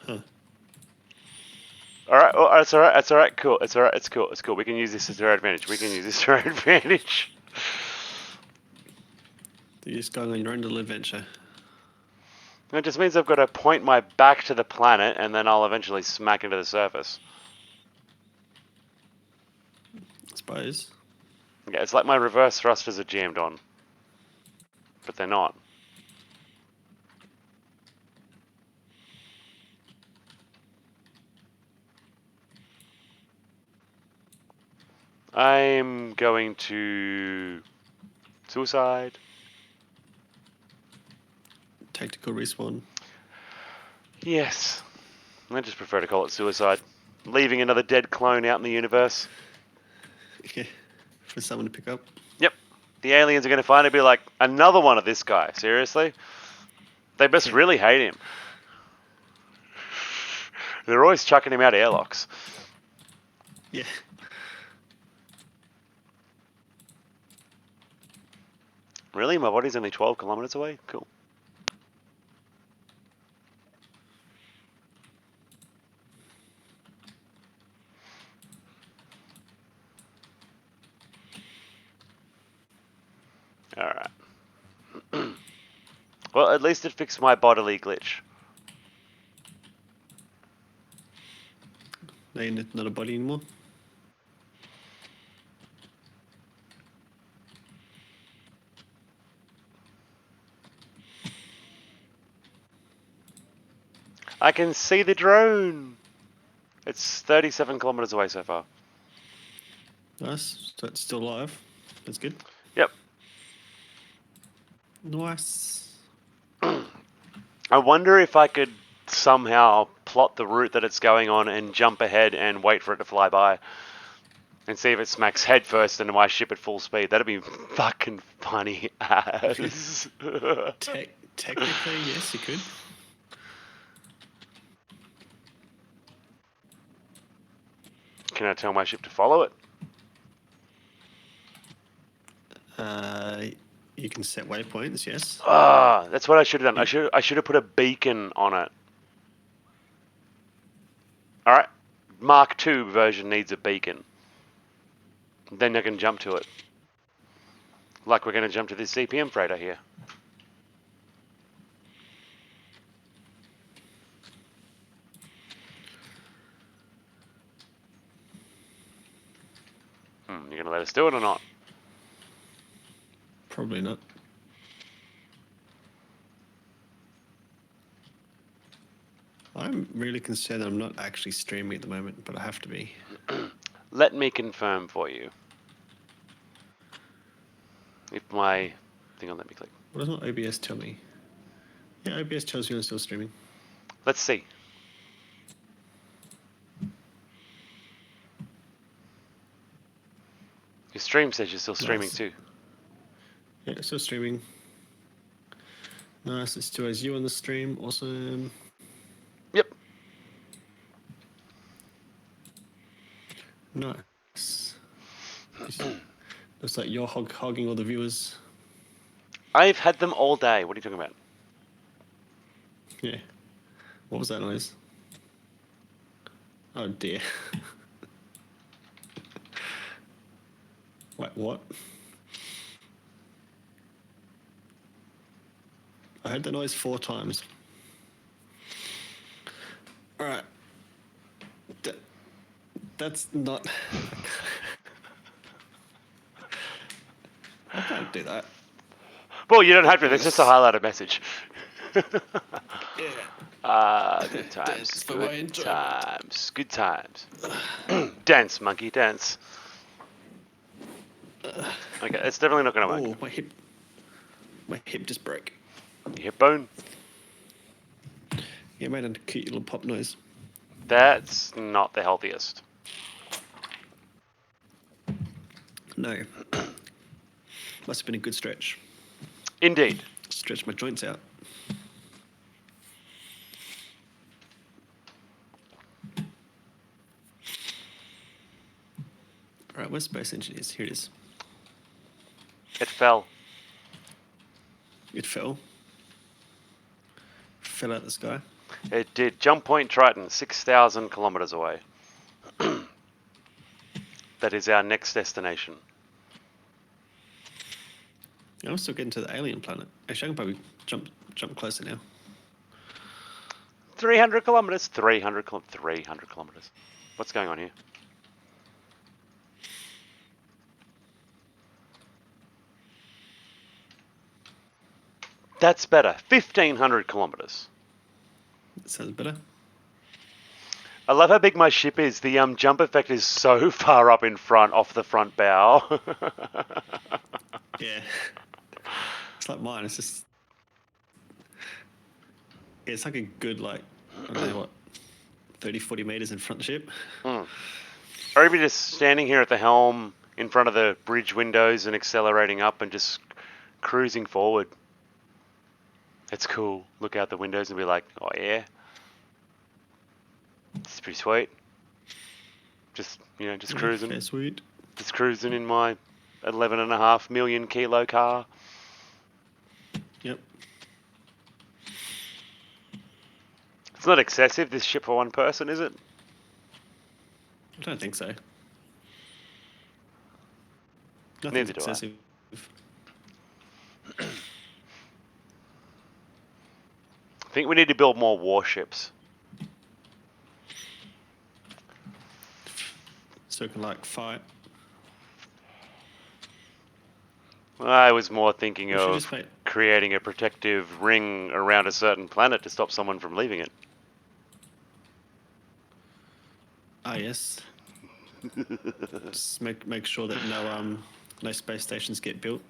Huh. Alright, well, it's alright, it's alright, cool, it's alright, it's cool, it's cool. We can use this to our advantage, we can use this to our advantage. You're just going on your own little adventure. It just means I've got to point my back to the planet and then I'll eventually smack into the surface. I suppose. Yeah, it's like my reverse thrusters are jammed on. But they're not. I'm going to... Suicide. Tactical respawn. Yes. I just prefer to call it suicide. Leaving another dead clone out in the universe. Yeah. For someone to pick up. Yep. The aliens are going to find it and be like, another one of this guy. Seriously? They must really hate him. They're always chucking him out of airlocks. Yeah. Really? My body's only 12 kilometers away? Cool. Alright. Well, at least it fixed my bodily glitch. Now you're not a body anymore. I can see the drone! It's 37 kilometers away so far. Nice. So it's still alive. That's good. Yep. Nice. I wonder if I could somehow plot the route that it's going on and jump ahead and wait for it to fly by. And see if it smacks head first into my ship at full speed. That'd be fucking funny as. Technically, yes, you could. Can I tell my ship to follow it? You can set waypoints, yes. Ah, that's what I should have done. I should have put a beacon on it. Alright. Mark II version needs a beacon. Then I can jump to it. Like we're going to jump to this CPM freighter here. You gonna let us do it or not? Probably not. I'm really concerned that I'm not actually streaming at the moment, but I have to be. Let me confirm for you. If my thing on, let me click. What does my OBS tell me? Yeah, OBS tells me I'm still streaming. Let's see. Your stream says you're still streaming Nice. too. Yeah, still streaming. Nice, it still has you on the stream. Awesome. Yep. Nice. Looks like you're hogging all the viewers. I've had them all day. What are you talking about? Yeah. What was that noise? Oh dear. Wait, what? I heard the noise 4 times. Alright. That's not... I can't do that. Well, you don't have to. There's just a highlighted message. Yeah. Good times. Dance for my Good enjoyment. times. Good times. Dance, monkey, dance. Okay, it's definitely not going to work. Oh, my hip just broke. Your hip bone? Yeah, it made a cute little pop noise. That's not the healthiest. No. Must have been a good stretch. Indeed. Stretch my joints out. Alright, where's Space Engineers? Here it is. It fell. It fell. Fell out the sky. It did. Jump Point Triton, 6,000 kilometers away. That is our next destination. I'm still getting to the alien planet. Actually, I can probably jump closer now. 300 kilometers. 300 kilometers. What's going on here? That's better. 1,500 kilometers. That sounds better. I love how big my ship is. The jump effect is so far up in front, off the front bow. Yeah. It's like mine. It's just... Yeah, it's like a good, like, I don't know what, 30, 40 meters in front of the ship. Or even just standing here at the helm in front of the bridge windows and accelerating up and just cruising forward. It's cool. Look out the windows and be like, oh yeah. It's pretty sweet. Just, just cruising. Fair sweet. Just cruising in my 11.5 million kilo car. Yep. It's not excessive, this ship for one person, is it? I don't think so. Nothing's Neither do I. excessive. I think we need to build more warships. So we can, like, fight. I was more thinking We should of just make... creating a protective ring around a certain planet to stop someone from leaving it. Ah, yes. Just make sure that no space stations get built.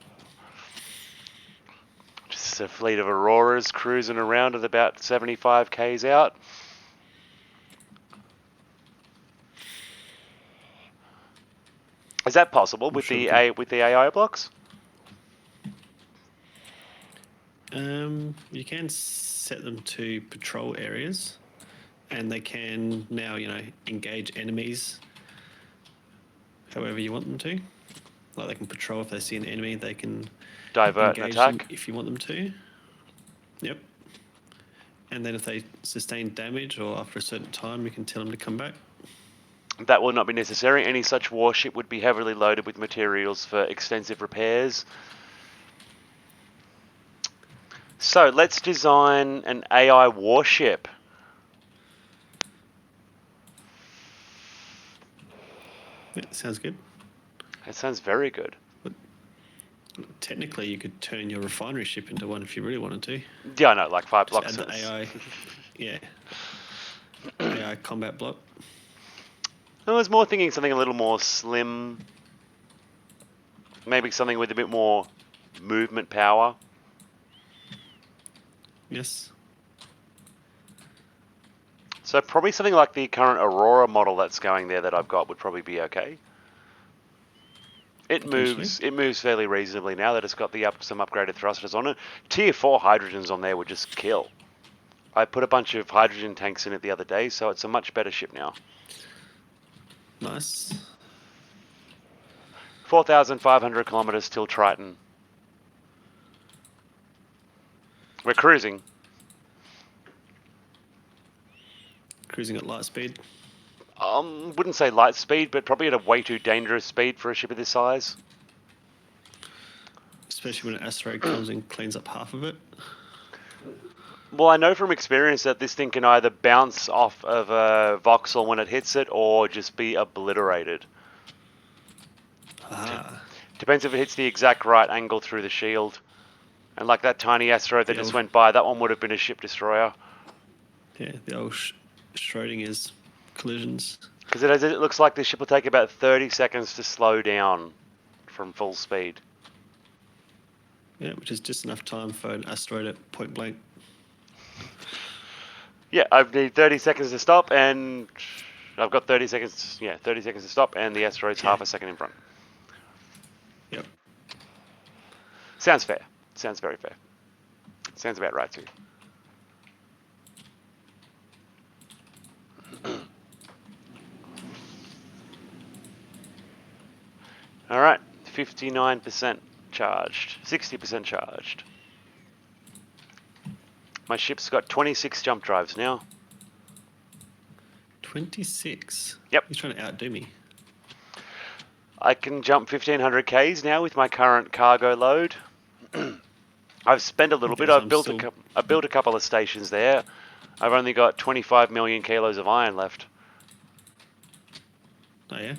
Just a fleet of Auroras cruising around at about 75 k's out. Is that possible with the AI blocks? You can set them to patrol areas, and they can now, engage enemies however you want them to. Like, they can patrol if they see an enemy, they can Divert and engage them attack. if you want them to. Yep. And then if they sustain damage or after a certain time, you can tell them to come back. That will not be necessary. Any such warship would be heavily loaded with materials for extensive repairs. So let's design an AI warship. Yeah, sounds good. That sounds very good. Technically, you could turn your refinery ship into one if you really wanted to. Yeah, I know, like 5 Just block add the cells. AI. Yeah. AI combat block. I was more thinking something a little more slim. Maybe something with a bit more movement power. Yes. So probably something like the current Aurora model that's going there that I've got would probably be okay. It moves fairly reasonably now that it's got some upgraded thrusters on it. Tier 4 hydrogens on there would just kill. I put a bunch of hydrogen tanks in it the other day, so it's a much better ship now. Nice. 4,500 kilometers till Triton. We're cruising. Cruising at light speed. Wouldn't say light speed, but probably at a way too dangerous speed for a ship of this size. Especially when an asteroid comes and cleans up half of it. Well, I know from experience that this thing can either bounce off of a voxel when it hits it, or just be obliterated. Ah. Depends if it hits the exact right angle through the shield. And like that tiny asteroid that just old- went by, that one would have been a ship destroyer. Yeah, the old Schrodinger's collisions. Because it looks like this ship will take about 30 seconds to slow down from full speed. Yeah, which is just enough time for an asteroid at point blank. Yeah, I need 30 seconds to stop, and I've got 30 seconds. Yeah, 30 seconds to stop, and the asteroid's half a second in front. Yep. Sounds fair. Sounds very fair. Sounds about right too. All right, 59% charged, 60% charged. My ship's got 26 jump drives now. 26? Yep. He's trying to outdo me. I can jump 1,500 Ks now with my current cargo load. I've spent a little bit. I've built a couple of stations there. I've only got 25 million kilos of iron left. Oh, yeah?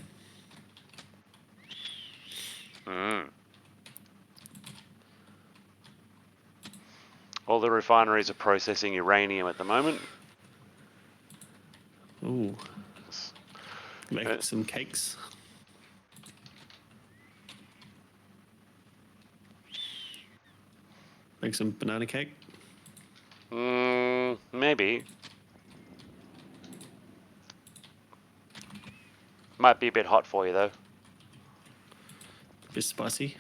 All the refineries are processing uranium at the moment. Ooh. Make some cakes. Make some banana cake. Maybe. Might be a bit hot for you though. A bit spicy.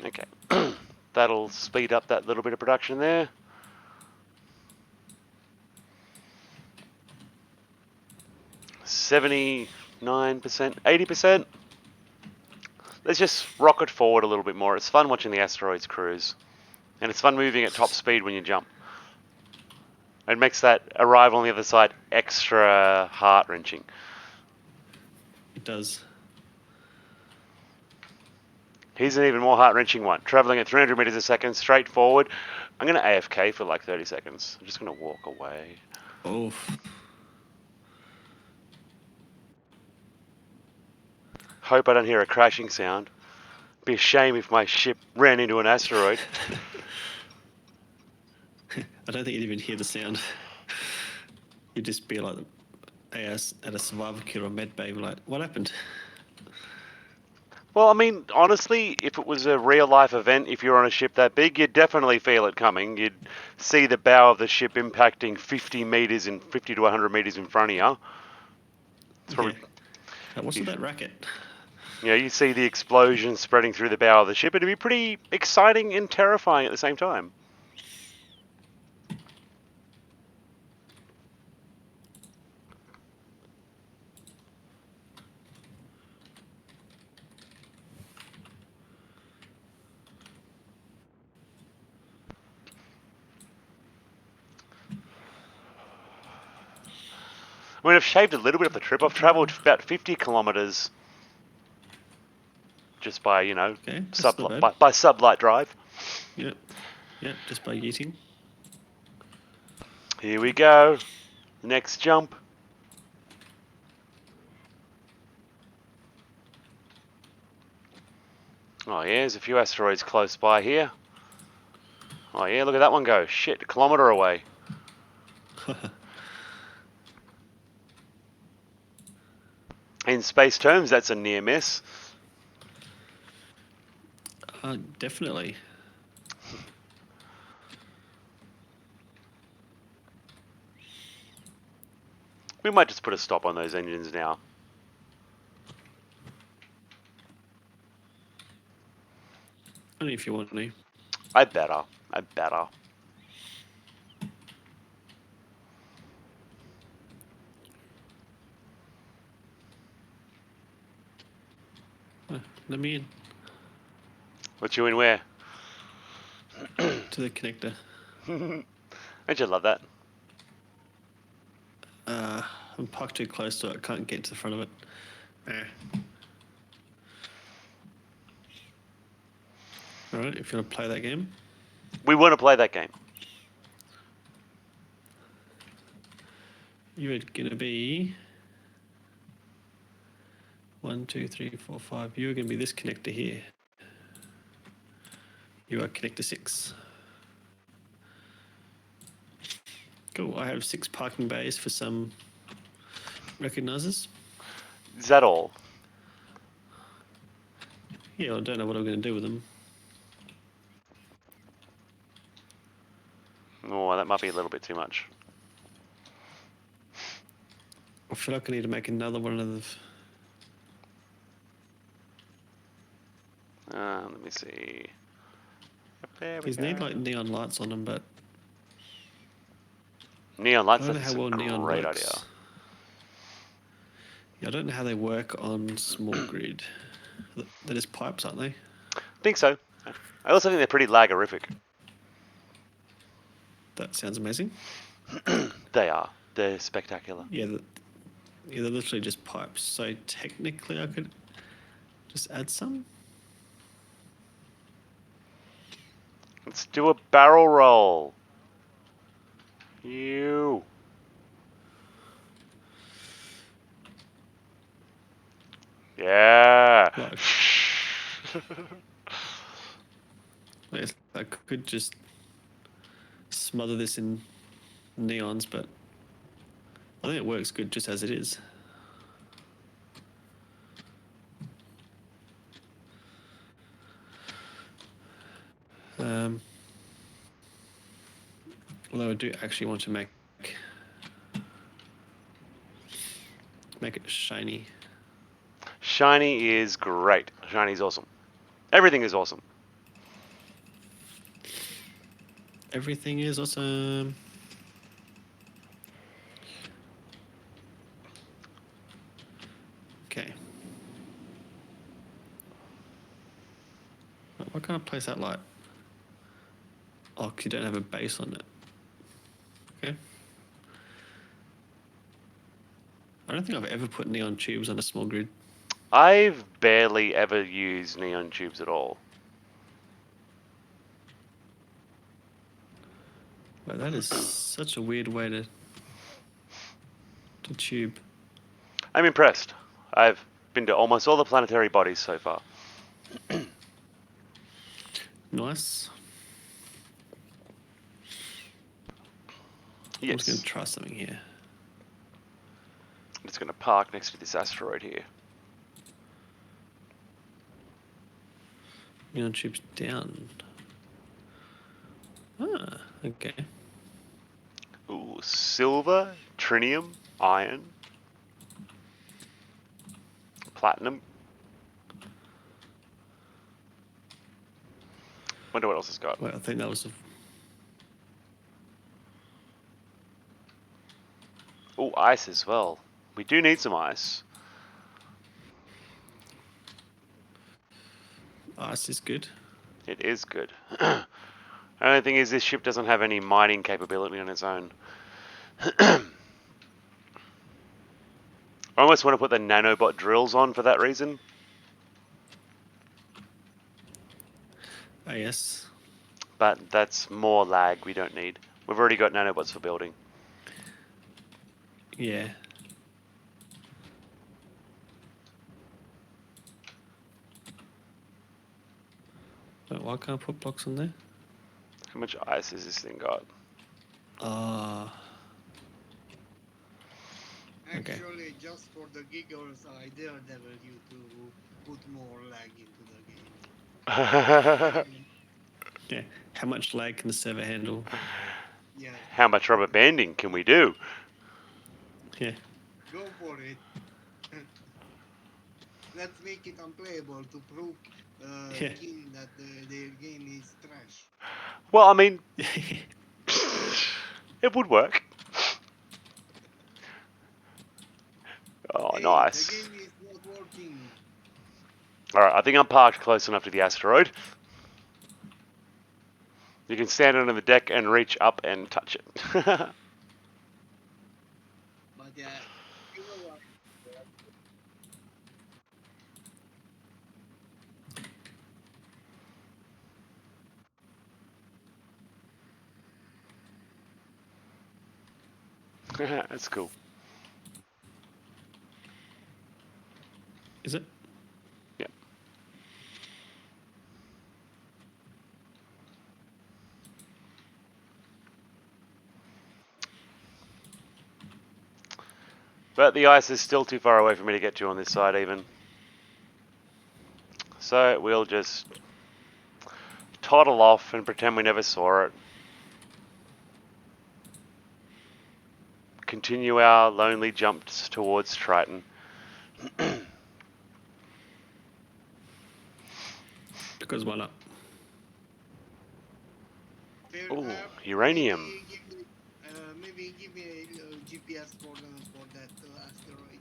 Okay. That'll speed up that little bit of production there. %, 80%. Let's just rocket forward a little bit more. It's fun watching the asteroids cruise. And it's fun moving at top speed when you jump. It makes that arrival on the other side extra heart-wrenching. It does. Here's an even more heart-wrenching one. Traveling at 300 meters a second, straight forward. I'm going to AFK for like 30 seconds. I'm just going to walk away. Oof. Hope I don't hear a crashing sound. Be a shame if my ship ran into an asteroid. I don't think you'd even hear the sound. You'd just be like AS at a survival kit or med bay, like, what happened? Well, I mean, honestly, if it was a real-life event, if you're on a ship that big, you'd definitely feel it coming. You'd see the bow of the ship impacting 50 to 100 meters in front of you. It's probably, What's with that racket? you know, you see the explosion spreading through the bow of the ship. It'd be pretty exciting and terrifying at the same time. I mean, I've shaved a little bit of the trip. I've travelled about 50 kilometres just by, you know, Okay, by sublight drive. Yep. Yeah, just by yeeting. Here we go. Next jump. Oh yeah, there's a few asteroids close by here. Oh yeah, look at that one go. Shit, a kilometre away. In space terms, that's a near miss. Definitely. We might just put a stop on those engines now. Only if you want to. I better. I better. Let me in What you in where? to the connector. Don't you love that? I'm parked too close to it. I can't get to the front of it. Alright, if you want to play that game. We want to play that game. You're going to be 1, 2, 3, 4, 5. You're going to be this connector here. You are connector 6. Cool. I have 6 parking bays for some recognizers. Is that all? Yeah, I don't know what I'm going to do with them. Oh, that might be a little bit too much. I feel like I need to make another one of Let me see. There we these. go. Need like neon lights on them, but Neon I lights, don't know that's how well a neon great works. idea. Yeah, I don't know how they work on small grid. They're just pipes, aren't they? I think so. I also think they're pretty lagorific. That sounds amazing. They are. They're spectacular. Yeah, they're literally just pipes. So technically, I could just add some. Let's do a barrel roll. You. Yeah. Like, yes, I could just smother this in neons, but I think it works good just as it is. Although I do actually want to make it shiny. Shiny is great. Shiny is awesome. Everything is awesome. Everything is awesome. Okay. What kind of place that light? Oh, 'cause you don't have a base on it. Okay. I don't think I've ever put neon tubes on a small grid. I've barely ever used neon tubes at all. But that is such a weird way to tube. I'm impressed. I've been to almost all the planetary bodies so far. Nice. I'm just going Yes. to try something here. I'm just going to park next to this asteroid here. Neon tubes down. Ah, okay. Ooh, silver, trinium, iron, platinum. Wonder what else it's got. Well, I think that was Ooh, ice as well. We do need some ice. ice is good. It is good. The only thing is this ship doesn't have any mining capability on its own. I almost want to put the nanobot drills on for that reason. Ah, yes. but that's more lag we don't need. We've already got nanobots for building. Yeah. But why can't I put blocks on there? How much ice has this thing got? Okay. Actually, just for the giggles, I daredevil you to put more lag into the game. Yeah. How much lag can the server handle? Yeah, How much rubber banding can we do? Yeah. go for it. Let's make it unplayable to prove Yeah. King that their game is trash. Well, I mean, it would work. Oh, Hey, nice. the game is not working. Alright, I think I'm parked close enough to the asteroid. You can stand under the deck and reach up and touch it. But yeah, you know what? That's cool. Is it? Yeah. But the ice is still too far away for me to get to on this side even. So we'll just toddle off and pretend we never saw it. Continue our lonely jumps towards Triton. Because why not? Ooh, uranium. Maybe give me a GPS coordinates for that asteroid.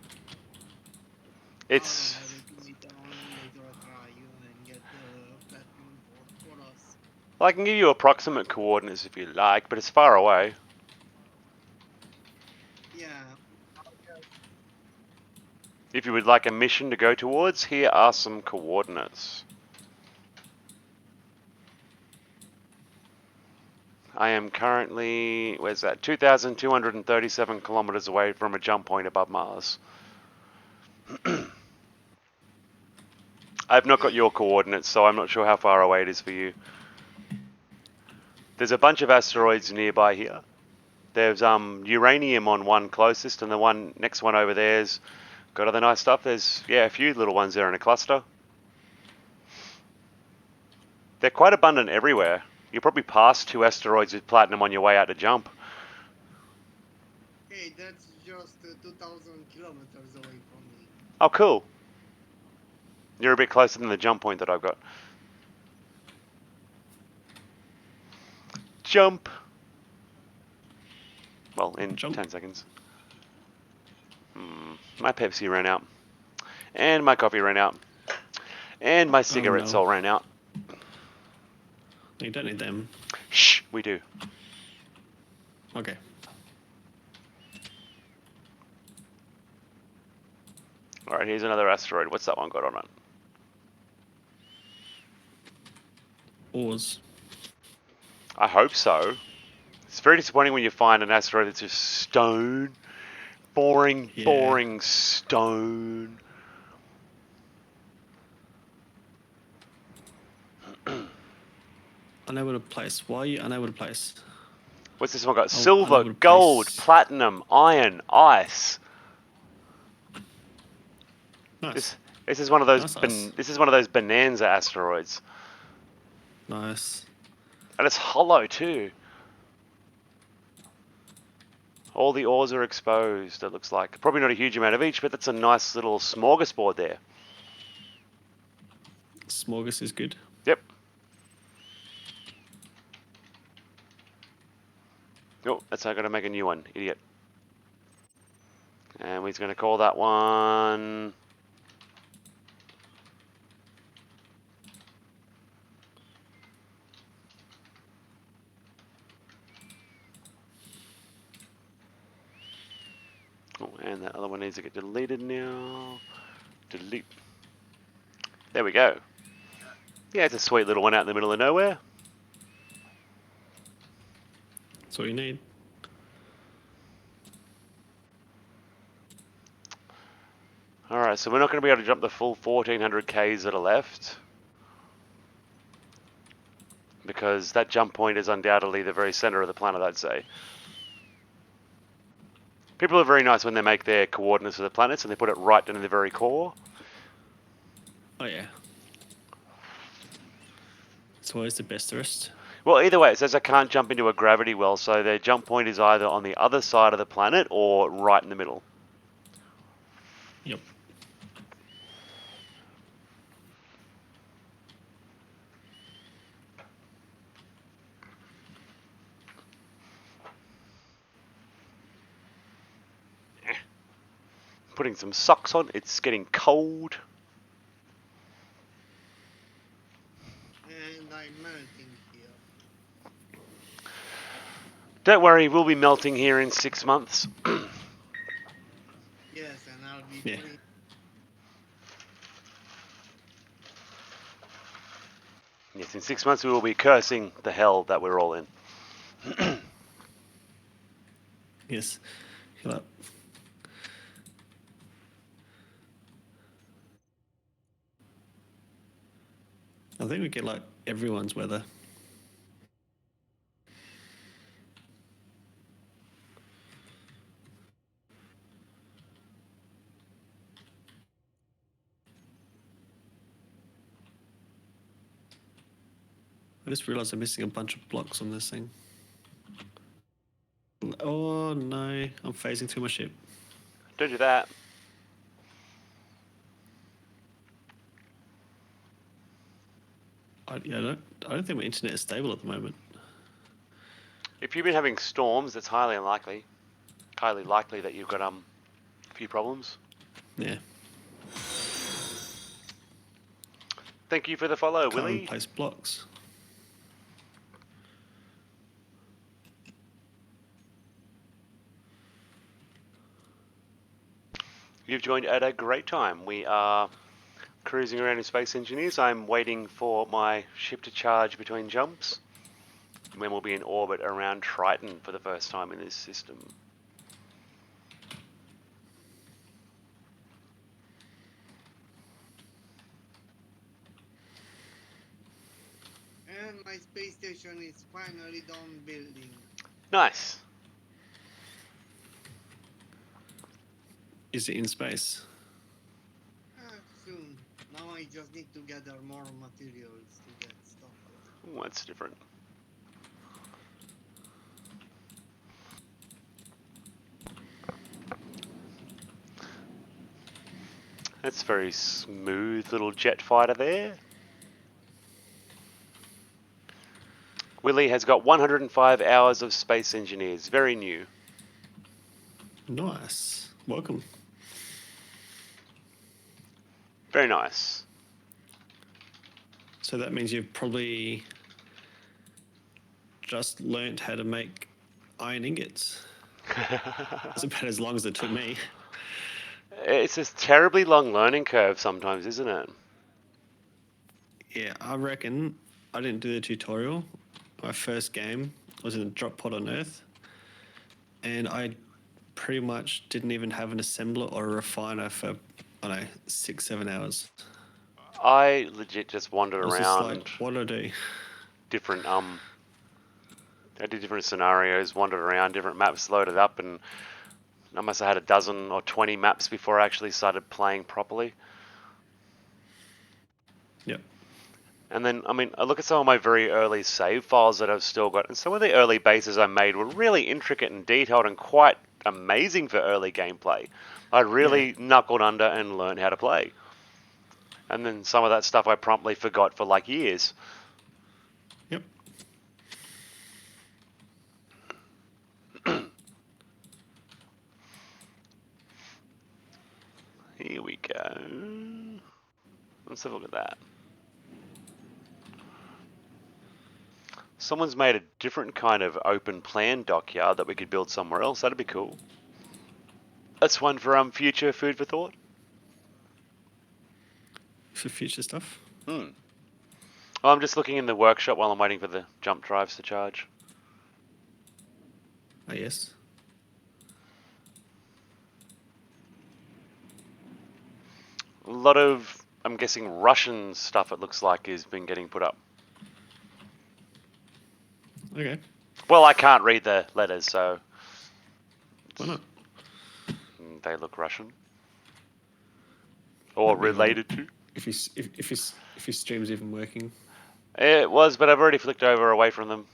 It's... I'll have it later on. Later I'll try you and get platinum for us. Well, I can give you approximate coordinates if you like, but it's far away. Yeah. If you would like a mission to go towards, here are some coordinates. I am currently, where's that, 2,237 kilometers away from a jump point above Mars. I've not got your coordinates, so I'm not sure how far away it is for you. There's a bunch of asteroids nearby here. There's uranium on one closest, and the one next one over there's got other nice stuff. There's, yeah, a few little ones there in a cluster. They're quite abundant everywhere. You'll probably pass 2 asteroids with platinum on your way out to jump. Hey, that's just 2,000 kilometers away from me. Oh, cool. You're a bit closer than the jump point that I've got. Jump. Well, in Jump. 10 seconds. My Pepsi ran out. And my coffee ran out. And my cigarettes no. all ran out. You don't need them. Shh, we do. Okay. Alright, here's another asteroid. What's that one got on it? Ores. I hope so. It's very disappointing when you find an asteroid that's just stone. Boring, Yeah. boring stone. Unable to place. Why are you unable to place? What's this one got? Oh, Silver, unable to gold, place. platinum, iron, ice. Nice. This is one of those Nice. this is one of those bonanza asteroids. Nice. And it's hollow too. All the ores are exposed, it looks like. Probably not a huge amount of each, but that's a nice little smorgasbord there. Smorgas is good. Yep. Oh, that's how I gotta make a new one, idiot. And we're gonna call that one... Oh, and that other one needs to get deleted now. Delete. There we go. Yeah, it's a sweet little one out in the middle of nowhere. That's all you need. Alright, so we're not going to be able to jump the full 1400 Ks that are left. Because that jump point is undoubtedly the very center of the planet, I'd say. People are very nice when they make their coordinates of the planets and they put it right down in the very core. Oh yeah. It's always the bestest. Well, either way, it says I can't jump into a gravity well, so their jump point is either on the other side of the planet or right in the middle. Yep. Putting some socks on, it's getting cold. And I'm melting here. Don't worry, we'll be melting here in 6 months. Yes, and I'll be Yeah. free. Yes, in 6 months we will be cursing the hell that we're all in. Yes. You're like, I think we get like everyone's weather. I just realised I'm missing a bunch of blocks on this thing. Oh no, I'm phasing through my ship. Don't do that. I don't think my internet is stable at the moment. If you've been having storms, it's highly unlikely. Highly likely that you've got a few problems. Yeah. Thank you for the follow, Can't Willie. replace blocks. You've joined at a great time. We are cruising around in Space Engineers. I'm waiting for my ship to charge between jumps. And then we'll be in orbit around Triton for the first time in this system. And my space station is finally done building. Nice. Is it in space? Soon. Now I just need to gather more materials to get stuff. Ooh, that's different. That's a very smooth little jet fighter there. Willie has got 105 hours of Space Engineers. Very new. Nice. Welcome. Very nice. So that means you've probably just learnt how to make iron ingots. It's about as long as it took me. It's a terribly long learning curve sometimes, isn't it? Yeah, I reckon I didn't do the tutorial. My first game was in a drop pod on Earth, and I pretty much didn't even have an assembler or a refiner for, I don't know, 6-7 hours. I legit just wandered I was just around like, what do I do? different I did different scenarios, wandered around different maps, loaded up, and I must have had a dozen or 20 maps before I actually started playing properly. Yep. And then, I mean, I look at some of my very early save files that I've still got, and some of the early bases I made were really intricate and detailed and quite amazing for early gameplay. I really knuckled under and learned how to play. And then some of that stuff I promptly forgot for like years. Yep. Here we go. Let's have a look at that. Someone's made a different kind of open plan dockyard that we could build somewhere else. That'd be cool. That's one for future food for thought. For future stuff. Oh, I'm just looking in the workshop while I'm waiting for the jump drives to charge. Oh, yes. A lot of, I'm guessing, Russian stuff, it looks like, has been getting put up. Okay. Well, I can't read the letters, so Why not? they look Russian. Or I mean, related to. If his stream's even working. It was, but I've already flicked over away from them.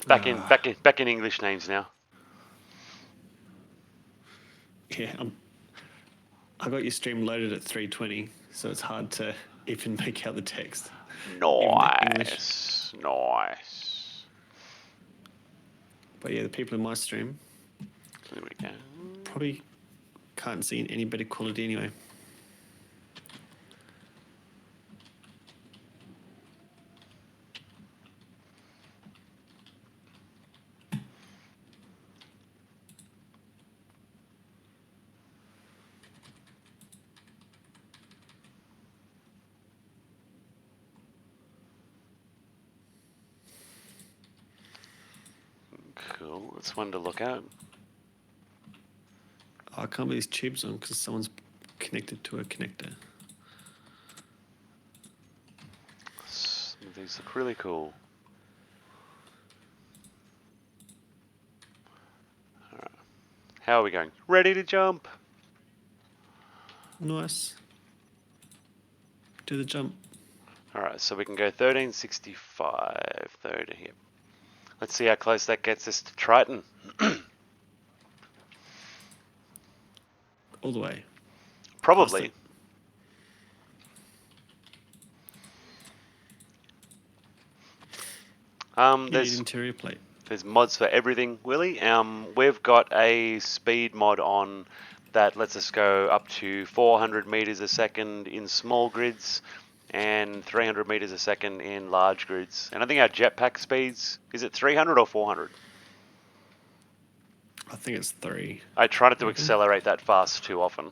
Back in English names now. Yeah, I got your stream loaded at 320, so it's hard to even make out the text. Even the English. Nice. But yeah, the people in my stream There we go. probably can't see any better quality anyway. Cool. That's one to look at. Oh, I can't believe these tubes on because someone's connected to a connector. These look really cool. Alright. How are we going? Ready to jump? Nice. Do the jump. Alright, so we can go 1365. 30 here. Let's see how close that gets us to Triton. All the way. Probably. There's interior plate. There's mods for everything, Willie. We've got a speed mod on that lets us go up to 400 meters a second in small grids and 300 meters a second in large grids. And I think our jetpack speeds, is it 300 or 400? I think it's 3. I try not to accelerate that fast too often.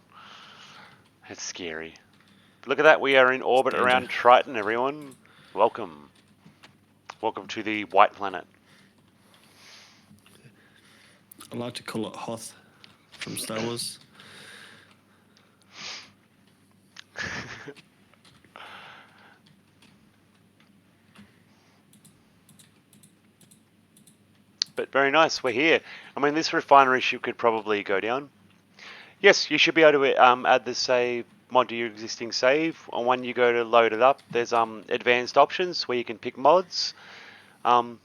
It's scary. Look at that, we are in orbit around Triton, everyone. Welcome. Welcome to the White Planet. I like to call it Hoth from Star Wars. But very nice, we're here. I mean, this refinery ship could probably go down. Yes, you should be able to add the save mod to your existing save. And when you go to load it up, there's advanced options where you can pick mods. When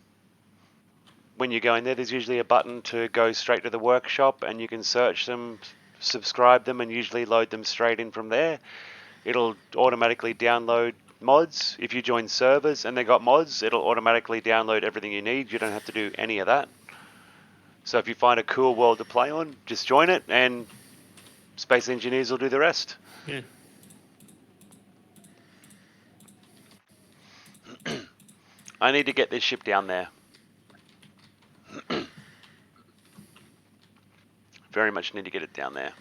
you go in there, there's usually a button to go straight to the workshop, and you can search them, subscribe them, and usually load them straight in from there. It'll automatically download mods. If you join servers and they got mods, it'll automatically download everything you need. You don't have to do any of that. So if you find a cool world to play on, just join it, and Space Engineers will do the rest. Yeah. I need to get this ship down there. Very much need to get it down there.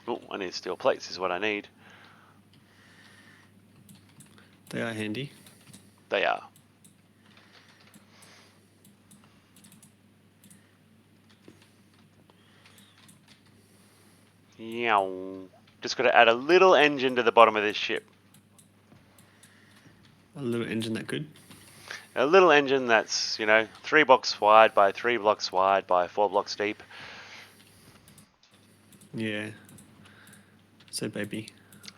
Oh, I need steel plates is what I need. They are handy. They are. Yow. Just got to add a little engine to the bottom of this ship. A little engine that good. A little engine that's, 3 blocks wide by 3 blocks wide by 4 blocks deep. Yeah. So baby.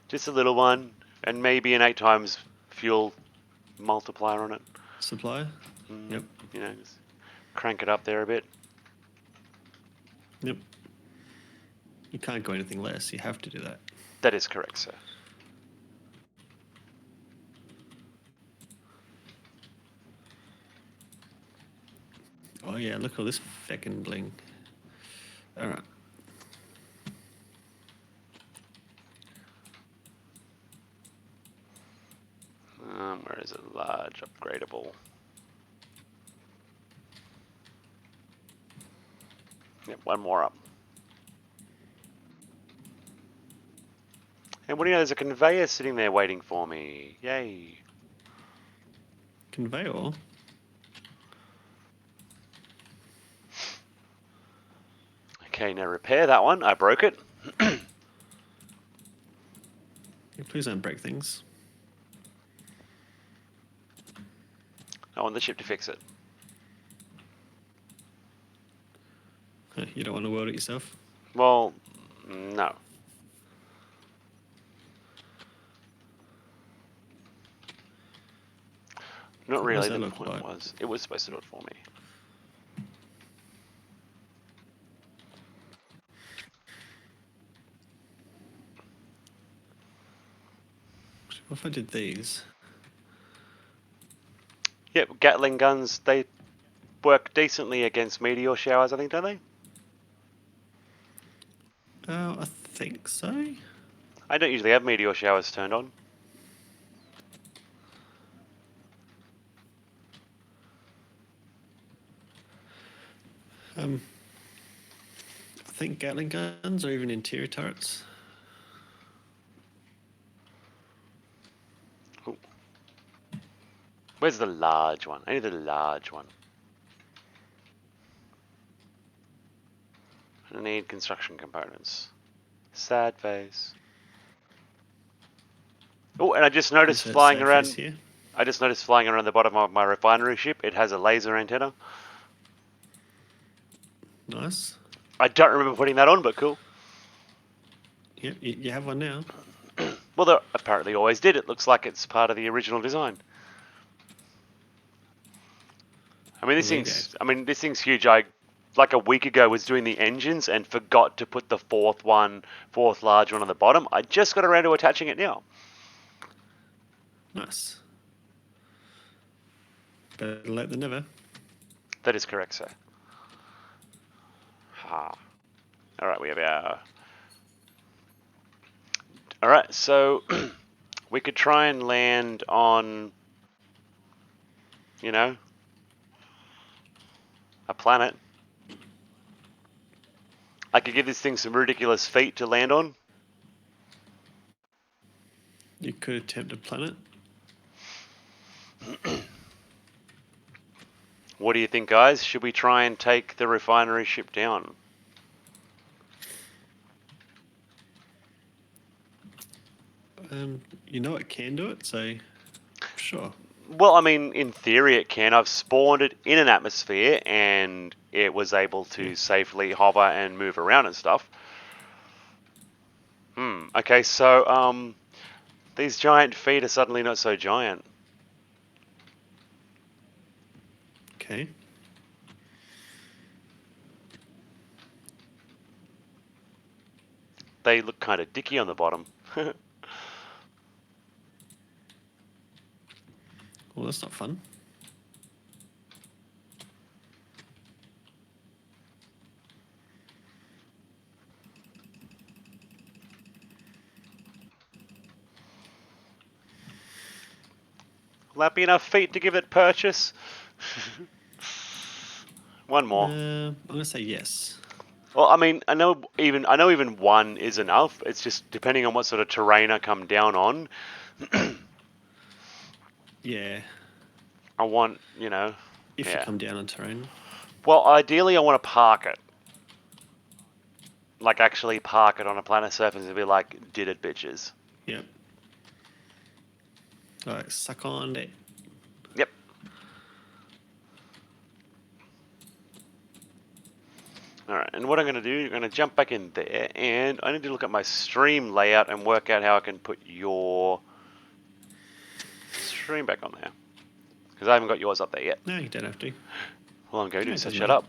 Just a little one, and maybe an 8 times fuel multiplier on it. Supplier? Yep. Just crank it up there a bit. Yep. You can't go anything less. You have to do that. That is correct, sir. Oh yeah, look at all this feckin' bling. Alright. Where is it? Large, upgradable. Yep, one more up. And what do you know? There's a conveyor sitting there waiting for me. Yay. Conveyor? Okay, now repair that one. I broke it. Yeah, please don't break things. I want the ship to fix it. You don't want to weld it yourself? Well, no. Not What really. does that The look point like? was, it was supposed to do it for me. What if I did these? Yep, Gatling guns, they work decently against meteor showers, I think, don't they? Oh, I think so. I don't usually have meteor showers turned on. I think Gatling guns or even interior turrets. Ooh. Where's the large one? I need the large one. I need construction components. Sad face. Oh, and I just noticed Insert flying save around. face here. I just noticed flying around the bottom of my refinery ship. It has a laser antenna. Nice. I don't remember putting that on, but cool. Yep, you have one now. Well, they apparently always did. It looks like it's part of the original design. I mean, this There you thing's. I mean, this thing's huge. I, like a week ago, was doing the engines and forgot to put the fourth large one on the bottom. I just got around to attaching it now. Nice. Better late than never. That is correct, sir. Ha. All right, we have our. All right, so we could try and land on, you know, a planet. I could give this thing some ridiculous feet to land on. You could attempt a planet. What do you think, guys? Should we try and take the refinery ship down? You know it can do it, so sure. Well, I mean, in theory it can. I've spawned it in an atmosphere and it was able to safely hover and move around and stuff. Okay, so, these giant feet are suddenly not so giant. Okay. They look kind of dicky on the bottom. Well, that's not fun. Will that be enough feet to give it purchase? One more. I'm gonna say yes. Well, I mean, I know even one is enough. It's just depending on what sort of terrain I come down on. Yeah. I want, you know. If yeah. you come down on terrain. Well, ideally, I want to park it. Like, actually park it on a planet surface and be like, did it, bitches. Yep. Alright, suck on it. Yep. Alright, and what I'm going to do, I'm going to jump back in there, and I need to look at my stream layout and work out how I can put your stream back on there. Because I haven't got yours up there yet. No, you don't have to. Well, I'm going to, No, it so doesn't shut matter. up.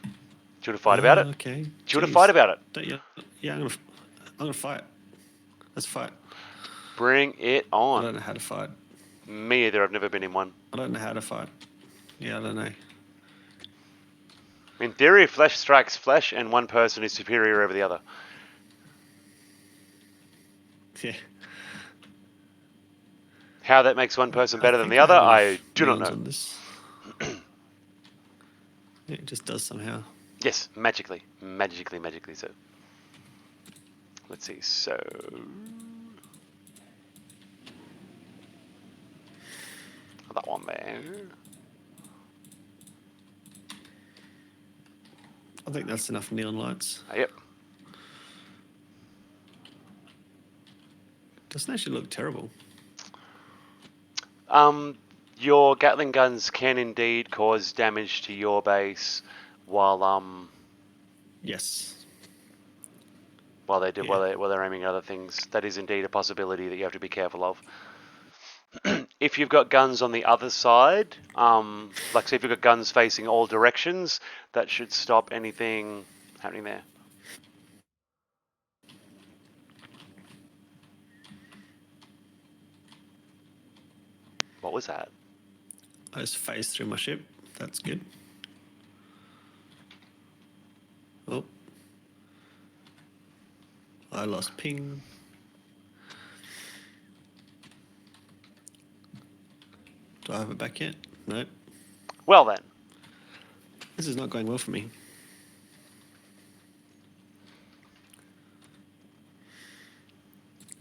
Do you want to fight about it? Okay. Do you want to fight about it? Don't you? Yeah, I'm gonna fight. Let's fight. Bring it I on. don't know how to fight. Me either, I've never been in one. I don't know how to fight. Yeah, I don't know. In theory, flesh strikes flesh, and one person is superior over the other. Yeah. How that makes one person better than think the other, have I enough do not neons know. on this. Yeah, it just does somehow. Yes, magically so. Let's see. So that one there. I think that's enough neon lights. Yep. Doesn't actually look terrible. Your Gatling guns can indeed cause damage to your base while Yes. while they do Yeah. while they're aiming at other things. That is indeed a possibility that you have to be careful of. If you've got guns on the other side, like say if you've got guns facing all directions, that should stop anything happening there. What was that? I just phased through my ship. That's good. Oh. I lost ping. Do I have it back yet? No. Well then. This is not going well for me.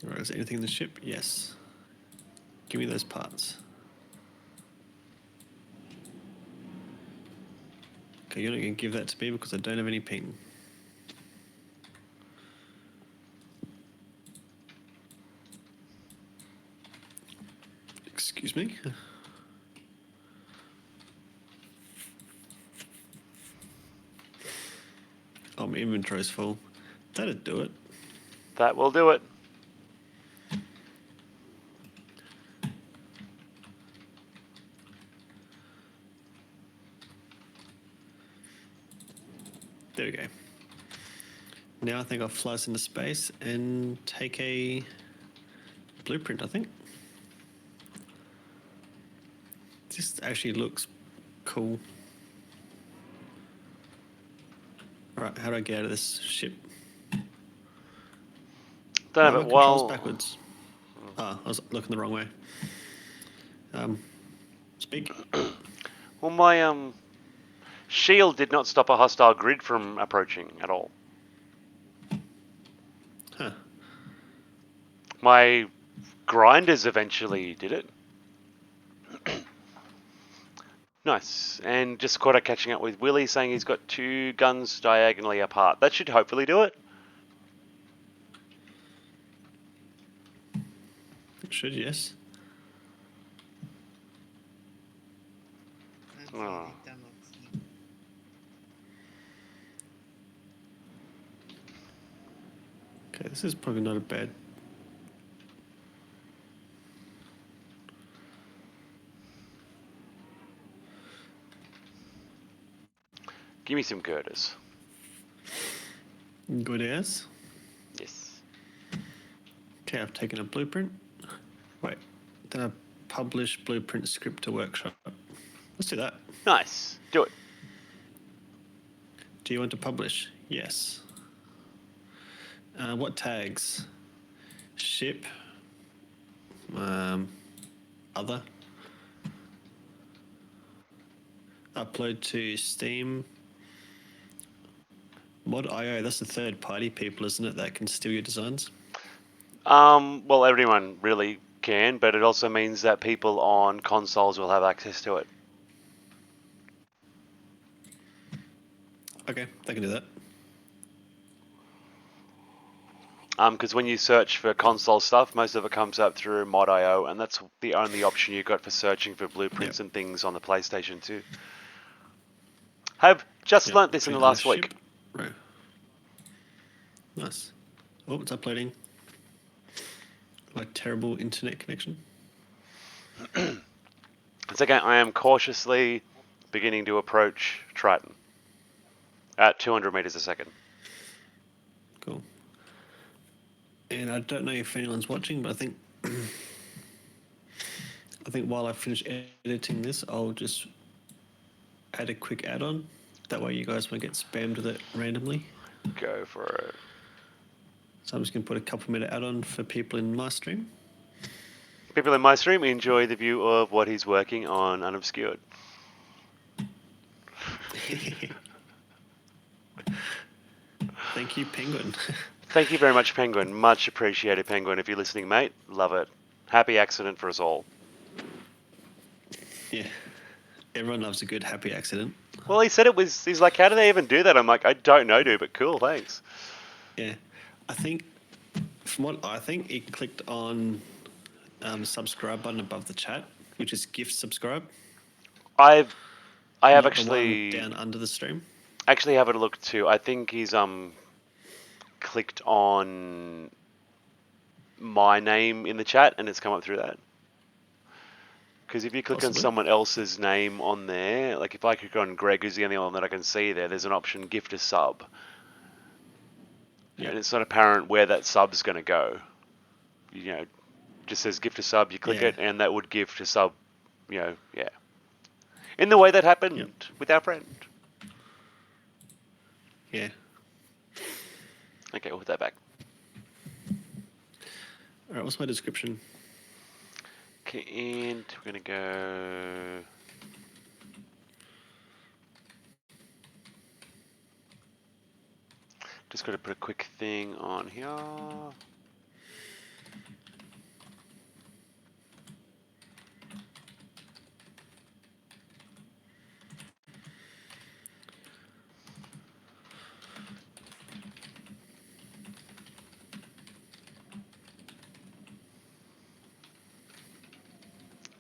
Alright, is there anything in the ship? Yes. Give me those parts. Okay, you're not going to give that to me because I don't have any ping. Excuse me. Oh, my inventory's full. That'd do it. That will do it. There we go. Now I think I'll fly us into space and take a blueprint, I think. This actually looks cool. Alright, how do I get out of this ship? Don't have my it. controls Well, backwards. Ah, I was looking the wrong way. Speak. well, my shield did not stop a hostile grid from approaching at all. Huh. My grinders eventually did it. Nice. And just caught up catching up with Willie saying he's got 2 guns diagonally apart. That should hopefully do it. It should, yes. And Oh. it cannot see. Okay, this is probably not a bad. Give me some girders. Good as. Yes. Okay, I've taken a blueprint. Wait, then I publish blueprint script to workshop. Let's do that. Nice. Do it. Do you want to publish? Yes. What tags? Ship. Other. Upload to Steam. Mod.io, that's the third party people, isn't it, that can steal your designs? Well, everyone really can, but it also means that people on consoles will have access to it. Okay, they can do that. Because when you search for console stuff, most of it comes up through Mod.io, and that's the only option you've got for searching for blueprints and things on the PlayStation 2. Have just learnt this in the last week. Right. Nice. Oh, it's uploading. My terrible internet connection. It's okay, I am cautiously beginning to approach Triton at 200 meters a second. Cool. And I don't know if anyone's watching, but I think while I finish editing this, I'll just add a quick add-on. That way you guys won't get spammed with it randomly. Go for it. So I'm just going to put a couple-minute add-on for people in my stream. People in my stream enjoy the view of what he's working on Unobscured. Thank you, Penguin. Thank you very much, Penguin. Much appreciated, Penguin. If you're listening, mate, love it. Happy accident for us all. Yeah. Everyone loves a good happy accident. Well, he said it was. He's like, how do they even do that? I'm like, I don't know, dude, but cool, thanks. Yeah. I think, from what I think, he clicked on subscribe button above the chat, which is gift subscribe. I have not the one actually down under the stream. actually have a look too. I think he's clicked on my name in the chat and it's come up through that. Because if you click on Possibly. someone else's name on there, like if I click on Greg, who's the only one that I can see there, there's an option gift a sub. Yep. And it's not apparent where that sub's going to go. You know, just says gift a sub, you click Yeah. it, and that would gift a sub, you know, yeah. In the way that happened Yep. with our friend. Yeah. Okay, we'll put that back. All right, what's my description? Okay, and we're going to go... Just got to put a quick thing on here.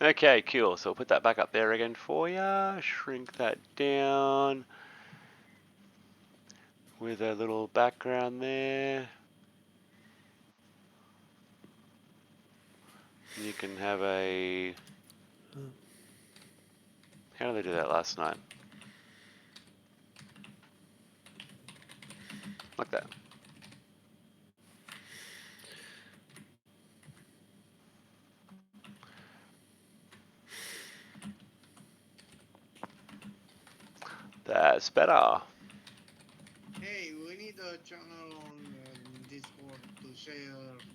Okay, cool. So we'll put that back up there again for you. Shrink that down with a little background there. You can have a... How did they do that last night? Like that. That's better. Hey, we need a channel on Discord to share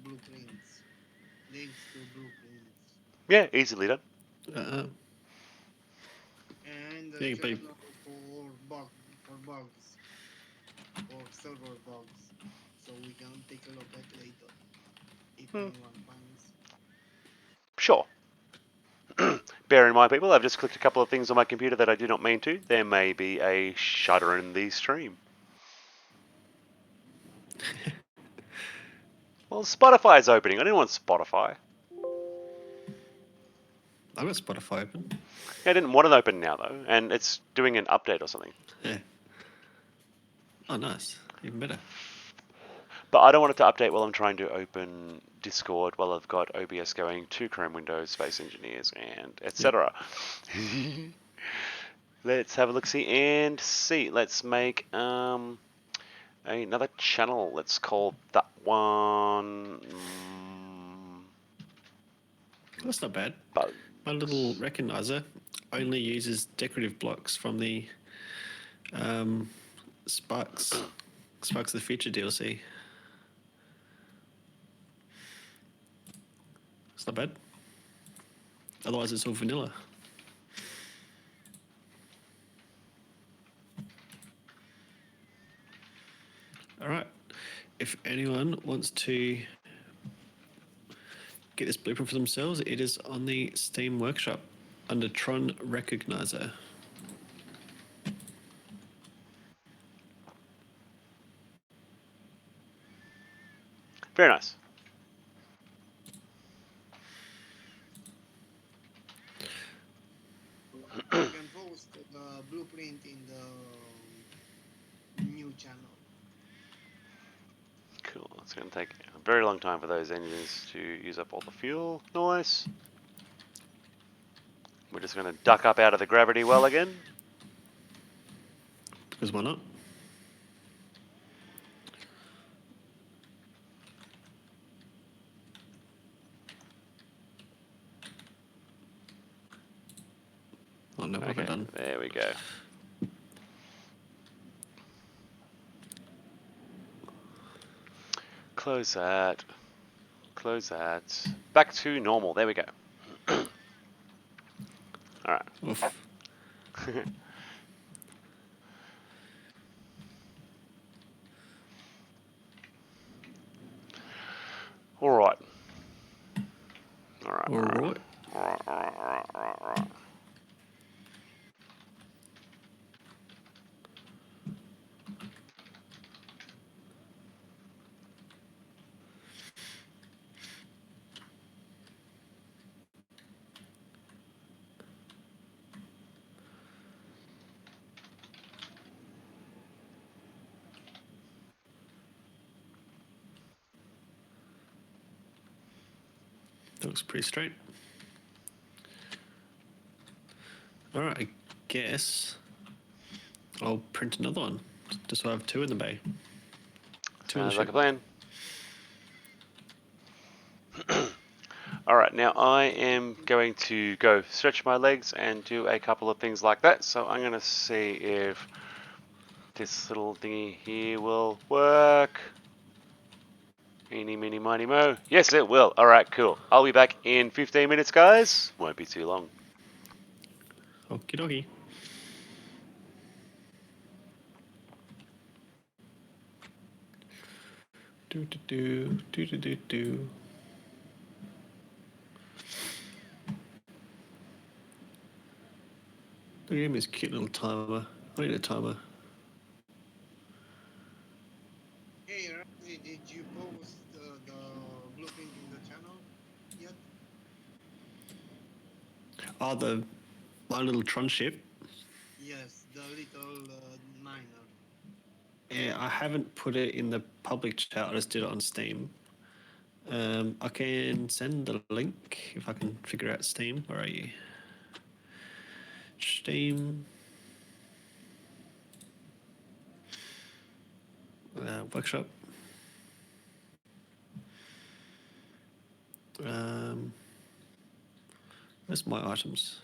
blueprints. Links to blueprints. Yeah, easily done. And a Yeah, but- channel for bugs. For server bugs. So we can take a look at later. If anyone finds. Sure. Bear in mind, people, I've just clicked a couple of things on my computer that I did not mean to. There may be a shutter in the stream. Well, Spotify's opening. I didn't want Spotify. I've got Spotify open. I didn't want it open now, though, and it's doing an update or something. Yeah. Oh, nice. Even better. But I don't want it to update while I'm trying to open Discord while I've got OBS going to Chrome Windows, Space Engineers, and etc. Let's have a look-see and see. Let's make another channel. Let's call that one... That's not bad. Bugs. My little recognizer only uses decorative blocks from the Sparks of the Future DLC. It's not bad. Otherwise, it's all vanilla. All right. If anyone wants to get this blueprint for themselves, it is on the Steam Workshop under Tron Recognizer. Very nice. You can post the blueprint in the new channel. Cool. It's going to take a very long time for those engines to use up all the fuel. Nice. We're just going to duck up out of the gravity well again. Because why not? Oh no, what have I Okay, done? there we go. Close that. Close that. Back to normal. There we go. Alright. Oof. All right. All All right. right. All right. That looks pretty straight. All right, I guess I'll print another one, just so I have two in the bay. Two in the Sounds like a ship. plan. All right, now I am going to go stretch my legs and do a couple of things like that. So I'm going to see if this little thingy here will work. Eeny, meeny, miny, mo. Yes, it will. All right, cool. I'll be back in 15 minutes, guys. Won't be too long. Okie dokie. Do do do do do do do. Look at him, his cute little timer. I need a timer. Hey, Ramsey, did you post the blueprint in the channel yet? Oh, my little Tron ship. Yes, the little miner. Yeah, I haven't put it in the public chat. I just did it on Steam. I can send the link if I can figure out Steam. Where are you? Steam. Workshop. Where's my items?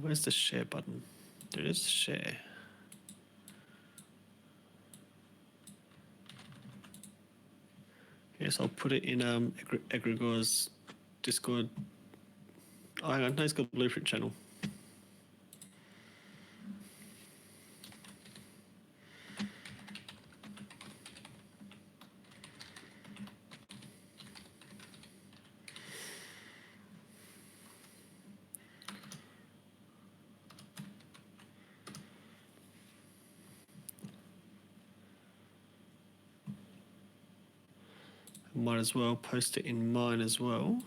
Where's the share button? There is share. Yes, I'll put it in Egregor's Discord. Oh, hang on, no, it's got Blueprint channel. Might as well post it in mine as well.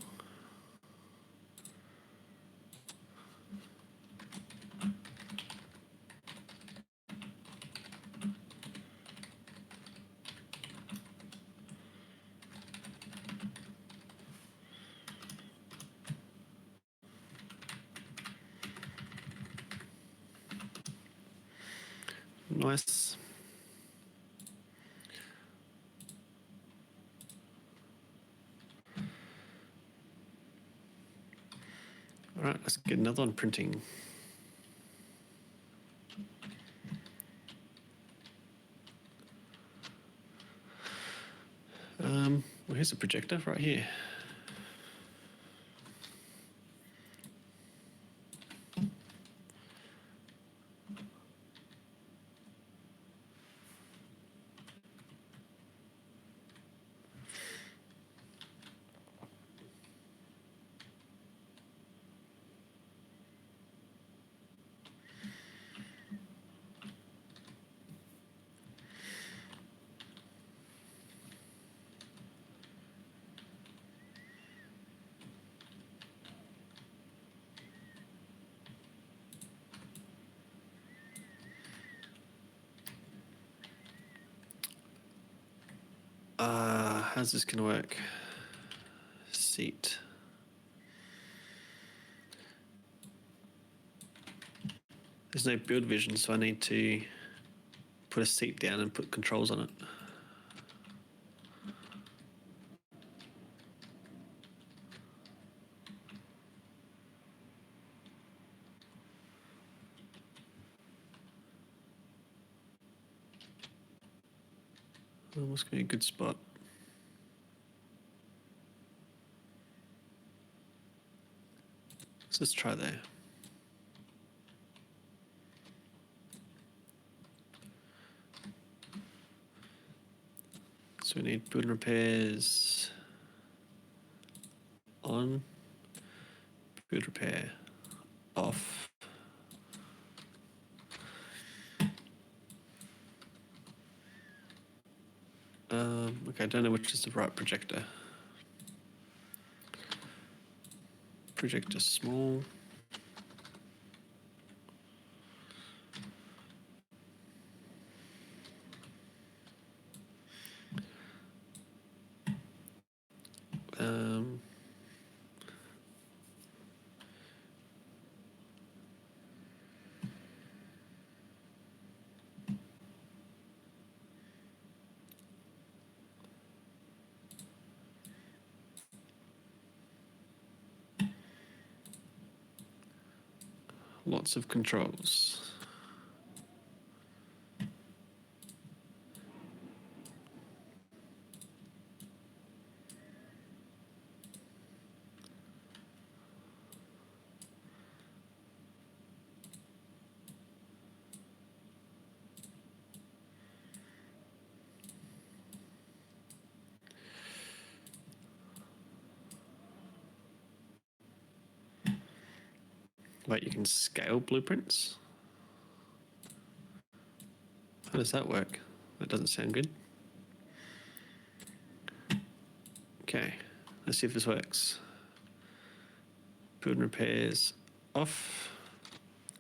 Nice. All right, let's get another one printing. Well, here's a projector right here. How's this gonna work? Seat. There's no build vision, so I need to put a seat down and put controls on it. What's gonna be a good spot? Let's just try there. So we need build repairs on, build repair off. Okay, I don't know which is the right projector. Projector small. Um, lots of controls. Wait, you can scale blueprints? How does that work? That doesn't sound good. Okay, let's see if this works. Build and repairs off.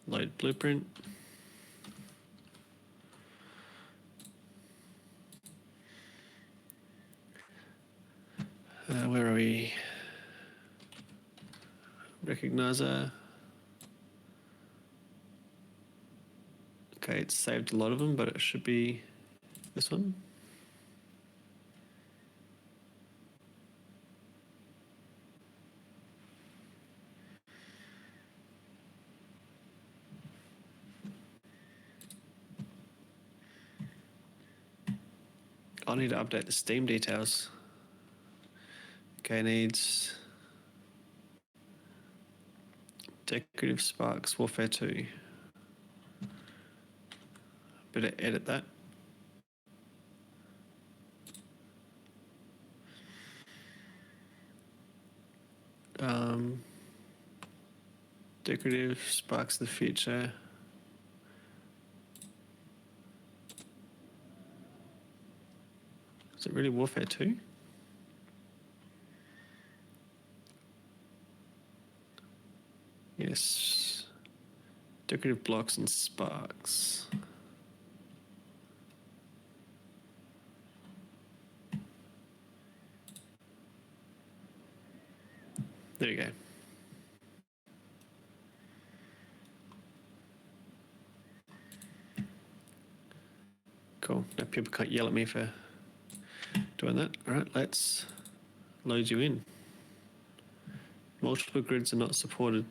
Load blueprint. Where are we? Recognizer. Okay, it's saved a lot of them, but it should be this one. I need to update the Steam details. Okay, needs Decorative Sparks Warfare 2. Better edit that. Decorative Sparks of the Future. Is it really Warfare 2? Yes. Decorative blocks and sparks. There you go. Cool. Now people can't yell at me for doing that. All right, let's load you in. Multiple grids are not supported.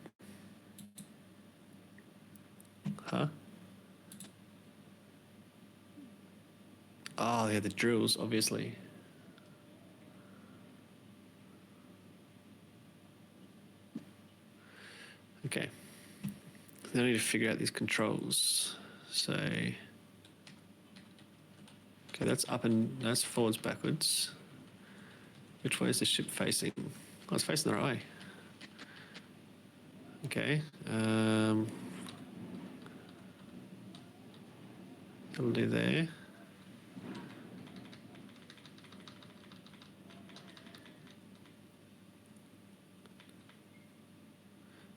Huh? Oh, yeah, the drills, obviously. Okay. Then I need to figure out these controls. So, okay, that's up and that's forwards, backwards. Which way is the ship facing? Oh, it's facing the right way. Okay. That'll do there.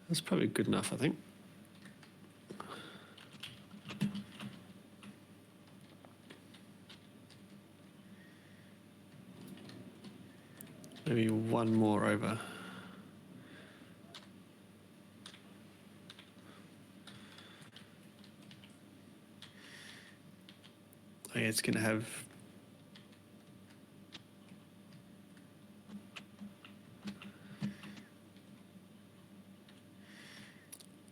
That's probably good enough, I think. Maybe one more over. Oh, yeah, it's going to have...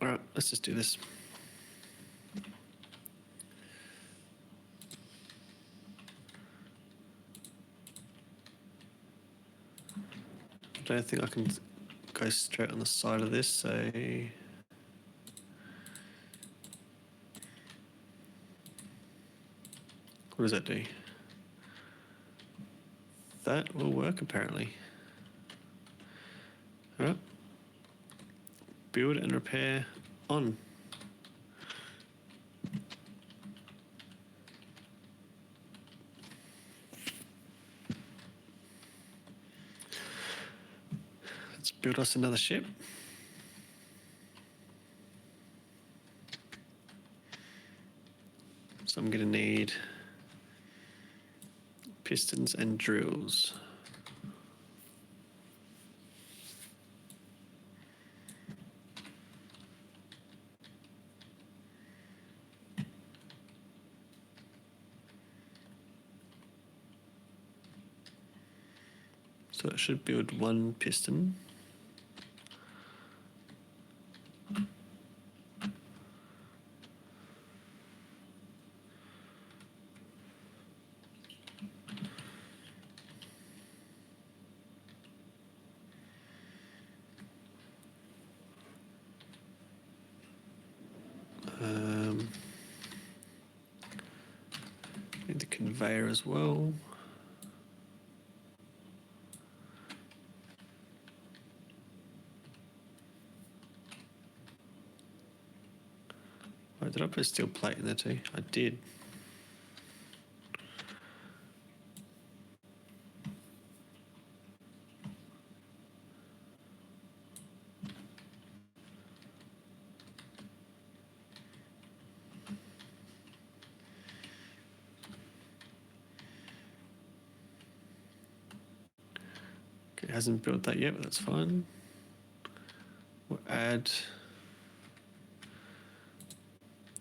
All right, let's just do this. I don't think I can go straight on the side of this, so what does that do? That will work apparently. Alright. Build and repair on. Let's build us another ship. So I'm going to need pistons and drills. So it should build one piston. Need the conveyor as well. Oh, did I put a steel plate in there too? I did. Okay, it hasn't built that yet, but that's fine. We'll add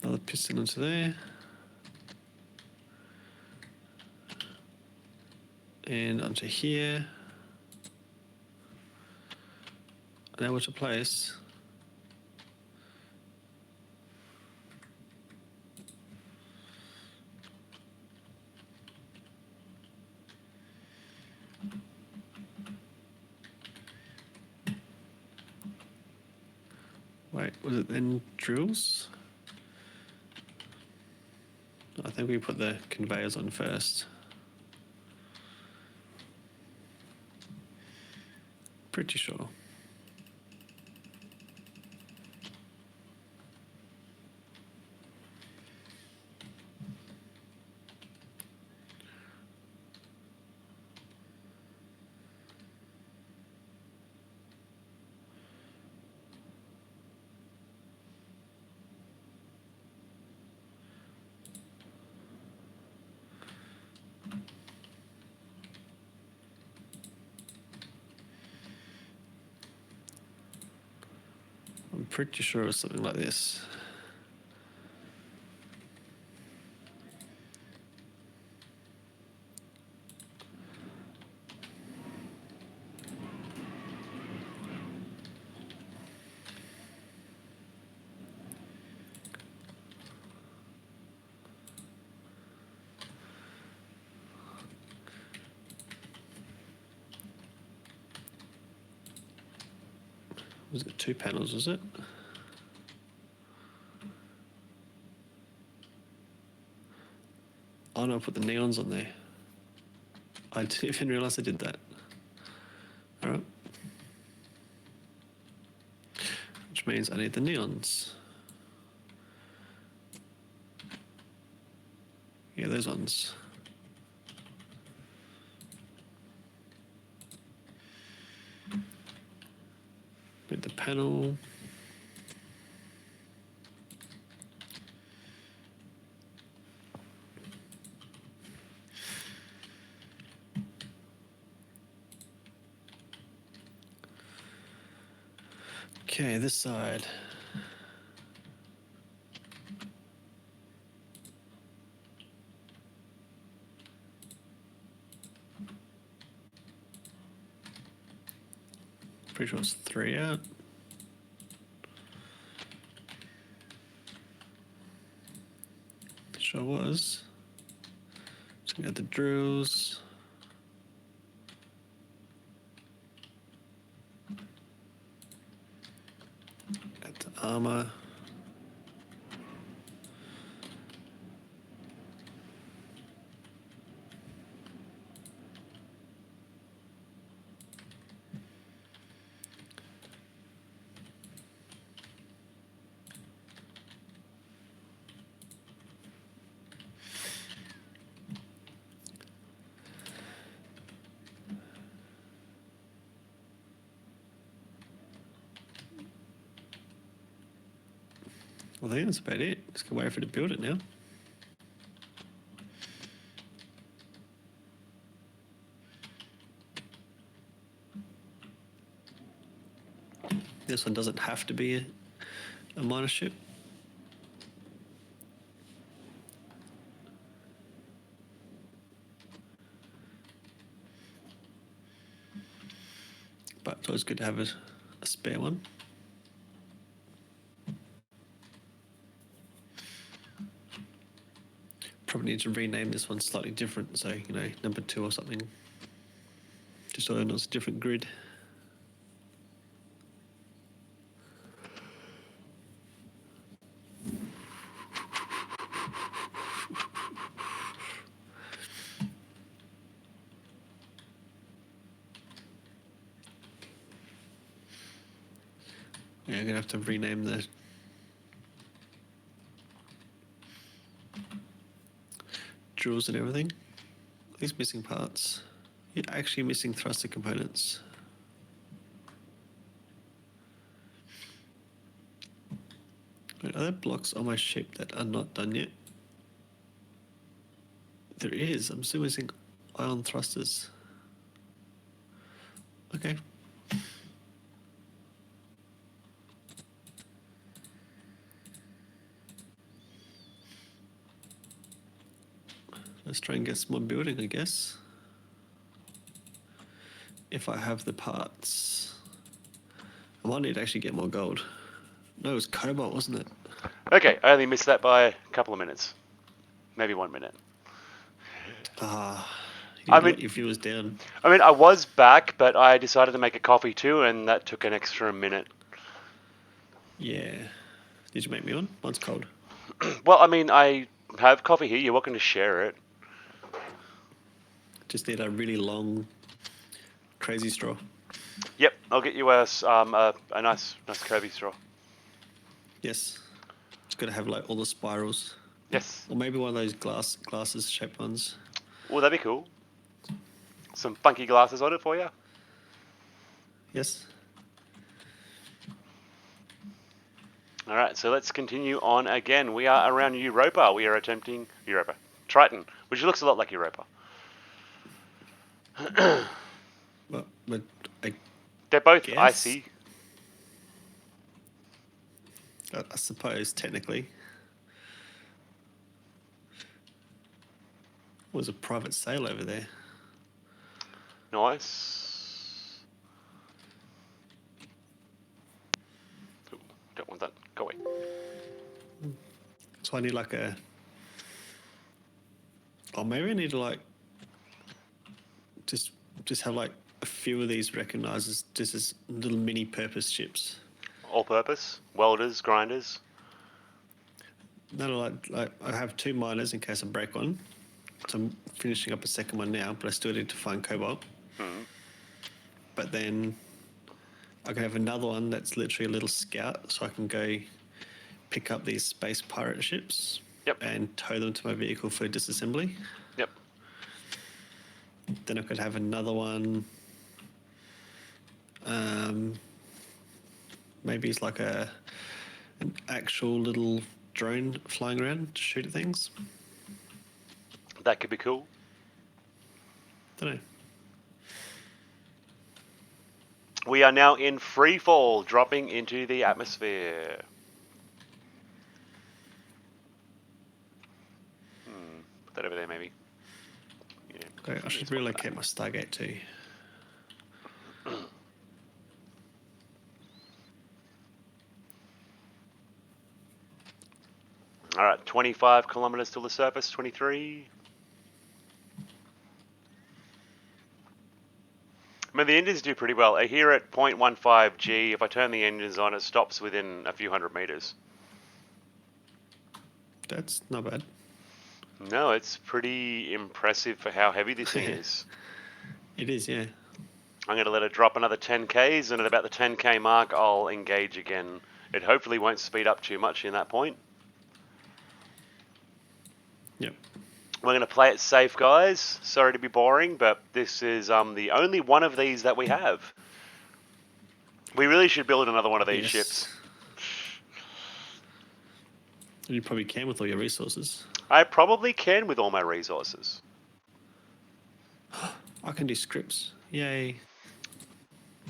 another piston into there. And onto here. Now what to place? Wait, was it then drills? I think we put the conveyors on first. Pretty sure. I'm pretty sure it was something like this. Was it 2 panels, was it? Oh no, I put the neons on there. I didn't even realise I did that. Alright. Which means I need the neons. Yeah, those ones. Need the panel. Okay, this side. Pretty sure it's 3 out. Sure was. So we got the drills. At the armor. Well, I think that's about it. Just gotta wait for it to build it now. This one doesn't have to be a miner ship. But it's always good to have a spare one. Probably need to rename this one slightly different, so number 2 or something. Just so it's a different grid. Yeah, I'm gonna have to rename the drills and everything. These missing parts. You're actually missing thruster components. Wait, are there blocks on my ship that are not done yet? There is. I'm still missing ion thrusters. Okay. Let's try and get some more building, I guess. If I have the parts. I might need to actually get more gold. No, it was cobalt, wasn't it? Okay, I only missed that by a couple of minutes. Maybe 1 minute. You let your viewers down. I mean, I was back, but I decided to make a coffee too, and that took an extra minute. Yeah. Did you make me one? Mine's cold. Well, I mean, I have coffee here. You're welcome to share it. Just need a really long, crazy straw. Yep, I'll get you a nice curvy straw. Yes. It's got to have like all the spirals. Yes. Or maybe one of those glasses shaped ones. Well, that'd be cool. Some funky glasses on it for you. Yes. All right, so let's continue on again. We are around Europa. We are attempting Triton, which looks a lot like Europa. But They're both guess. icy. I suppose technically. Was a private sale over there. Nice. Ooh, don't want that. Go away. So I need like a. Or maybe I need to like. Just have like a few of these recognizers, just as little mini purpose ships. All purpose? Welders, grinders? No, like I have 2 miners in case I break one. So I'm finishing up a second one now, but I still need to find cobalt. Mm-hmm. But then I can have another one that's literally a little scout, so I can go pick up these space pirate ships. Yep. And tow them to my vehicle for disassembly. Yep. Then I could have another one. Maybe it's like an actual little drone flying around to shoot at things. That could be cool. Don't know. We are now in free fall, dropping into the atmosphere. Put that over there, maybe. Yeah. Okay, I should relocate my Stargate too. All right, 25 kilometers to the surface, 23. I mean, mean, the engines do pretty well. Here at 0.15 G, if I turn the engines on, it stops within a few hundred meters. That's not bad. No, it's pretty impressive for how heavy this thing is. It is, yeah. I'm going to let it drop another 10Ks, and at about the 10K mark, I'll engage again. It hopefully won't speed up too much in that point. Yep. We're going to play it safe, guys. Sorry to be boring, but this is the only one of these that we have. We really should build another one of these ships. You probably can with all your resources. I probably can with all my resources. I can do scripts. Yay.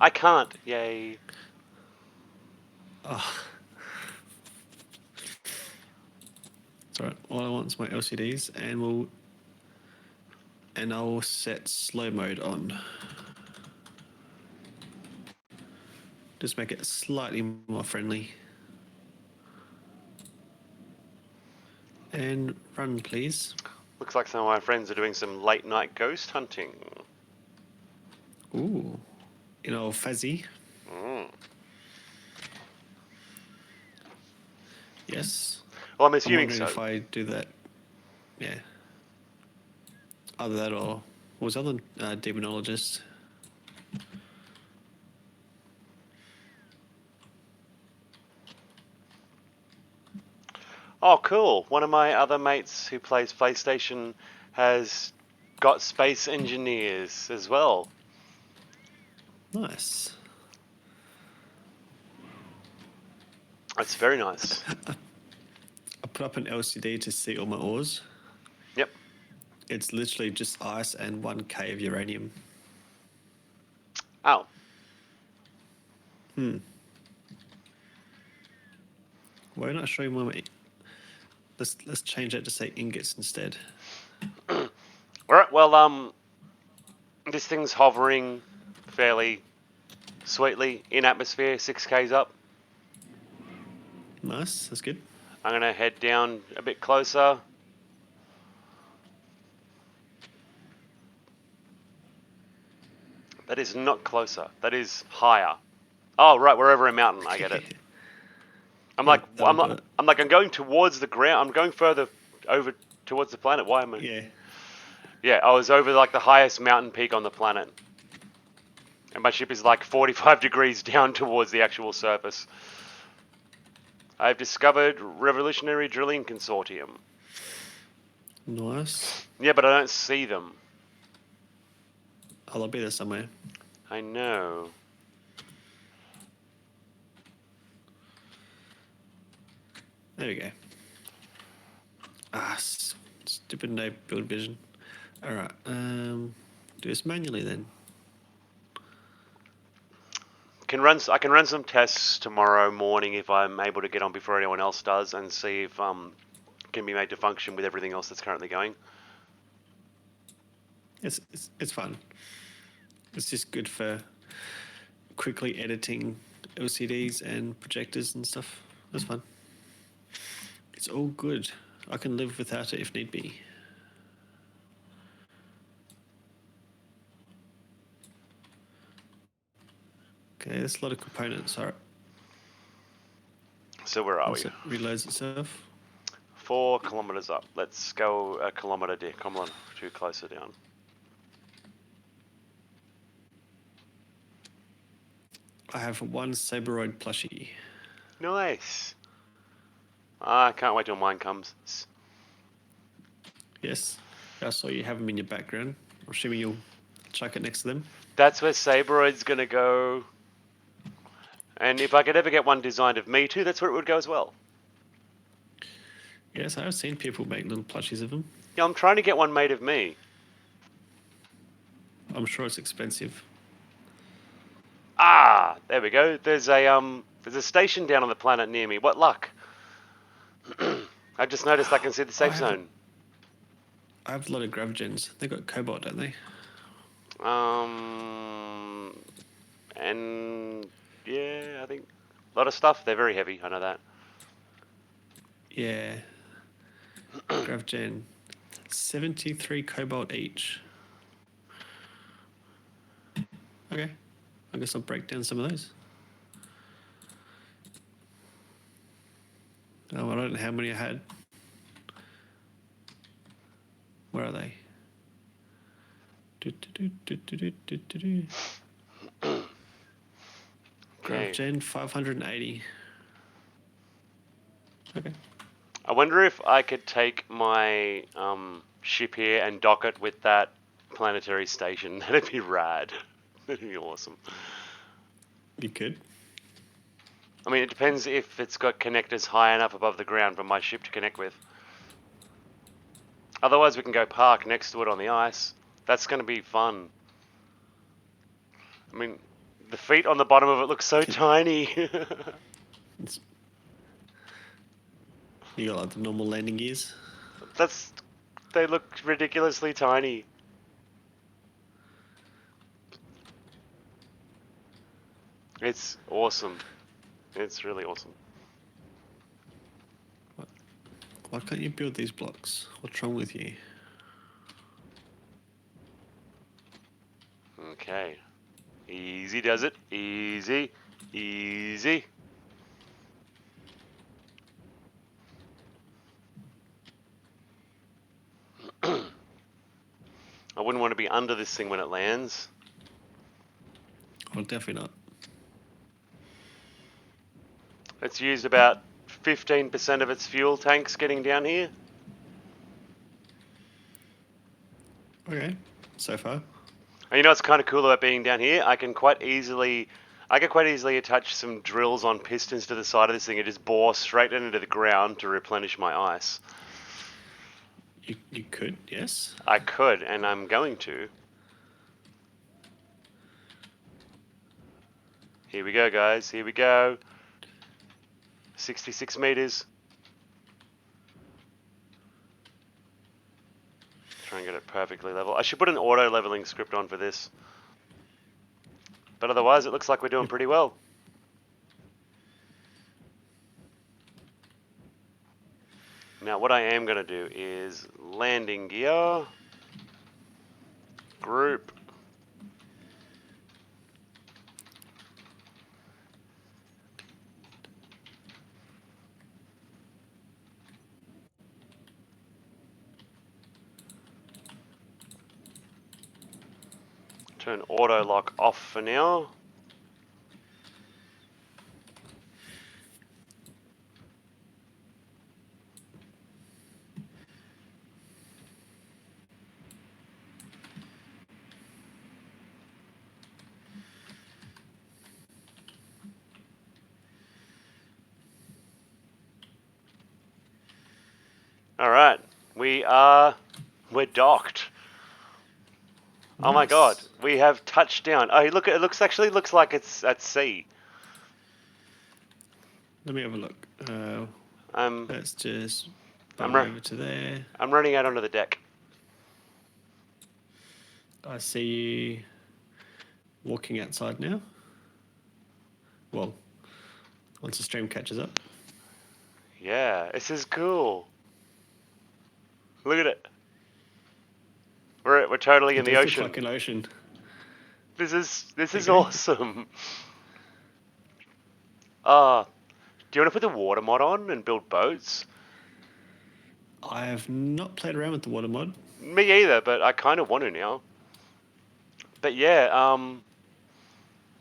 I can't. Yay. Oh. It's alright. All I want is my LCDs, and I'll set slow mode on. Just make it slightly more friendly. And run, please. Looks like some of my friends are doing some late night ghost hunting. Ooh. Fuzzy. Mm. Yes. Well, I'm assuming wondering so. if I do that. Yeah. Either that or what was the other demonologist? Oh, cool. One of my other mates who plays PlayStation has got Space Engineers as well. Nice. That's very nice. I put up an LCD to see all my ores. Yep. It's literally just ice and 1K of uranium. Oh. Why not show you my... Let's change that to say ingots instead. All right. Well, this thing's hovering fairly sweetly in atmosphere, 6Ks up. Nice. That's good. I'm gonna head down a bit closer. That is not closer. That is higher. Oh, right. We're over a mountain. I get it. I'm like, I'm going towards the ground. I'm going further over towards the planet. Why am I? Yeah. Yeah, I was over like the highest mountain peak on the planet. And my ship is like 45 degrees down towards the actual surface. I've discovered Revolutionary Drilling Consortium. Nice. Yeah, but I don't see them. Oh, they'll be there somewhere. I know. There we go. Ah, stupid no build vision. Alright, do this manually then. I can run some tests tomorrow morning if I'm able to get on before anyone else does and see if can be made to function with everything else that's currently going. It's fun. It's just good for quickly editing LCDs and projectors and stuff. It's fun. It's all good. I can live without it if need be. Okay, that's a lot of components. All right. So where are we? Once it reloads itself. 4 kilometers up. Let's go a kilometer down. Come on, 2 closer down. I have 1 Saberoid plushie. Nice. I can't wait till mine comes. Yes. I saw you have them in your background. I'm assuming you'll chuck it next to them. That's where Saberoid's gonna go. And if I could ever get one designed of me too, that's where it would go as well. Yes, I've seen people make little plushies of them. Yeah, I'm trying to get one made of me. I'm sure it's expensive. Ah, there we go. There's a station down on the planet near me. What luck. I've just noticed I can see the safe zone. I have a lot of Gravgens. They got cobalt, don't they? And yeah, I think a lot of stuff. They're very heavy. I know that. Yeah. Gravgen. 73 cobalt each. Okay. I guess I'll break down some of those. Oh, I don't know how many I had. Where are they? Graph Okay. Gen 580. Okay. I wonder if I could take my ship here and dock it with that planetary station. That'd be rad. That'd be awesome. You could. I mean, it depends if it's got connectors high enough above the ground for my ship to connect with. Otherwise, we can go park next to it on the ice. That's going to be fun. I mean, the feet on the bottom of it look so tiny. It's, you got like the normal landing gears. They look ridiculously tiny. It's awesome. It's really awesome. Why can't you build these blocks? What's wrong with you? Okay. Easy does it. Easy. Easy. I wouldn't want to be under this thing when it lands. Oh, definitely not. It's used about 15% of its fuel tanks getting down here. Okay. So far. And you know what's kind of cool about being down here? I could quite easily attach some drills on pistons to the side of this thing and just bore straight into the ground to replenish my ice. You could, yes. I could, and I'm going to. Here we go, guys. Here we go. 66 meters. Try and get it perfectly level. I should put an auto leveling script on for this. But otherwise, it looks like we're doing pretty well. Now, what I am going to do is landing gear, group, turn auto lock off for now. Alright, we're docked. Oh my Nice. god, we have touchdown. Oh, look, it actually looks like it's at sea. Let me have a look. Let's just I'm bump over to there. I'm running out onto the deck. I see you walking outside now. Well, once the stream catches up. Yeah, this is cool. Look at it. We're totally in the It does ocean. look like an ocean. This is Okay. awesome. Do you want to put the water mod on and build boats? I have not played around with the water mod. Me either, but I kind of want to now. But yeah,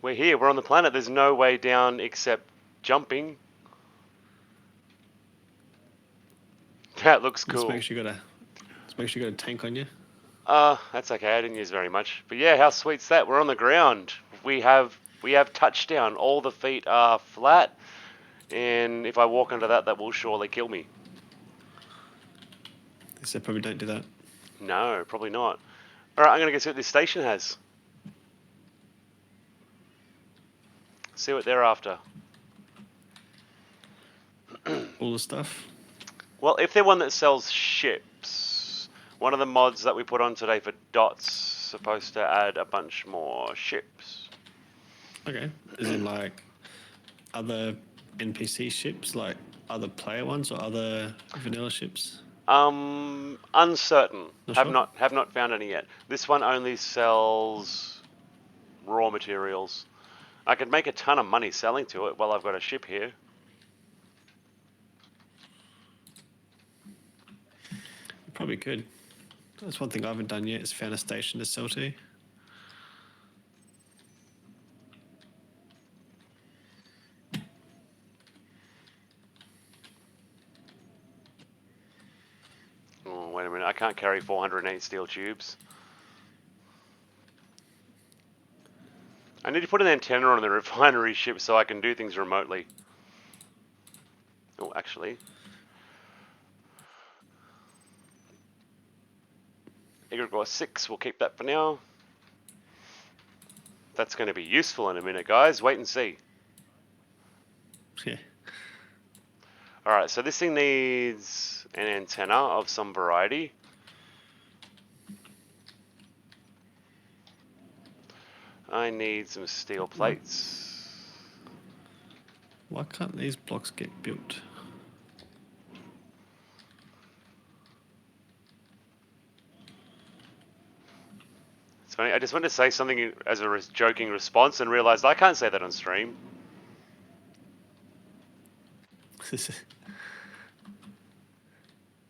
we're here. We're on the planet. There's no way down except jumping. That looks cool. Let's make sure you got a tank on you. That's okay. I didn't use very much. But yeah, how sweet's that? We're on the ground. We have touchdown. All the feet are flat, and if I walk under that, that will surely kill me. So probably don't do that. No, probably not. All right, I'm gonna go see what this station has. See what they're after. All the stuff. Well, if they're one that sells ships, one of the mods that we put on today for Dot's supposed to add a bunch more ships. Okay. Is it like other NPC ships, like other player ones or other vanilla ships? Uncertain. Not Have sure? not found any yet. This one only sells raw materials. I could make a ton of money selling to it while I've got a ship here. Probably could. That's one thing I haven't done yet, is found a station to sell to. Oh, wait a minute, I can't carry 408 steel tubes. I need to put an antenna on the refinery ship so I can do things remotely. Oh, actually. Egregore 6, we'll keep that for now. That's going to be useful in a minute, guys. Wait and see. Yeah. Alright, so this thing needs an antenna of some variety. I need some steel plates. Why can't these blocks get built? It's funny, I just wanted to say something as a joking response and realised I can't say that on stream.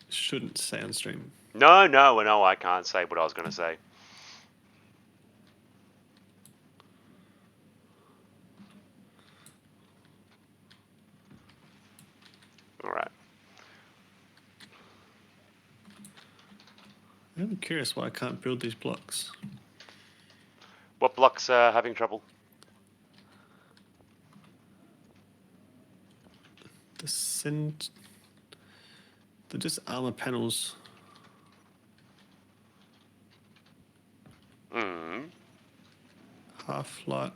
Shouldn't say on stream. No, I can't say what I was going to say. Alright. I'm curious why I can't build these blocks. What blocks are having trouble? They're just armor panels. Mm. Half light.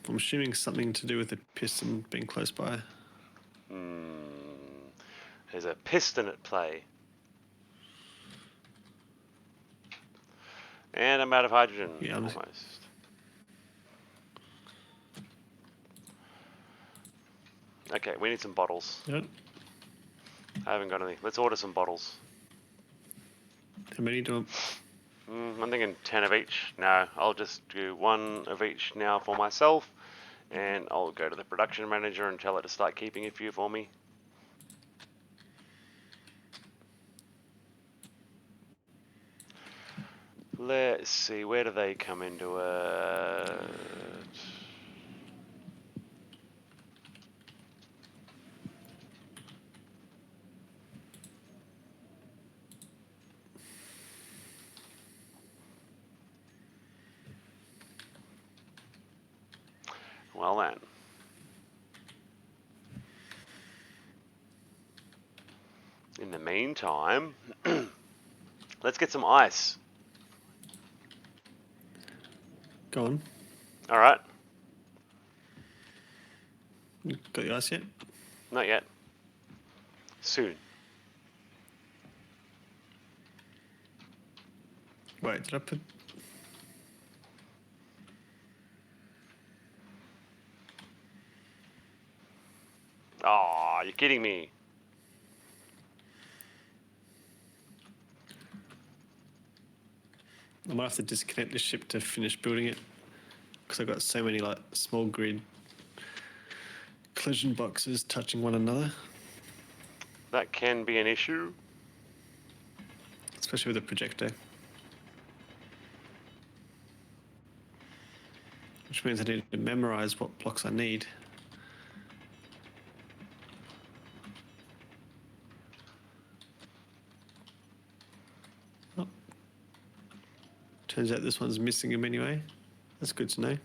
I'm assuming something to do with the piston being close by. There's a piston at play. And I'm out of hydrogen, Yeah, almost. Okay, we need some bottles. Yep. I haven't got any. Let's order some bottles. How many do I'm thinking 10 of each. No, I'll just do 1 of each now for myself. And I'll go to the production manager and tell her to start keeping a few for me. Let's see, where do they come into it? Well then. In the meantime, let's get some ice. Go on. Alright, You got the ice yet? not yet. Soon. Wait, did I put... Aw, you're kidding me. I might have to disconnect the ship to finish building it, because I've got so many like small grid collision boxes touching one another, That can be an issue. especially with a projector. Which means I need to memorize what blocks I need. Oh. Turns out this one's missing them anyway. That's good to know.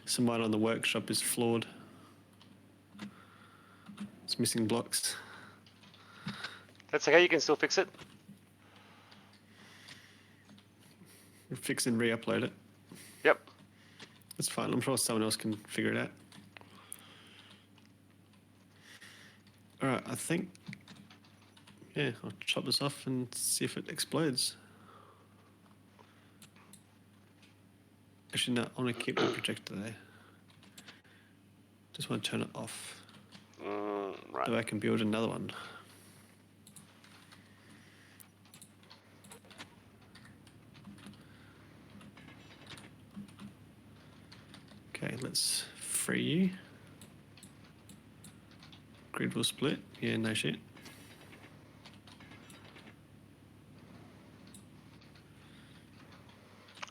So mine on the workshop is flawed. It's missing blocks. That's okay, you can still fix it. Fix and re-upload it. Yep. That's fine. I'm sure someone else can figure it out. All right, I think... Yeah, I'll chop this off and see if it explodes. Actually, no, I want to keep the projector there. Just want to turn it off. Right. So I can build another one. Okay, let's free you. Grid will split. Yeah, no shit.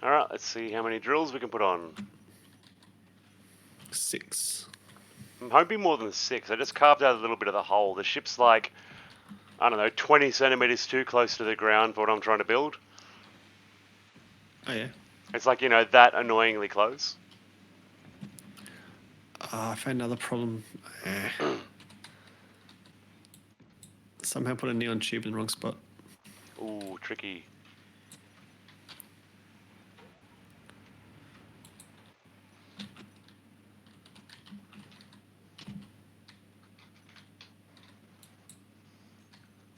All right, let's see how many drills we can put on. 6. I'm hoping more than 6. I just carved out a little bit of the hole. The ship's like, I don't know, 20 centimeters too close to the ground for what I'm trying to build. Oh yeah. It's like, that annoyingly close. I found another problem. Somehow put a neon tube in the wrong spot. Ooh, tricky.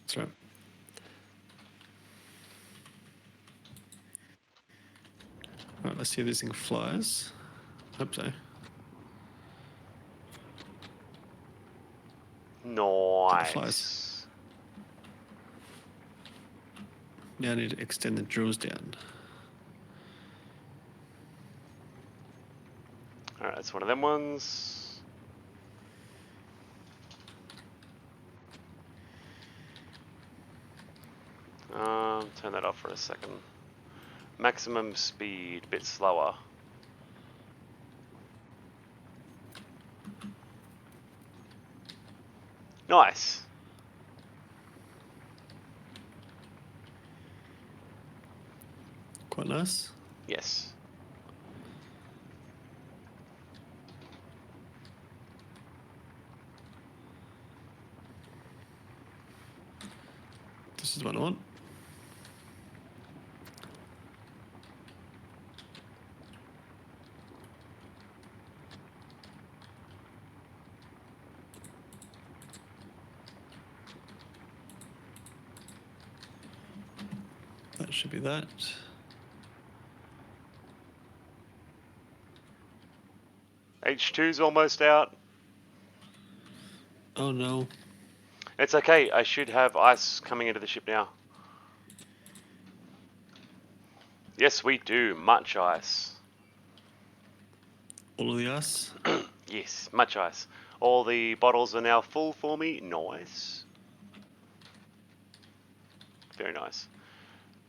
That's right. Alright, let's see if this thing flies. Hope so. Nice. flies. Now I need to extend the drills down. Alright, that's one of them ones. Turn that off for a second. Maximum speed, bit slower. Nice. Quite nice. Yes. This is what I want. That should be that. H2's almost out. Oh no. It's okay, I should have ice coming into the ship now. Yes, we do. Much ice. All of the ice. Yes, much ice. All the bottles are now full for me. Nice. Very nice.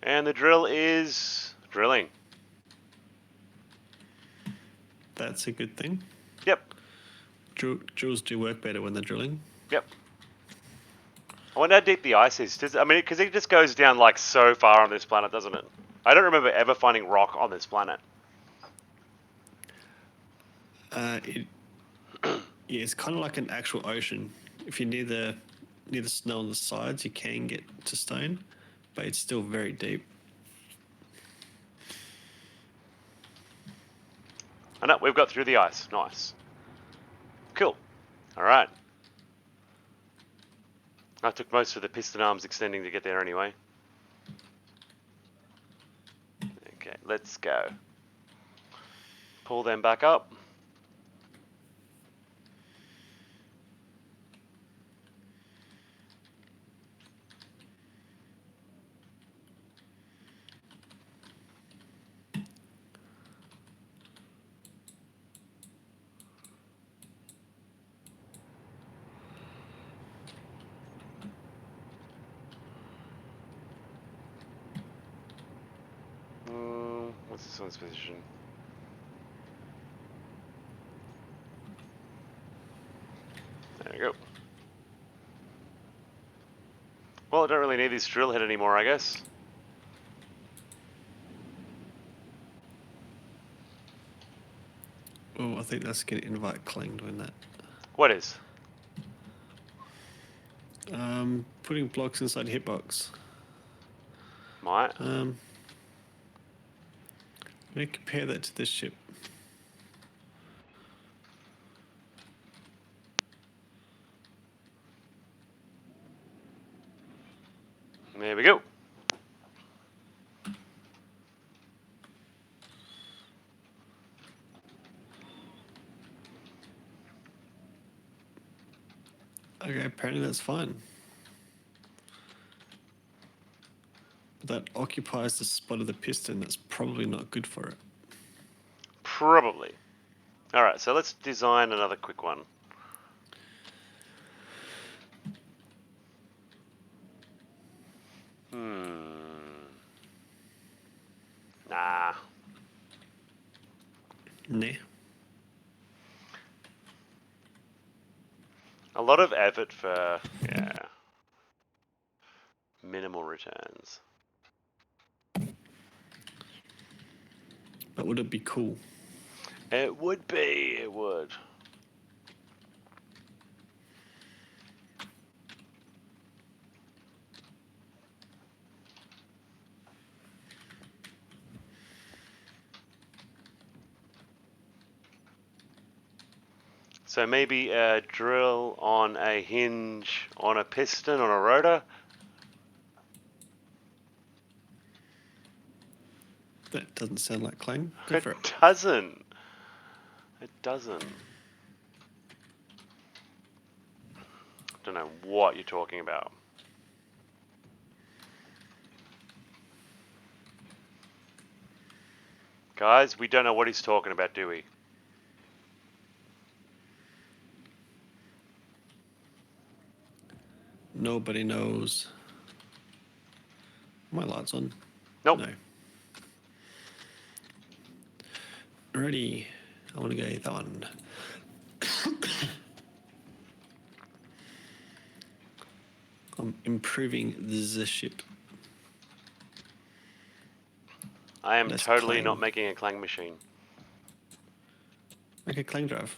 And the drill is drilling. That's a good thing. Yep. Drills do work better when they're drilling. Yep. I wonder how deep the ice is. Because it just goes down like so far on this planet, doesn't it? I don't remember ever finding rock on this planet. Yeah, it's kind of like an actual ocean. If you're near the snow on the sides, you can get to stone, but it's still very deep. I know, we've got through the ice. Nice. Cool. Alright. I took most of the piston arms extending to get there anyway. Okay, let's go. Pull them back up. What's this one's position? There we go. Well, I don't really need this drill head anymore, I guess. Oh, I think that's going to invite Clang doing that. What is? Putting blocks inside hitbox. Might. Let me compare that to this ship. There we go. apparently that's fine. But that occupies the spot of the piston. That's probably not good for it. Probably. All right, so let's design another quick one. Nah. Nah. A lot of effort for, minimal returns. But would it be cool? It would be, it would. So maybe a drill on a hinge on a piston on a rotor. That doesn't sound like Clang. Go for it. It doesn't. It doesn't. Don't know what you're talking about. Guys, we don't know what he's talking about, do we? Nobody knows. My light's on. Nope. No. Ready. I want to go that one. I'm improving the ship. I am Less totally clang. not making a clang machine. Make a Clang drive.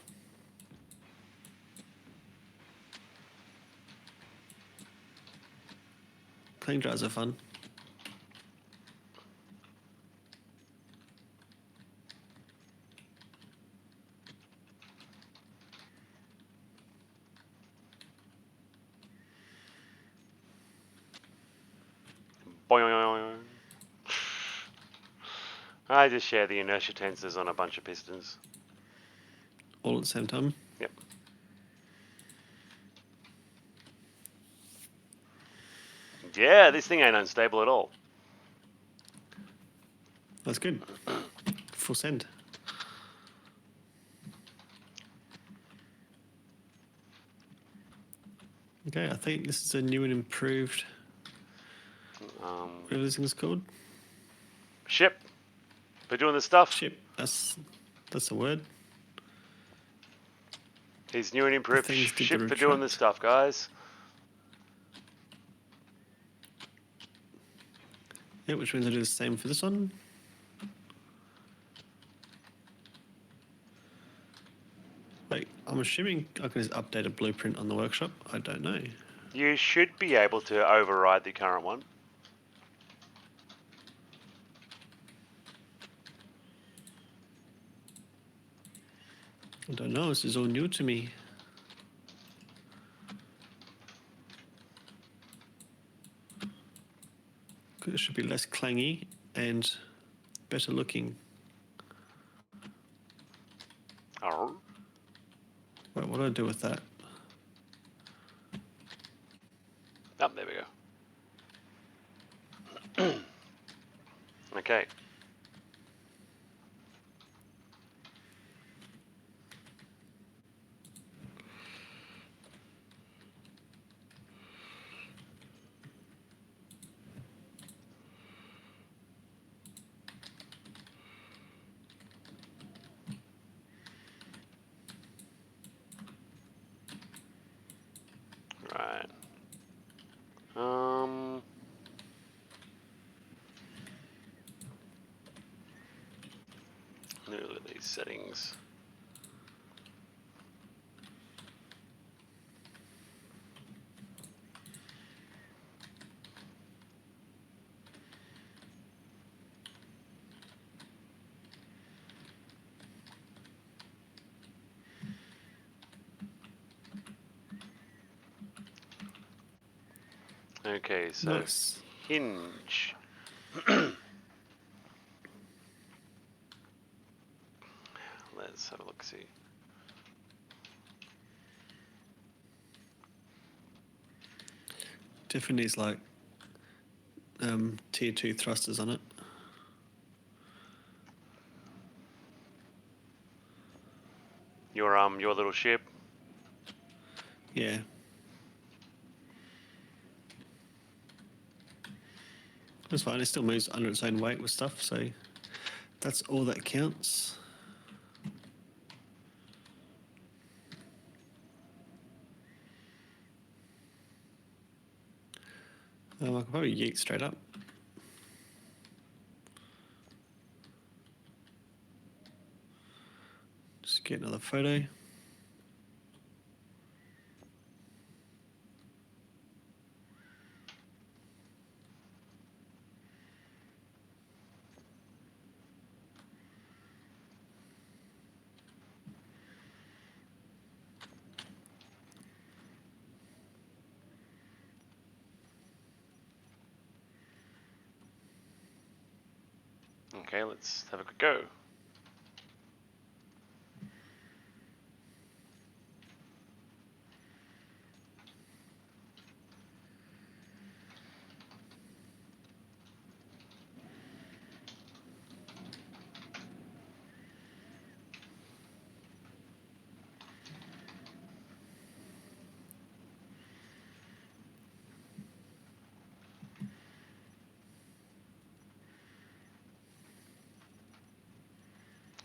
Clang drives are fun. Boing. I just share the inertia tensors on a bunch of pistons. All at the same time. Yep. Yeah, this thing ain't unstable at all. That's good. Full send. Okay, I think this is a new and improved. Whatever this thing's called. Ship. For doing the stuff. Ship. That's the word. He's new and improved Things did ship the for doing this retract. stuff, guys. Yeah, which means I do the same for this one. Like, I'm assuming I can just update a blueprint on the workshop. I don't know. You should be able to override the current one. I don't know. This is all new to me. It should be less clangy and better looking. Oh. Wait, what do I do with that? Oh, there we go. Okay. Right. Let me look at these settings. Okay, so Nice. hinge. Let's have a look, see. Definitely needs like tier 2 thrusters on it. Your little ship. Yeah. That's fine. It still moves under its own weight with stuff, so that's all that counts. I can probably yeet straight up. Just get another photo. Okay, let's have a quick go.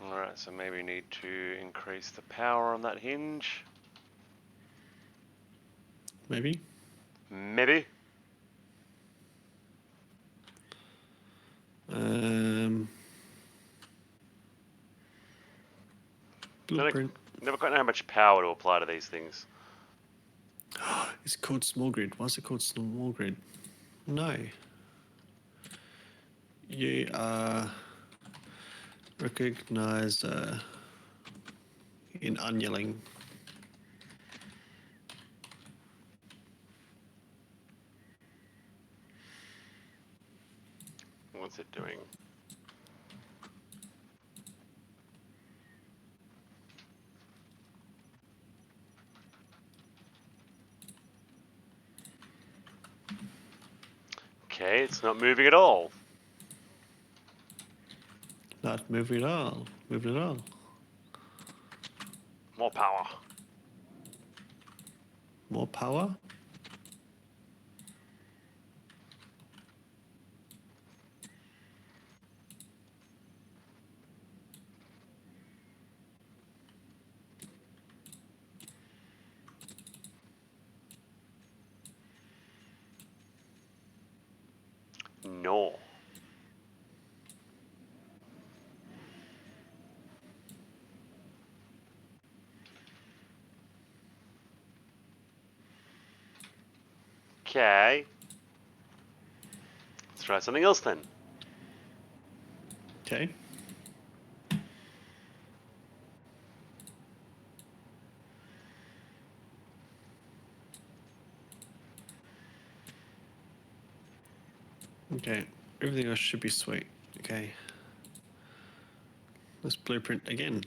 Alright, so maybe we need to increase the power on that hinge. Maybe. Maybe. Blueprint. Never quite know how much power to apply to these things. It's called small grid. Why is it called small grid? No. You are recognized in unyelling. What's it doing? Okay, it's not moving at all. Not moving at all. Moving at all. More power. More power? No. Okay. Let's try something else then. Okay. Okay. Everything else should be sweet. Okay. Let's blueprint again.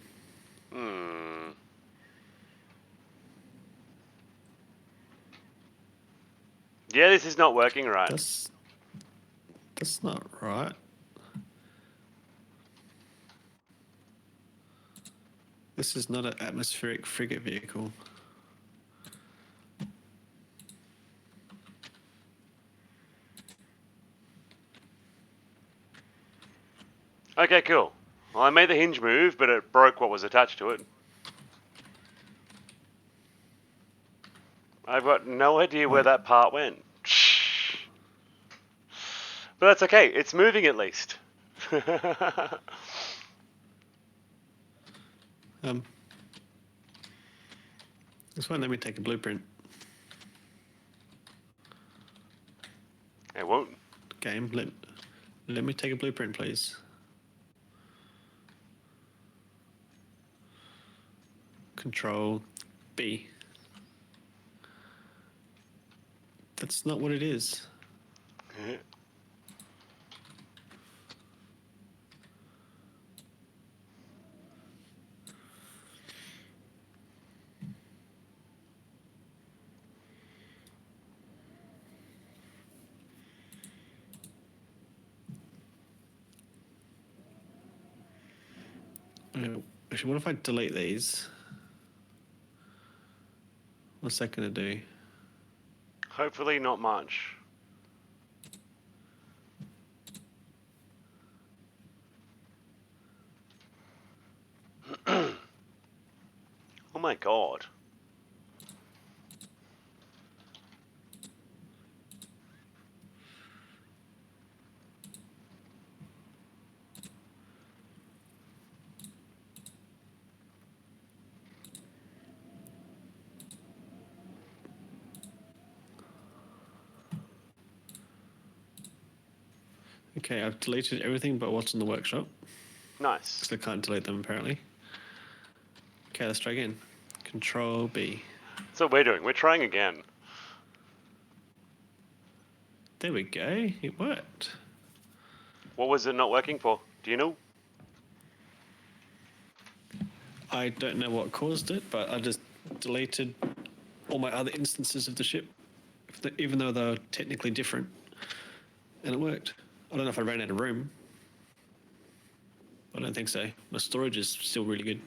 Yeah, this is not working right. That's not right. This is not an atmospheric frigate vehicle. Okay, cool. Well, I made the hinge move, but it broke what was attached to it. I've got no idea where that part went. But that's okay. It's moving at least. This one, let me take a blueprint. It won't. Game, let me take a blueprint, please. Control B. That's not what it is. Actually, what if I delete these? What's that going to do? Hopefully not much. Oh my god. Okay, I've deleted everything but what's in the workshop. Nice. Because I can't delete them apparently. Okay, let's try again. Control B. That's what we're doing. We're trying again. There we go. It worked. What was it not working for? Do you know? I don't know what caused it, but I just deleted all my other instances of the ship, even though they were technically different, and it worked. I don't know if I ran out of room. I don't think so. My storage is still really good.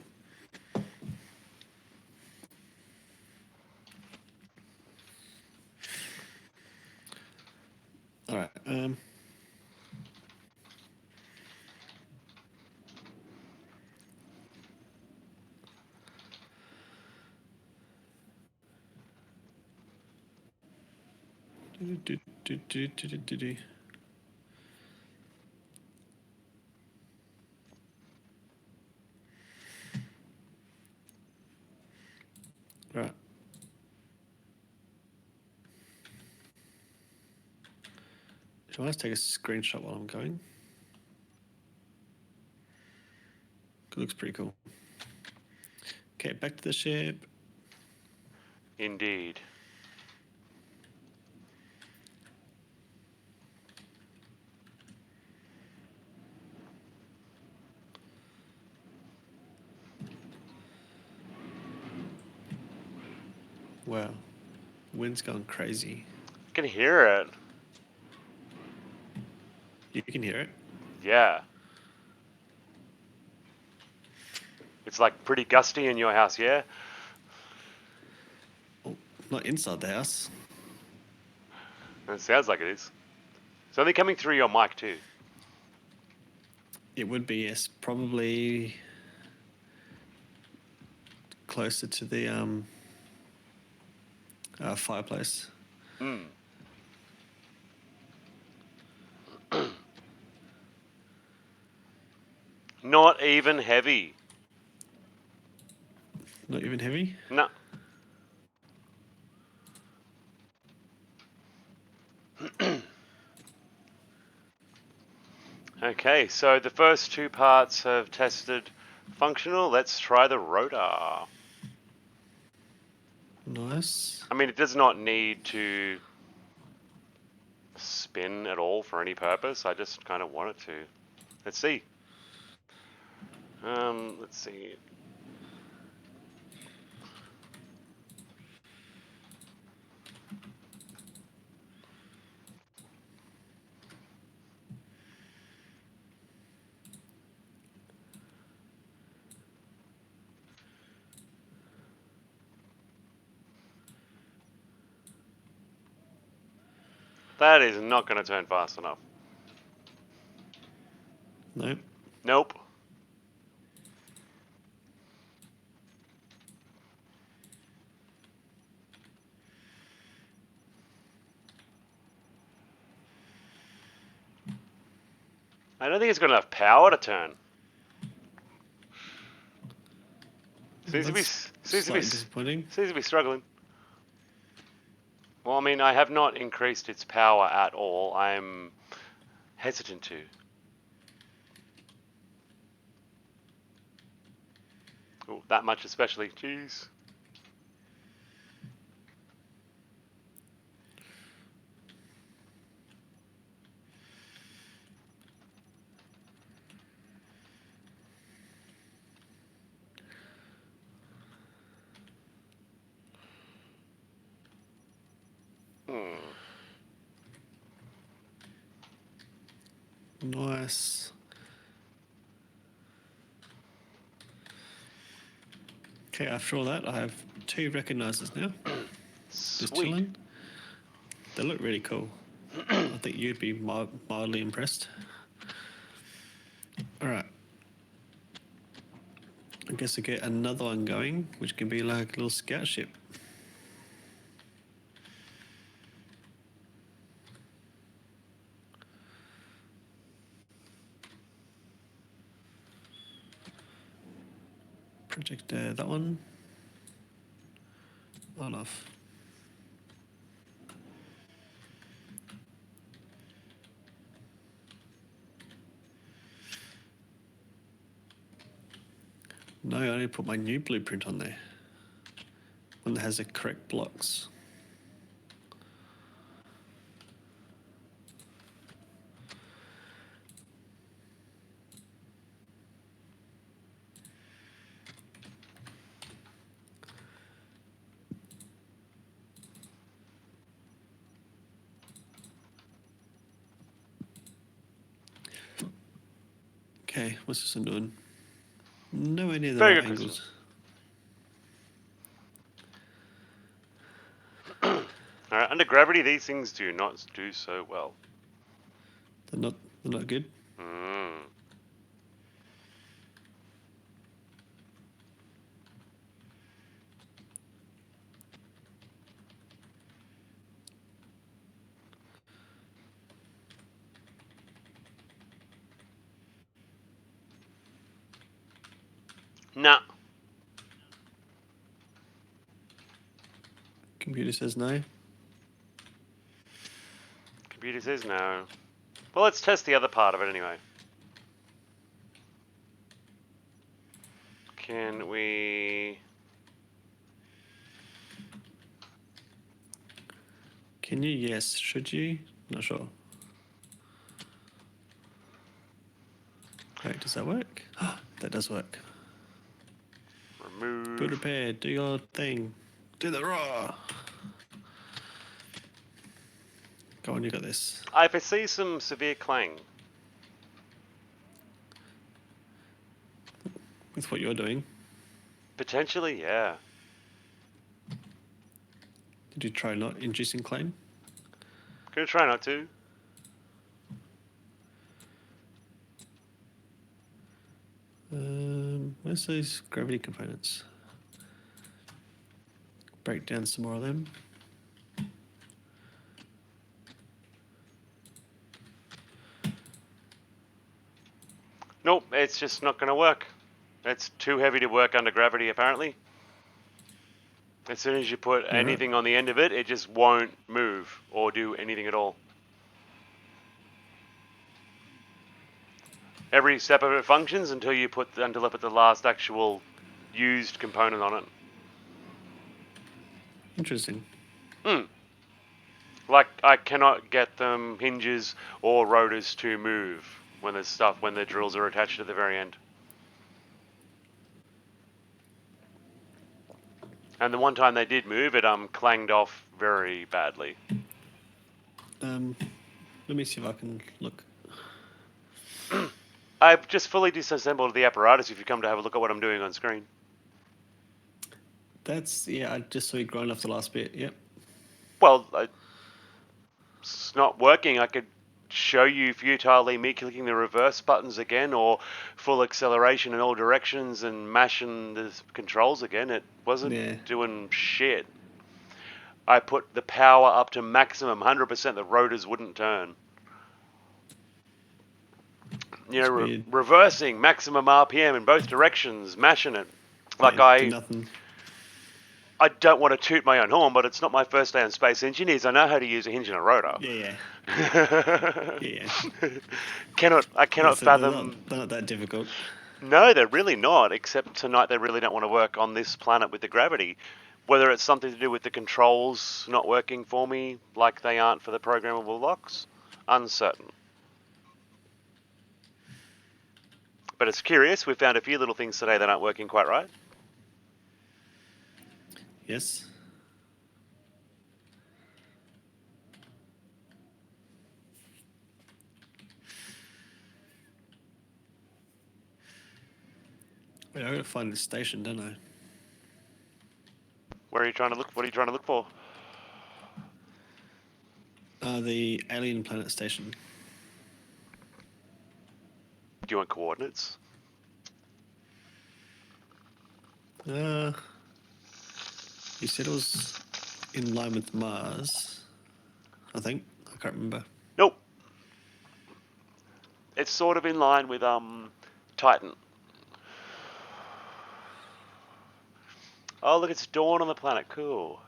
All right. Right. Shall I just take a screenshot while I'm going? It looks pretty cool. Okay, back to the ship. Indeed. Wow. Wind's going crazy. I can hear it. You can hear it. Yeah. It's like pretty gusty in your house, yeah? Oh, not inside the house. It sounds like it is. It's only coming through your mic too. It would be, yes, probably closer to the fireplace. Hmm. Not even heavy. Not even heavy. No. Okay, so the first two parts have tested functional. Let's try the rotor. Nice. I mean, it does not need to spin at all for any purpose. I just kind of want it to. Let's see. Let's see. That is not going to turn fast enough. Nope. Nope. I don't think it's got enough power to turn. Seems to be disappointing. Seems to be struggling. Well, I mean, I have not increased its power at all. I'm hesitant to. Oh, that much especially. Jeez. Nice. Okay, after all that, I have 2 recognizers now. Just Sweet. chilling. They look really cool. I think you'd be mildly impressed. All right. I guess I get another one going, which can be like a little scout ship. Project that one. On off. No, I need to put my new blueprint on there. One that has the correct blocks. Okay, what's this one doing? Nowhere near the Very right good, angles. All right, under gravity, these things do not do so well. They're not good. Mm. Nah. Computer says no. Computer says no. Well, let's test the other part of it anyway. Can we... Can you? Yes. Should you? Not sure. Wait, does that work? That does work. remove... Build repair. Do your thing. Do the raw. Go on, you got this. I foresee some severe clang. With what you're doing. Potentially, yeah. Did you try not inducing claim? Gonna try not to. Where's those gravity components? Break down some more of them. Nope, it's just not gonna work. It's too heavy to work under gravity, apparently. As soon as you put anything on the end of it, it just won't move or do anything at all. Every step of it functions until you put the last actual used component on it. Interesting. Like, I cannot get them hinges or rotors to move when the drills are attached at the very end. And the one time they did move, it clanged off very badly. Let me see if I can look. I've just fully disassembled the apparatus if you come to have a look at what I'm doing on screen. That's, yeah, I just saw you grind off the last bit, yep. Well, it's not working. I could show you futilely me clicking the reverse buttons again or full acceleration in all directions and mashing the controls again. It wasn't doing shit. I put the power up to maximum 100%, the rotors wouldn't turn. You know, reversing maximum RPM in both directions, mashing it. Like do nothing. I don't want to toot my own horn, but it's not my first day on Space Engineers. I know how to use a hinge and a rotor. Yeah. I cannot fathom. They're not that difficult. No, they're really not, except tonight they really don't want to work on this planet with the gravity. Whether it's something to do with the controls not working for me, like they aren't for the programmable locks, uncertain. But it's curious, we found a few little things today that aren't working quite right. Yes. Wait, I gotta find the station, don't I? Where are you trying to look? What are you trying to look for? The alien planet station. Do you want coordinates? You said it was in line with Mars. I think. I can't remember. Nope. It's sort of in line with Titan. Oh, look, it's dawn on the planet. Cool.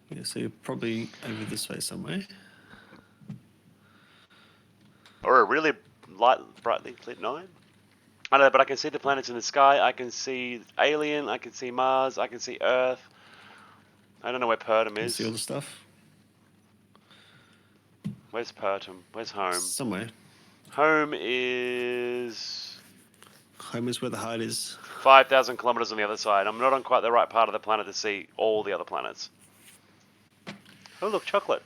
Yeah, so you're probably over this way somewhere. Or a really brightly lit night. I don't know, but I can see the planets in the sky. I can see Alien. I can see Mars. I can see Earth. I don't know where Pertum You is. see all the stuff? Where's Pertum? Where's home? Somewhere. Home is Home is where the hide is. 5,000 kilometers on the other side. I'm not on quite the right part of the planet to see all the other planets. Oh, look, chocolate.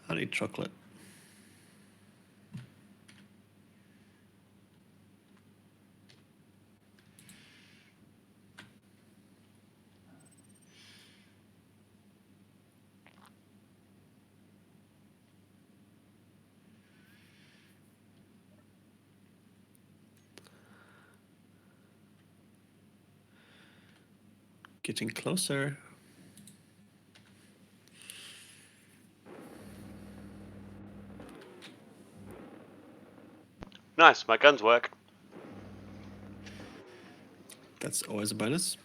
I need chocolate. Getting closer. Nice, my guns work. That's always a bonus.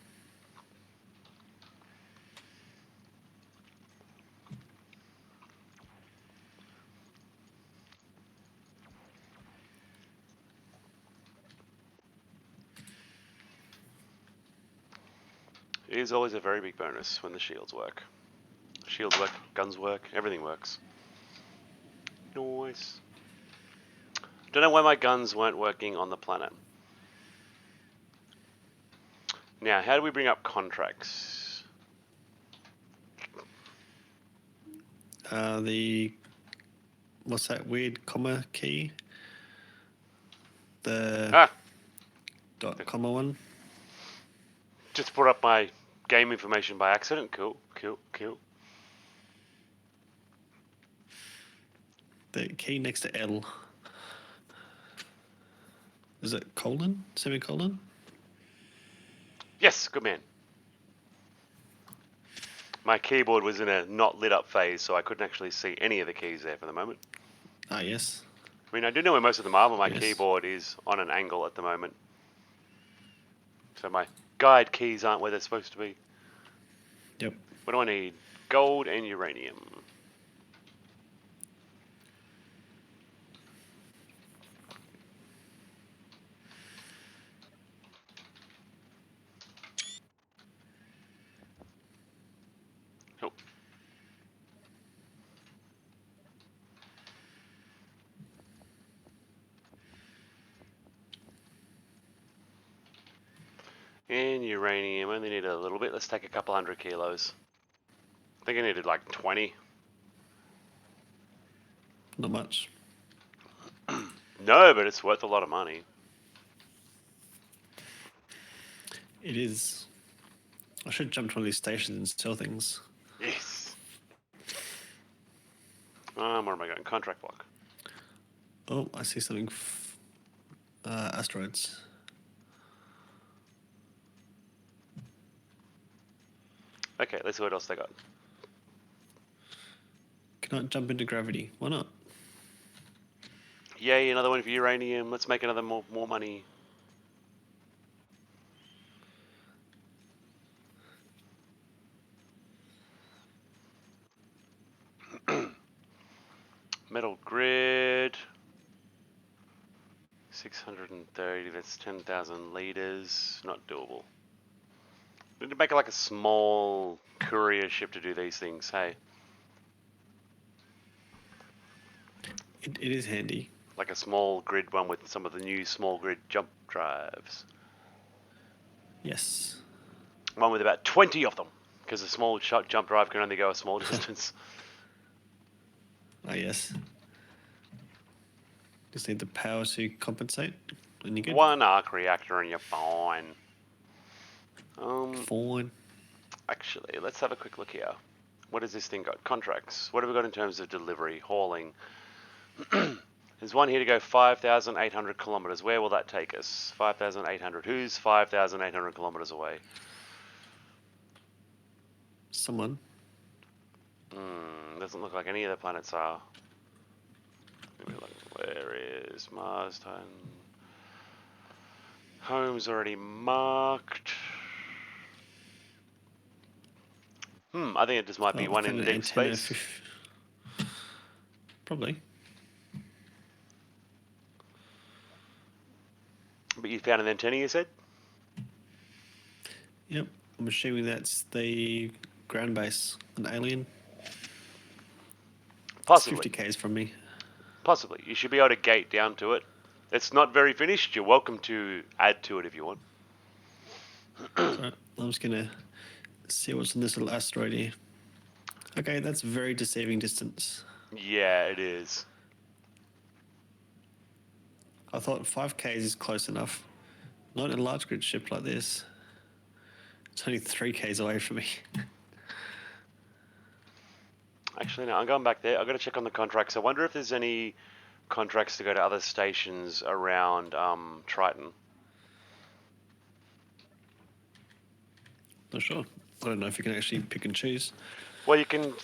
It is always a very big bonus when the shields work. Shields work, guns work, everything works. Nice. Don't know why my guns weren't working on the planet. Now, how do we bring up contracts? What's that weird comma key? The Ah, dot comma one. just put up my game information by accident. Cool, cool, cool. The key next to L. Is it colon? Semicolon? Yes, good man. My keyboard was in a not lit up phase, so I couldn't actually see any of the keys there for the moment. Ah, yes. I mean, I do know where most of them are, but my Yes. keyboard is on an angle at the moment. So my guide keys aren't where they're supposed to be. Yep. What do I need? Gold and uranium. Oh. And uranium, only need a little bit. Let's take a couple 100 kilos. I think I needed like 20. Not much. No, but it's worth a lot of money. It is. I should jump to one of these stations and sell things. Yes. Where am I going? Contract block. Oh, I see something. Asteroids. Okay, let's see what else they got. Cannot jump into gravity. Why not? Yay, another one for uranium. Let's make another more money. Metal grid. 630, that's 10,000 liters. Not doable. We need to make like a small courier ship to do these things, hey? It is handy. Like a small grid one with some of the new small grid jump drives. Yes. One with about 20 of them, because a small jump drive can only go a small distance. Ah, yes. Just need the power to compensate. And you're good. One arc reactor and you're fine. Fine. Actually, let's have a quick look here. What has this thing got? Contracts. What have we got in terms of delivery, hauling? There's one here to go 5,800 kilometers. Where will that take us? 5,800. Who's 5,800 kilometers away? Someone. Doesn't look like any of the planets are. Where is Mars? Titan? Home's already marked. I think it just might be one in deep space. Probably. But you found an antenna, you said? Yep. I'm assuming that's the ground base, an alien. Possibly. It's 50 k's from me. Possibly. You should be able to gate down to it. It's not very finished. You're welcome to add to it if you want. So I'm just going to see what's in this little asteroid here. Okay, that's very deceiving distance. Yeah, it is. I thought 5 k's is close enough. Not in a large grid ship like this. It's only 3 k's away from me. Actually, no, I'm going back there. I've got to check on the contracts. I wonder if there's any contracts to go to other stations around Triton. Not sure. I don't know if you can actually pick and choose. Well, you can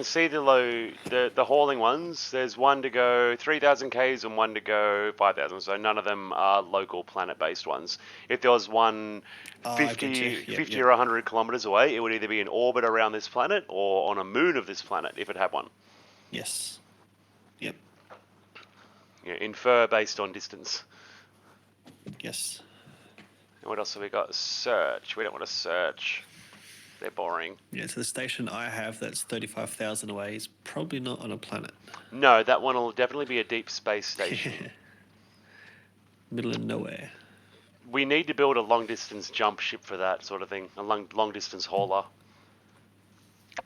see the hauling ones. There's one to go 3,000 k's and one to go 5,000. So none of them are local planet-based ones. If there was one 50 or 100 kilometers away, it would either be in orbit around this planet or on a moon of this planet if it had one. Yes. Yep. Yeah, infer based on distance. Yes. And what else have we got? Search. We don't want to search. They're boring. Yeah, so the station I have that's 35,000 away is probably not on a planet. No, that one will definitely be a deep space station. Middle of nowhere. We need to build a long distance jump ship for that sort of thing. A long distance hauler.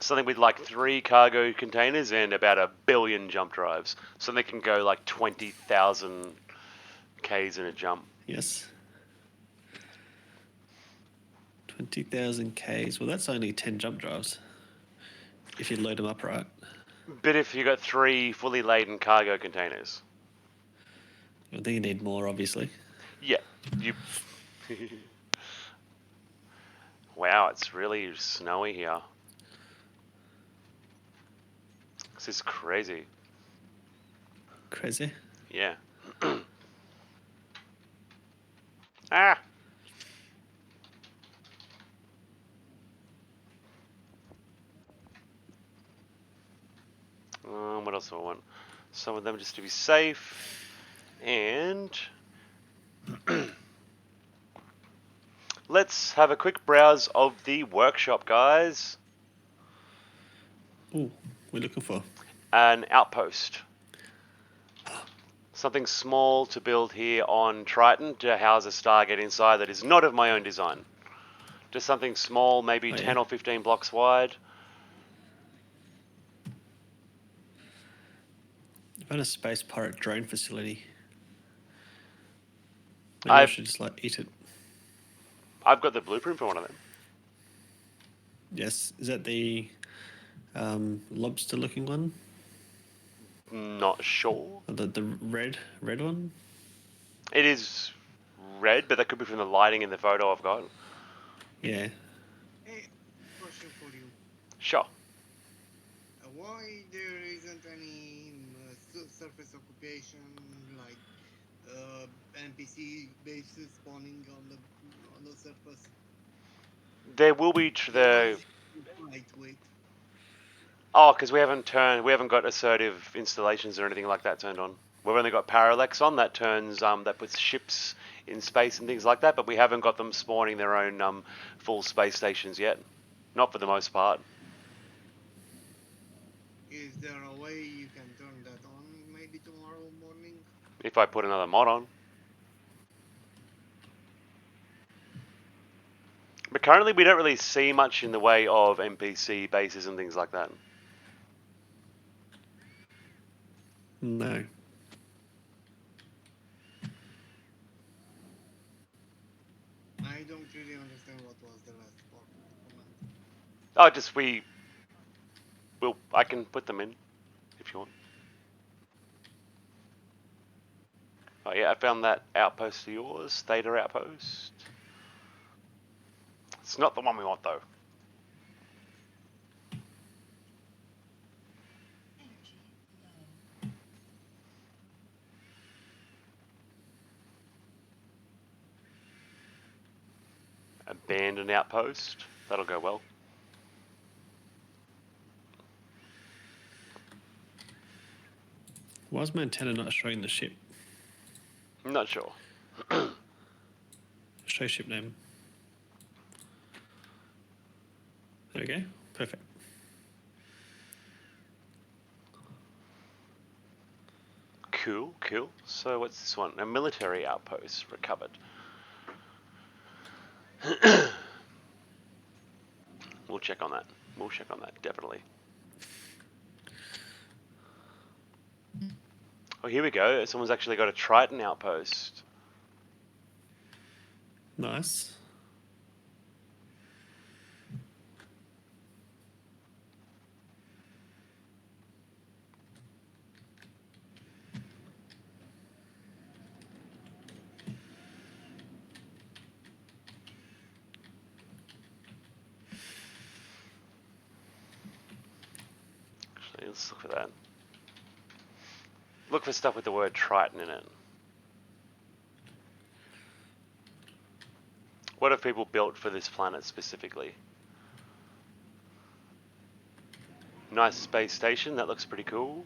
Something with like 3 cargo containers and about 1 billion jump drives. So they can go like 20,000 k's in a jump. Yes. 20,000 k's. Well, that's only 10 jump drives. If you load them up right. But if you got 3 fully laden cargo containers. I think you need more, obviously. Yeah. You. Wow, it's really snowy here. This is crazy. Crazy. Yeah. Ah! What else do I want? Some of them just to be safe. And let's have a quick browse of the workshop, guys. Ooh, we're looking for an outpost. Something small to build here on Triton to house a Stargate inside that is not of my own design. Just something small, maybe 10 or 15 blocks wide. I found a space pirate drone facility. Maybe I should just like eat it. I've got the blueprint for one of them. Yes, is that the lobster-looking one? Not sure. The red one? It is red, but that could be from the lighting in the photo I've got. Yeah. Hey, question for you. Sure. Why there isn't any surface occupation like NPC bases spawning on the surface? There will be Lightweight. Oh, because we haven't got assertive installations or anything like that turned on. We've only got Parallax on that that puts ships in space and things like that, but we haven't got them spawning their own full space stations yet. Not for the most part. Is there a way you can turn that on maybe tomorrow morning? If I put another mod on. But currently we don't really see much in the way of NPC bases and things like that. No. don't really understand what was the last part of the comment. Oh, just I can put them in if you want. Oh yeah, I found that outpost of yours, Theta outpost. It's not the one we want though. Abandoned outpost. That'll go well. Why is my antenna not showing the ship? I'm not sure. Show ship name. There we go. Perfect. Cool, cool. So what's this one? A military outpost recovered. We'll check on that. We'll check on that, definitely. Oh, here we go. Someone's actually got a Triton outpost. Nice. Actually, let's look for that. Look for stuff with the word Triton in it. What have people built for this planet specifically? Nice space station. That looks pretty cool.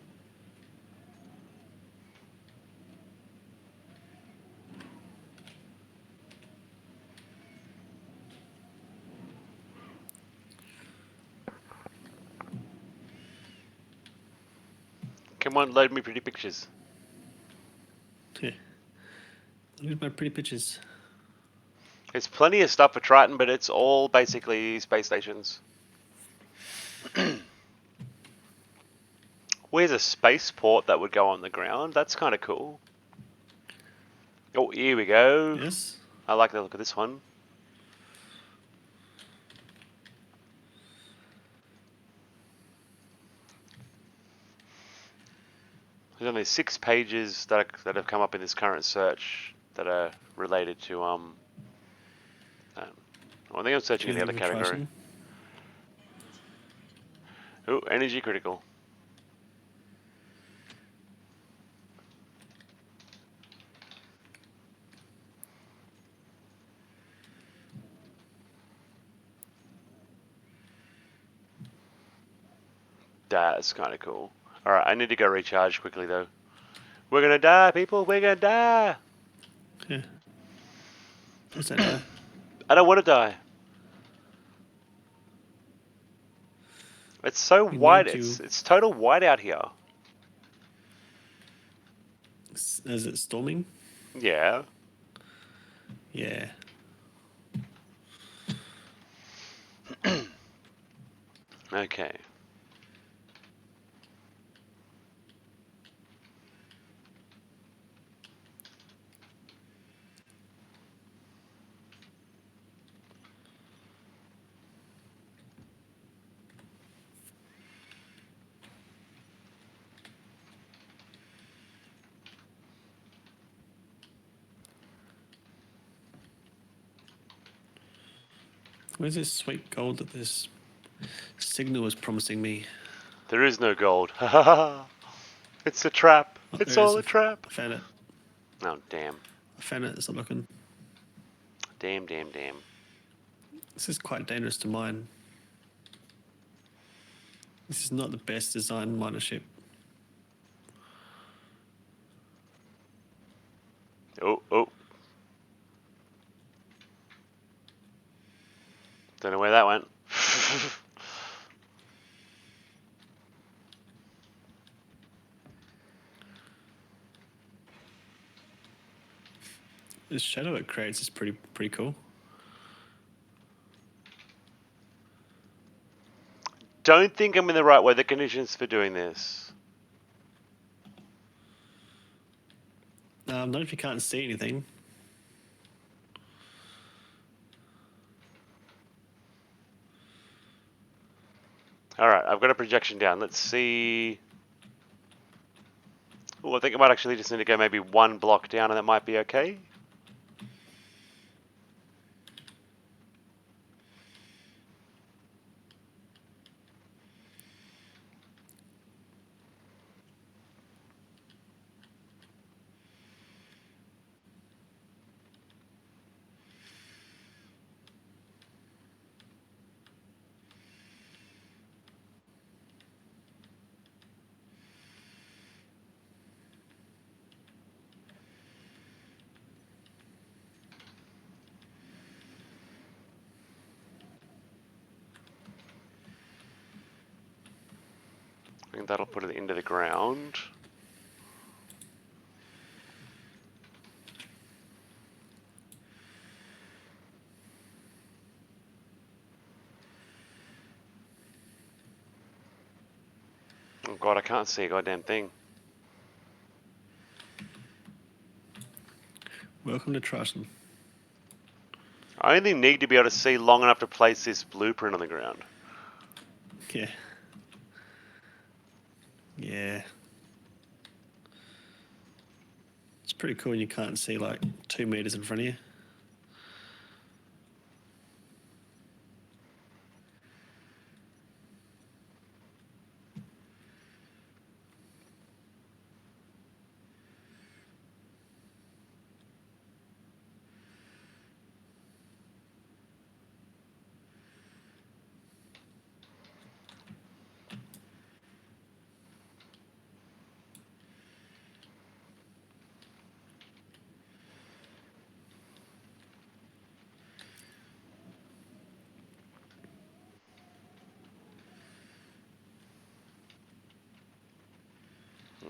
Come on, load me pretty pictures. Yeah. Look at my pretty pictures. There's plenty of stuff for Triton, but it's all basically space stations. Where's a spaceport that would go on the ground? That's kind of cool. Oh, here we go. Yes. I like the look of this one. There's only 6 pages that have come up in this current search that are related to I think I'm searching in the other category. Oh, energy critical. That's kind of cool. Alright, I need to go recharge quickly though. We're gonna die, people. We're gonna die. Yeah. Please don't die. I don't want to die. It's so We white. need to- It's total white out here. Is it storming? Yeah. Yeah. Okay. Where's this sweet gold that this signal was promising me? There is no gold. It's a trap. Oh, It's there all is. a trap. I found it. Oh, damn. I found it. It's not looking. Damn, damn, damn. This is quite dangerous to mine. This is not the best designed miner ship. Oh, oh. Don't know where that went. This shadow it creates is pretty cool. Don't think I'm in the right weather conditions for doing this. Not if you can't see anything. All right, I've got a projection down. Let's see. Oh, I think I might actually just need to go maybe one block down, and that might be okay. I think that'll put it into the ground. Oh god, I can't see a goddamn thing. Welcome to Triton. I only need to be able to see long enough to place this blueprint on the ground. Yeah. Yeah. It's pretty cool when you can't see like 2 meters in front of you.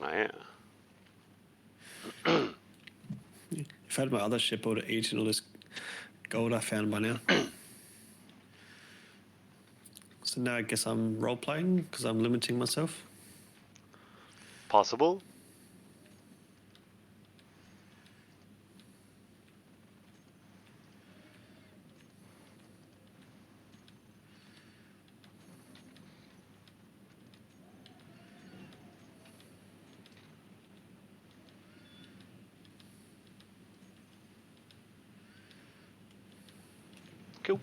Oh, yeah. If I had my other ship, I would have eaten all this gold I found by now. So now I guess I'm role playing because I'm limiting myself. Possible. Cool.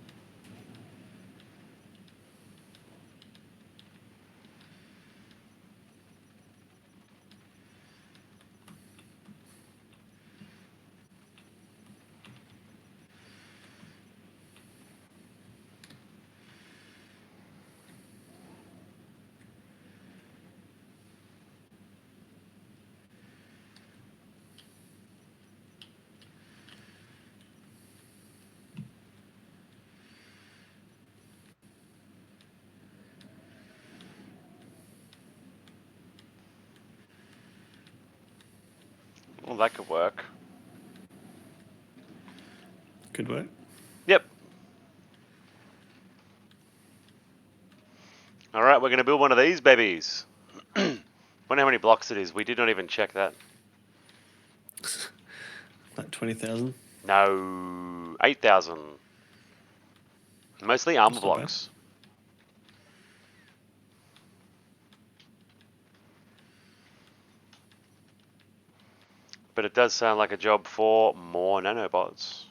Well, that could work. Good work. Yep. All right, we're going to build one of these babies. Wonder how many blocks it is. We did not even check that. Like 20,000. No, 8,000. Mostly armor That's not bad. blocks. But it does sound like a job for more nanobots.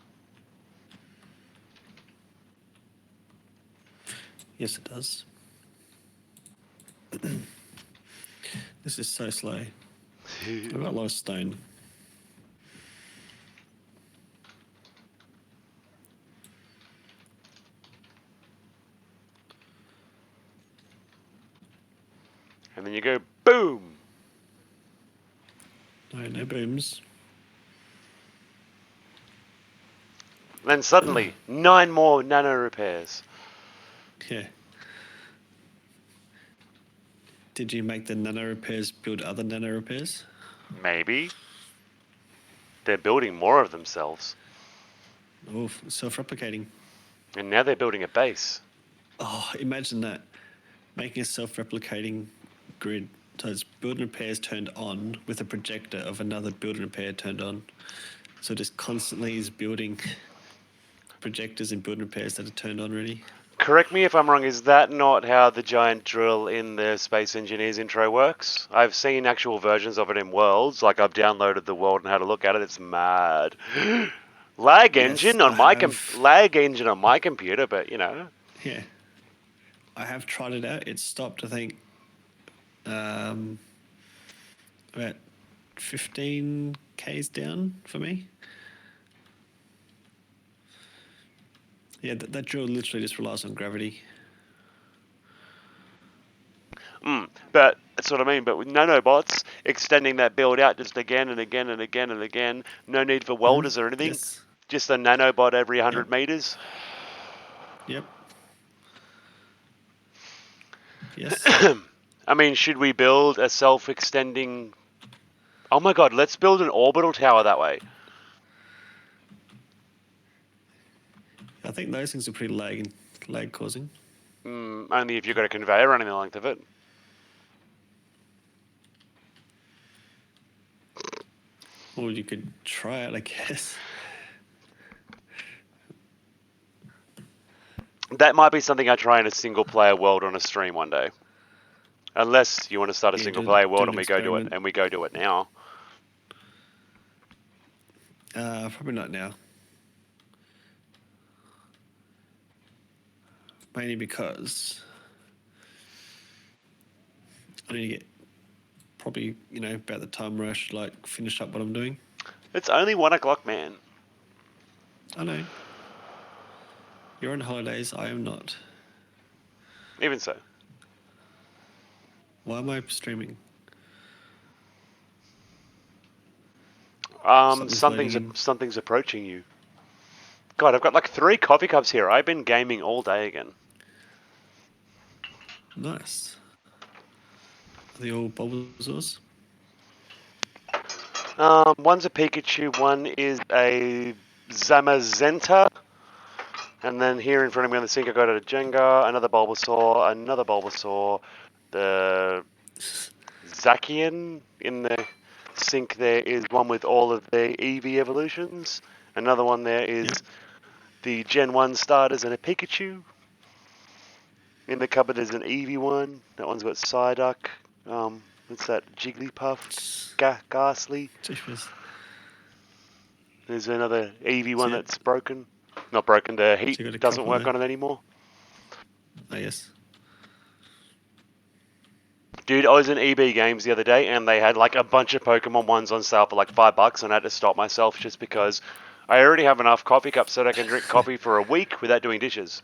Yes, it does. This is so slow. I've got a lot of stone. And then you go boom. No, no booms. Then suddenly 9 more nano repairs. Yeah. Did you make the nano repairs build other nano repairs? Maybe. They're building more of themselves. Oh, self-replicating. And now they're building a base. Oh, imagine that. Making a self-replicating grid. So it's build and repairs turned on with a projector of another build and repair turned on. So just constantly is building projectors and build and repairs that are turned on already. correct me if I'm wrong, is that not how the giant drill in the Space Engineers intro works? I've seen actual versions of it in Worlds, like I've downloaded the world and had a look at it. It's mad. Lag Yes, engine on I my have. lag engine on my computer, but you know. Yeah, I have tried it out. It stopped, I think, about 15 k's down for me. Yeah, that drill literally just relies on gravity. But that's what I mean. But with nanobots, extending that build out just again and again and again and again, no need for welders or anything. Yes. Just a nanobot every 100 Yep. meters. Yep. Yes. I mean, should we build a self-extending? Oh my god, let's build an orbital tower that way. I think those things are pretty lag causing. Only if you've got a conveyor running the length of it. Or you could try it, I guess. That might be something I try in a single-player world on a stream one day. Unless you want to start a Yeah, single-player do world an and we go do it, experiment. and we go do it now. Probably not now. Mainly because I need to get probably, about the time where I should finish up what I'm doing. It's only 1 o'clock, man. I know. You're on holidays, I am not. Even so. Why am I streaming? Something's approaching you. God, I've got like 3 coffee cups here. I've been gaming all day again. Nice. Are they all Bulbasaurs? One's a Pikachu, one is a Zamazenta. And then here in front of me on the sink, I got a Jenga, another Bulbasaur, the Zacian. In the sink there is one with all of the Eevee evolutions. Another one there is the Gen 1 starters and a Pikachu. In the cupboard is an Eevee one. That one's got Psyduck. What's that? Jigglypuff? Ghastly. Jeepers. There's another Eevee one So- that's broken. Not broken, the heat you got a doesn't couple work there. on it anymore. Oh, yes. Dude, I was in EB Games the other day and they had like a bunch of Pokemon ones on sale for like $5 and I had to stop myself just because I already have enough coffee cups so that I can drink coffee for a week without doing dishes.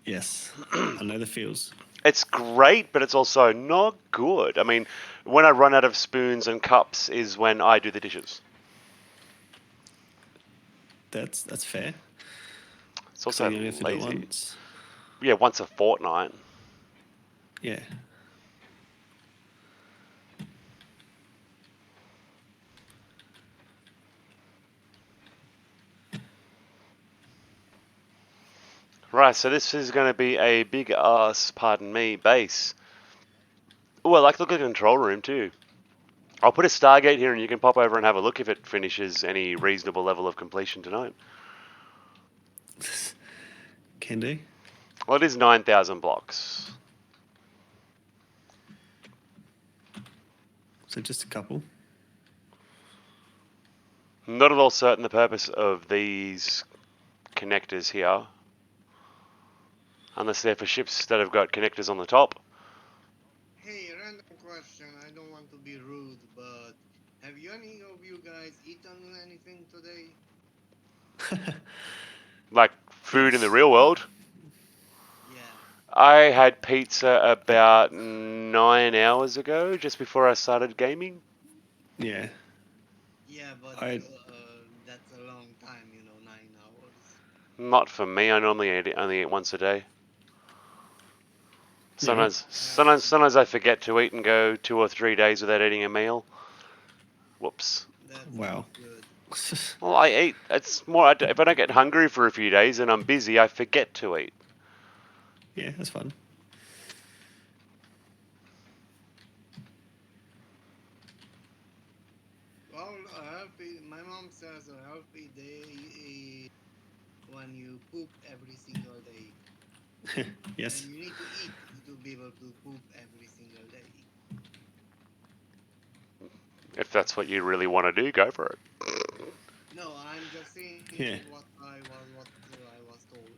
Yes. I know the feels. It's great, but it's also not good. I mean, when I run out of spoons and cups is when I do the dishes. That's fair. It's So also you only have to do it lazy. once. Yeah, once a fortnight. Yeah. Right, so this is going to be a big ass, pardon me, base. Oh, I like the look of the control room too. I'll put a Stargate here and you can pop over and have a look if it finishes any reasonable level of completion tonight. Can do. Well, it is 9,000 blocks. So just a couple. Not at all certain the purpose of these connectors here. Unless they're for ships that have got connectors on the top. Hey, random question. I don't want to be rude, but have any of you guys eaten anything today? Like food in the Yes. real world. Yeah. I had pizza about 9 hours ago, just before I started gaming. Yeah. Yeah, but that's a long time, 9 hours. Not for me. I normally only eat once a day. Yeah. Sometimes I forget to eat and go 2 or 3 days without eating a meal. Whoops. That's Wow. good. Well, I eat. It's more if I don't get hungry for a few days and I'm busy, I forget to eat. Yeah, that's fun. Well, my mom says a healthy day is when you poop every single day. Yes. And you need to eat to be able to poop every single day. If that's what you really want to do, go for it. No, I'm just saying Yeah. what I was told.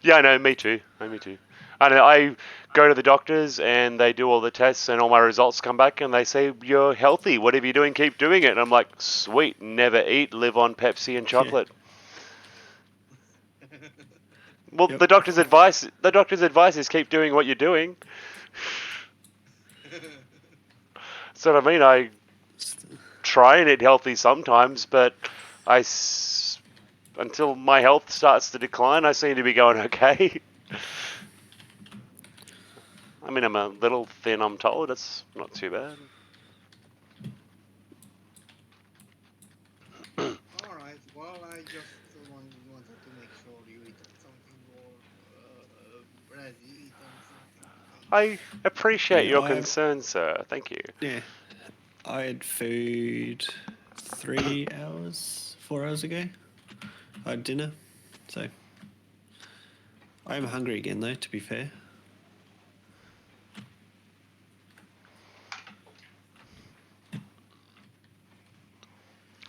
Yeah, I know. Me too. Me too. I know. I go to the doctors and they do all the tests and all my results come back and they say you're healthy. Whatever you're doing, keep doing it. And I'm like, sweet. Never eat. Live on Pepsi and Yeah. chocolate. Well, Yep. the doctor's advice is keep doing what you're doing. So what I mean, I try and eat healthy sometimes, but until my health starts to decline, I seem to be going okay. I mean, I'm a little thin, I'm told. It's not too bad. All right. Well, I just wanted to make sure you eaten something or Brazzy eaten something today. I appreciate Yeah. your concern, sir. Thank you. Yeah. I had food 3 hours, 4 hours ago. I had dinner, so I am hungry again, though. To be fair.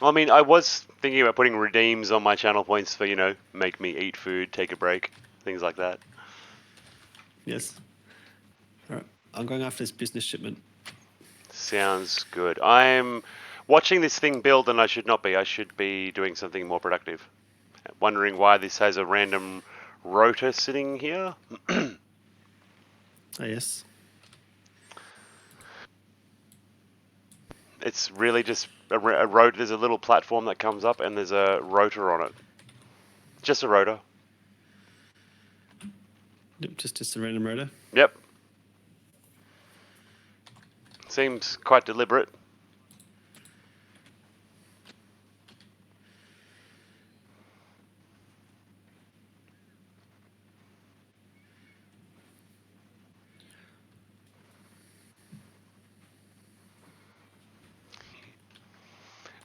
I mean, I was thinking about putting redeems on my channel points for, make me eat food, take a break, things like that. Yes. All right. I'm going after this business shipment. Sounds good. I'm watching this thing build and I should not be. I should be doing something more productive. Wondering why this has a random rotor sitting here. Oh yes. It's really just a rotor. There's a little platform that comes up and there's a rotor on it. Just a rotor. Yep, just a random rotor. Yep. Seems quite deliberate.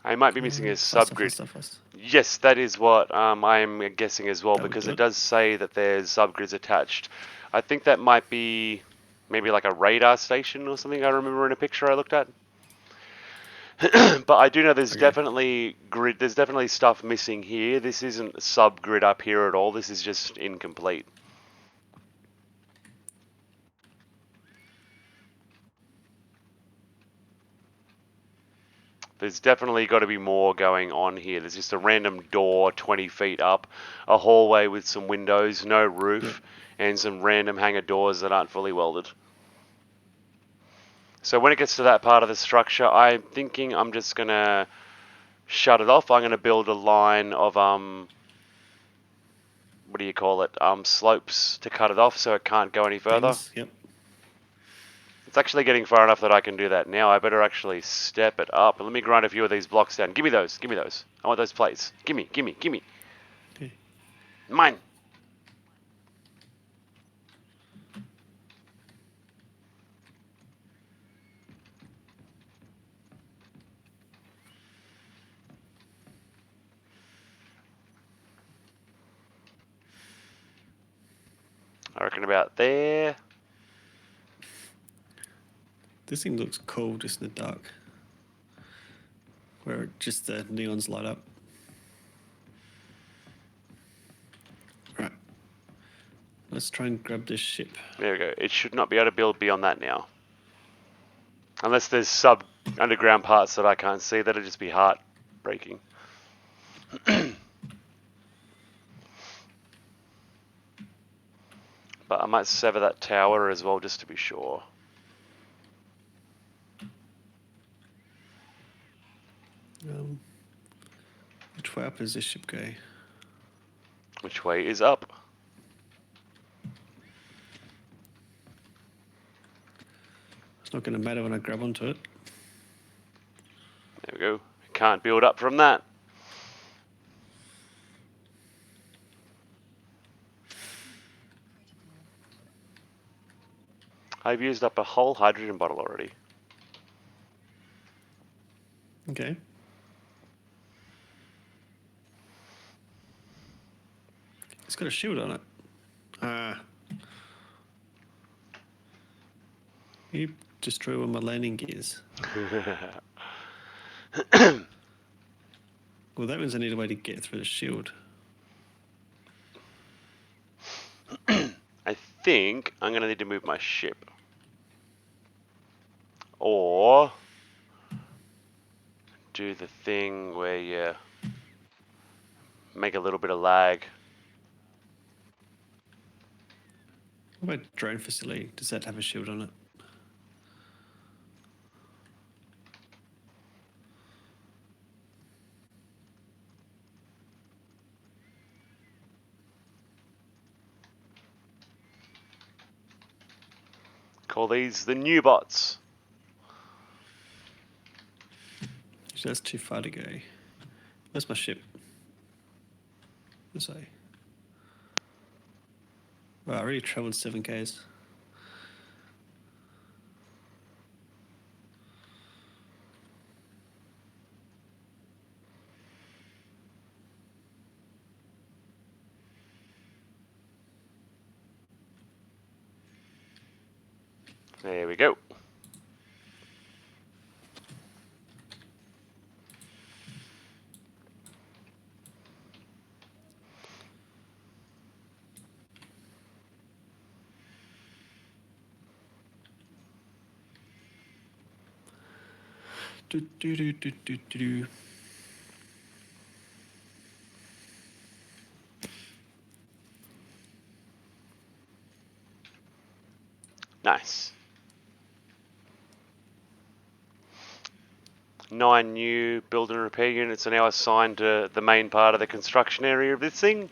I might be missing a Faster, subgrid. faster, faster. Yes, that is what I'm guessing as well, That would because do it it. does say that there's subgrids attached. I think that might be maybe like a radar station or something I remember in a picture I looked at. But I do know there's Okay. definitely stuff missing here. This isn't subgrid up here at all. This is just incomplete. There's definitely got to be more going on here. There's just a random door 20 feet up, a hallway with some windows, no Yep. roof, and some random hangar doors that aren't fully welded. So when it gets to that part of the structure, I'm thinking I'm just going to shut it off. I'm going to build a line of, what do you call it, slopes to cut it off so it can't go any further. Beams. Yep. It's actually getting far enough that I can do that now. I better actually step it up. Let me grind a few of these blocks down. Give me those. Give me those. I want those plates. Gimme, gimme, gimme. Okay. Mine. I reckon about there. This thing looks cool just in the dark, where just the neons light up. Right. Let's try and grab this ship. There we go. It should not be able to build beyond that now. Unless there's sub-underground parts that I can't see. That'll just be heartbreaking. But I might sever that tower as well just to be sure. Which way up does this ship go? Which way is up? It's not going to matter when I grab onto it. There we go. Can't build up from that. I've used up a whole hydrogen bottle already. Okay. It's got a shield on it. Ah. You destroy all my landing gears. Well, that means I need a way to get through the shield. I think I'm going to need to move my ship. Or do the thing where you make a little bit of lag. What about drone facility? Does that have a shield on it? Call these the new bots. Actually, that's too far to go. Where's my ship? This way. Well, I already travelled 7Ks. There we go. Do, do, do, do, do, do, do. Nice. 9 new build and repair units are now assigned to the main part of the construction area of this thing,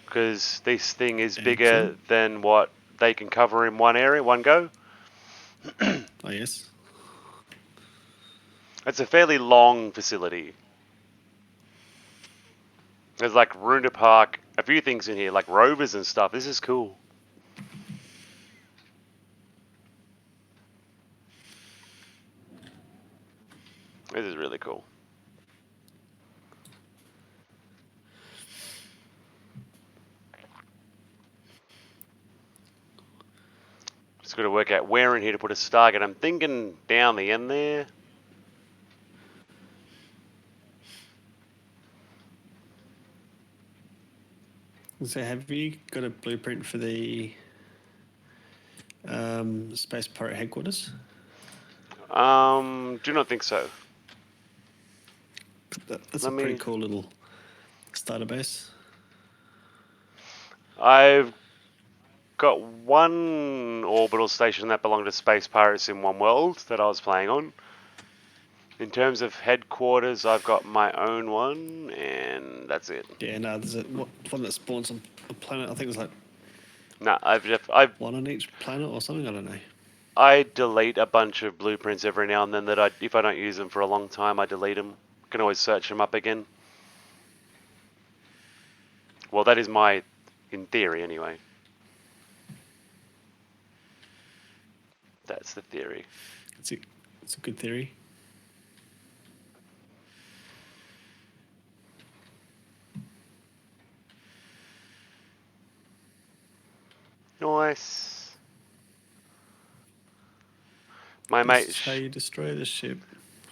because this thing is bigger Excellent. than what they can cover in one area, one go. Oh, yes. It's a fairly long facility. There's like room to park a few things in here, like rovers and stuff. This is cool. This is really cool. Just got to work out where in here to put a Stargate. I'm thinking down the end there. So, have you got a blueprint for the Space Pirate headquarters? Do not think so. That's Let a pretty me- cool little starter base. I've got one orbital station that belonged to Space Pirates in One World that I was playing on. In terms of headquarters, I've got my own one, and that's it. Yeah, no, there's one that spawns on a planet. I think it's like No, I've one on each planet or something. I don't know. I delete a bunch of blueprints every now and then that if I don't use them for a long time, I delete them. Can always search them up again. Well, that is in theory anyway. That's the theory. It's a good theory. Nice. My This mate, is how you destroy the ship.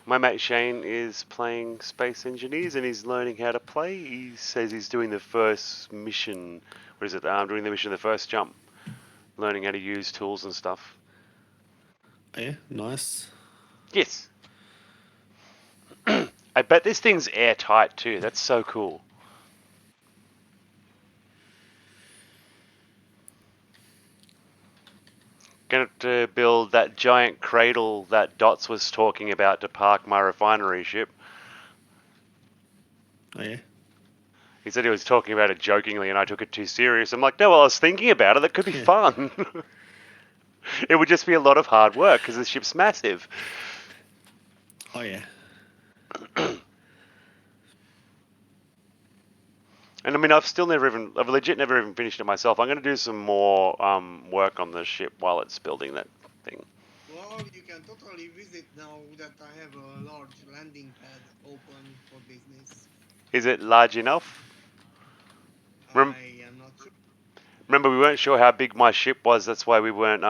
my mate Shane is playing Space Engineers and he's learning how to play. He says he's doing the first mission. What is it? Doing the mission, the first jump. Learning how to use tools and stuff. Oh, yeah, nice. Yes. I bet this thing's airtight too. That's so cool. Going to build that giant cradle that Dots was talking about to park my refinery ship. Oh, yeah. He said he was talking about it jokingly and I took it too serious. I'm like, no, well, I was thinking about it. That could be fun. It would just be a lot of hard work because the ship's massive. Oh, yeah. And I mean, I've legit never even finished it myself. I'm going to do some more work on the ship while it's building that thing. Well, you can totally visit now that I have a large landing pad open for business. Is it large enough? I am not sure. Remember, we weren't sure how big my ship was. That's why we weren't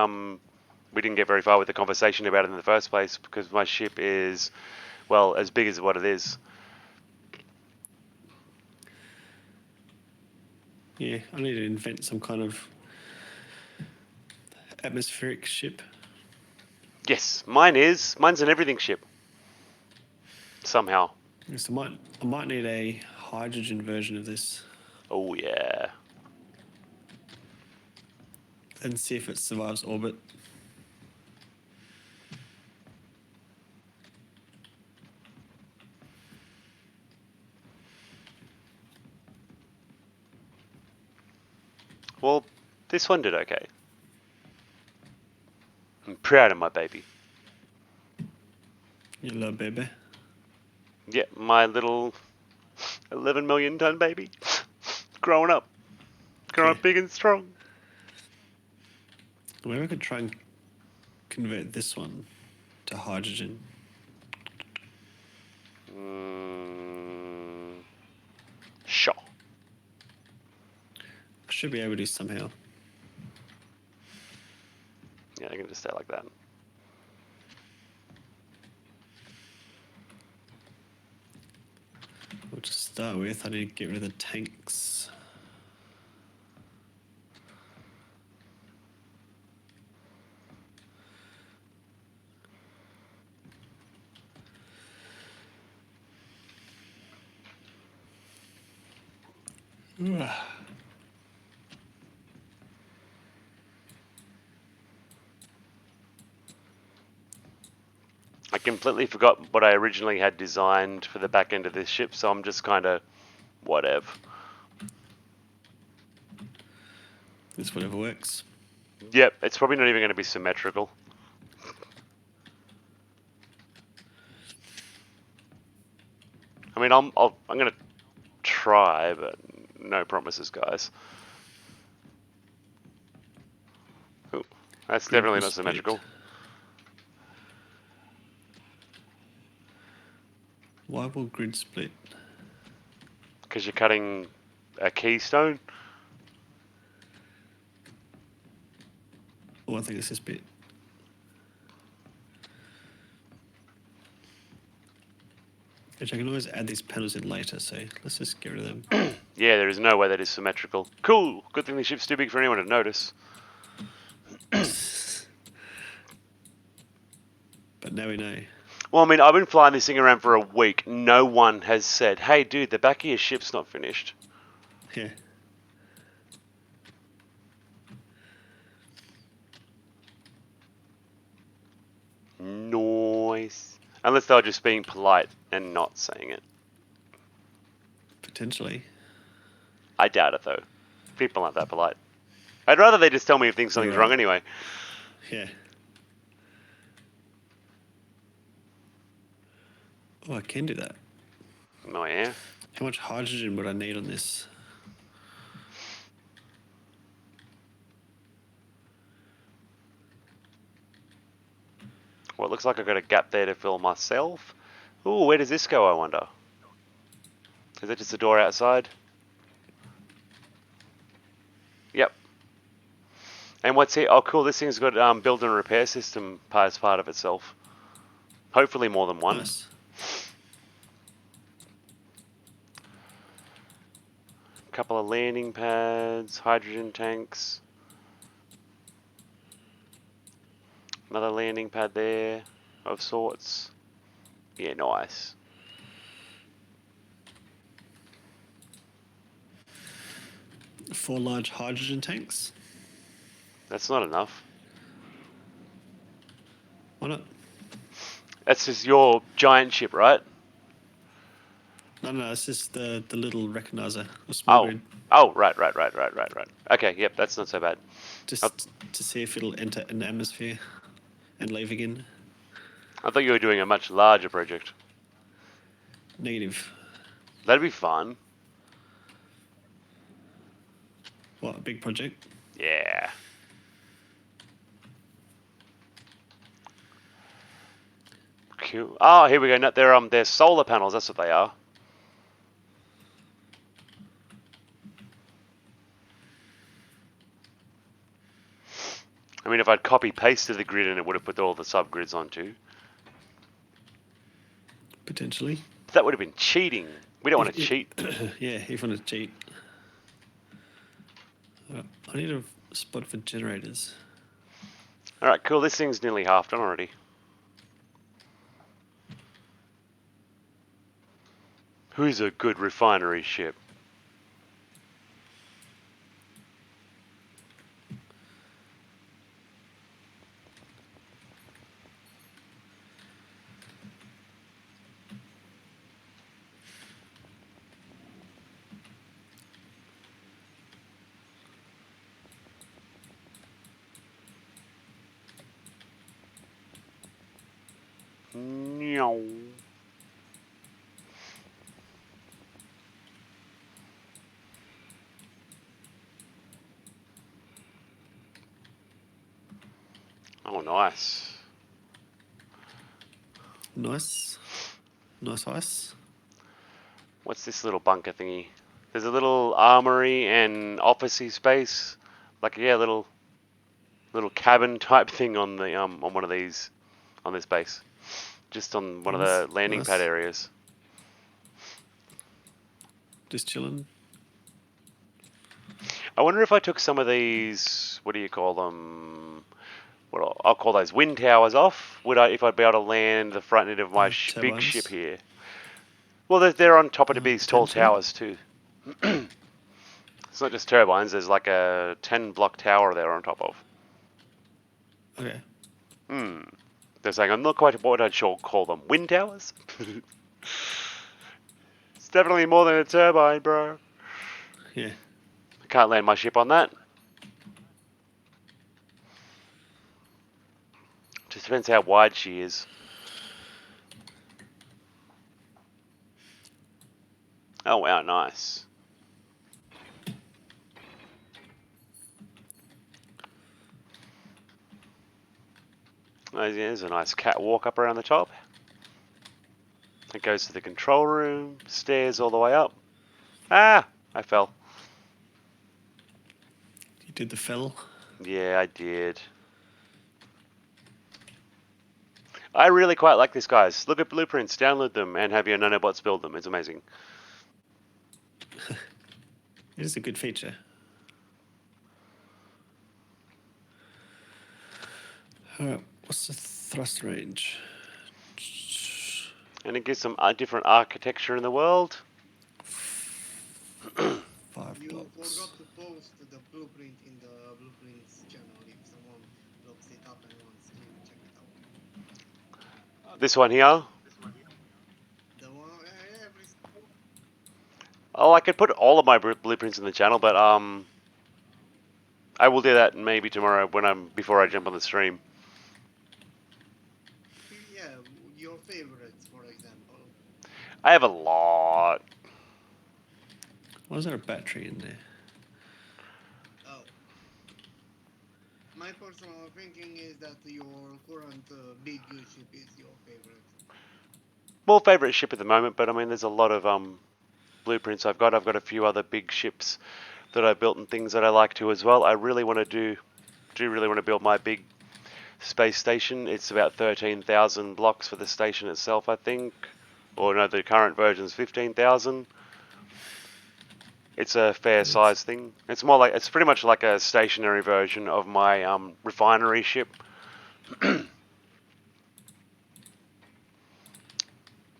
we didn't get very far with the conversation about it in the first place because my ship is, well, as big as what it is. Yeah, I need to invent some kind of atmospheric ship. Yes, mine's an everything ship. Somehow. So I might need a hydrogen version of this Oh yeah. and see if it survives orbit. Well, this one did okay. I'm proud of my baby. You little baby. Yeah, my little 11 million ton baby. Growing up. Growing up big and strong. Maybe I could try and convert this one to hydrogen. Sure. I should be able to somehow. Yeah, I can just stay like that. Well, to start with, I need to get rid of the tanks. I completely forgot what I originally had designed for the back end of this ship, so I'm just kind of whatever. This whatever works. Yep, it's probably not even going to be symmetrical. I mean, I'm going to try, but no promises, guys. Ooh, that's Grid definitely will not split. symmetrical. Why will grid split? Because you're cutting a keystone. Oh, I think it's this bit. Which I can always add these panels in later, so let's just get rid of them. Yeah, there is no way that is symmetrical. Cool. Good thing the ship's too big for anyone to notice. But now we know. Well, I mean, I've been flying this thing around for a week. No one has said, hey, dude, the back of your ship's not finished. Yeah. Nice. Unless they were just being polite and not saying it. Potentially. I doubt it, though. People aren't that polite. I'd rather they just tell me if something's You're wrong right. anyway. Yeah. Oh, I can do that. Oh, yeah? How much hydrogen would I need on this? Well, it looks like I've got a gap there to fill myself. Ooh, where does this go, I wonder? Is that just a door outside? Yep. And what's here? Oh, cool. This thing's got build and repair system as part of itself. Hopefully more than one. Nice. Couple of landing pads, hydrogen tanks. Another landing pad there of sorts. Yeah, nice. Four large hydrogen tanks. That's not enough. Why not? That's just your giant ship, right? No, it's just the little recognizer. A small Oh. grid. Oh, right. Okay, yep, that's not so bad. Just to see if it'll enter an atmosphere and leave again. I thought you were doing a much larger project. Negative. That'd be fun. What, a big project? Yeah. Cool. Oh, here we go. No, they're solar panels. That's what they are. I mean, if I'd copy pasted the grid and it would have put all the subgrids onto. Potentially. That would have been cheating. We don't want to cheat. Yeah, if you want to cheat. I need a spot for generators. Alright, cool. This thing's nearly half done already. Who's a good refinery ship? No. Oh, nice. Nice. Nice ice. What's this little bunker thingy? There's a little armory and officey space, like little cabin type thing on the on one of these, on this base, just on one of the landing pad Nice. areas. Just chilling. I wonder if I took some of these, what do you call them? What I'll call those wind towers off. If I'd be able to land the front end of my big Turbines. ship here? Well, they're on top of these tall Potentially. towers too. It's not just turbines. There's like a 10-block tower there on top of. Okay. They're saying I'm not quite what I'd call them. Wind towers? It's definitely more than a turbine, bro. Yeah. I can't land my ship on that. Just depends how wide she is. Oh wow, nice. There's a nice catwalk up around the top. It goes to the control room, stairs all the way up. Ah, I fell. You did the fell. Yeah, I did. I really quite like this, guys. Look at blueprints, download them, and have your nanobots build them. It's amazing. It is a good feature. Alright, what's the thrust range? And it gives some different architecture in the world. 5 You blocks. forgot to post the blueprint in the blueprints channel if someone looks it up and wants to check it out. This one here. The one every Oh, I could put all of my blueprints in the channel, but I will do that maybe tomorrow before I jump on the stream. yeah, your favorites, for example. I have a lot. Why is there a battery in there? Oh. My personal thinking is that your current big ship is your favorite. Well, favorite ship at the moment, but I mean, there's a lot of blueprints I've got. I've got a few other big ships that I built and things that I like to as well. I really want to really want to build my big space station. It's about 13,000 blocks for the station itself, I think. Or no, the current version is 15,000. It's a fair size thing. It's pretty much like a stationary version of my refinery ship.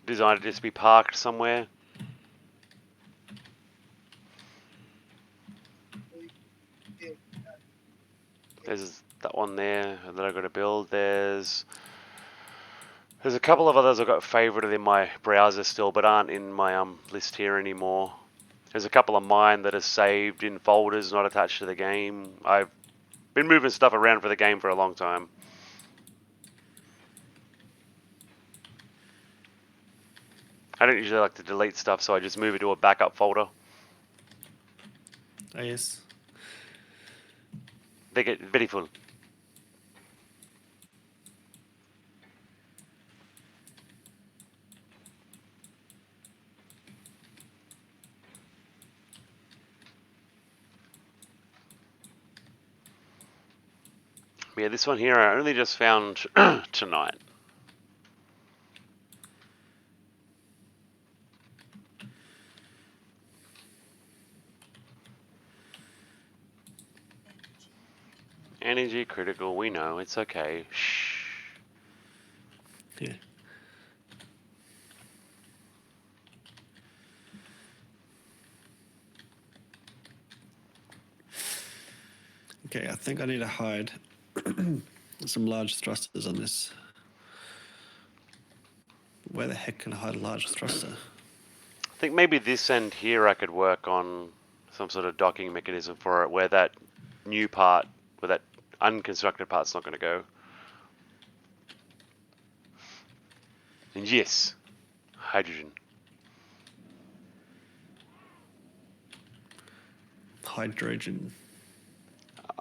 Designed to just be parked somewhere. There's that one there that I've got to build. There's a couple of others I've got favorited in my browser still, but aren't in my list here anymore. There's a couple of mine that are saved in folders, not attached to the game. I've been moving stuff around for the game for a long time. I don't usually like to delete stuff, so I just move it to a backup folder. Oh, yes. They get very full. But yeah, this one here I only just found tonight. Energy critical, we know, it's okay. Shh. Yeah. Okay, I think I need to hide some large thrusters on this. Where the heck can I hide a large thruster? I think maybe this end here I could work on some sort of docking mechanism for it, where that new part, where that unconstructed part's not going to go. And yes, hydrogen. Hydrogen.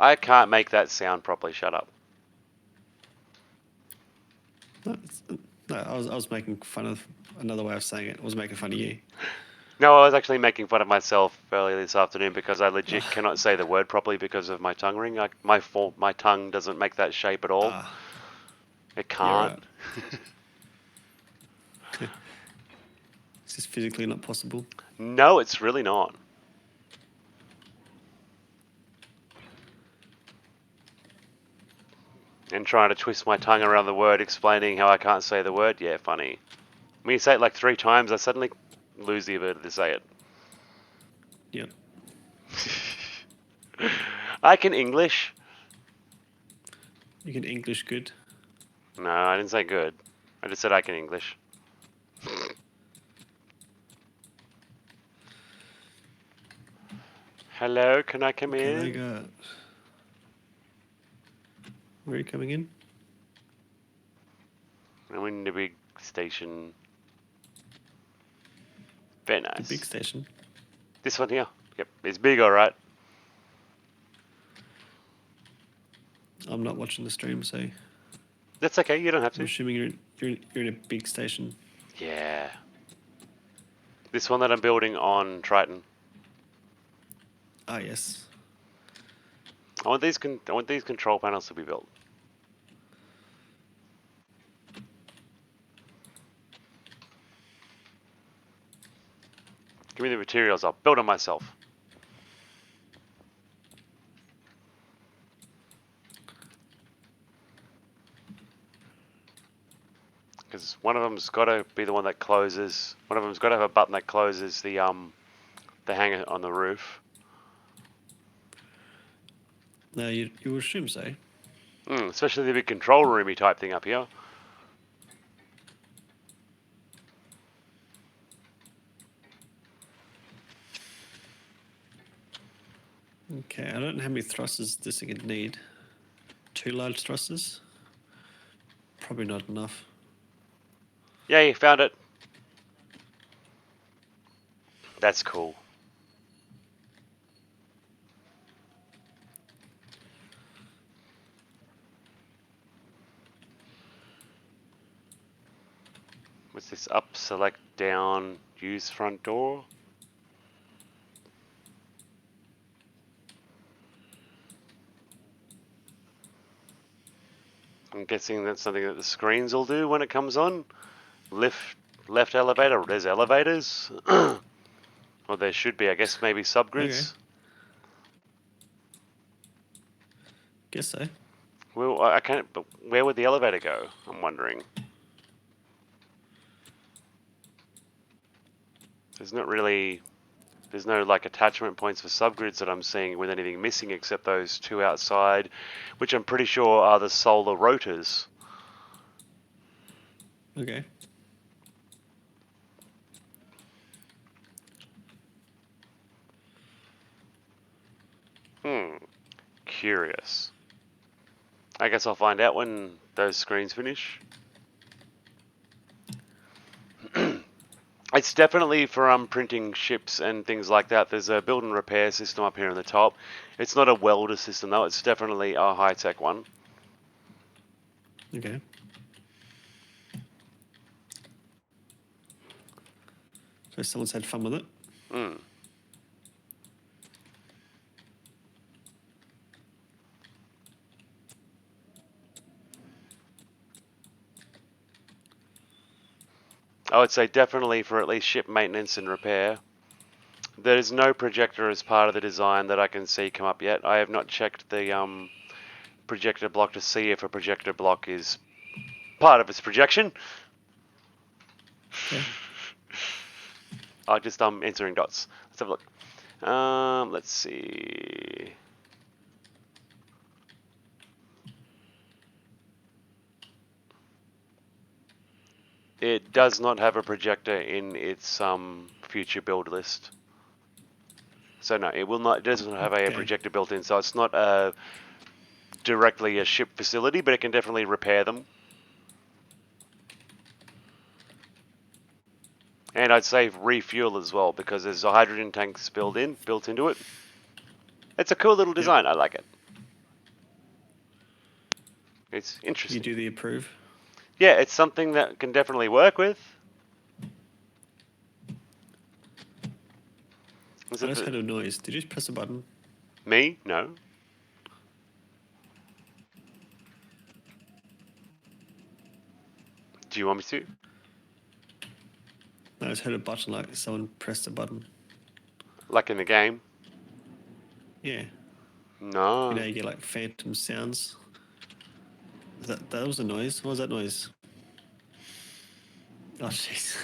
I can't make that sound properly, shut up. No, no, I was making fun of another way of saying it. I was making fun of you. No, I was actually making fun of myself earlier this afternoon because I legit cannot say the word properly because of my tongue ring. My tongue doesn't make that shape at all. It can't. Right. Is this physically not possible? No, it's really not. And trying to twist my tongue around the word, explaining how I can't say the word. Yeah, funny. When you say it like 3 times, I suddenly lose the ability to say it. Yep. I can English. You can English good. No, I didn't say good. I just said I can English. Hello, can I come Can in? I go? Where are you coming in? I'm in the big station. Very nice. The big station. This one here. Yep, it's big, alright. I'm not watching the stream, so I'm That's okay, you don't have to. assuming you're in a big station. Yeah. This one that I'm building on Triton. Ah, yes. I want these control panels to be built. Give me the materials, I'll build them myself. Because one of them's got to be the one that closes. One of them's got to have a button that closes the hanger on the roof. No, you would assume so. Especially the big control roomy type thing up here. Okay, I don't know how many thrusters this thing would need. 2 large thrusters? Probably not enough. Yay, found it. That's cool. What's this? Up, select, down, use front door. I'm guessing that's something that the screens will do when it comes on. Left elevator. There's elevators. Well, there should be. I guess maybe subgrids. Okay. Guess so. Well, I can't. But where would the elevator go? I'm wondering. There's not really. There's no like attachment points for subgrids that I'm seeing with anything missing except those 2 outside, which I'm pretty sure are the solar rotors. Okay. Curious. I guess I'll find out when those screens finish. It's definitely for printing ships and things like that. There's a build and repair system up here on the top. It's not a welder system though. It's definitely a high-tech one. Okay. So someone's had fun with it. I would say definitely for at least ship maintenance and repair. There's no projector as part of the design that I can see come up yet. I have not checked the projector block to see if a projector block is part of its projection. Okay. I just answering dots. Let's have a look. Let's see. It does not have a projector in its future build list. So no, it will not. It doesn't have a Okay. projector built in, so it's not directly a ship facility, but it can definitely repair them. And I'd say refuel as well, because there's a hydrogen tanks built into it. It's a cool little design. I like it. It's You interesting. do the approve. Yeah, it's something that can definitely work with. Is I it just heard a noise. Did you just press a button? me? No. Do you want me to? I just heard a button like someone pressed a button. Like in the game? Yeah. No. You know, you get like phantom sounds. That was a noise. What was that noise? Oh, jeez.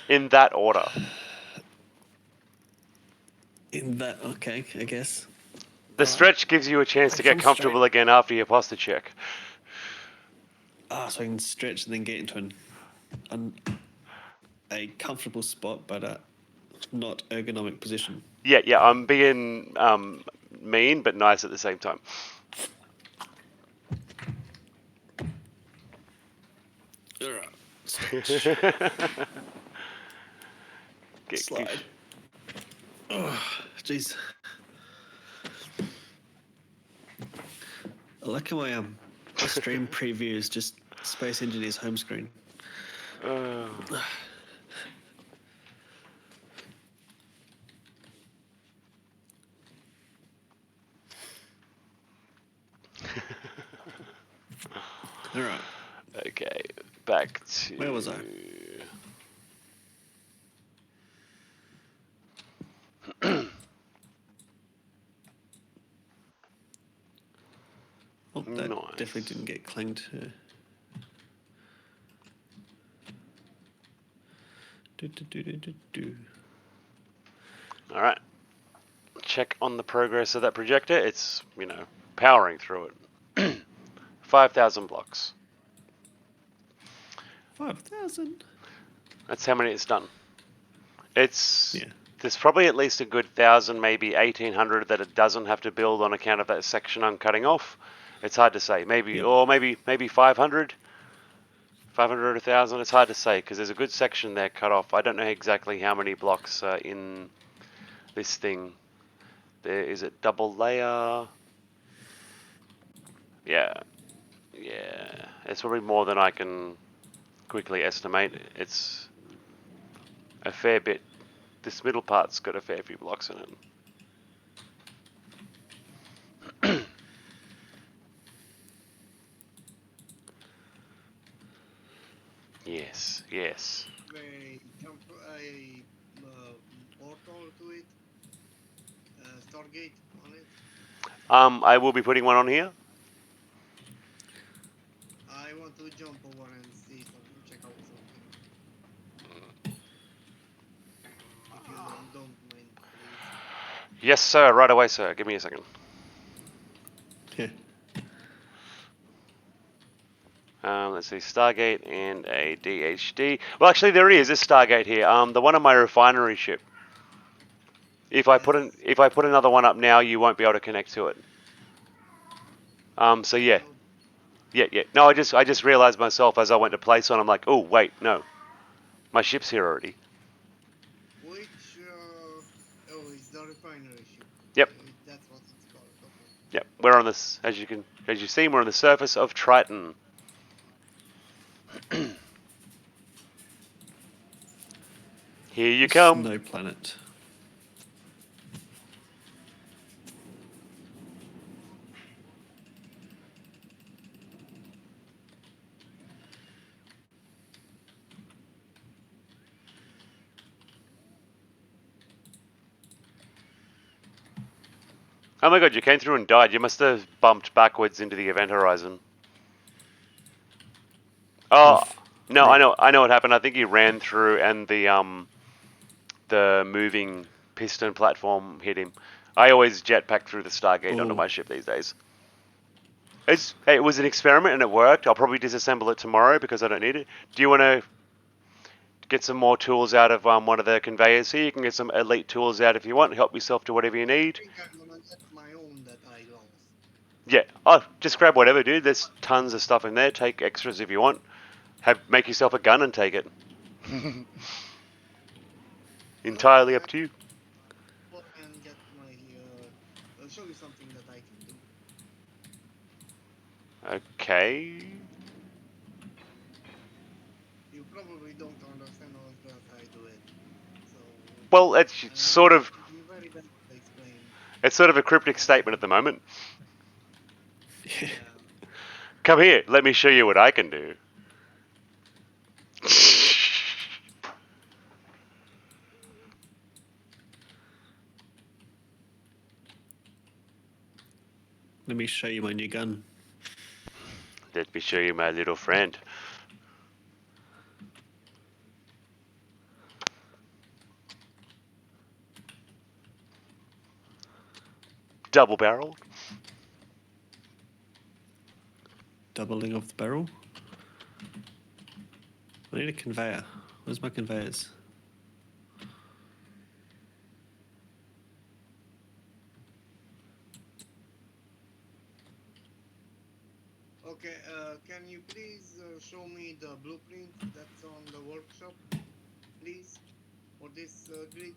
In that order. In that, okay, I guess. The stretch gives you a chance to get From comfortable again after your posture check. So I can stretch and then get into a comfortable spot, but not ergonomic position. Yeah, I'm being mean but nice at the same time. Slide. Oh, jeez. I like how my stream preview is just Space Engineer's home screen. All right. Okay, back to... Where was I? Oh, that Nice. definitely didn't get clanged. Alright. Check on the progress of that projector. It's, powering through it. 5,000 blocks. 5,000. That's how many it's done. It's... Yeah. There's probably at least a good 1,000, maybe 1,800 that it doesn't have to build on account of that section I'm cutting off. It's hard to say. Maybe, Yep. or maybe 500. 500 or 1,000. It's hard to say because there's a good section there cut off. I don't know exactly how many blocks are in this thing. There is it double layer. Yeah. It's probably more than I can quickly estimate. It's a fair bit. This middle part's got a fair few blocks in it. Yes. A portal to it, Stargate on it. I will be putting one on here. I want to jump over and see something, check out something. If you don't mind, please. Yes, sir. Right away, sir. Give me a second. Yeah. Let's see, Stargate and a DHD. Well, actually, there is a Stargate here. The one on my refinery ship. If I put another one up now, you won't be able to connect to it. So yeah. No, I just realized myself as I went to place one. I'm like, oh wait, no, my ship's here already. Which, it's the refinery ship. Yep. That's what it's called, okay. Yep. We're on this, as you see, we're on the surface of Triton. Here you come. Snow planet. Oh my god, you came through and died. You must have bumped backwards into the event horizon. Oh, no, I know what happened. I think you ran through and the moving piston platform hit him. I always jetpack through the Stargate onto Ooh. my ship these days. Hey, it was an experiment and it worked. I'll probably disassemble it tomorrow because I don't need it. Do you want to get some more tools out of one of the conveyors here? You can get some elite tools out if you want. Help yourself to whatever you I need. think I'm gonna get my own that I lost. Yeah. Oh, just grab whatever, dude. There's tons of stuff in there. Take extras if you want. Make yourself a gun and take it. Entirely up to you. And get my. I'll show you something that I can do. Okay. You probably don't understand how that I do it. So. Well, it's sort of It's very bad to explain. it's sort of a cryptic statement at the moment. Yeah. Come here, let me show you what I can do. Let me show you my new gun. Let me show you my little friend. Double barrel. Doubling of the barrel. I need a conveyor. Where's my conveyors? Okay. Can you please show me the blueprint that's on the workshop, please, for this grid?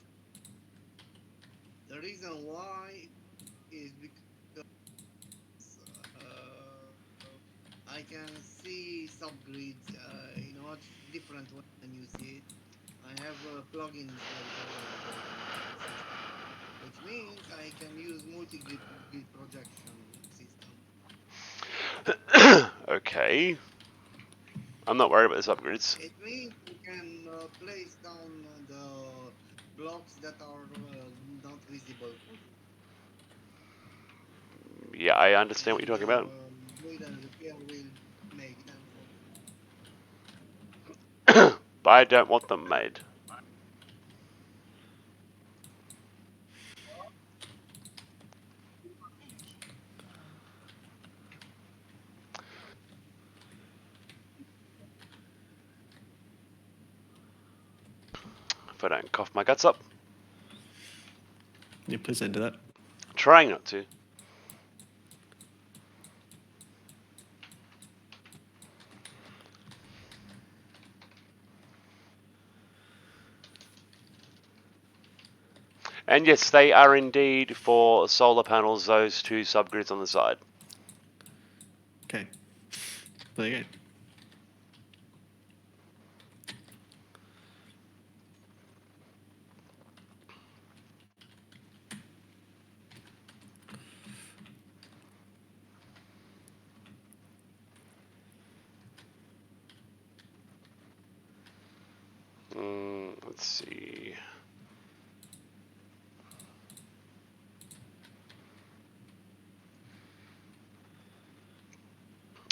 The reason why is because I can see subgrids in a much different way than you see it. I have plugins which means I can use multi-grid projection system. Okay. I'm not worried about the subgrids. It means you can place down the blocks that are not visible for you. Yeah, I understand what And you're talking about. Grid and repair will make them for you. But I don't want them made. If I don't cough my guts up. Yeah, please don't do that. Trying not to. And yes, they are indeed for solar panels, those two subgrids on the side. Okay. There you go. Let's see.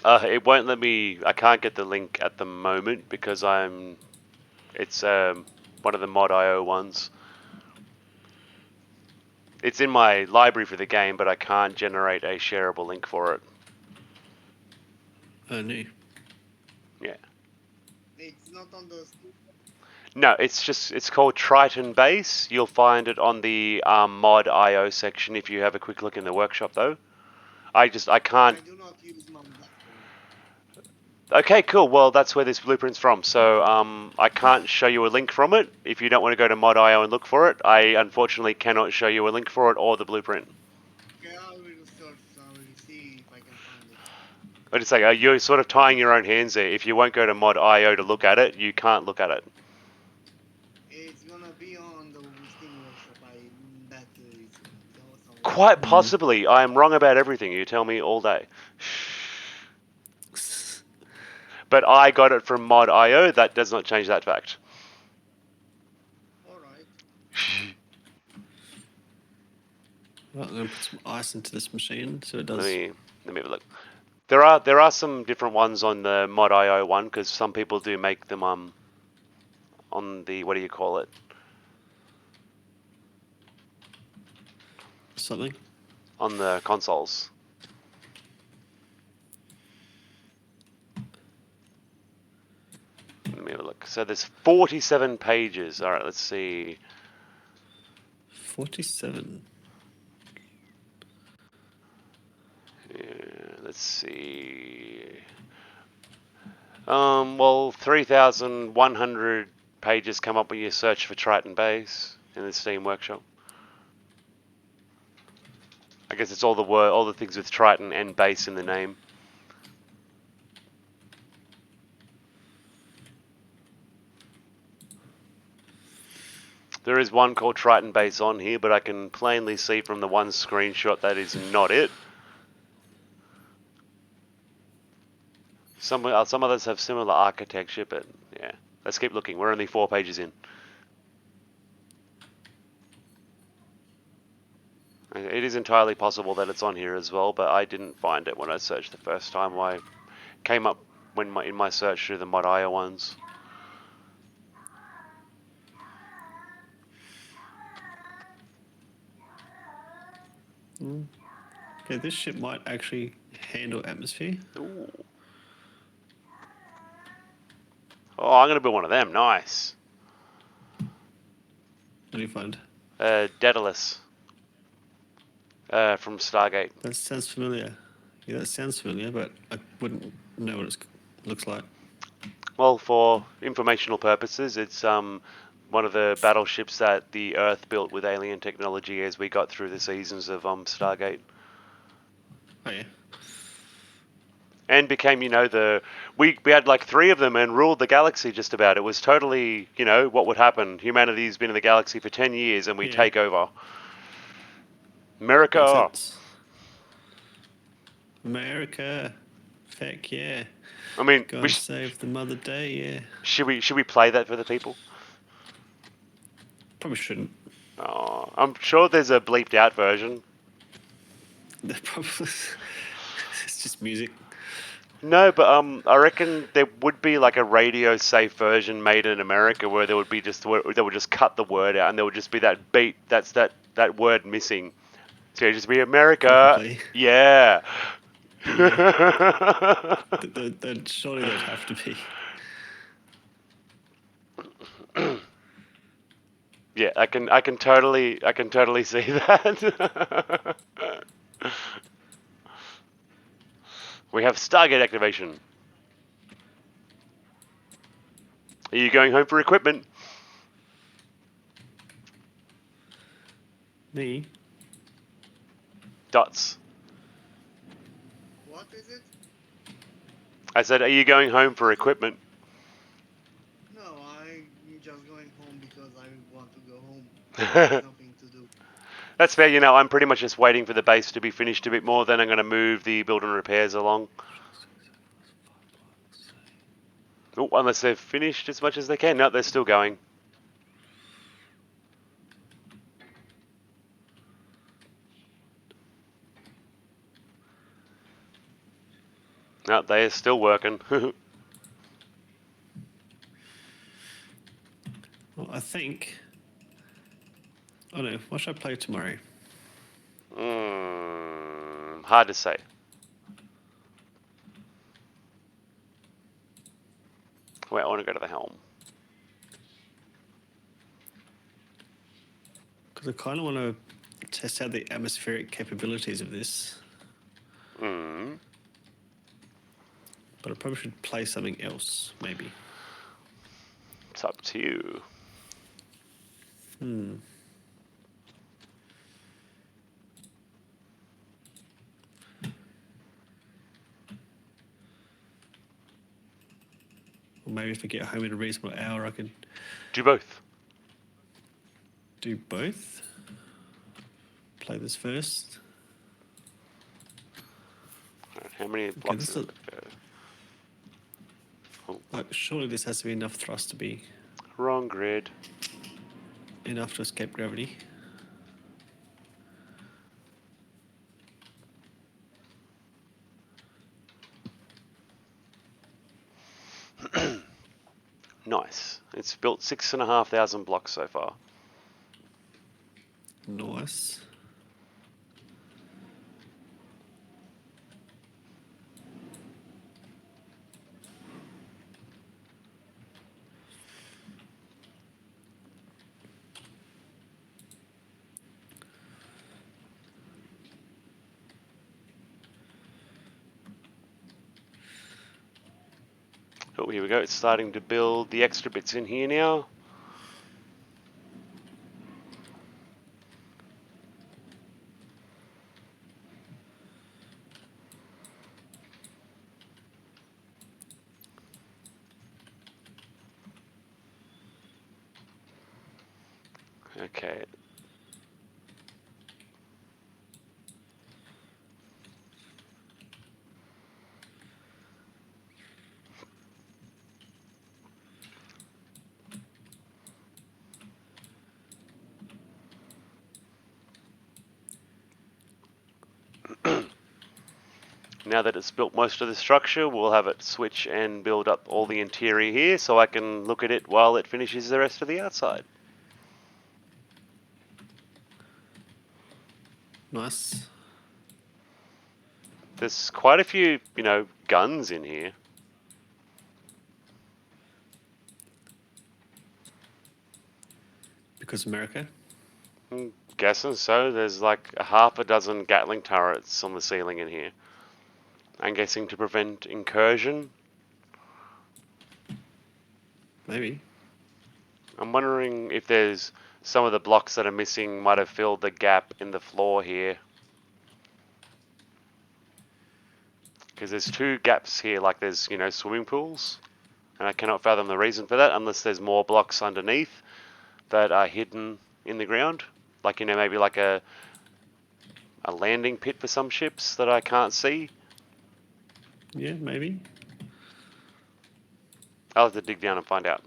It won't let me. I can't get the link at the moment because it's one of the mod.io ones. It's in my library for the game, but I can't generate a shareable link for it. Oh, no. Yeah. It's not on the. No, it's called Triton Base. You'll find it on the mod.io section if you have a quick look in the workshop, though. I can't. I do not use my platform. Okay, cool. Well, that's where this blueprint's from. So I can't show you a link from it. If you don't want to go to mod.io and look for it, I unfortunately cannot show you a link for it or the blueprint. Okay, I will search. I will see if I can find it. I just say you're sort of tying your own hands there. If you won't go to mod.io to look at it, you can't look at it. It's gonna be on the Steam Workshop. That is Quite possibly. I am wrong about everything. You tell me all day. But I got it from mod.io. That does not change that fact. All right. Right, I'm going to put some ice into this machine so it Let does. me have a look. There are some different ones on the Mod.io one because some people do make them on the, what do you call it? Something. On the consoles. Let me have a look. So there's 47 pages. All right, let's see. 47. Yeah, let's see. Well, 3,100 pages come up when you search for Triton Base in the Steam Workshop. I guess it's all the things with Triton and base in the name. There is one called Triton Base on here, but I can plainly see from the one screenshot that is not it. Some others have similar architecture, but yeah. Let's keep looking. We're only 4 pages in. It is entirely possible that it's on here as well, but I didn't find it when I searched the first time. I came up in my search through the Mod.io ones. Okay, this ship might actually handle atmosphere. Ooh. Oh, I'm gonna build one of them. Nice. What do you find? Daedalus. From Stargate. That sounds familiar. Yeah, that sounds familiar, but I wouldn't know what it looks like. Well, for informational purposes, it's one of the battleships that the Earth built with alien technology as we got through the seasons of Stargate. Oh yeah. And became, we had like 3 of them and ruled the galaxy just about. It was totally, what would happen. Humanity's been in the galaxy for 10 years and we Yeah. take over. America. Makes sense. America. Heck yeah. I mean, Go and save the Mother Day, yeah. should we play that for the people? Probably shouldn't. Oh, I'm sure there's a bleeped out version. Probably. It's just music. No, but I reckon there would be like a radio safe version made in America where they would just cut the word out and there would just be that beat. That's that word missing. So it'd just be America. Probably. Yeah. Surely they'd have to be. Yeah, I can totally see that. We have Stargate activation. Are you going home for equipment? Me? Dots. What is it? I said, are you going home for equipment? No, I'm just going home because I want to go home. There's nothing to do. That's fair. I'm pretty much just waiting for the base to be finished a bit more. Then I'm going to move the build and repairs along. Oh, unless they've finished as much as they can. No, they're still going. No, they are still working. Well, I think... Oh no, what should I play tomorrow? Hard to say. Wait, I want to go to the helm. Because I kind of want to test out the atmospheric capabilities of this. But I probably should play something else, maybe. It's up to you. Or maybe if I get home in a reasonable hour, I could Do both. do both. Play this first. How many blocks this is it? Like, surely this has to be enough thrust to be Wrong grid. enough to escape gravity. Nice. It's built 6,500 blocks so far. Nice. Oh, here we go. It's starting to build the extra bits in here now. Okay. Now that it's built most of the structure, we'll have it switch and build up all the interior here so I can look at it while it finishes the rest of the outside. Nice. There's quite a few, guns in here. Because America. Guessing so. There's like a half a dozen Gatling turrets on the ceiling in here. I'm guessing to prevent incursion. Maybe. I'm wondering if there's some of the blocks that are missing might have filled the gap in the floor here. Because there's two gaps here, like there's, swimming pools. And I cannot fathom the reason for that unless there's more blocks underneath that are hidden in the ground. Like, maybe like a landing pit for some ships that I can't see. Yeah, maybe. I'll have to dig down and find out.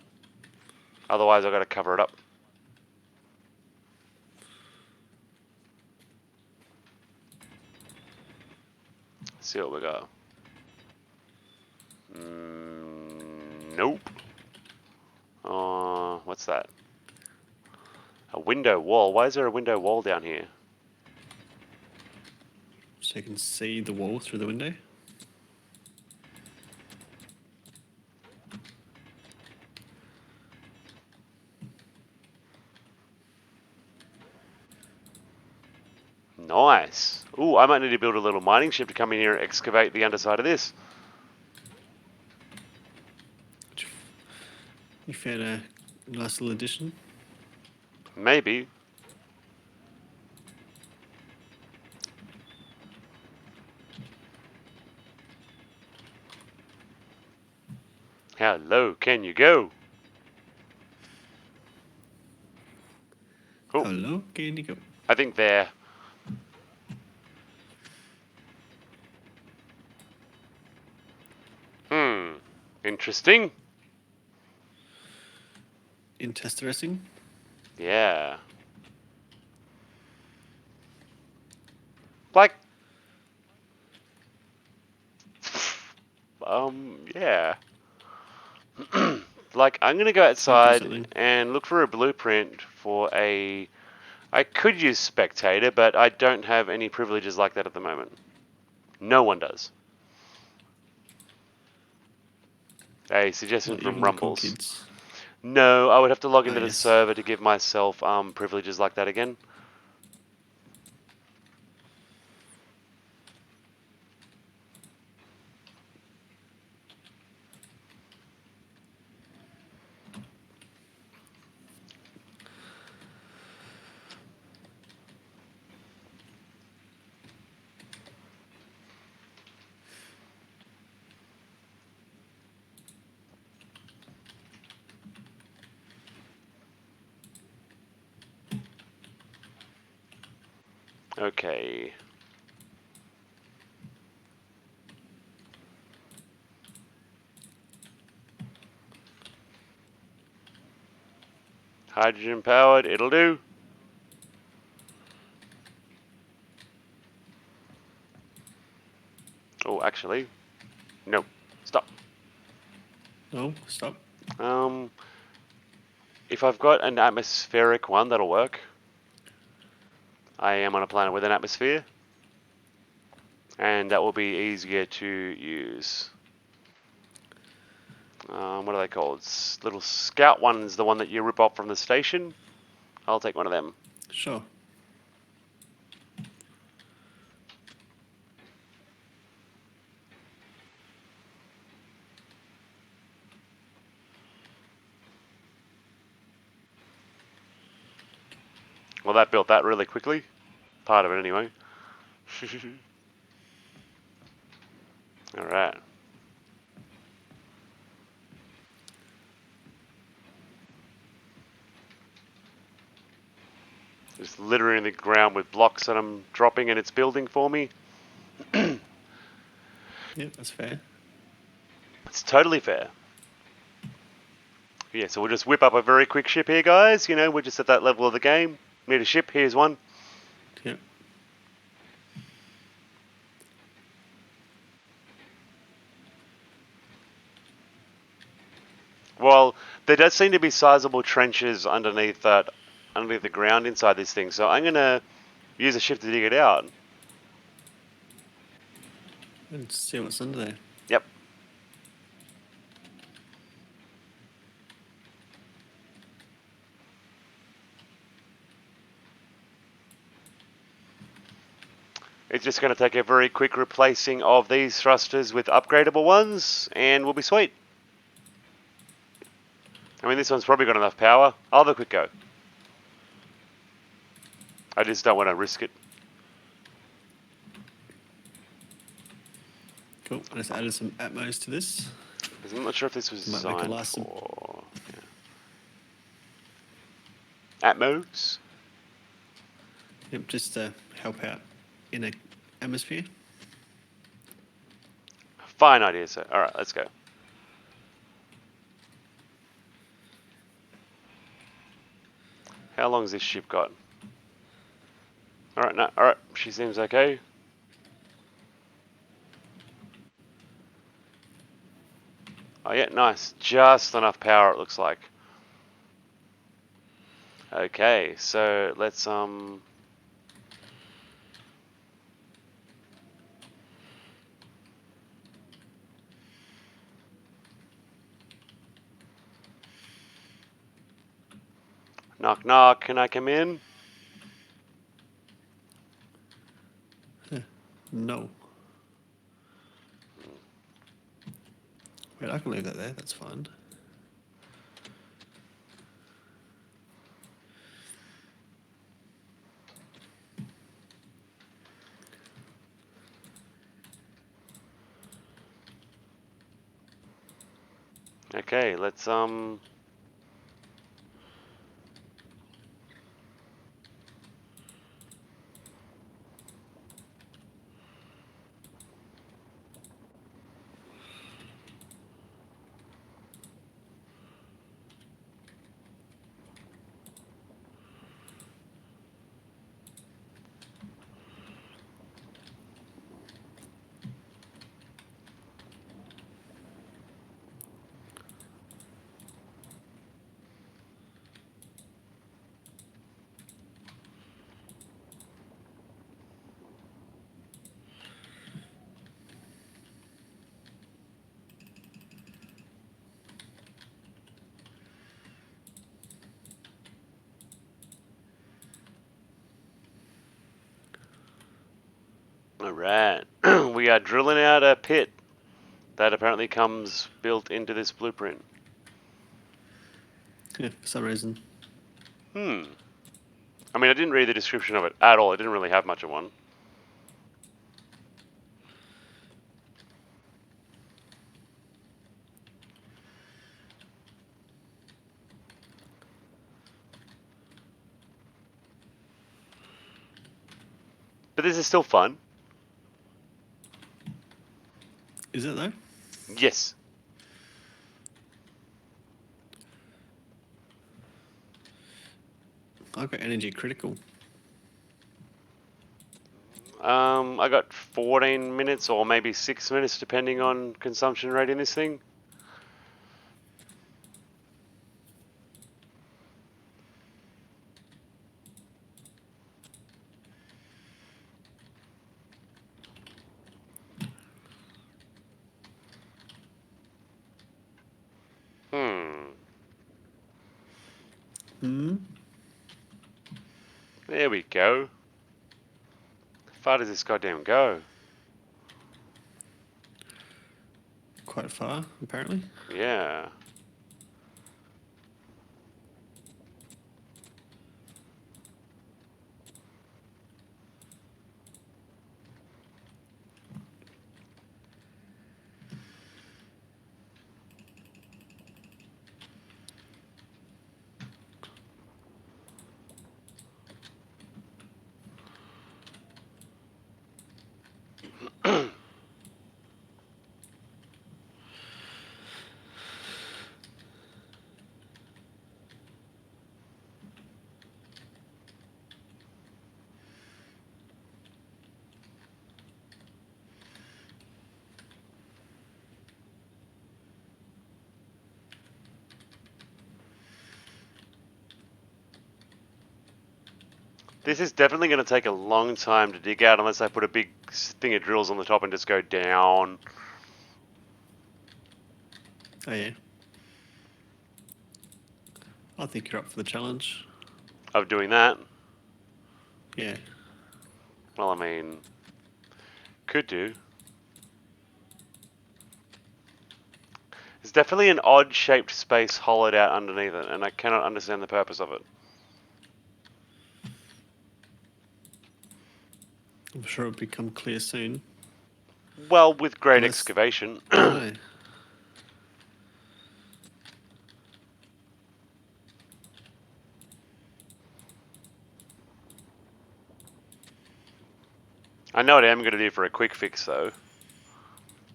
Otherwise, I've got to cover it up. See what we got. Nope. What's that? A window wall. Why is there a window wall down here? So you can see the wall through the window. Nice. Ooh, I might need to build a little mining ship to come in here and excavate the underside of this. You found a nice little addition. Maybe. How low can you go? Oh, Hello, can you go? I think there. Interesting. Interesting. Yeah. Like, yeah. Like, I'm gonna go outside something. and look for a blueprint for a... I could use spectator, but I don't have any privileges like that at the moment. No one does. A suggestion Not from even the cool Rumbles. kids. No, I would have to log into the yes. server to give myself privileges like that again. Okay. Hydrogen powered, it'll do. Oh, actually, no. Stop. No, stop. If I've got an atmospheric one, that'll work. I am on a planet with an atmosphere. And that will be easier to use. What are they called? Little scout one's the one that you rip off from the station. I'll take one of them. Sure. Well, that built that really quickly. Part of it, anyway. Alright. Just littering the ground with blocks that I'm dropping and it's building for me. Yeah, that's fair. It's totally fair. Yeah, so we'll just whip up a very quick ship here, guys. You know, we're just at that level of the game. Need a ship, here's one. Yep. Well, there does seem to be sizable trenches underneath the ground inside this thing, so I'm gonna use a ship to dig it out. And see what's under there. Yep. It's just going to take a very quick replacing of these thrusters with upgradable ones, and we'll be sweet. I mean, this one's probably got enough power. I'll have a quick go. I just don't want to risk it. Cool. I just added some Atmos to this. I'm not sure if this was Might make it designed last for... Yeah. Atmos? Yep, just to help out in a atmosphere. Fine idea, sir. Alright, let's go. How long's this ship got? Alright, no, alright, she seems okay. Oh yeah, nice. Just enough power, it looks like. Okay, so let's knock knock, can I come in? No. Wait, I can leave that there. That's fine. Okay, let's Alright. We are drilling out a pit that apparently comes built into this blueprint. Yeah, for some reason. I mean, I didn't read the description of it at all. It didn't really have much of one. But this is still fun. Is it though? Yes. I've got energy critical. I got 14 minutes or maybe 6 minutes depending on consumption rate in this thing. Hmm. There we go. How far does this goddamn go? Quite far, apparently. Yeah. This is definitely going to take a long time to dig out unless I put a big thing of drills on the top and just go down. Oh, yeah. I think you're up for the challenge. Of doing that. Yeah. Well, I mean, could do. There's definitely an odd-shaped space hollowed out underneath it, and I cannot understand the purpose of it. I'm sure it'll become clear soon. Well, with great Unless- excavation. I don't know. I know what I am going to do for a quick fix, though.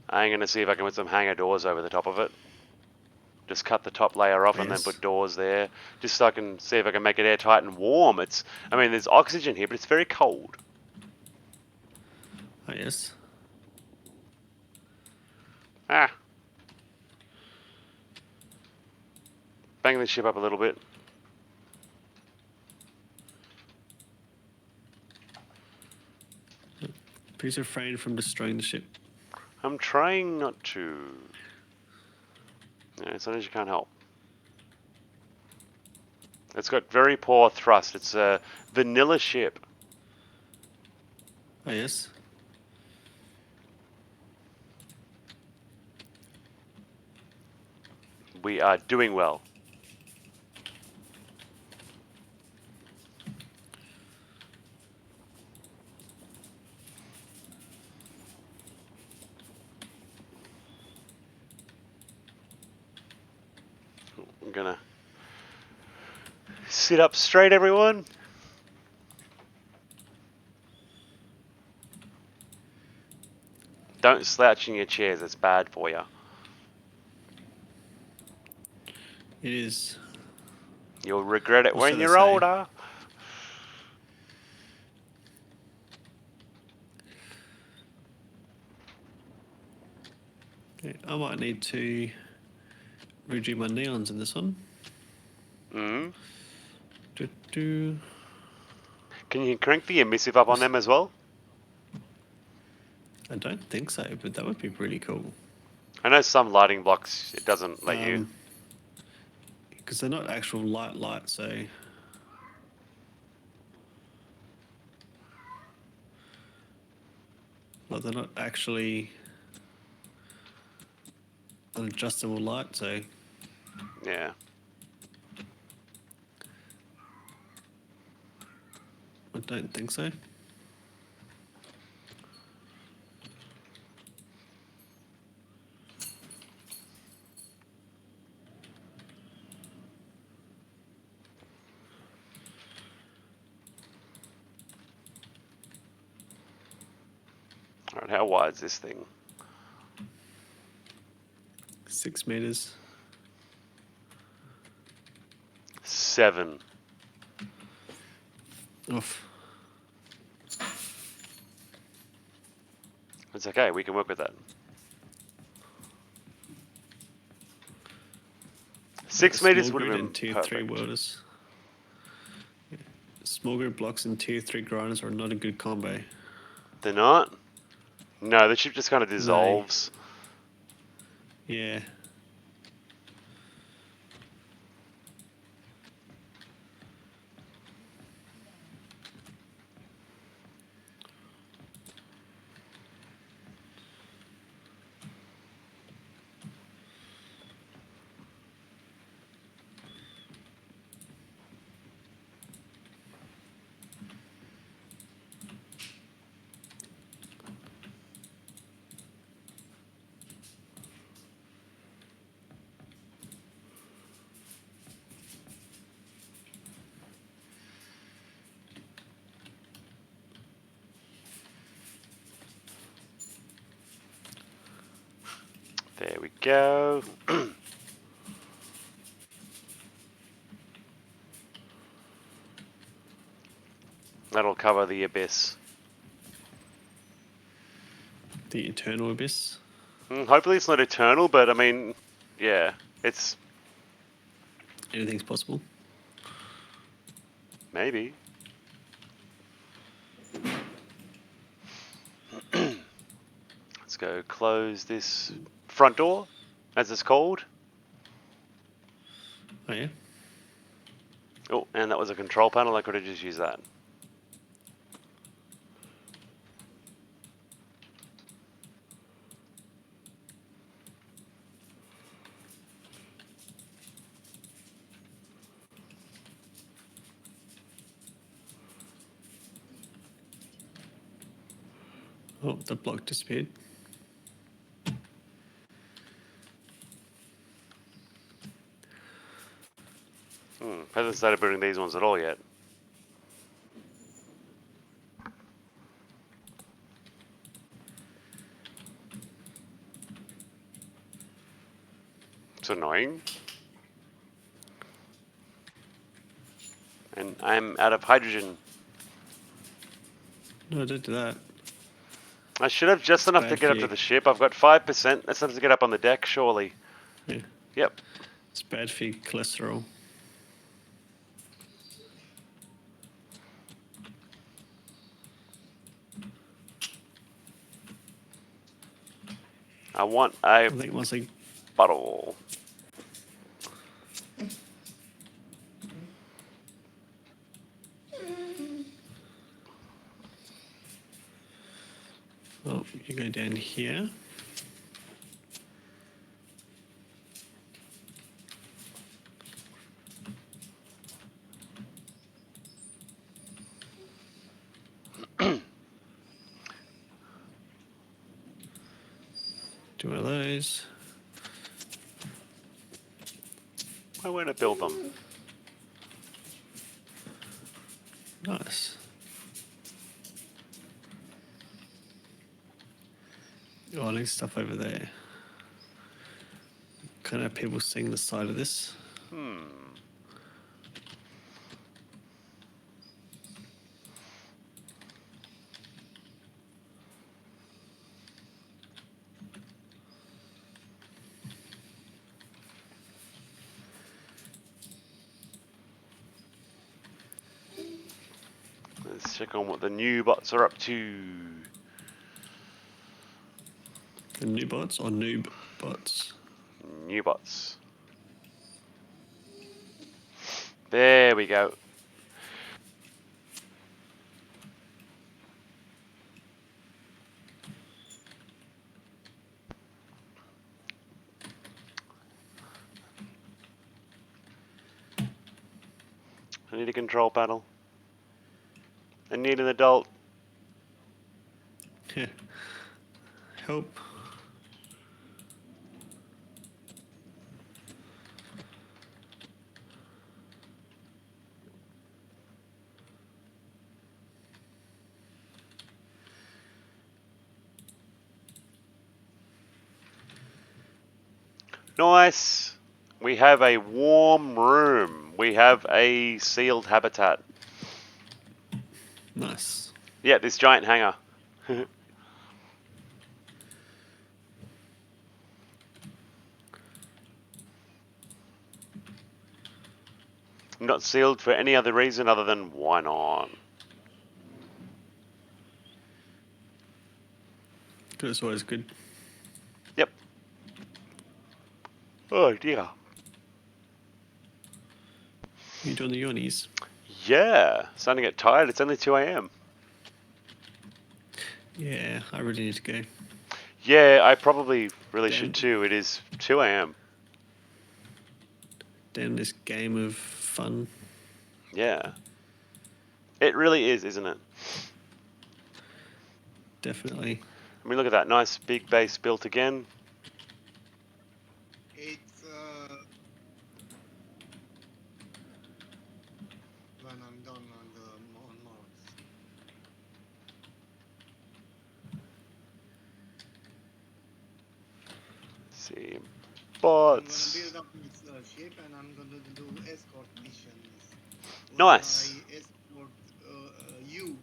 I'm going to see if I can put some hanger doors over the top of it. Just cut the top layer off and then Yes. put doors there. Just so I can see if I can make it airtight and warm. I mean, there's oxygen here, but it's very cold. Oh, yes. Ah. Bang the ship up a little bit. Please refrain from destroying the ship. I'm trying not to. Yeah, sometimes you can't help. It's got very poor thrust. It's a vanilla ship. Oh, yes. We are doing well. I'm gonna sit up straight, everyone. Don't slouch in your chairs. It's bad for you. It is. You'll regret it What when should I you're say? older. Okay, I might need to redo my neons in this one. Mm. Do. Can you crank the emissive up on them as well? I don't think so, but that would be pretty cool. I know some lighting blocks it doesn't let you. Because they're not actual light, so. Well, they're not actually an adjustable light, so. Yeah. I don't think so. Alright, how wide is this thing? 6 meters. 7. Oof. It's okay, we can work with that. 6 meters Small would have grid been and tier perfect. 3 welders. Yeah. Small grid blocks and tier 3 grinders are not a good combo. They're not? No, the ship just kind of dissolves. Yeah. go. That'll cover the abyss. The Eternal Abyss. Hopefully it's not eternal, but I mean, yeah, it's Anything's possible. maybe. Let's go close this front door, as it's called. Oh yeah. Oh, and that was a control panel. I could have just used that. Oh, the block disappeared. Hasn't started building these ones at all yet. It's annoying. And I'm out of hydrogen. No, don't do that. I should have just enough to bad get for up to you. the ship. I've got 5%. That's enough to get up on the deck, surely. Yeah. Yep. It's bad for your cholesterol. I want a I think once I bottle. oh, you go down here. Do one of those. I want to build them. Nice. Oh, there's stuff over there. Kind of people seeing the side of this. Let's check on what the new bots are up to. The new bots or noob bots? New bots. There we go. I need a control panel. I need an adult. Help. Nice. We have a warm room. We have a sealed habitat. Nice. Yeah, this giant hangar. Not sealed for any other reason other than why not? That's always good. Yep. Oh dear. You doing the yawnies? Yeah, starting to get tired. It's only 2 a.m. Yeah, I really need to go. Yeah, I probably really Damn. should too. It is 2 a.m. Damn this game of fun. Yeah. It really is, isn't it? Definitely. I mean, look at that. Nice big base built again. It's when I'm done on Mars. Let's see. Bots. build up this ship and I'm gonna do escort missions where Nice. I escort you,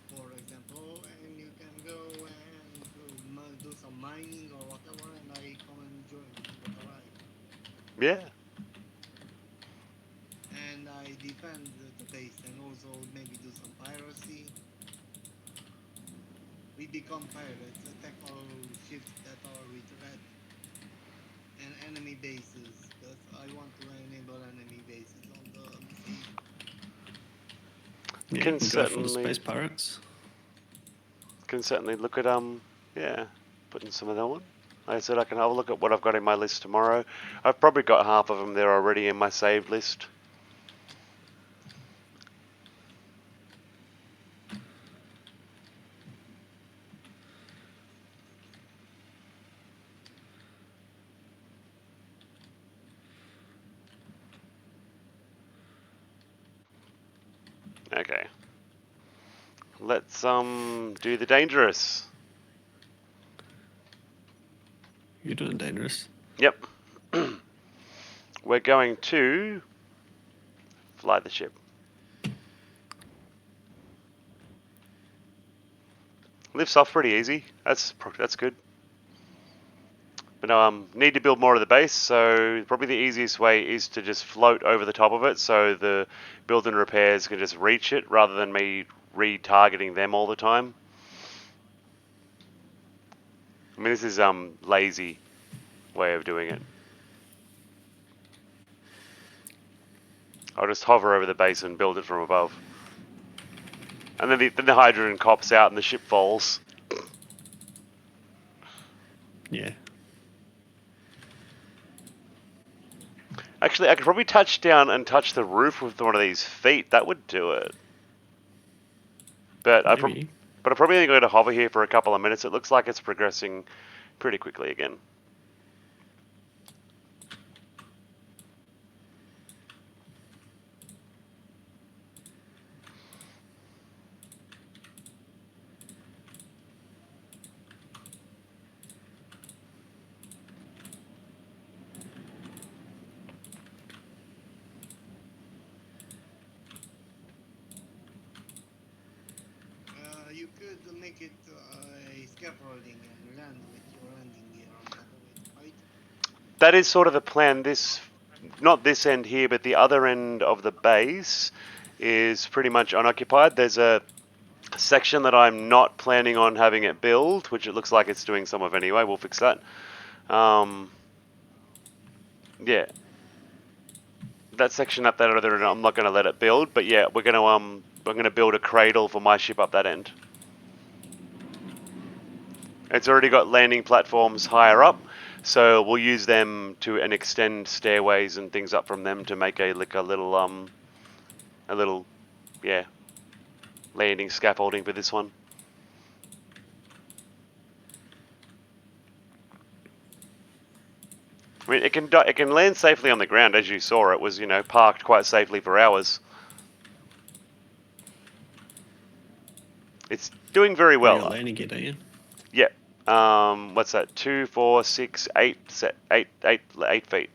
for example, and you can go and do some mining or whatever, and I come and join for the ride. Yeah. And I defend the base and also maybe do some piracy. We become pirates, attack all ships that are with red and enemy bases, because I want to enable enemy bases on the sea. Yeah, you Can can go for the certainly space pirates. look at yeah, putting some of that on. Like I said, I can have a look at what I've got in my list tomorrow. I've probably got half of them there already in my saved list. Okay. Let's do the dangerous. You're doing dangerous. Yep. We're going to fly the ship. Lifts off pretty easy. That's good. But no, need to build more of the base, so probably the easiest way is to just float over the top of it, so the build and repairs can just reach it rather than me retargeting them all the time. I mean, this is lazy way of doing it. I'll just hover over the base and build it from above, and then the hydrogen cops out and the ship falls. Yeah. Actually, I could probably touch down and touch the roof with one of these feet. That would do it. But Maybe. I'm probably only going to hover here for a couple of minutes. It looks like it's progressing pretty quickly again. You could make it a scaffolding and land with your landing gear on top of it, right? That is sort of the plan. Not this end here, but the other end of the base is pretty much unoccupied. There's a section that I'm not planning on having it build, which it looks like it's doing some of anyway. We'll fix that. Yeah, that section up that other end, I'm not going to let it build, but yeah, I'm going to build a cradle for my ship up that end. It's already got landing platforms higher up, so we'll use them to and extend stairways and things up from them to make a little yeah, landing scaffolding for this one. I mean, it can land safely on the ground, as you saw. It was, parked quite safely for hours. It's doing very Well, well. landing gear, don't you? Yeah. What's that? 2, 4, 6, 8, 8 feet.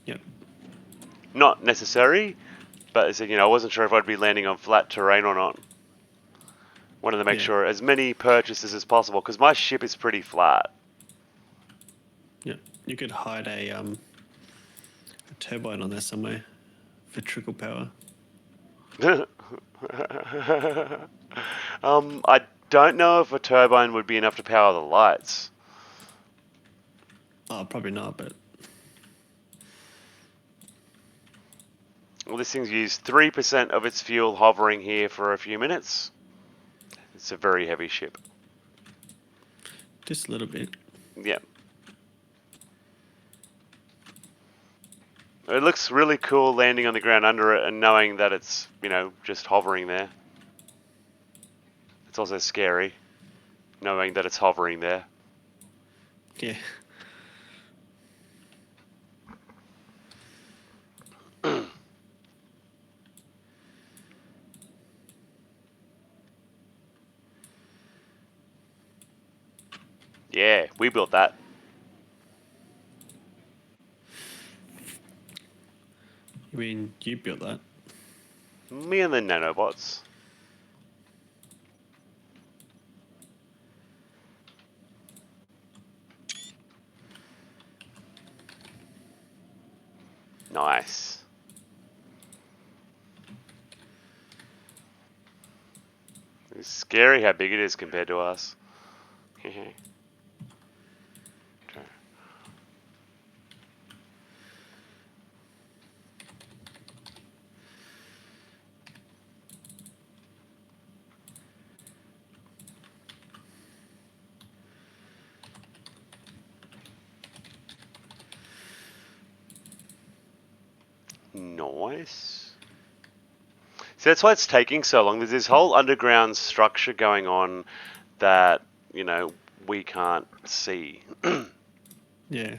Yep. Not necessary, but I wasn't sure if I'd be landing on flat terrain or not. Wanted to make sure as many purchases as possible because my ship is pretty flat. Yeah. You could hide a turbine on there somewhere for trickle power. I don't know if a turbine would be enough to power the lights. Oh, probably not, but... Well, this thing's used 3% of its fuel hovering here for a few minutes. It's a very heavy ship. Just a little bit. Yeah. It looks really cool landing on the ground under it and knowing that it's, just hovering there. It's also scary, knowing that it's hovering there. Yeah. Yeah, we built that. I mean, you built that. Me and the nanobots. Nice. It's scary how big it is compared to us. Okay. Nice. So that's why it's taking so long. There's this whole underground structure going on that, you know, we can't see. Yeah.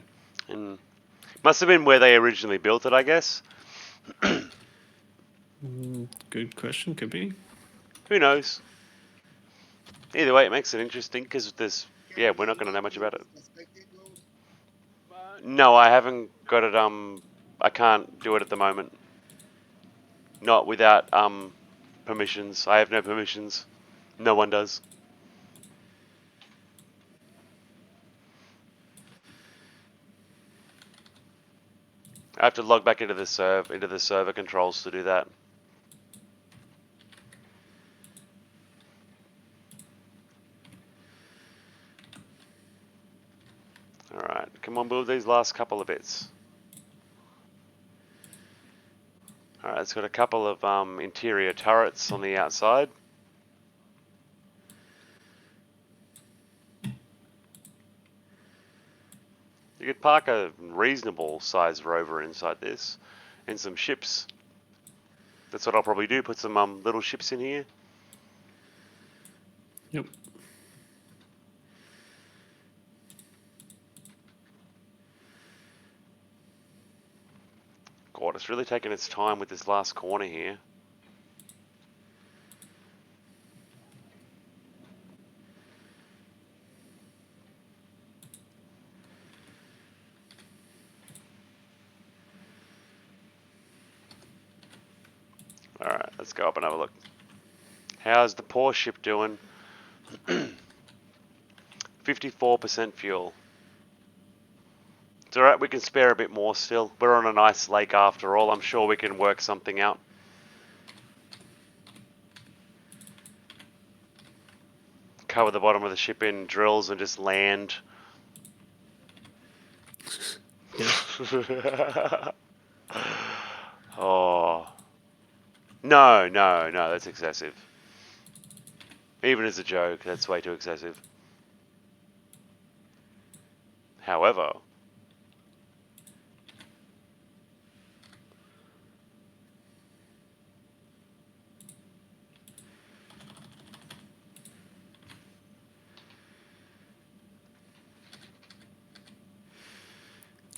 And must have been where they originally built it, I guess. Good question. Could be. Who knows? Either way, it makes it interesting because there's, Can yeah, you we're not going to know not much do about it. perspective mode? No, I haven't got it. I can't do it at the moment. Not without permissions. I have no permissions. No one does. I have to log back into the server controls to do that. Alright, come on, build these last couple of bits. Alright, it's got a couple of interior turrets on the outside. You could park a reasonable sized rover inside this, and some ships. That's what I'll probably do, put some little ships in here. Yep. God, it's really taking its time with this last corner here. Alright, let's go up and have a look. How's the poor ship doing? 54% fuel. It's alright, we can spare a bit more still. We're on a nice lake after all. I'm sure we can work something out. Cover the bottom of the ship in drills and just land. Yeah. Oh. No, that's excessive. Even as a joke, that's way too excessive. However,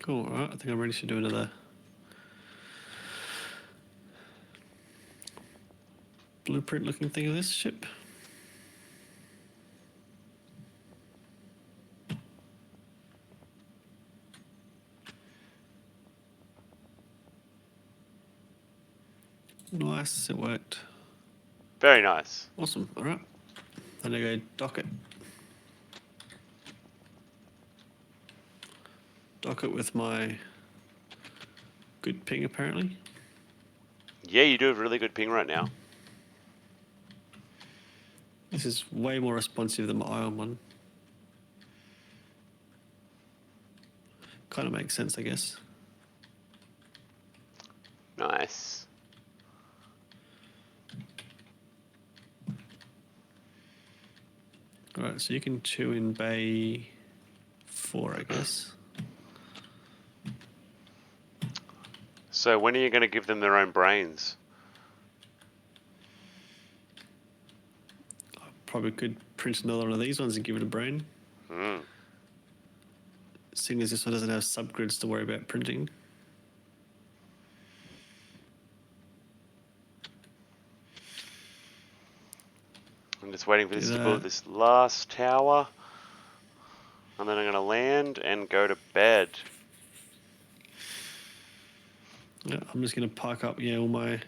Cool. All right. I think I'm ready to do another blueprint looking thing of this ship. Nice. It worked. very nice. Awesome. All right. Then I go dock it. Dock it with my good ping, apparently. Yeah, you do have really good ping right now. This is way more responsive than my Ion one. Kind of makes sense, I guess. Nice. All right, so you can chew in bay 4, I guess. So when are you going to give them their own brains? I probably could print another one of these ones and give it a brain. Hmm. Seeing as this one doesn't have subgrids to worry about printing. I'm just waiting for this Do to build that. this last tower. And then I'm going to land and go to bed. Yeah, I'm just going to park up, all my...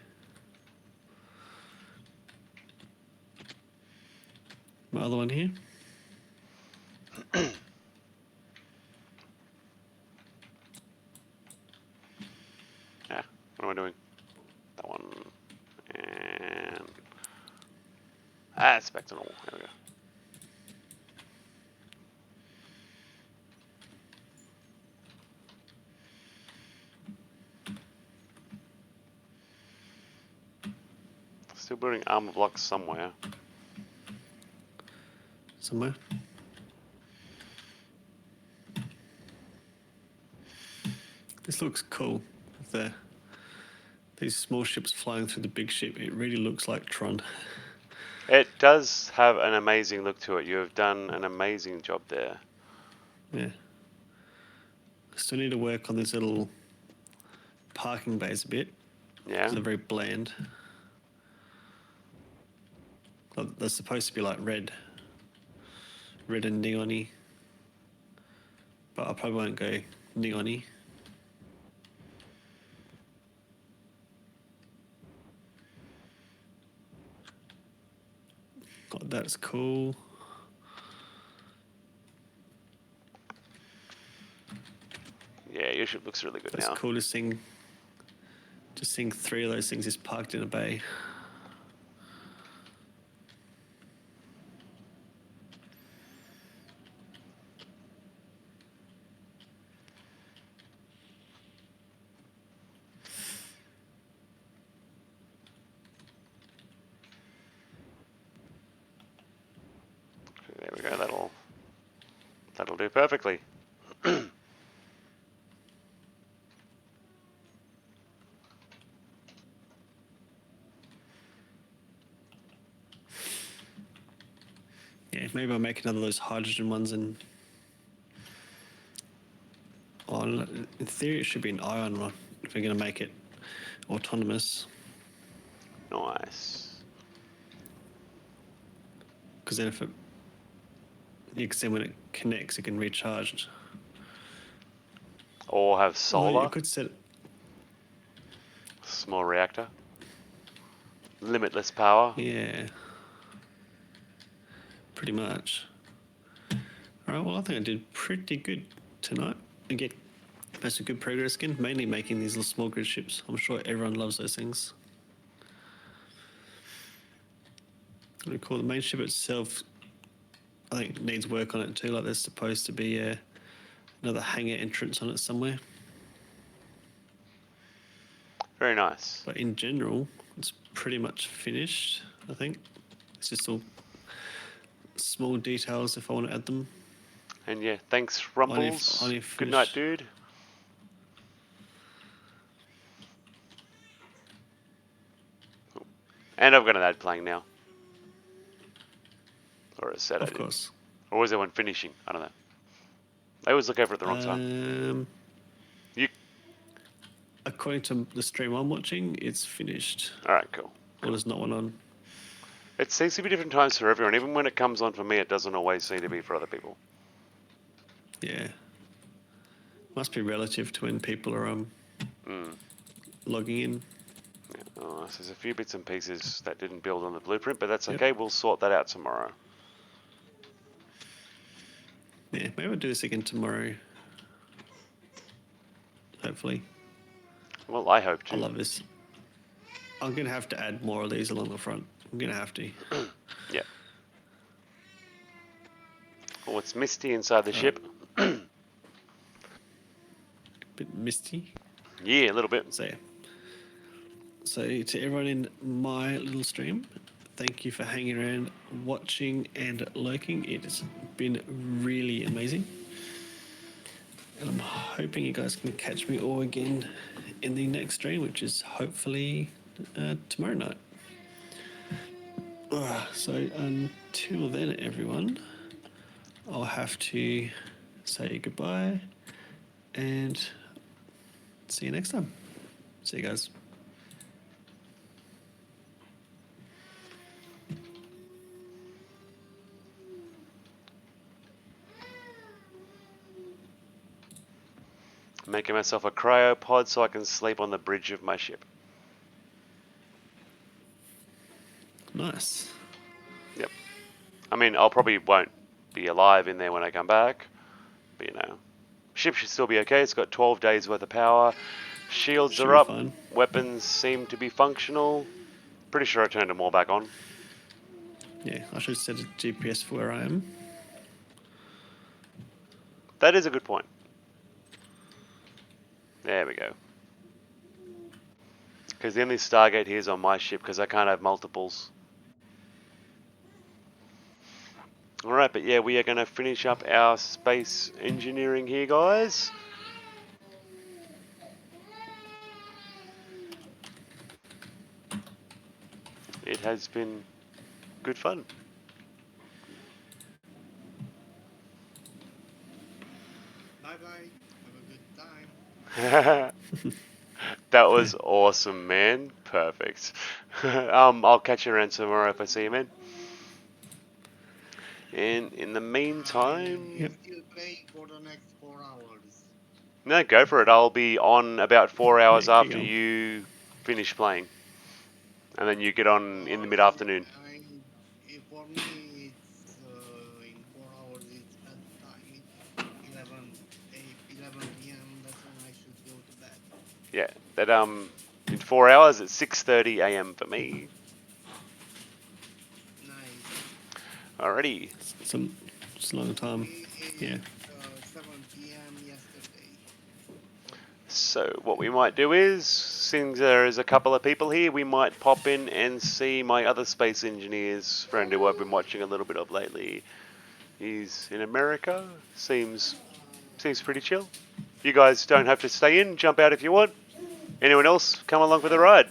my other one here. Yeah. What am I doing? That one. And... it's back to normal. There we go. Still building armor blocks somewhere. Somewhere. This looks cool. These small ships flying through the big ship. It really looks like Tron. It does have an amazing look to it. You have done an amazing job there. Yeah. Still need to work on these little parking bays a bit. Yeah. They're very bland. They're supposed to be like red and neon-y. But I probably won't go neon-y. Oh, that's cool. Yeah, your ship looks really good That's now. cool to seeing 3 of those things just parked in a bay. There we go. That'll do perfectly. Yeah, maybe I'll make another of those hydrogen ones and... Oh, in theory it should be an ion one if we're going to make it autonomous. Nice. Because then then when it connects, it can recharge. Or have Well, solar. you could set it... Small reactor. Limitless power. Yeah. Pretty much. Alright, well I think I did pretty good tonight. And made some good progress again, mainly making these little small grid ships. I'm sure everyone loves those things. Really cool. The main ship itself, I think, needs work on it too. Like there's supposed to be another hangar entrance on it somewhere. Very nice. But in general, it's pretty much finished, I think. It's just all small details if I want to add them. And yeah, thanks, Rumples. Good night, dude. And I've got an ad playing now. Or a set. Of course. Or was there one finishing? I don't know. I always look over at the wrong time. According to the stream I'm watching, it's finished. Alright, cool. Or there's not one on. It seems to be different times for everyone. Even when it comes on for me, it doesn't always seem to be for other people. Yeah. Must be relative to when people are logging in. Yeah. Oh, so there's a few bits and pieces that didn't build on the blueprint, but that's okay. We'll sort that out tomorrow. Yeah, maybe I'll do this again tomorrow. Hopefully. Well, I hope to. I love this. I'm going to have to add more of these along the front. I'm going to have to. Yeah. Oh, it's misty inside the ship. Bit misty. Yeah, a little bit. So to everyone in my little stream, thank you for hanging around, watching and lurking. It has been really amazing. And I'm hoping you guys can catch me all again in the next stream, which is hopefully tomorrow night. So until then, everyone, I'll have to say goodbye and see you next time. See you guys. Making myself a cryopod so I can sleep on the bridge of my ship. Nice. Yep. I mean, I'll probably won't be alive in there when I come back. But, you know, ship should still be okay. It's got 12 days worth of power. Shields Should are be up. fine. Weapons seem to be functional. Pretty sure I turned them all back on. Yeah, I should set a GPS for where I am. That is a good point. There we go. Because the only Stargate here is on my ship because I can't have multiples. Alright, but yeah, we are going to finish up our space engineering here, guys. It has been good fun. Bye bye. Have a good time. That was awesome, man. Perfect. I'll catch you around tomorrow if I see you, man. And in the meantime... Yep. Still playing for the next 4 hours. No, go for it. I'll be on about 4 hours Yeah, keep after going. you finish playing. And then you get on in the mid-afternoon. For me, it's in 4 hours. It's bedtime. It's 11 p.m. That's when I should go to bed. Yeah, but in 4 hours it's 6:30 a.m. for me. Nice. Alrighty. It's a long time. Yeah. 7 p.m. yesterday. So what we might do is, since there is a couple of people here, we might pop in and see my other space engineers friend who I've been watching a little bit of lately. He's in America. Seems pretty chill. You guys don't have to stay in. Jump out if you want. Anyone else come along for the ride?